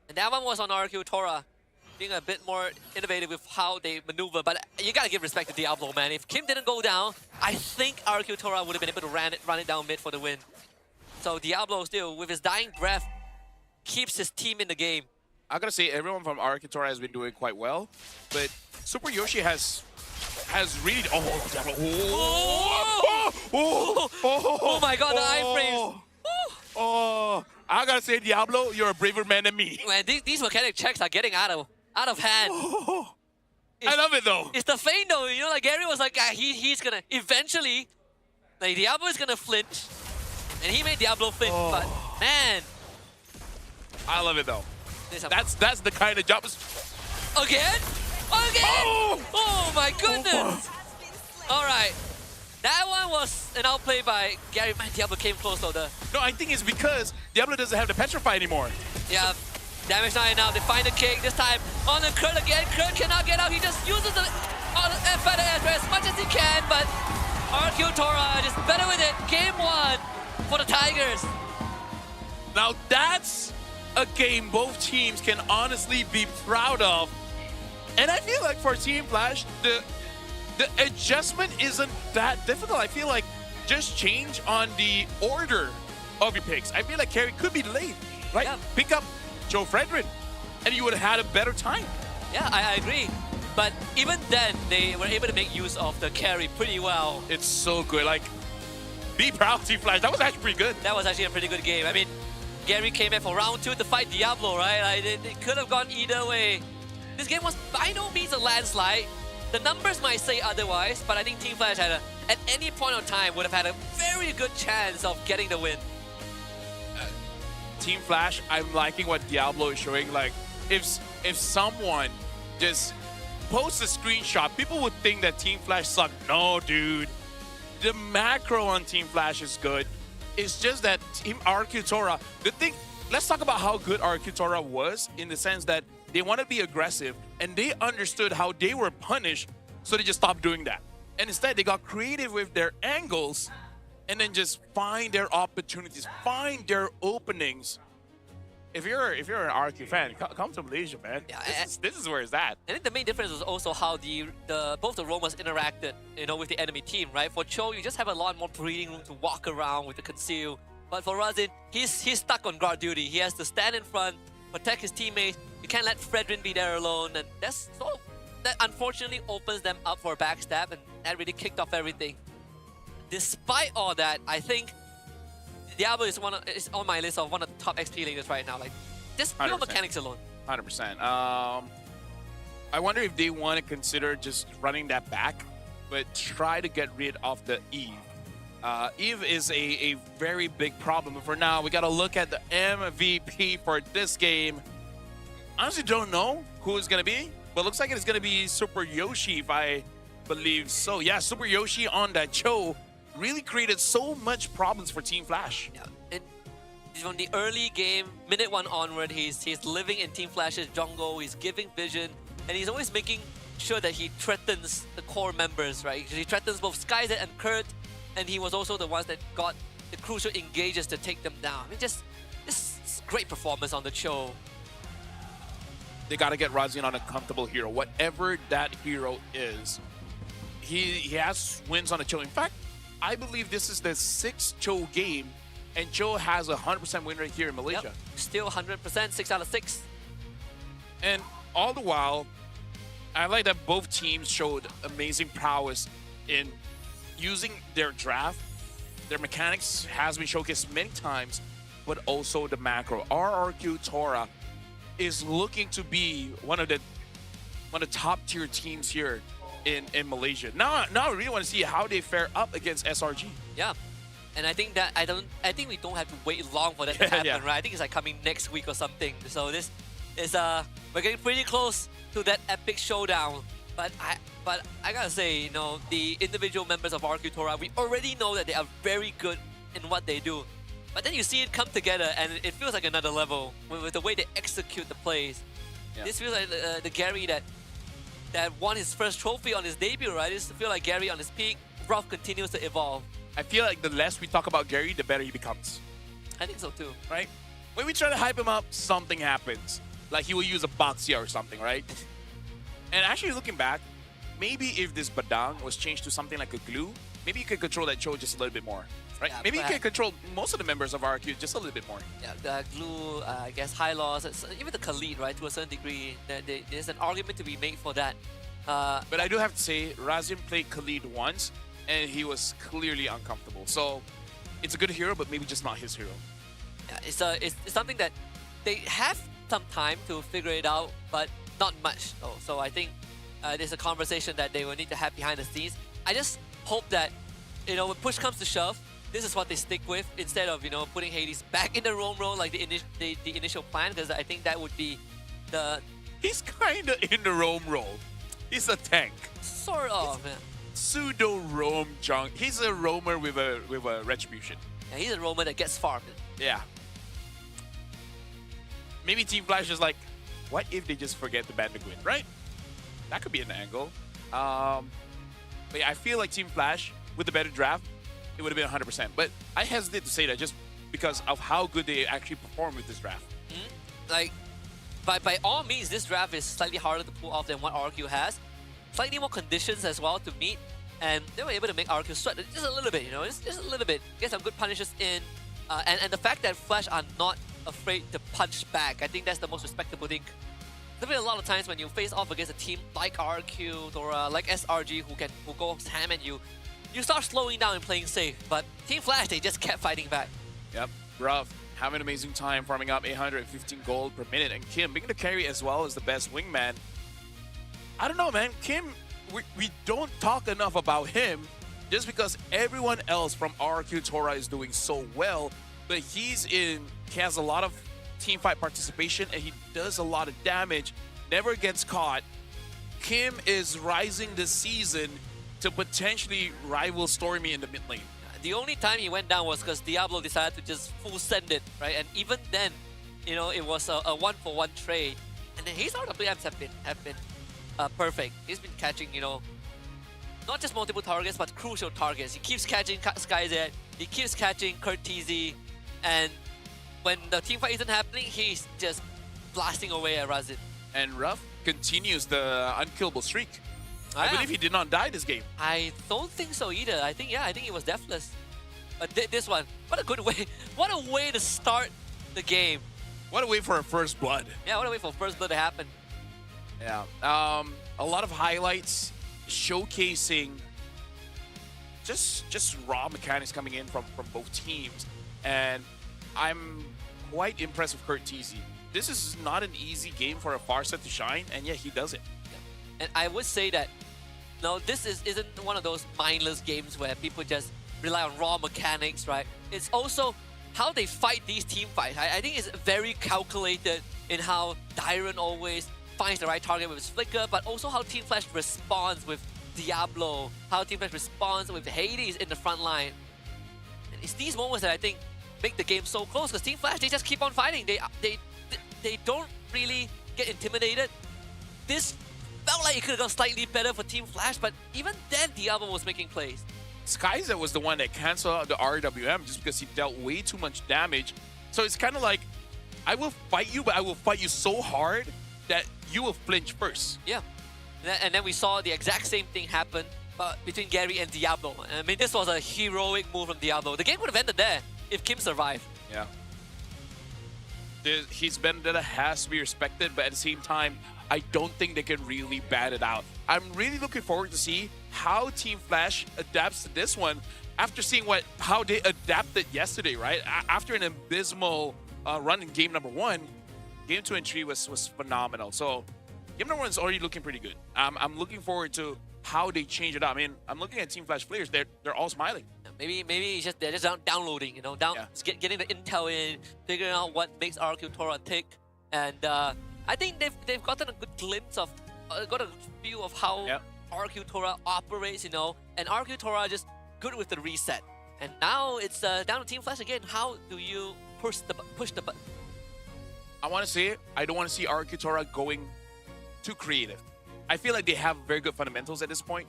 And that one was on RQ Tora, being a bit more innovative with how they maneuver, but you gotta give respect to Diablo, man. If Kim didn't go down, I think RQ Tora would have been able to run it down mid for the win. So Diablo still, with his dying breath, keeps his team in the game. I gotta say, everyone from Arkitora has been doing quite well, but Super Yoshi has really. Oh, Diablo. Oh my God, the iframes. Oh, I gotta say, Diablo, you're a braver man than me. Man, these mechanic checks are getting out of hand. I love it though. It's the feint though, you know, like Gary was like, he's gonna eventually, like Diablo is gonna flinch, and he made Diablo flinch, but man. I love it though. That's the kind of job. Again? Oh my goodness. All right. That one was an outplay by Gary. Man, Diablo came close though. No, I think it's because Diablo doesn't have the Petrify anymore. Yeah, damage not enough. They find the kick this time on the Kurt again. Kurt cannot get out. He just uses the feather as much as he can, but Arkitora is better with it. Game 1 for the Tigers. Now that's a game both teams can honestly be proud of. And I feel like for Team Flash, the adjustment isn't that difficult. I feel like just change on the order of your picks. I feel like Carry could be delayed, right? Yeah. Pick up Joe Fredrin, and you would have had a better time. Yeah, I agree. But even then, they were able to make use of the carry pretty well. It's so good. Like, be proud, Team Flash. That was actually pretty good. That was actually a pretty good game. I mean, Gary came in for round 2 to fight Diablo, right? Like, it could have gone either way. This game was by no means a landslide. The numbers might say otherwise, but I think Team Flash had at any point of time would have had a very good chance of getting the win. Team Flash, I'm liking what Diablo is showing. Like, if someone just posts a screenshot, people would think that Team Flash sucked. No, dude. The macro on Team Flash is good. It's just that Team Arkitora, the thing, let's talk about how good Arkitora was in the sense that they want to be aggressive and they understood how they were punished, so they just stopped doing that. And instead, they got creative with their angles and then just find their opportunities, find their openings. If you're an RQ fan, come to Malaysia, man. Yeah, this is where it's at. I think the main difference was also how both the Romas interacted, you know, with the enemy team, right? For Cho, you just have a lot more breathing room to walk around with the conceal. But for Razin, he's stuck on guard duty. He has to stand in front, protect his teammates. You can't let Fredrin be there alone, and that unfortunately opens them up for a backstab, and that really kicked off everything. Despite all that, I think Diablo is on my list of one of the top XP leaders right now. Like, just pure 100%. mechanics alone. 100%. I wonder if they want to consider just running that back, but try to get rid of the Eve. Eve is a very big problem. But for now, we got to look at the MVP for this game. Honestly, don't know who it's going to be, but looks like it's going to be Super Yoshi, if I believe so. Yeah, Super Yoshi on that Cho really created so much problems for Team Flash. Yeah, and from the early game, minute 1 onward, he's living in Team Flash's jungle. He's giving vision, and he's always making sure that he threatens the core members, right? He threatens both Skyzet and Kurt, and he was also the ones that got the crucial engages to take them down. I mean, just great performance on the Cho. They got to get Razin on a comfortable hero. Whatever that hero is, he has wins on the Cho. In fact, I believe this is the 6th Cho game, and Cho has a 100% win rate here in Malaysia. Yep. Still 100%, 6 out of 6. And all the while, I like that both teams showed amazing prowess in using their draft. Their mechanics has been showcased many times, but also the macro. RRQ Tora is looking to be one of the top tier teams here in Malaysia. Now I really want to see how they fare up against SRG. Yeah, and I think we don't have to wait long for that to happen, right? I think it's like coming next week or something. So this is we're getting pretty close to that epic showdown. But I gotta say, you know, the individual members of Arkitora, we already know that they are very good in what they do. But then you see it come together, and it feels like another level with the way they execute the plays. Yeah. This feels like the Gary that won his first trophy on his debut, right? This feels like Gary on his peak. Ruff continues to evolve. I feel like the less we talk about Gary, the better he becomes. I think so too. Right? When we try to hype him up, something happens. Like he will use a Boxia or something, right? And actually looking back, maybe if this Badang was changed to something like a glue, maybe you could control that Cho just a little bit more, right? Yeah, Maybe you perhaps. can control most of the members of RQ just a little bit more. Yeah, the Glue, I guess High Loss, even the Khalid, right, to a certain degree, there's an argument to be made for that. But I do have to say, Razim played Khalid once, and he was clearly uncomfortable. So it's a good hero, but maybe just not his hero. Yeah, it's something that they have some time to figure it out, but not much. So I think there's a conversation that they will need to have behind the scenes. I just hope that, when push comes to shove, this is what they stick with instead of, putting Hades back in the roam role like the initial plan, because I think that would be the... He's kind of in the roam role. He's a tank. Sort of, yeah. Pseudo roam junk. He's a roamer with a retribution. Yeah, he's a roamer that gets farmed. Yeah. Maybe Team Flash is like, what if they just forget the Bandiguin, right? That could be an angle. But yeah, I feel like Team Flash, with the better draft, it would have been 100%. But I hesitate to say that just because of how good they actually perform with this draft. Like, by all means, this draft is slightly harder to pull off than what RQ has. Slightly more conditions as well to meet, and they were able to make RQ sweat just a little bit, just a little bit. Get some good punishes in, and the fact that Flash are not afraid to punch back, I think that's the most respectable thing. There's been a lot of times when you face off against a team like RQ or like SRG who goes ham at you, you start slowing down and playing safe. But Team Flash, they just kept fighting back. Yep, rough. Having an amazing time farming up 815 gold per minute. And Kim being the carry as well as the best wingman. I don't know, man. Kim, we don't talk enough about him just because everyone else from RQ Tora is doing so well. But he has a lot of team fight participation and he does a lot of damage, never gets caught. Kim is rising this season to potentially rival Stormy in the mid lane. The only time he went down was because Diablo decided to just full send it, right? And even then, it was a one-for-one trade. And then his RWMs have been perfect. He's been catching, not just multiple targets, but crucial targets. He keeps catching SkyZ, he keeps catching Kurt TZ, and when the team fight isn't happening, he's just blasting away at Razin. And Ruff continues the unkillable streak. I believe he did not die this game. I don't think so either. I think he was deathless. But this one, what a good way. What a way to start the game. What a way for a first blood. Yeah, what a way for first blood to happen. Yeah. A lot of highlights showcasing just raw mechanics coming in from both teams. And I'm quite impressed with Kurt TZ. This is not an easy game for a Farsight to shine, and yet he does it. And I would say that, no, this isn't one of those mindless games where people just rely on raw mechanics, right? It's also how they fight these team fights. I think it's very calculated in how Dyron always finds the right target with his flicker, but also how Team Flash responds with Diablo, how Team Flash responds with Hades in the front line. And it's these moments that I think make the game so close, because Team Flash, they just keep on fighting. They don't really get intimidated. This felt like it could have gone slightly better for Team Flash, but even then, Diablo was making plays. Skyza was the one that canceled out the RWM just because he dealt way too much damage. So it's kind of like, I will fight you, but I will fight you so hard that you will flinch first. Yeah. And then we saw the exact same thing happen between Gary and Diablo. I mean, this was a heroic move from Diablo. The game would have ended there if Kim survived. Yeah. His vendetta has to be respected, but at the same time, I don't think they can really bat it out. I'm really looking forward to see how Team Flash adapts to this one after seeing how they adapted yesterday, right? After an abysmal run in game number 1, game 2 and 3 was phenomenal. So game number 1 is already looking pretty good. I'm looking forward to how they change it up. I mean, I'm looking at Team Flash players; they're all smiling. Maybe it's they're just downloading, getting the intel in, figuring out what makes RQ Tora tick, and I think they've gotten a good glimpse of, got a view of how RQ Tora operates, and RQ Tora just good with the reset. And now it's down to Team Flash again. How do you push the button? I want to say it. I don't want to see RQ Tora going too creative. I feel like they have very good fundamentals at this point.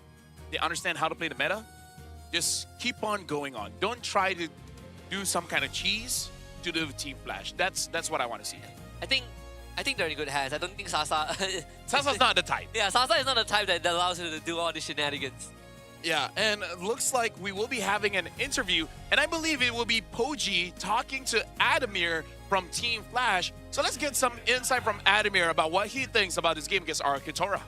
They understand how to play the meta. Just keep on going on. Don't try to do some kind of cheese to do Team Flash. That's what I want to see. I think they're in good hands. I don't think Sasa... Sasa's not the type. Yeah, Sasa is not the type that allows him to do all the shenanigans. Yeah, and looks like we will be having an interview, and I believe it will be Poji talking to Adamir from Team Flash. So let's get some insight from Adamir about what he thinks about this game against Arkitora.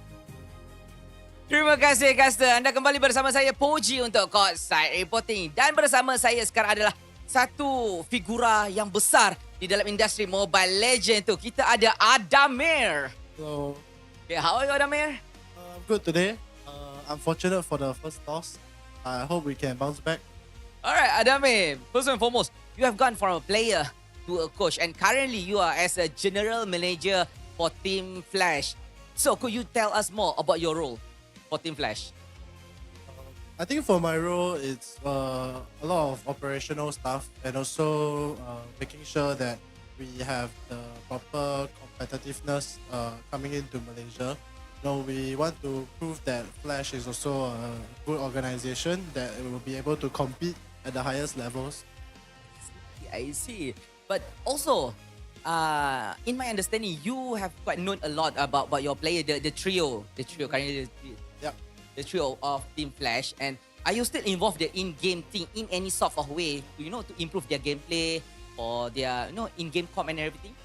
Terima kasih, Caster. Anda kembali bersama saya, Poji, untuk Courtside Reporting. Dan bersama saya sekarang adalah satu figura yang besar di dalam industri Mobile Legends tu. Kita ada Adamir. Hello. Okay, how are you, Adamir? I'm good today. I'm fortunate for the first toss. I hope we can bounce back. Alright, Adamir. First and foremost, you have gone from a player to a coach, and currently you are as a general manager for Team Flash. So, could you tell us more about your role for Team Flash? I think for my role, it's a lot of operational stuff and also making sure that we have the proper competitiveness coming into Malaysia. We want to prove that Flash is also a good organization that it will be able to compete at the highest levels. I see. But also, in my understanding, you have quite known a lot about your player, the trio currently, the trio of Team Flash. And are you still involved in game thing in any sort of way to improve their gameplay or their in-game comp and everything?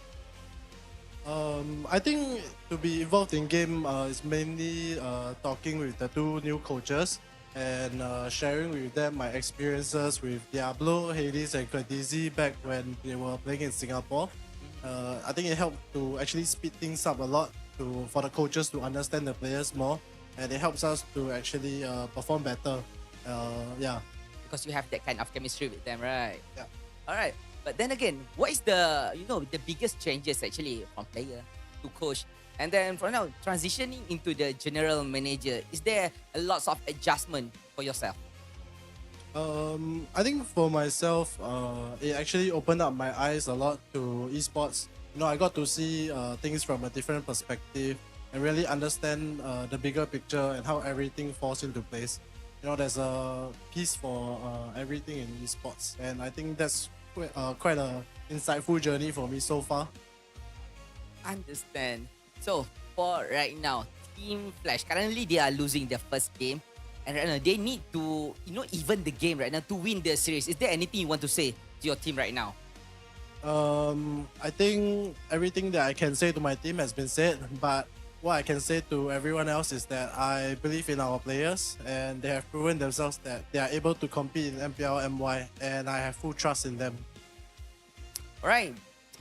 I think to be involved in game is mainly talking with the two new coaches and sharing with them my experiences with Diablo, Hades and Khaleesi back when they were playing in Singapore. I think it helped to actually speed things up a lot for the coaches to understand the players more, and it helps us to actually perform better. Because you have that kind of chemistry with them, right? Yeah. Alright. But then again, what is the biggest changes actually from player to coach? And then from now, transitioning into the general manager, is there a lot of adjustment for yourself? I think for myself, it actually opened up my eyes a lot to esports. I got to see things from a different perspective and really understand the bigger picture and how everything falls into place. There's a piece for everything in esports, and I think that's quite an insightful journey for me so far. Understand. So, for right now, Team Flash, currently they are losing their first game. And right now, they need to, even the game right now to win the series. Is there anything you want to say to your team right now? I think everything that I can say to my team has been said. But what I can say to everyone else is that I believe in our players. And they have proven themselves that they are able to compete in MPL MY. And I have full trust in them. Alright.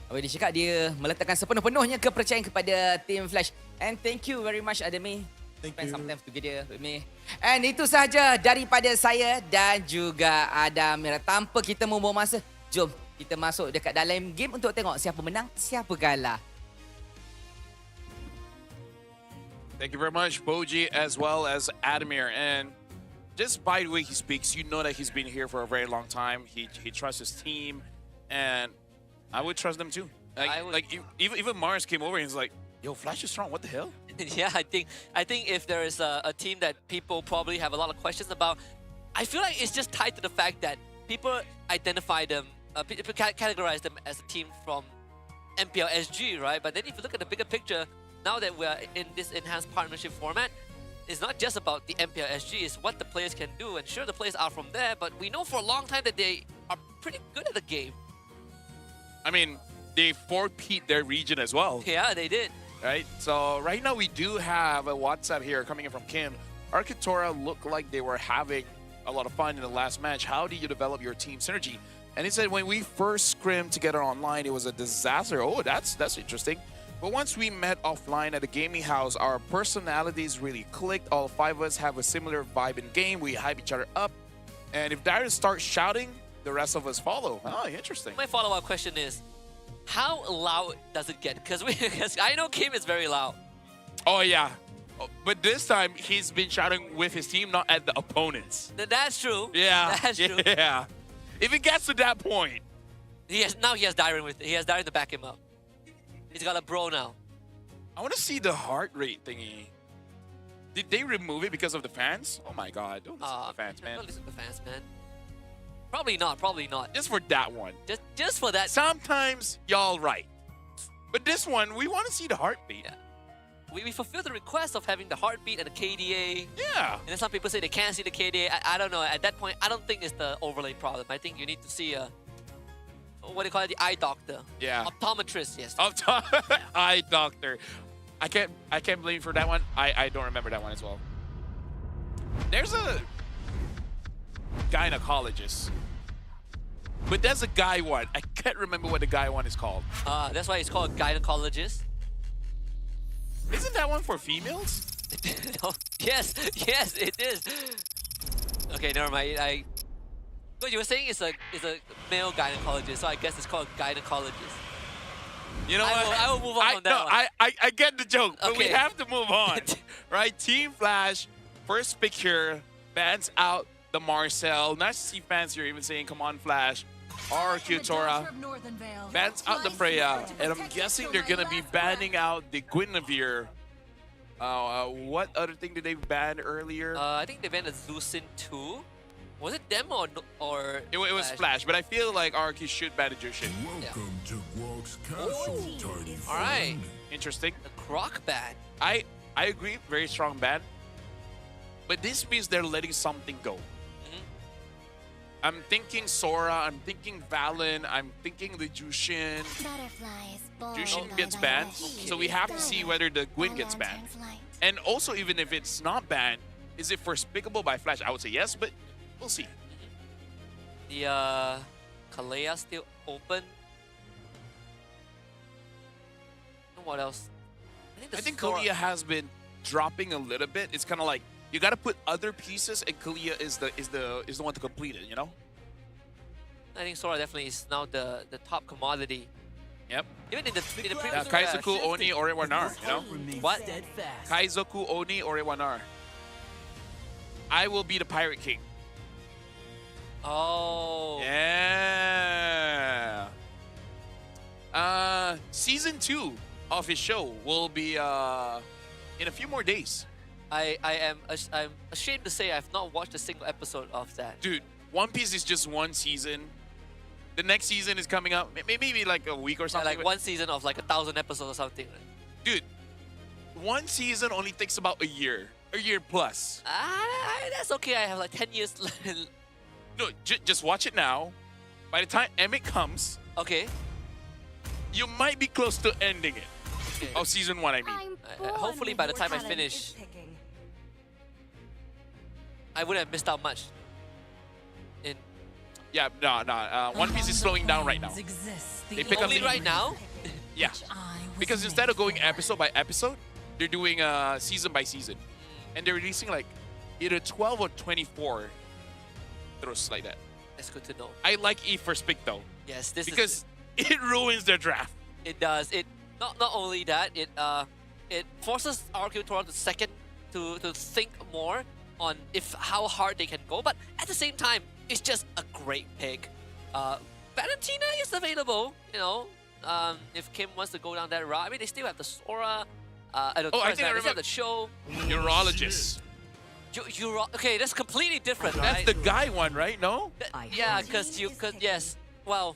Awak dia cakap dia meletakkan sepenuh-penuhnya kepercayaan kepada Team Flash. And thank you very much, Adami. Spend some time together with me. And itu sahaja daripada saya dan juga Adamir. Tanpa kita membuang masa, jom kita masuk dekat dalam game untuk tengok siapa menang, siapa kalah. Thank you very much, Poji, as well as Adamir. And just by the way he speaks, you know that he's been here for a very long time. He trusts his team, and I would trust them too. Even Mars came over and he's like, "Yo, Flash is strong. What the hell?" Yeah, I think if there is a team that people probably have a lot of questions about, I feel like it's just tied to the fact that people identify them, people categorize them as a team from MPL SG, right? But then if you look at the bigger picture, now that we're in this enhanced partnership format, it's not just about the MPL SG, it's what the players can do. And sure, the players are from there, but we know for a long time that they are pretty good at the game. I mean, they 4-peat their region as well. Yeah, they did. Right? So right now we do have a WhatsApp here coming in from Kim. Arkitora looked like they were having a lot of fun in the last match. How do you develop your team synergy? And he said when we first scrimmed together online, it was a disaster. Oh, that's interesting. But once we met offline at the gaming house, our personalities really clicked. All 5 of us have a similar vibe in game. We hype each other up. And if Darius starts shouting, the rest of us follow. Oh, interesting. My follow-up question is, how loud does it get? Because I know Kim is very loud. Oh, yeah. But this time, he's been shouting with his team, not at the opponents. That's true. Yeah. That's true. Yeah. If it gets to that point. Now he has Dyron he has Dyron to back him up. He's got a bro now. I want to see the heart rate thingy. Did they remove it because of the fans? Oh my god. Don't listen to the fans, man. Don't listen to the fans, man. Probably not, probably not. Just for that one. Just for that. Sometimes y'all right. But this one, we want to see the heartbeat. Yeah. we fulfilled the request of having the heartbeat and the KDA. Yeah. And then some people say they can't see the KDA. I don't know. At that point, I don't think it's the overlay problem. I think you need to see a, what do you call it? The eye doctor. Yeah. Optometrist, yes. Eye doctor. I can't blame you for that one. I don't remember that one as well. There's a gynecologist. But there's a guy one. I can't remember what the guy one is called. That's why it's called gynecologist. Isn't that one for females? No. Yes, it is. Okay, never mind. What you were saying is a male gynecologist, so I guess it's called gynecologist. You know what? I will move on from that one. I get the joke, but we Okay. have to move on. Right? Team Flash, first pick here, bans out the Marcel. Nice to see fans here even saying, come on, Flash. RQ Tora bans out the Freya, and I'm guessing they're going to be banning out the Guinevere. What other thing did they ban earlier? I think they banned the Lucin too. Was it them or it was Flash, but I feel like RQ should ban the Jushin. Welcome to Guok's Castle, tiny All right. friend. Interesting. The Croc ban. I agree, very strong ban. But this means they're letting something go. I'm thinking Sora, I'm thinking Valen, I'm thinking the Jushin. Jushin gets banned, so we have to see whether the Gwyn gets banned. And also, even if it's not banned, is it forspicable by Flash? I would say yes, but we'll see. The Kalea still open. And what else? I think Kalia has been dropping a little bit. It's kind of like you got to put other pieces, and Kalia is the one to complete it. You know. I think Sora definitely is now the top commodity. Yep. Even in the previous Kaizoku, Oni, Orewanar, you know? What? Kaizoku, Oni, Orewanar. I will be the Pirate King. Oh. Yeah. Season 2 of his show will be in a few more days. I'm ashamed to say I've not watched a single episode of that. Dude, One Piece is just one season. The next season is coming up, maybe like a week or something. Like one season of like 1,000 episodes or something. Dude, one season only takes about a year plus. That's okay. I have like 10 years. No, just watch it now. By the time Emmett comes, okay, you might be close to ending it. Okay. Of season 1, I mean. Hopefully, by the time I finish, I wouldn't have missed out much. Yeah, no. One Piece is slowing down right now. They pick only up right now? Yeah. Because instead of going episode by episode, they're doing season by season. And they're releasing like either 12 or 24 throws like that. That's good to know. I like E first pick though. Yes, because it ruins their draft. It does. It not only that, it forces RQ Tora to think more on how hard they can go, but at the same time, it's just a great pick. Valentina is available, you know. If Kim wants to go down that route, I mean, they still have the Sora. I think I they remember have the show. Urologist. Okay, that's completely different, That's right? the guy one, right? No? Yeah, because yes. Well,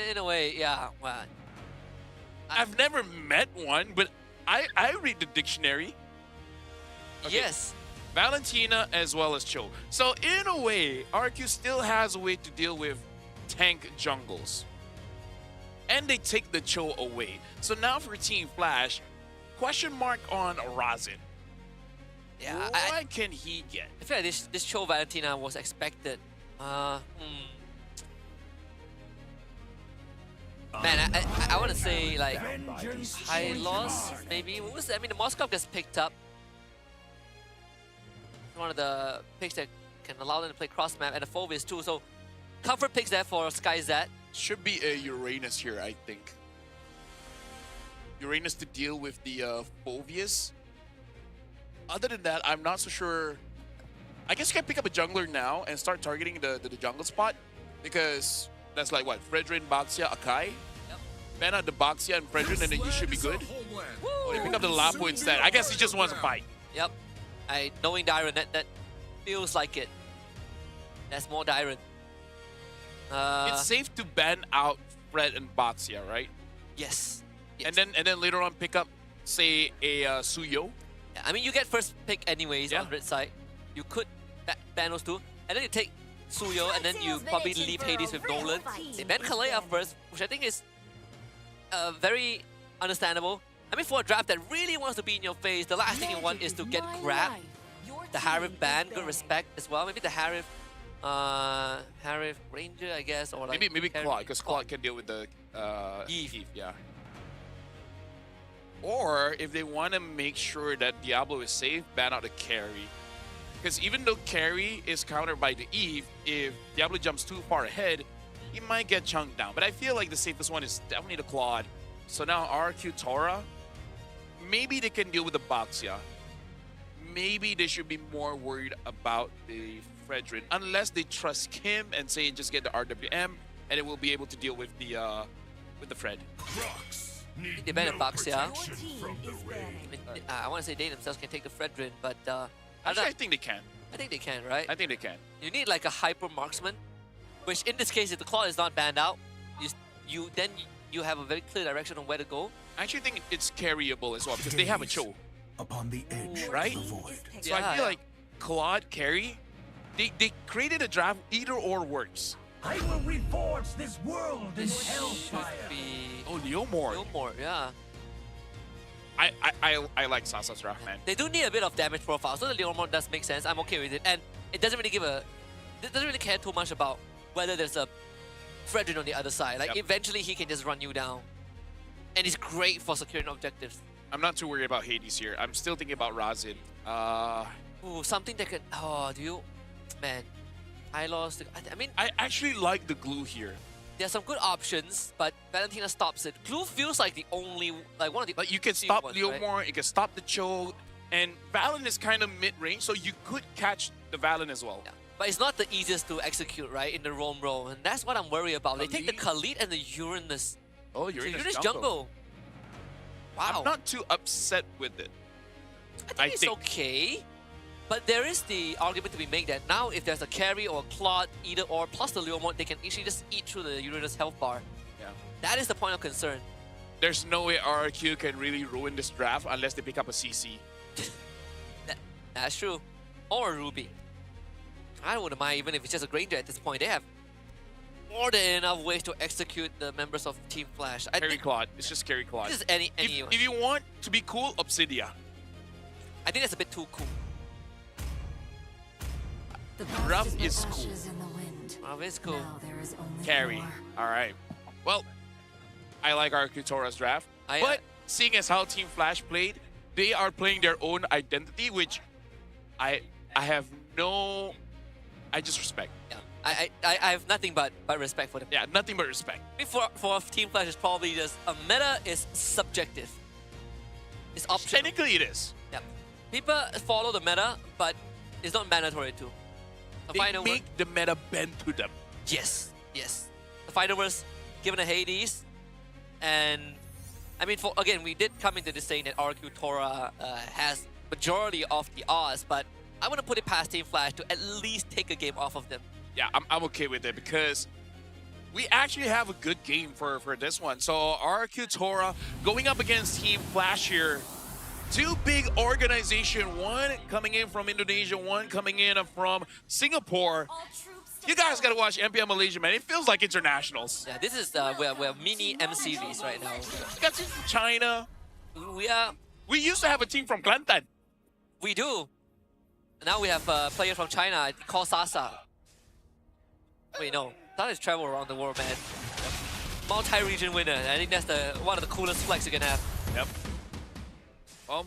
in a way, yeah. Well, I've never met one, but I read the dictionary. Okay. Yes. Valentina as well as Cho. So in a way, RQ still has a way to deal with tank jungles. And they take the Cho away. So now for Team Flash, question mark on Razin. Yeah, what can he get? I feel like this Cho Valentina was expected. Man, I want to say like high loss maybe. What was that? I mean, the Moscow gets picked up. One of the picks that can allow them to play cross map, and the Phobius too. So comfort picks there for Sky Z. Should be a Uranus here, I think. Uranus to deal with the Phobius. Other than that, I'm not so sure. I guess you can pick up a jungler now and start targeting the jungle spot, because that's like what? Fredrin, Baxia, Akai? Yep. Ban out the Baxia and Fredrin, and then you should be good. Or you pick up the Lapu instead. I guess he just wants to fight. Yep. Knowing Dyron, that feels like it. That's more Dyron. It's safe to ban out Fred and Baxia, right? Yes. And then later on pick up say, a Suyo. Yeah, I mean, you get first pick anyways on red side. You could ban those two, and then you take Suyo, and then you probably leave Hades with Nolan. They ban Kalea first, which I think is very understandable. I mean, for a draft that really wants to be in your face, the last thing you want is to get grabbed. The Harif ban, good respect as well. Maybe the Harif Ranger, I guess, or like maybe Claude, because Claude can deal with the Eve, yeah. Or if they want to make sure that Diablo is safe, ban out the carry. Because even though carry is countered by the Eve, if Diablo jumps too far ahead, he might get chunked down. But I feel like the safest one is definitely the Claude. So now RQ Tora, maybe they can deal with the Baxia. Maybe they should be more worried about the Fredrin, unless they trust Kim and say just get the RWM, and it will be able to deal with the Fred. They ban the Baxia. I want to say they themselves can take the Fredrin, but actually, I think they can. I think they can, right? I think they can. You need like a hyper marksman, which in this case, if the Claw is not banned out, you have a very clear direction on where to go. I actually think it's carryable as well because they have a Cho. Upon the edge, right? So I feel like Claude carry, they created a draft either or works. I will reforge this world in hellfire. Oh, Leomord. Leomord, yeah. I like Sasa's draft, man. They do need a bit of damage profile, so the Leomord does make sense. I'm okay with it, and it doesn't really it doesn't really care too much about whether there's a Fredrin on the other side. Like eventually he can just run you down, and it's great for securing objectives. I'm not too worried about Hades here. I'm still thinking about Razin. Ooh, something that could. Oh, do you, man? I lost. I mean, I actually like the glue here. There's some good options, but Valentina stops it. Glue feels like the only, like one of the. Like you can stop ones, Leomord, right? you can stop the Cho, and Valen is kind of mid-range, so you could catch the Valen as well. Yeah. But it's not the easiest to execute, right, in the roam role, and that's what I'm worried about. They take the Khalid and the Uranus. Oh, Uranus jungle. Wow. I'm not too upset with it. I think it's okay. But there is the argument to be made that now if there's a carry or a Claude, either or, plus the Leomord, they can actually just eat through the Uranus health bar. Yeah. That is the point of concern. There's no way RRQ can really ruin this draft unless they pick up a CC. That's true. Or a Ruby. I wouldn't mind even if it's just a Granger at this point. They have more than enough ways to execute the members of Team Flash. Carry Claude. It's just carry Claude. This is any if you want to be cool, Obsidia. I think that's a bit too cool. Rough is cool. Rough is cool. Carry. Alright. Well, I like RQ Tora's draft. But seeing as how Team Flash played, they are playing their own identity, which I have no... I just respect. Yeah. I have nothing but respect for them. Yeah, nothing but respect. I mean, for Team Flash, it's probably just a meta is subjective. It's optional. Technically, it is. Yeah. People follow the meta, but it's not mandatory to. They make the meta bend to them. Yes, yes. The final verse given a Hades, and I mean, again, we did come into this saying that RQ Tora has majority of the odds, but I want to put it past Team Flash to at least take a game off of them. Yeah, I'm okay with it because we actually have a good game for this one. So RQ Tora going up against Team Flash here. Two big organization, one coming in from Indonesia, one coming in from Singapore. You guys gotta watch MPL Malaysia, man. It feels like internationals. Yeah, this is we're mini M series right now. We got teams from China. We used to have a team from Kelantan. We do. Now we have a player from China called Sasa. Wait, no. That is travel around the world, man. Multi-region winner. I think that's one of the coolest flex you can have. Yep. Well,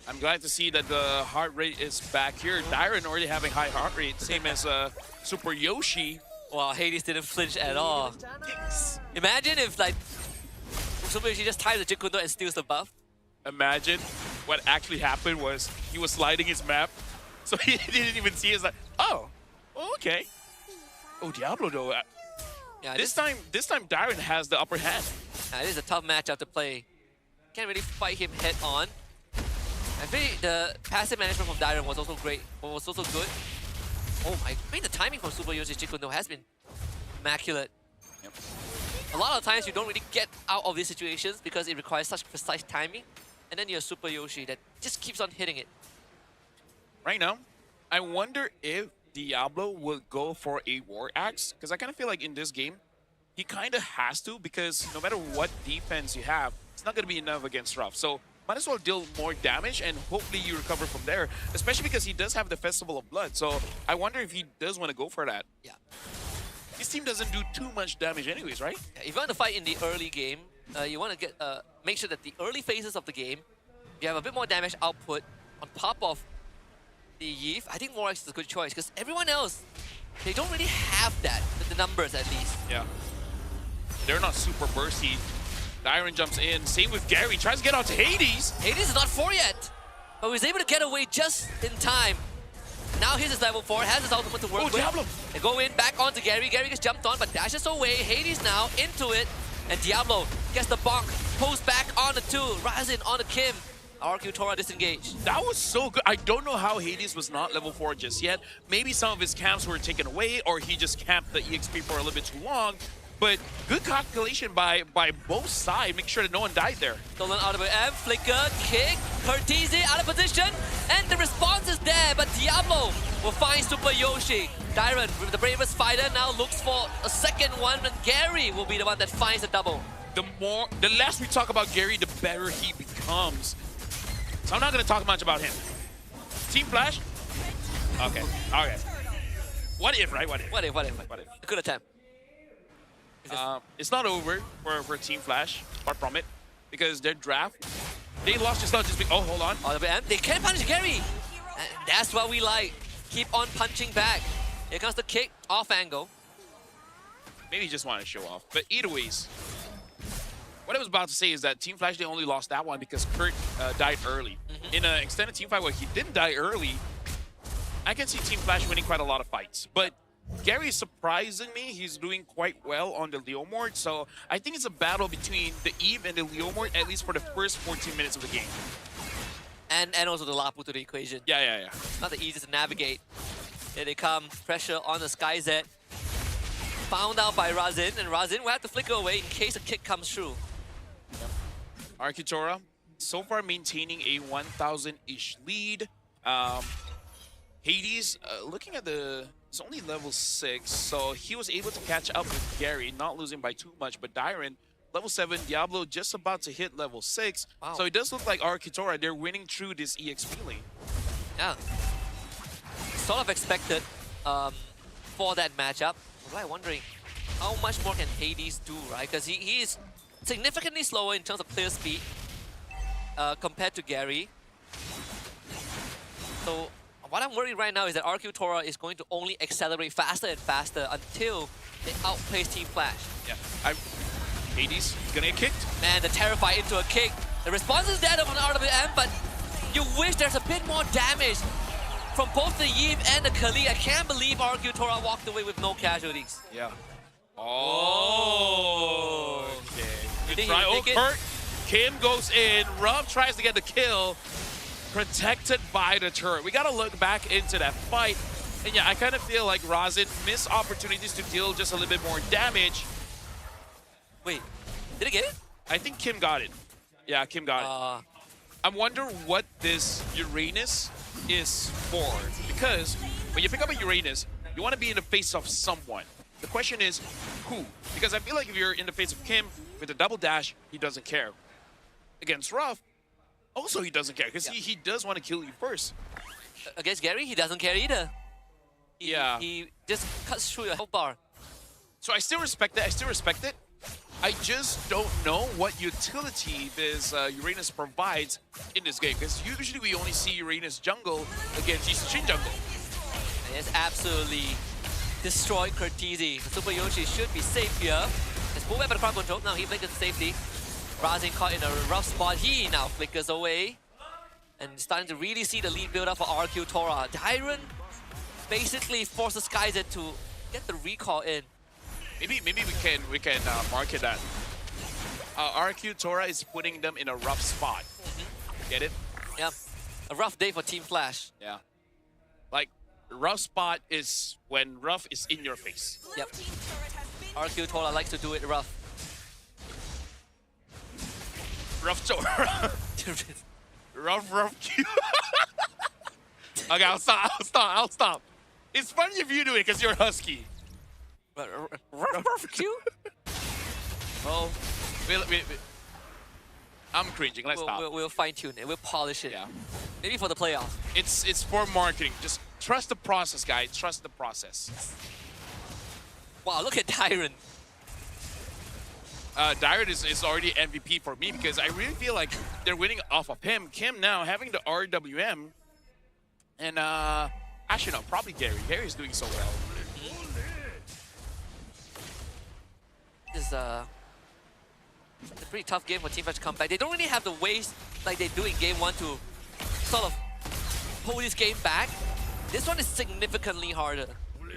I'm glad to see that the heart rate is back here. Dyron already having high heart rate, same as Super Yoshi. Wow, Hades didn't flinch at all. Yes. Imagine if like Super Yoshi just ties the Jikundo and steals the buff. Imagine what actually happened was he was sliding his map, so he didn't even see it. It's like, oh, okay. Oh, Diablo though. Yeah, this time Dyron has the upper hand. This is a tough matchup to play. Can't really fight him head on. I think the passive management from Dyron was also great, was also good. Oh my, I mean the timing from Super Yoshi's Jikundo has been immaculate. Yep. A lot of times you don't really get out of these situations because it requires such precise timing. And then you have Super Yoshi that just keeps on hitting it. Right now, I wonder if Diablo will go for a War Axe, because I kind of feel like in this game, he kind of has to, because no matter what defense you have, it's not going to be enough against Ruff. So might as well deal more damage and hopefully you recover from there, especially because he does have the Festival of Blood. So I wonder if he does want to go for that. Yeah. His team doesn't do too much damage anyways, right? Yeah, if you want to fight in the early game, you want to get make sure that the early phases of the game, you have a bit more damage output on top of the Yves. I think War Axe is a good choice because everyone else, they don't really have that, the numbers at least. Yeah. They're not super bursty. Dyron jumps in. Same with Gary. Tries to get out to Hades. Hades is not 4 yet, but was able to get away just in time. Now he's his level 4, has his ultimate to work with. Diablo! They go in, back onto Gary. Gary gets jumped on, but dashes away. Hades now into it, and Diablo gets the bonk. Post back on the 2. Razin on the Kim. RQ Tora disengaged. That was so good. I don't know how Hades was not level 4 just yet. Maybe some of his camps were taken away, or he just camped the EXP for a little bit too long. But good calculation by both sides. Make sure that no one died there. Stolen out of M, flicker, kick, Curtizi out of position, and the response is there, but Diablo will find Super Yoshi. Dyron, the bravest fighter, now looks for a second one, and Gary will be the one that finds the double. The less we talk about Gary, the better he becomes. So I'm not going to talk much about him. Team Flash? Okay. Okay. What if, right? What if? What if? A good attempt. It's not over for Team Flash, apart from it, because their draft, they lost just not just oh, hold on. They can punish Gary. And that's what we like. Keep on punching back. Here comes the kick, off angle. Maybe he just wanted to show off. But either ways, what I was about to say is that Team Flash, they only lost that one because Kurt died early. In an extended team fight where he didn't die early, I can see Team Flash winning quite a lot of fights. But Gary is surprising me. He's doing quite well on the Leomord, so I think it's a battle between the Eve and the Leomord, at least for the first 14 minutes of the game. And also the Lapu to the equation. Yeah. Not the easiest to navigate. Here they come, pressure on the Sky Z. Found out by Razin, and Razin will have to flicker away in case a kick comes through. Arcutora, so far maintaining a 1,000-ish lead. Hades, looking at it's only level 6, so he was able to catch up with Gary, not losing by too much. But Dyron, level 7, Diablo just about to hit level 6. Wow. So it does look like Arcutora, they're winning through this EXP lane. Yeah. Sort of expected for that matchup. I'm like wondering how much more can Hades do, right? Because he is significantly slower in terms of player speed compared to Gary. So what I'm worried right now is that RQ Tora is going to only accelerate faster and faster until they outplace Team Flash. Yeah, Hades gonna get kicked. Man, the Terrify into a kick. The response is dead on the RWM, but you wish there's a bit more damage from both the Yves and the Kali. I can't believe RQ Tora walked away with no casualties. Yeah. Oh, okay. Good try. Oh, Kurt. Kim goes in. Ruff tries to get the kill. Protected by the turret. We gotta look back into that fight. And yeah, I kind of feel like Razin missed opportunities to deal just a little bit more damage. Wait, did he get it? I think Kim got it. Yeah, Kim got it. I wonder what this Uranus is for. Because when you pick up a Uranus, you want to be in the face of someone. The question is, who? Because I feel like if you're in the face of Kim with a double dash, he doesn't care. Against Ruff, also he doesn't care, because he does want to kill you first. Against Gary, he doesn't care either. He just cuts through your health bar. So I still respect it. I just don't know what utility this Uranus provides in this game, because usually we only see Uranus jungle against Shin jungle. And it's absolutely destroyed Curtizi. The Super Yoshi should be safe here. Let's move back to the crowd control. Now he flickers to safety. Razin caught in a rough spot. He now flickers away. And starting to really see the lead build up for RQ Tora. Dyron basically forces Skyzer to get the recall in. Maybe we can market that. RQ Tora is putting them in a rough spot. Get it? Yeah. A rough day for Team Flash. Yeah. Like, rough spot is when Ruff is in your face. Yep. RQ Tora likes to do it rough. Rough Tora. Rough Q. Okay, I'll stop. It's funny if you do it because you're husky. Rough Q? Oh. I'm cringing. Let's stop. We'll fine tune it. We'll polish it. Yeah. Maybe for the playoffs. It's for marketing. Just trust the process, guys. Trust the process. Wow, look at Tyron. Dyron is already MVP for me because I really feel like they're winning off of him. Kim now having the RWM. And actually no, probably Gary. Gary's doing so well. This is a pretty tough game for Team Flash to come back. They don't really have the ways like they do in game 1 to sort of pull this game back. This one is significantly harder.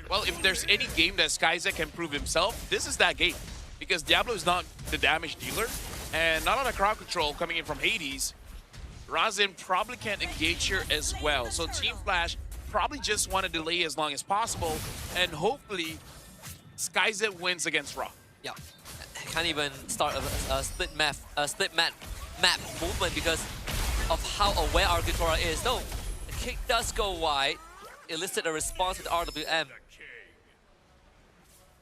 Well, if there's any game that SkyZek can prove himself, this is that game. Because Diablo is not the damage dealer, and not a lot of crowd control coming in from Hades. Razin probably can't engage here as well. So Team Flash probably just want to delay as long as possible, and hopefully SkyZek wins against Raw. Yeah, can't even start a split map movement because of how aware Arkitora is. No, the kick does go wide, elicit a response with RWM.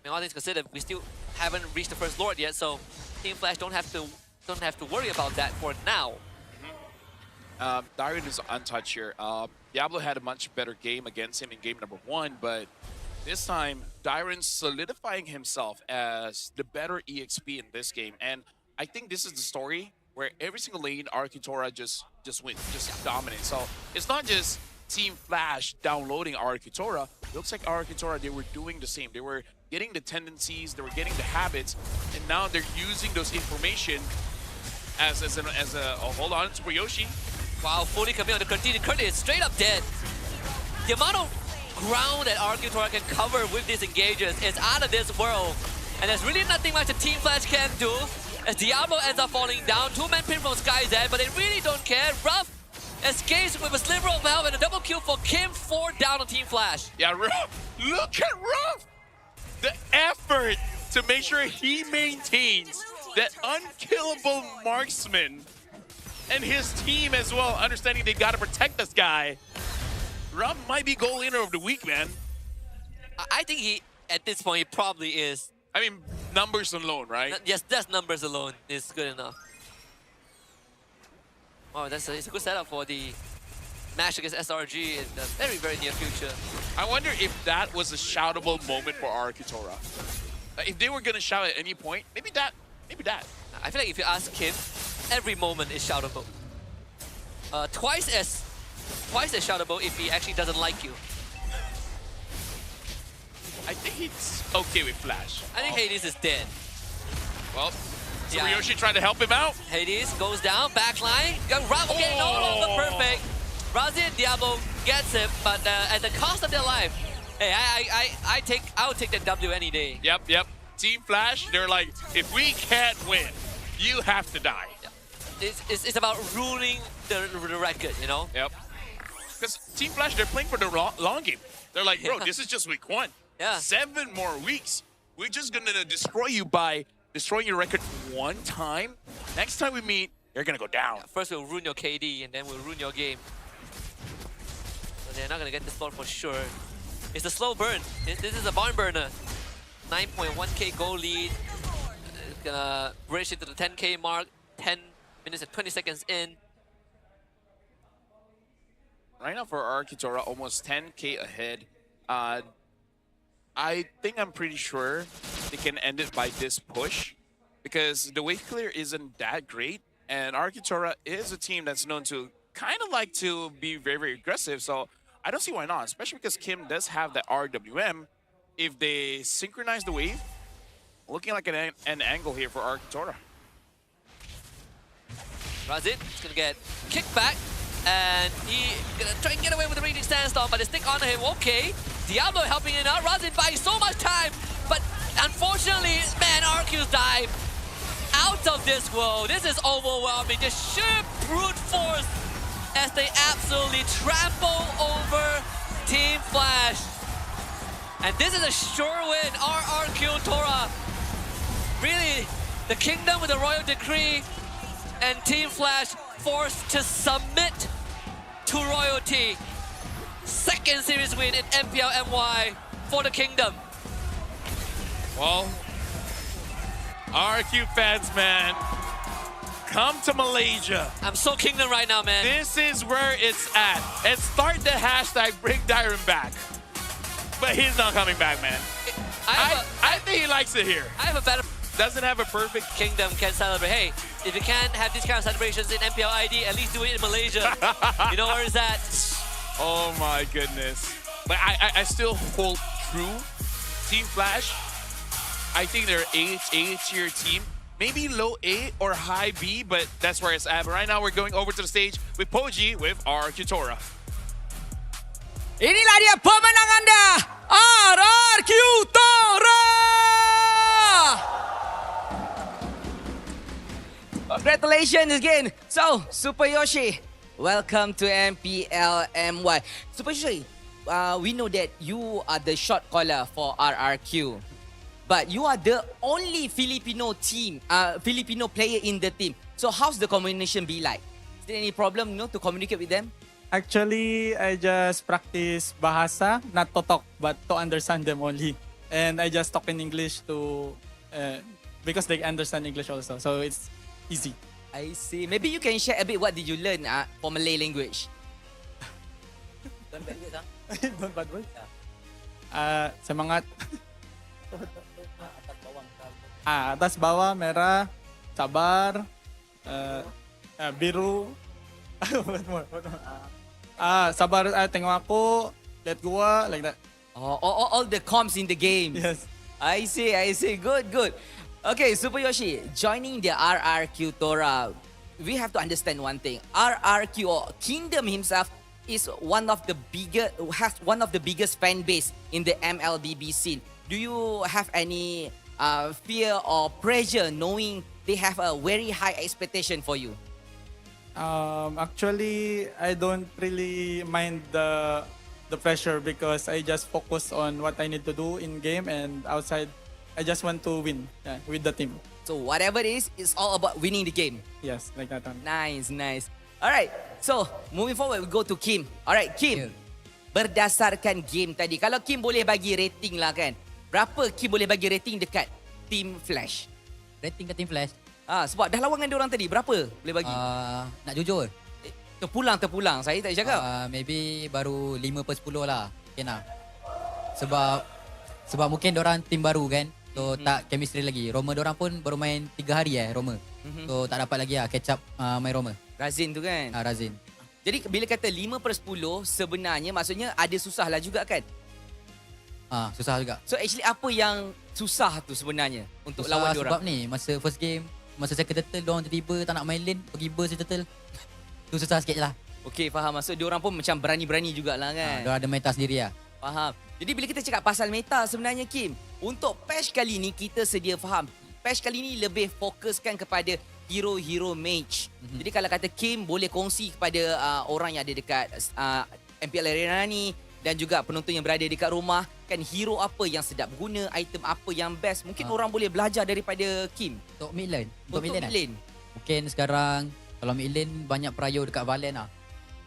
And all things considered, we still haven't reached the first Lord yet, so Team Flash don't have to worry about that for now. Darian is untouched here. Diablo had a much better game against him in game number 1, but this time, Darian's solidifying himself as the better EXP in this game. And I think this is the story where every single lane, Arkitora just wins, just dominates. So it's not just Team Flash downloading Arkitora. It looks like Arkitora, they were doing the same. They were getting the tendencies, they were getting the habits, and now they're using those information as a oh, hold on, Super Yoshi. Wow, fully coming on the continued Curtis, straight up dead. The amount of ground that Arkitora can cover with these engages is out of this world. And there's really nothing much that Team Flash can do as Diablo ends up falling down. 2-man pin from SkyZ, but they really don't care. Ruff escapes with a sliver of health and a double kill for Kim. 4 down on Team Flash. Yeah, Ruff, look at Ruff! The effort to make sure he maintains that unkillable marksman and his team as well, understanding they gotta protect this guy. Ruff might be goal winner of the week, man. I think he, at this point, he probably is. I mean, numbers alone, right? Yes, that's numbers alone is good enough. Wow, it's a good setup for the match against SRG in the very, very near future. I wonder if that was a shoutable moment for Arkitora. If they were gonna shout at any point, maybe that. I feel like if you ask Kim, every moment is shoutable. Twice as shoutable if he actually doesn't like you. I think he's okay with Flash. I think Hades is dead. Well, Yoshi tried to help him out. Hades goes down, backline. Rav getting no longer perfect. Razin Diablo gets it, but at the cost of their life. Hey, I would take that W any day. Yep. Team Flash, they're like, if we can't win, you have to die. Yeah. It's about ruling the record, you know? Yep. Because Team Flash, they're playing for the long game. They're like, bro, this is just week 1. Yeah. 7 more weeks. We're just gonna destroy you by destroying your record 1 time. Next time we meet, you're gonna go down. Yeah, first we'll ruin your KD, and then we'll ruin your game. So they're not gonna get this Lord for sure. It's a slow burn. This is a barn burner. 9.1k goal lead. It's gonna bridge into the 10k mark. 10 minutes and 20 seconds in. Right now for Arkitora, almost 10k ahead. I think I'm pretty sure they can end it by this push because the wave clear isn't that great, and Arkitora is a team that's known to kind of like to be very, very aggressive, so I don't see why not, especially because Kim does have that RWM. If they synchronize the wave, looking like an angle here for Arkitora. Razin is gonna get kicked back, and he gonna try and get away with the raging standoff, but they stick onto him. Okay, Diablo helping him out. Razin buying so much time, but unfortunately, man, Arceus dive out of this world. This is overwhelming. Just sheer brute force as they absolutely trample over Team Flash. And this is a sure win. Arkitora, really, the kingdom with the royal decree, and Team Flash forced to submit to royalty. Second series win in MPL MY for the Kingdom. Well, RQ fans, man, come to Malaysia. I'm so Kingdom right now, man. This is where it's at. And start the hashtag bring Dyron back. But he's not coming back, man. I think he likes it here. I have a better... Doesn't have a perfect... Kingdom can celebrate. Hey, if you can't have these kind of celebrations in MPL ID, at least do it in Malaysia. You know where is that? Oh my goodness. But I still hold true. Team Flash, I think they're A tier team. Maybe low A or high B, but that's where it's at. But right now we're going over to the stage with Poji with RQ Tora. Inilah dia pemenang anda, RRQ Tora. Congratulations again. So, Super Yoshi, welcome to MPL MY. Super Yoshi, we know that you are the shot caller for RRQ. But you are the only Filipino player in the team. So how's the communication be like? Is there any problem, to communicate with them? Actually, I just practice bahasa, not to talk, but to understand them only. And I just talk in English because they understand English also. So it's easy. I see. Maybe you can share a bit what did you learn for Malay language? Don't bad words, Don't bad words? Semangat. Atas bawah, merah, sabar, biru. What more? Sabar, tengok aku, let go, like that. All the comms in the game. Yes. I see. Good. Okay, Super Yoshi, joining the RRQ Tora, we have to understand one thing. RRQ or Kingdom himself is has one of the biggest fan base in the MLBB scene. Do you have any fear or pressure knowing they have a very high expectation for you? Actually, I don't really mind the pressure because I just focus on what I need to do in game and outside. I just want to win with the team. So whatever it is, it's all about winning the game. Yes, like that one. Nice. Alright, so moving forward, we go to Kim. Alright, Kim. Berdasarkan game tadi, kalau Kim boleh bagi rating lah kan, berapa Kim boleh bagi rating dekat Team Flash? Rating kat Team Flash? Sebab dah lawan dengan diorang tadi, berapa boleh bagi? Nak jujur? Terpulang. Saya tak cakap. Maybe baru 5/10 lah. Okay lah. Sebab mungkin diorang tim baru kan. So tak chemistry lagi. Roma diorang pun baru main 3 hari Roma. So tak dapat lagi catch up main Roma. Razin tu kan? Razin. Jadi bila kata 5/10 sebenarnya maksudnya ada susah lah juga kan? Susah juga. So actually apa yang susah tu sebenarnya untuk susah lawan diorang? Sebab ni masa first game, masa second turtle diorang tiba-tiba tak nak main lane, pergi burst turtle. Tu susah sikit je lah. Okey, faham. Maksud diorang pun macam berani-berani jugalah kan? Diorang ada meta sendiri lah. Faham. Jadi bila kita cakap pasal meta sebenarnya Kim, untuk patch kali ni kita sedia faham. Patch kali ni lebih fokuskan kepada hero mage. Jadi kalau kata Kim boleh kongsi kepada orang yang ada dekat MPL Arena ni dan juga penonton yang berada dekat rumah, kan hero apa yang sedap guna, item apa yang best. Mungkin orang boleh belajar daripada Kim. Untuk mid lane. Untuk mid lane. Mungkin sekarang kalau mid lane banyak perayo dekat Valen lah.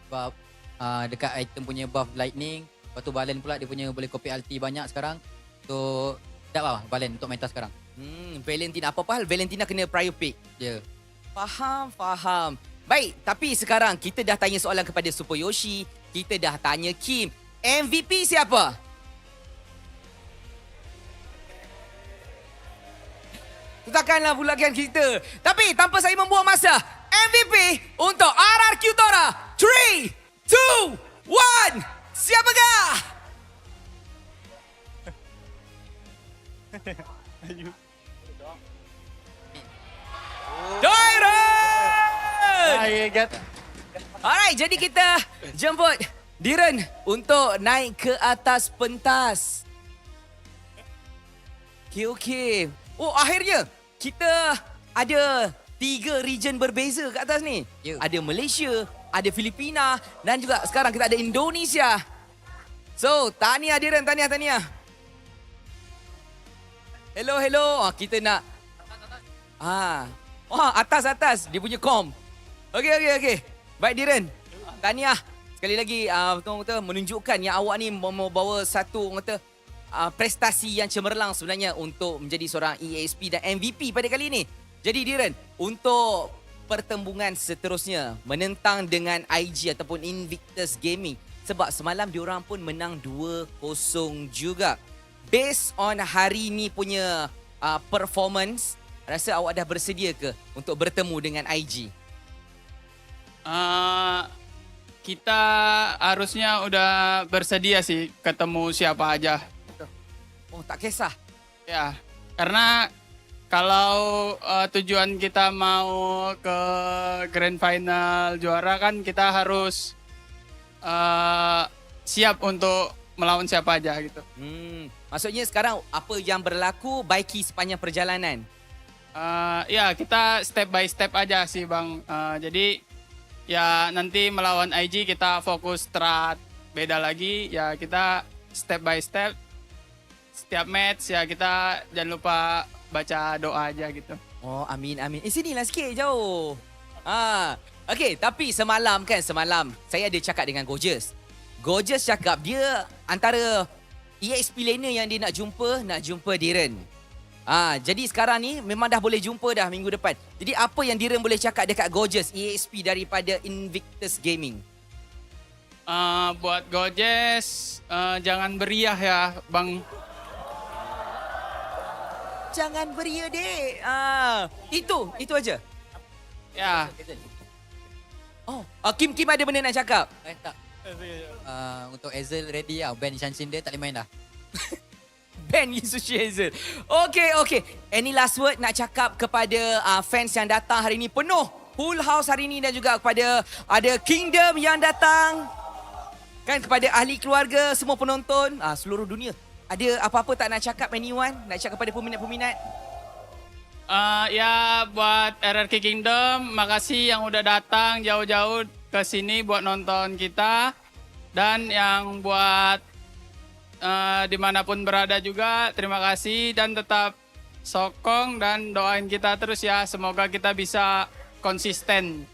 Sebab dekat item punya buff lightning. Lepas tu Valen pula dia punya boleh copy ulti banyak sekarang. So sedap lah Valen untuk meta sekarang. Valentina. Apa-apa hal Valentina kena prior pick. Ya. Faham. Baik, tapi sekarang kita dah tanya soalan kepada Super Yoshi. Kita dah tanya Kim. MVP siapa? Tukarkanlah pulakan kita. Tapi tanpa saya membuang masa, MVP untuk RRQ Tora. 3, 2, 1. Siapakah? Dyron! Alright, jadi kita jemput Dyron untuk naik ke atas pentas. Okay. Oh, akhirnya kita ada 3 region berbeza kat atas ni. Ada Malaysia, ada Filipina dan juga sekarang kita ada Indonesia. So, tahniah Dyron, tahniah. Hello. Kita nak atas dia punya kom. Okey. Baik Diren. Tahniah. Sekali lagi betul-betul menunjukkan yang awak ni membawa satu orang kata prestasi yang cemerlang sebenarnya untuk menjadi seorang EASP dan MVP pada kali ini. Jadi Diren, untuk pertembungan seterusnya menentang dengan IG ataupun Invictus Gaming, sebab semalam diorang pun menang 2-0 juga. Based on hari ni punya performance, rasa awak dah bersedia ke untuk bertemu dengan IG? Kita harusnya udah bersedia sih ketemu siapa aja. Oh, tak kisah. Ya, karena kalau tujuan kita mau ke Grand Final juara kan kita harus siap untuk melawan siapa aja gitu. Maksudnya sekarang apa yang berlaku baiki sepanjang perjalanan? Ya, kita step by step aja sih Bang. Jadi ya nanti melawan IG kita fokus strat beda lagi. Ya kita step by step. Setiap match ya kita jangan lupa baca doa aja gitu. Oh, amin. Sinilah sikit jauh. Okey, tapi semalam saya ada cakap dengan Gorgeous. Gorgeous cakap dia antara EXP laner yang dia nak jumpa Diren. Jadi sekarang ni memang dah boleh jumpa dah minggu depan. Jadi apa yang Diren boleh cakap dekat Gorgeous EXP daripada Invictus Gaming? Buat Gorgeous, jangan beriah ya Bang. Jangan beria, dek. Itu aja. Ya. Oh, Kim ada benda nak cakap? Tak. Untuk Hazel ready lah. Ban Shanshin dia tak boleh main dah. Ban Yisushi Hazel. Okay. Any last word nak cakap kepada fans yang datang hari ni? Penuh full house hari ni dan juga kepada ada Kingdom yang datang. Kan kepada ahli keluarga, semua penonton, seluruh dunia. Ada apa-apa tak nak cakap anyone? Nak cakap kepada peminat-peminat? Ya buat RRQ Kingdom, makasih yang udah datang jauh-jauh ke sini buat nonton kita. Dan yang buat dimanapun berada juga, terima kasih dan tetap sokong dan doain kita terus ya. Semoga kita bisa konsisten.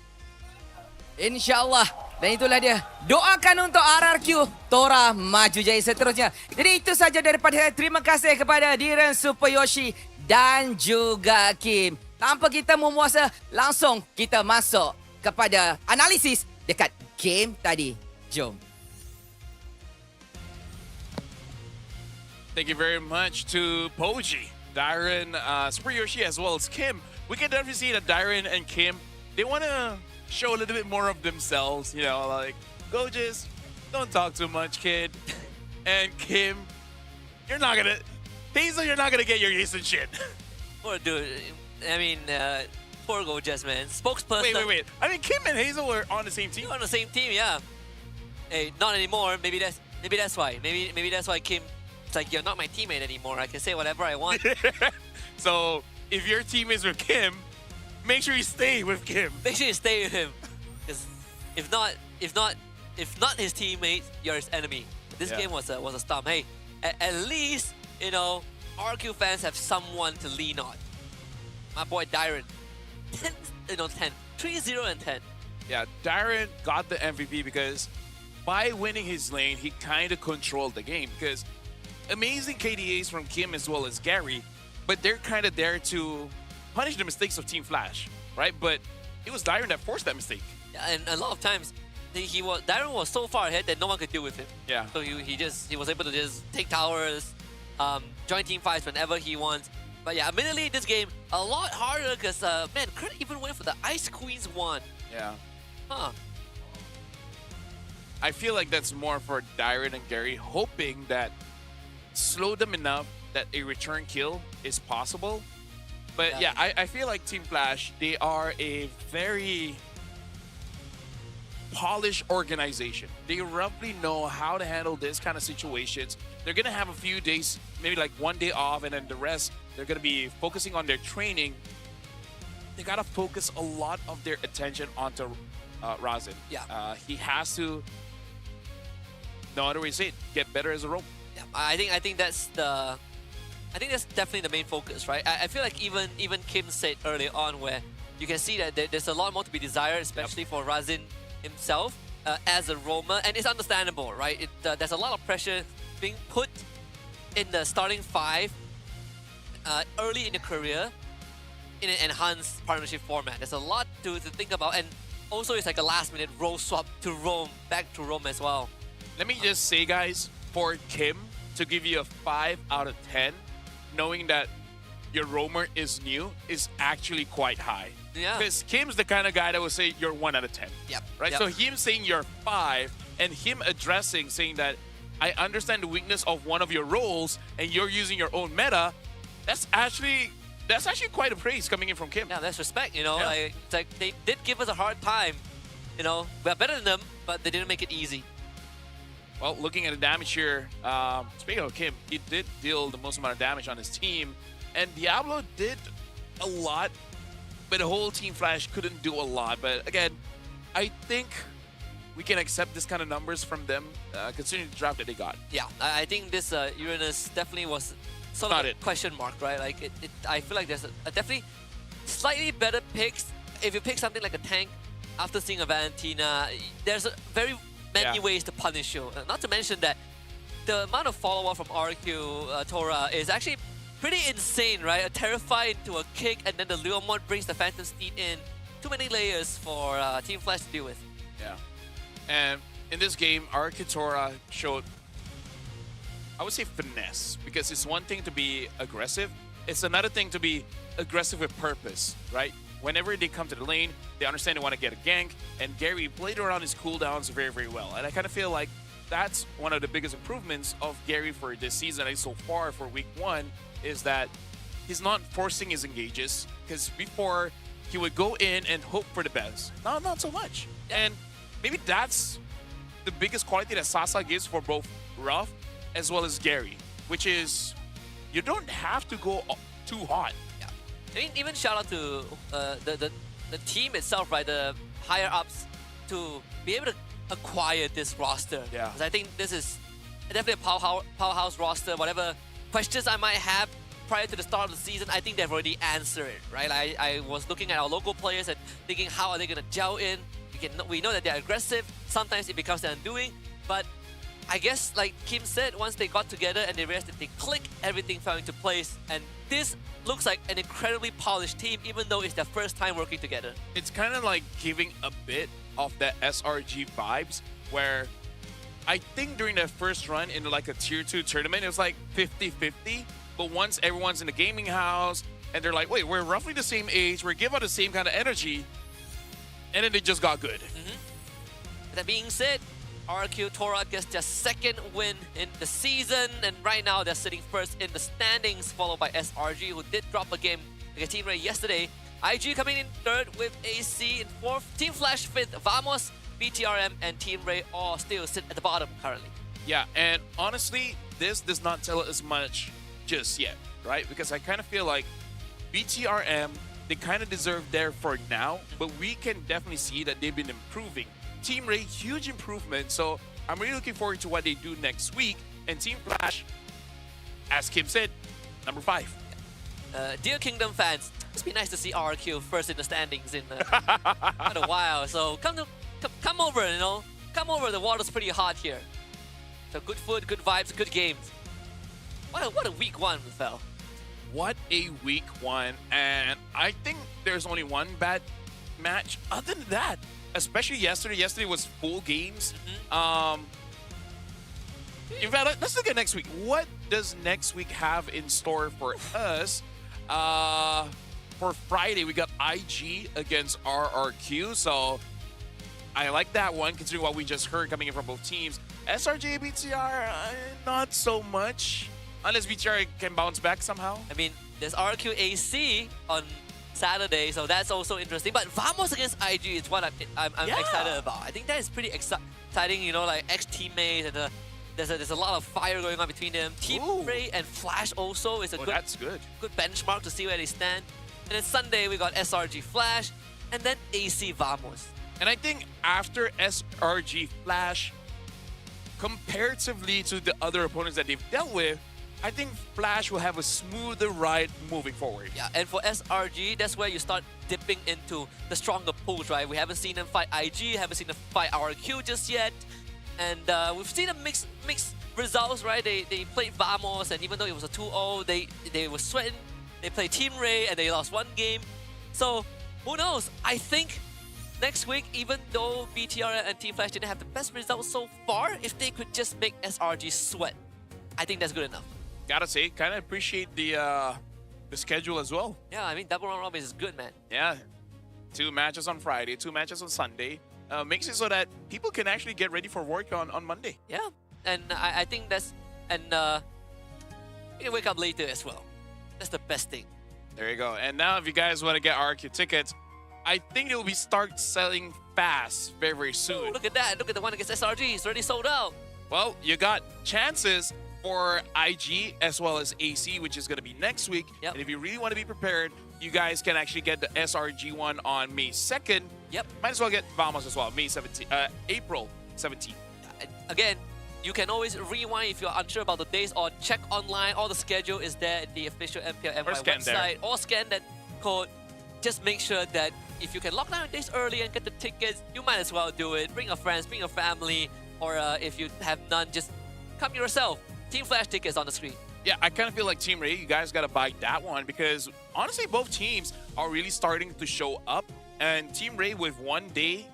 InsyaAllah. Dan itulah dia. Doakan untuk RRQ Tora maju jaya seterusnya. Jadi itu saja daripada saya. Terima kasih kepada Diren Super Yoshi dan juga Kim. Tanpa kita memuasa, langsung kita masuk kepada analisis dekat game tadi. Jom. Thank you very much to Poji, Darren, Super Yoshi, as well as Kim. We can definitely see that Darren and Kim, they want to show a little bit more of themselves, you know, like, go just, don't talk too much, kid. And Kim, you're not gonna get your Jason shit. Poor dude. I mean, poor Gorgeous, man. Spokesperson. Wait. I mean, Kim and Hazel were on the same team. On the same team, yeah. Hey, not anymore. Maybe that's why. Maybe that's why Kim. It's like, you're not my teammate anymore. I can say whatever I want. So if your team is with Kim, make sure you stay with Kim. Make sure you stay with him. Because if not his teammate, you're his enemy. This game was a stomp. Hey, at least, you know, RQ fans have someone to lean on. My boy Darren. 10. 3-0 and 10. Yeah, Darren got the MVP because by winning his lane, he kind of controlled the game. Because amazing KDAs from Kim as well as Gary, but they're kind of there to punish the mistakes of Team Flash, right? But it was Darren that forced that mistake. Yeah, and a lot of times, Darren was so far ahead that no one could deal with him. Yeah. So he was able to just take towers, join team fights whenever he wants. But yeah, admittedly, this game a lot harder because man, Crit even went for the Ice Queen's wand. Yeah. Huh. I feel like that's more for Darren and Gary, hoping that slow them enough that a return kill is possible. But yeah, I feel like Team Flash, they are a very polished organization. They roughly know how to handle this kind of situations. They're going to have a few days, maybe like one day off, and then the rest, they're going to be focusing on their training. They got to focus a lot of their attention onto Razin. Yeah. He has to, no other way to say it, get better as a rope. Yeah, I think that's definitely the main focus, right? I feel like even Kim said early on where you can see that there's a lot more to be desired, especially for Razin himself as a roamer, and it's understandable, right? There's a lot of pressure being put in the starting 5 early in your career in an enhanced partnership format. There's a lot to think about, and also it's like a last-minute role swap to roam, back to roam as well. Let me just say, guys, for Kim to give you a 5 out of 10, knowing that your roamer is new, is actually quite high. Yeah. Because Kim's the kind of guy that would say you're 1 out of 10. Yep. Right? Yep. So him saying you're 5 and him addressing, saying that I understand the weakness of one of your roles and you're using your own meta, that's actually quite a praise coming in from Kim. Yeah, that's respect, you know. Yeah. Like, it's like they did give us a hard time. You know, we're better than them, but they didn't make it easy. Well, looking at the damage here, speaking of Kim, he did deal the most amount of damage on his team, and Diablo did a lot, but the whole Team Flash couldn't do a lot. But again, I think we can accept this kind of numbers from them, considering the draft that they got. Yeah, I think this Uranus definitely was sort Not of a it. question mark, right? Like, I feel like there's a definitely slightly better picks. If you pick something like a tank, after seeing a Valentina, there's very many ways to punish you. Not to mention that the amount of follow-up from RQ Tora is actually pretty insane, right? A Terrify into a kick, and then the Leomord brings the Phantom Steed in. Too many layers for Team Flash to deal with. Yeah. And in this game, RQ Tora showed, I would say, finesse, because it's one thing to be aggressive, it's another thing to be aggressive with purpose, right? Whenever they come to the lane, they understand they want to get a gank, and Gary played around his cooldowns very, very well. And I kind of feel like that's one of the biggest improvements of Gary for this season, and so far for week 1, is that he's not forcing his engages, because before he would go in and hope for the best. Now, not so much. And maybe that's the biggest quality that Sasa gives for both Ruff as well as Gary, which is you don't have to go too hot. Yeah. I mean, even shout out to the team itself, right? The higher ups to be able to acquire this roster. Yeah. Because I think this is definitely a powerhouse roster. Whatever questions I might have prior to the start of the season, I think they've already answered it, right? I was looking at our local players and thinking, how are they going to gel in? We know that they're aggressive. Sometimes it becomes their undoing, but I guess, like Kim said, once they got together and they realized that they click, everything fell into place. And this looks like an incredibly polished team, even though it's their first time working together. It's kind of like giving a bit of that SRG vibes, where I think during their first run in like a tier 2 tournament, it was like 50-50. But once everyone's in the gaming house and they're like, wait, we're roughly the same age, we're giving out the same kind of energy, and then they just got good. That being said, RQ Tora gets their second win in the season, and right now they're sitting first in the standings, followed by SRG, who did drop a game against Team Ray yesterday. IG coming in third with AC in fourth, Team Flash fifth, Vamos, BTRM, and Team Ray all still sit at the bottom currently. Yeah, and honestly, this does not tell us much just yet, right? Because I kind of feel like BTRM, they kind of deserve there for now, but we can definitely see that they've been improving. Team Ray, huge improvement, so I'm really looking forward to what they do next week. And Team Flash, as Kim said, number 5. Dear Kingdom fans, it's been nice to see RQ first in the standings in quite a while. So come over, you know, come over. The water's pretty hot here. So good food, good vibes, good games. What a week 1, Fel. What a week 1, and I think there's only one bad match. Other than that, especially yesterday was full games. In fact, let's look at next week. What does next week have in store for us? For Friday, we got IG against RRQ, so I like that one, considering what we just heard coming in from both teams. SRJ, BTR, not so much, unless BTR can bounce back somehow. I mean, there's RQ AC on Saturday, so that's also interesting. But Vamos against IG is what I'm excited about. I think that is pretty exciting, you know, like ex-teammates, and there's a lot of fire going on between them. Team Ray and Flash also is a good benchmark to see where they stand. And then Sunday, we got SRG Flash, and then AC Vamos. And I think after SRG Flash, comparatively to the other opponents that they've dealt with, I think Flash will have a smoother ride moving forward. Yeah, and for SRG, that's where you start dipping into the stronger pools, right? We haven't seen them fight IG, haven't seen them fight RQ just yet. And we've seen a mixed results, right? They played Vamos, and even though it was a 2-0, they were sweating. They played Team Ray, and they lost one game. So, who knows? I think next week, even though BTRM and Team Flash didn't have the best results so far, if they could just make SRG sweat, I think that's good enough. Gotta say, kind of appreciate the schedule as well. Yeah, I mean, double round robin is good, man. Yeah, 2 matches on Friday, 2 matches on Sunday. Makes it so that people can actually get ready for work on Monday. Yeah, and I think that's... And you can wake up later as well. That's the best thing. There you go. And now if you guys want to get RQ tickets, I think it will be start selling fast very, very soon. Ooh, look at that. Look at the one against SRG. It's already sold out. Well, you got chances for IG as well as AC, which is going to be next week. Yep. And if you really want to be prepared, you guys can actually get the SRG one on May 2nd. Yep. Might as well get Vamos as well, April 17th. Again, you can always rewind if you're unsure about the days, or check online. All the schedule is there at the official MPL Or scan website. there. Or scan that code. Just make sure that if you can lock down days early and get the tickets, you might as well do it. Bring your friends, bring your family, or if you have none, just come yourself. Team Flash tickets on the screen. Yeah, I kind of feel like Team Ray, you guys got to buy that one because honestly, both teams are really starting to show up. And Team Ray, with one day,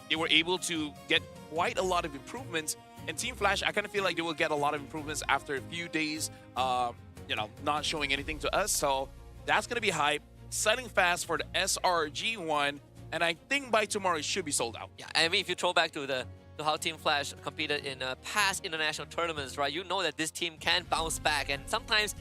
they were able to get quite a lot of improvements. And Team Flash, I kind of feel like they will get a lot of improvements after a few days, not showing anything to us. So that's going to be hype. Selling fast for the SRG one. And I think by tomorrow, it should be sold out. Yeah, I mean, if you throw back to how Team Flash competed in past international tournaments, right? You know that this team can bounce back, and sometimes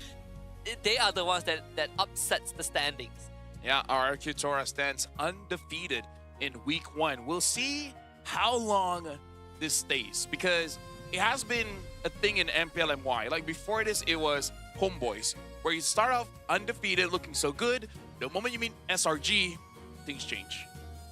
they are the ones that upsets the standings. Yeah, our Arcutora stands undefeated in week 1. We'll see how long this stays because it has been a thing in MPLMY. Like before this, it was Homeboys, where you start off undefeated, looking so good. The moment you meet SRG, things change.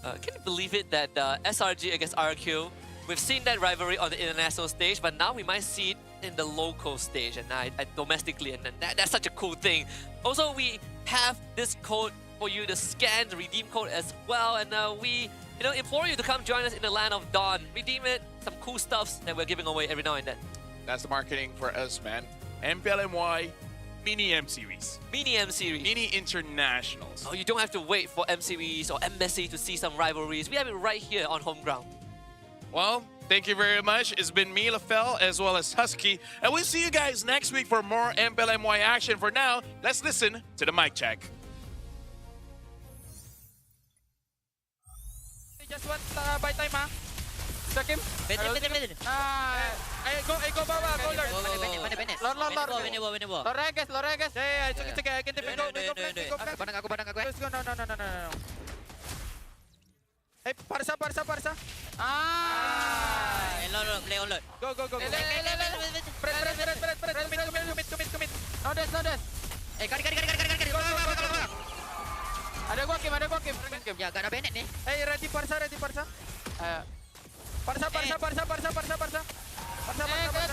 Can you believe it that SRG against RQ, we've seen that rivalry on the international stage, but now we might see it in the local stage and domestically, and that's such a cool thing. Also, we have this code for you to scan, the redeem code as well, and we implore you to come join us in the land of Dawn. Redeem it, some cool stuffs that we're giving away every now and then. That's the marketing for us, man. MPLMY, Mini M Series. Mini M Series. Mini Internationals. Oh, you don't have to wait for M Series or MSC to see some rivalries. We have it right here on home ground. Well, thank you very much. It's been me, LaFell, as well as Husky. And we'll see you guys next week for more MPLMY action. For now, let's listen to the mic check. Just one by time, ha? Sakim? Bener. Go bawah, go Lord. Mana? Lord. Lord, guys. Yeah, it's okay. I can defend. Go. Padang aku. Let's go, no. Hey, Parsa. Lord, play on Lord. Go. Press. Commit. No dash. Kari. Ada gua Kim. Ya, gak ada Bennett nih. Hey, ready Parsa. Parsa.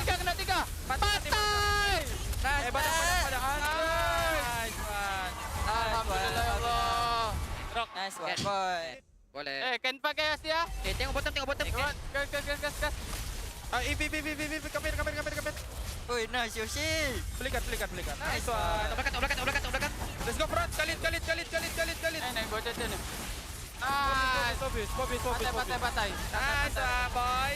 Kena tiga. Pantai. Nice. Badang. Nice one. Alhamdulillah ya Allah. Nice one, boy. Boleh. Can pakai Asia? Tengok bottom. Gas. EV. Come. Oi, nice Yoshi. Pelikat. Nice one. Belakang. Let's go front. Kalit. Bocet ni. Nice. Obvious. Patai. Nice boy.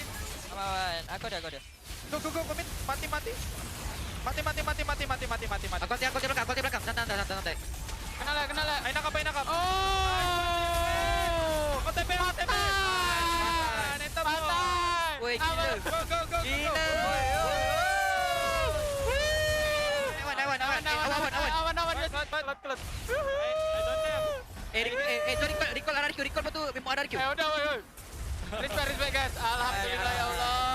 Aman. Aku ada. Go. Commit. Mati. Aku di belakang. Santai. Kenal lah. Ay, nakap. Oh! OTP. Neta mo. Woi, gila. Go. Gila. Awan. Recall RQ. Recall apa tu? Memang ada RQ. Udah. Respect guys. Alhamdulillah ya Allah.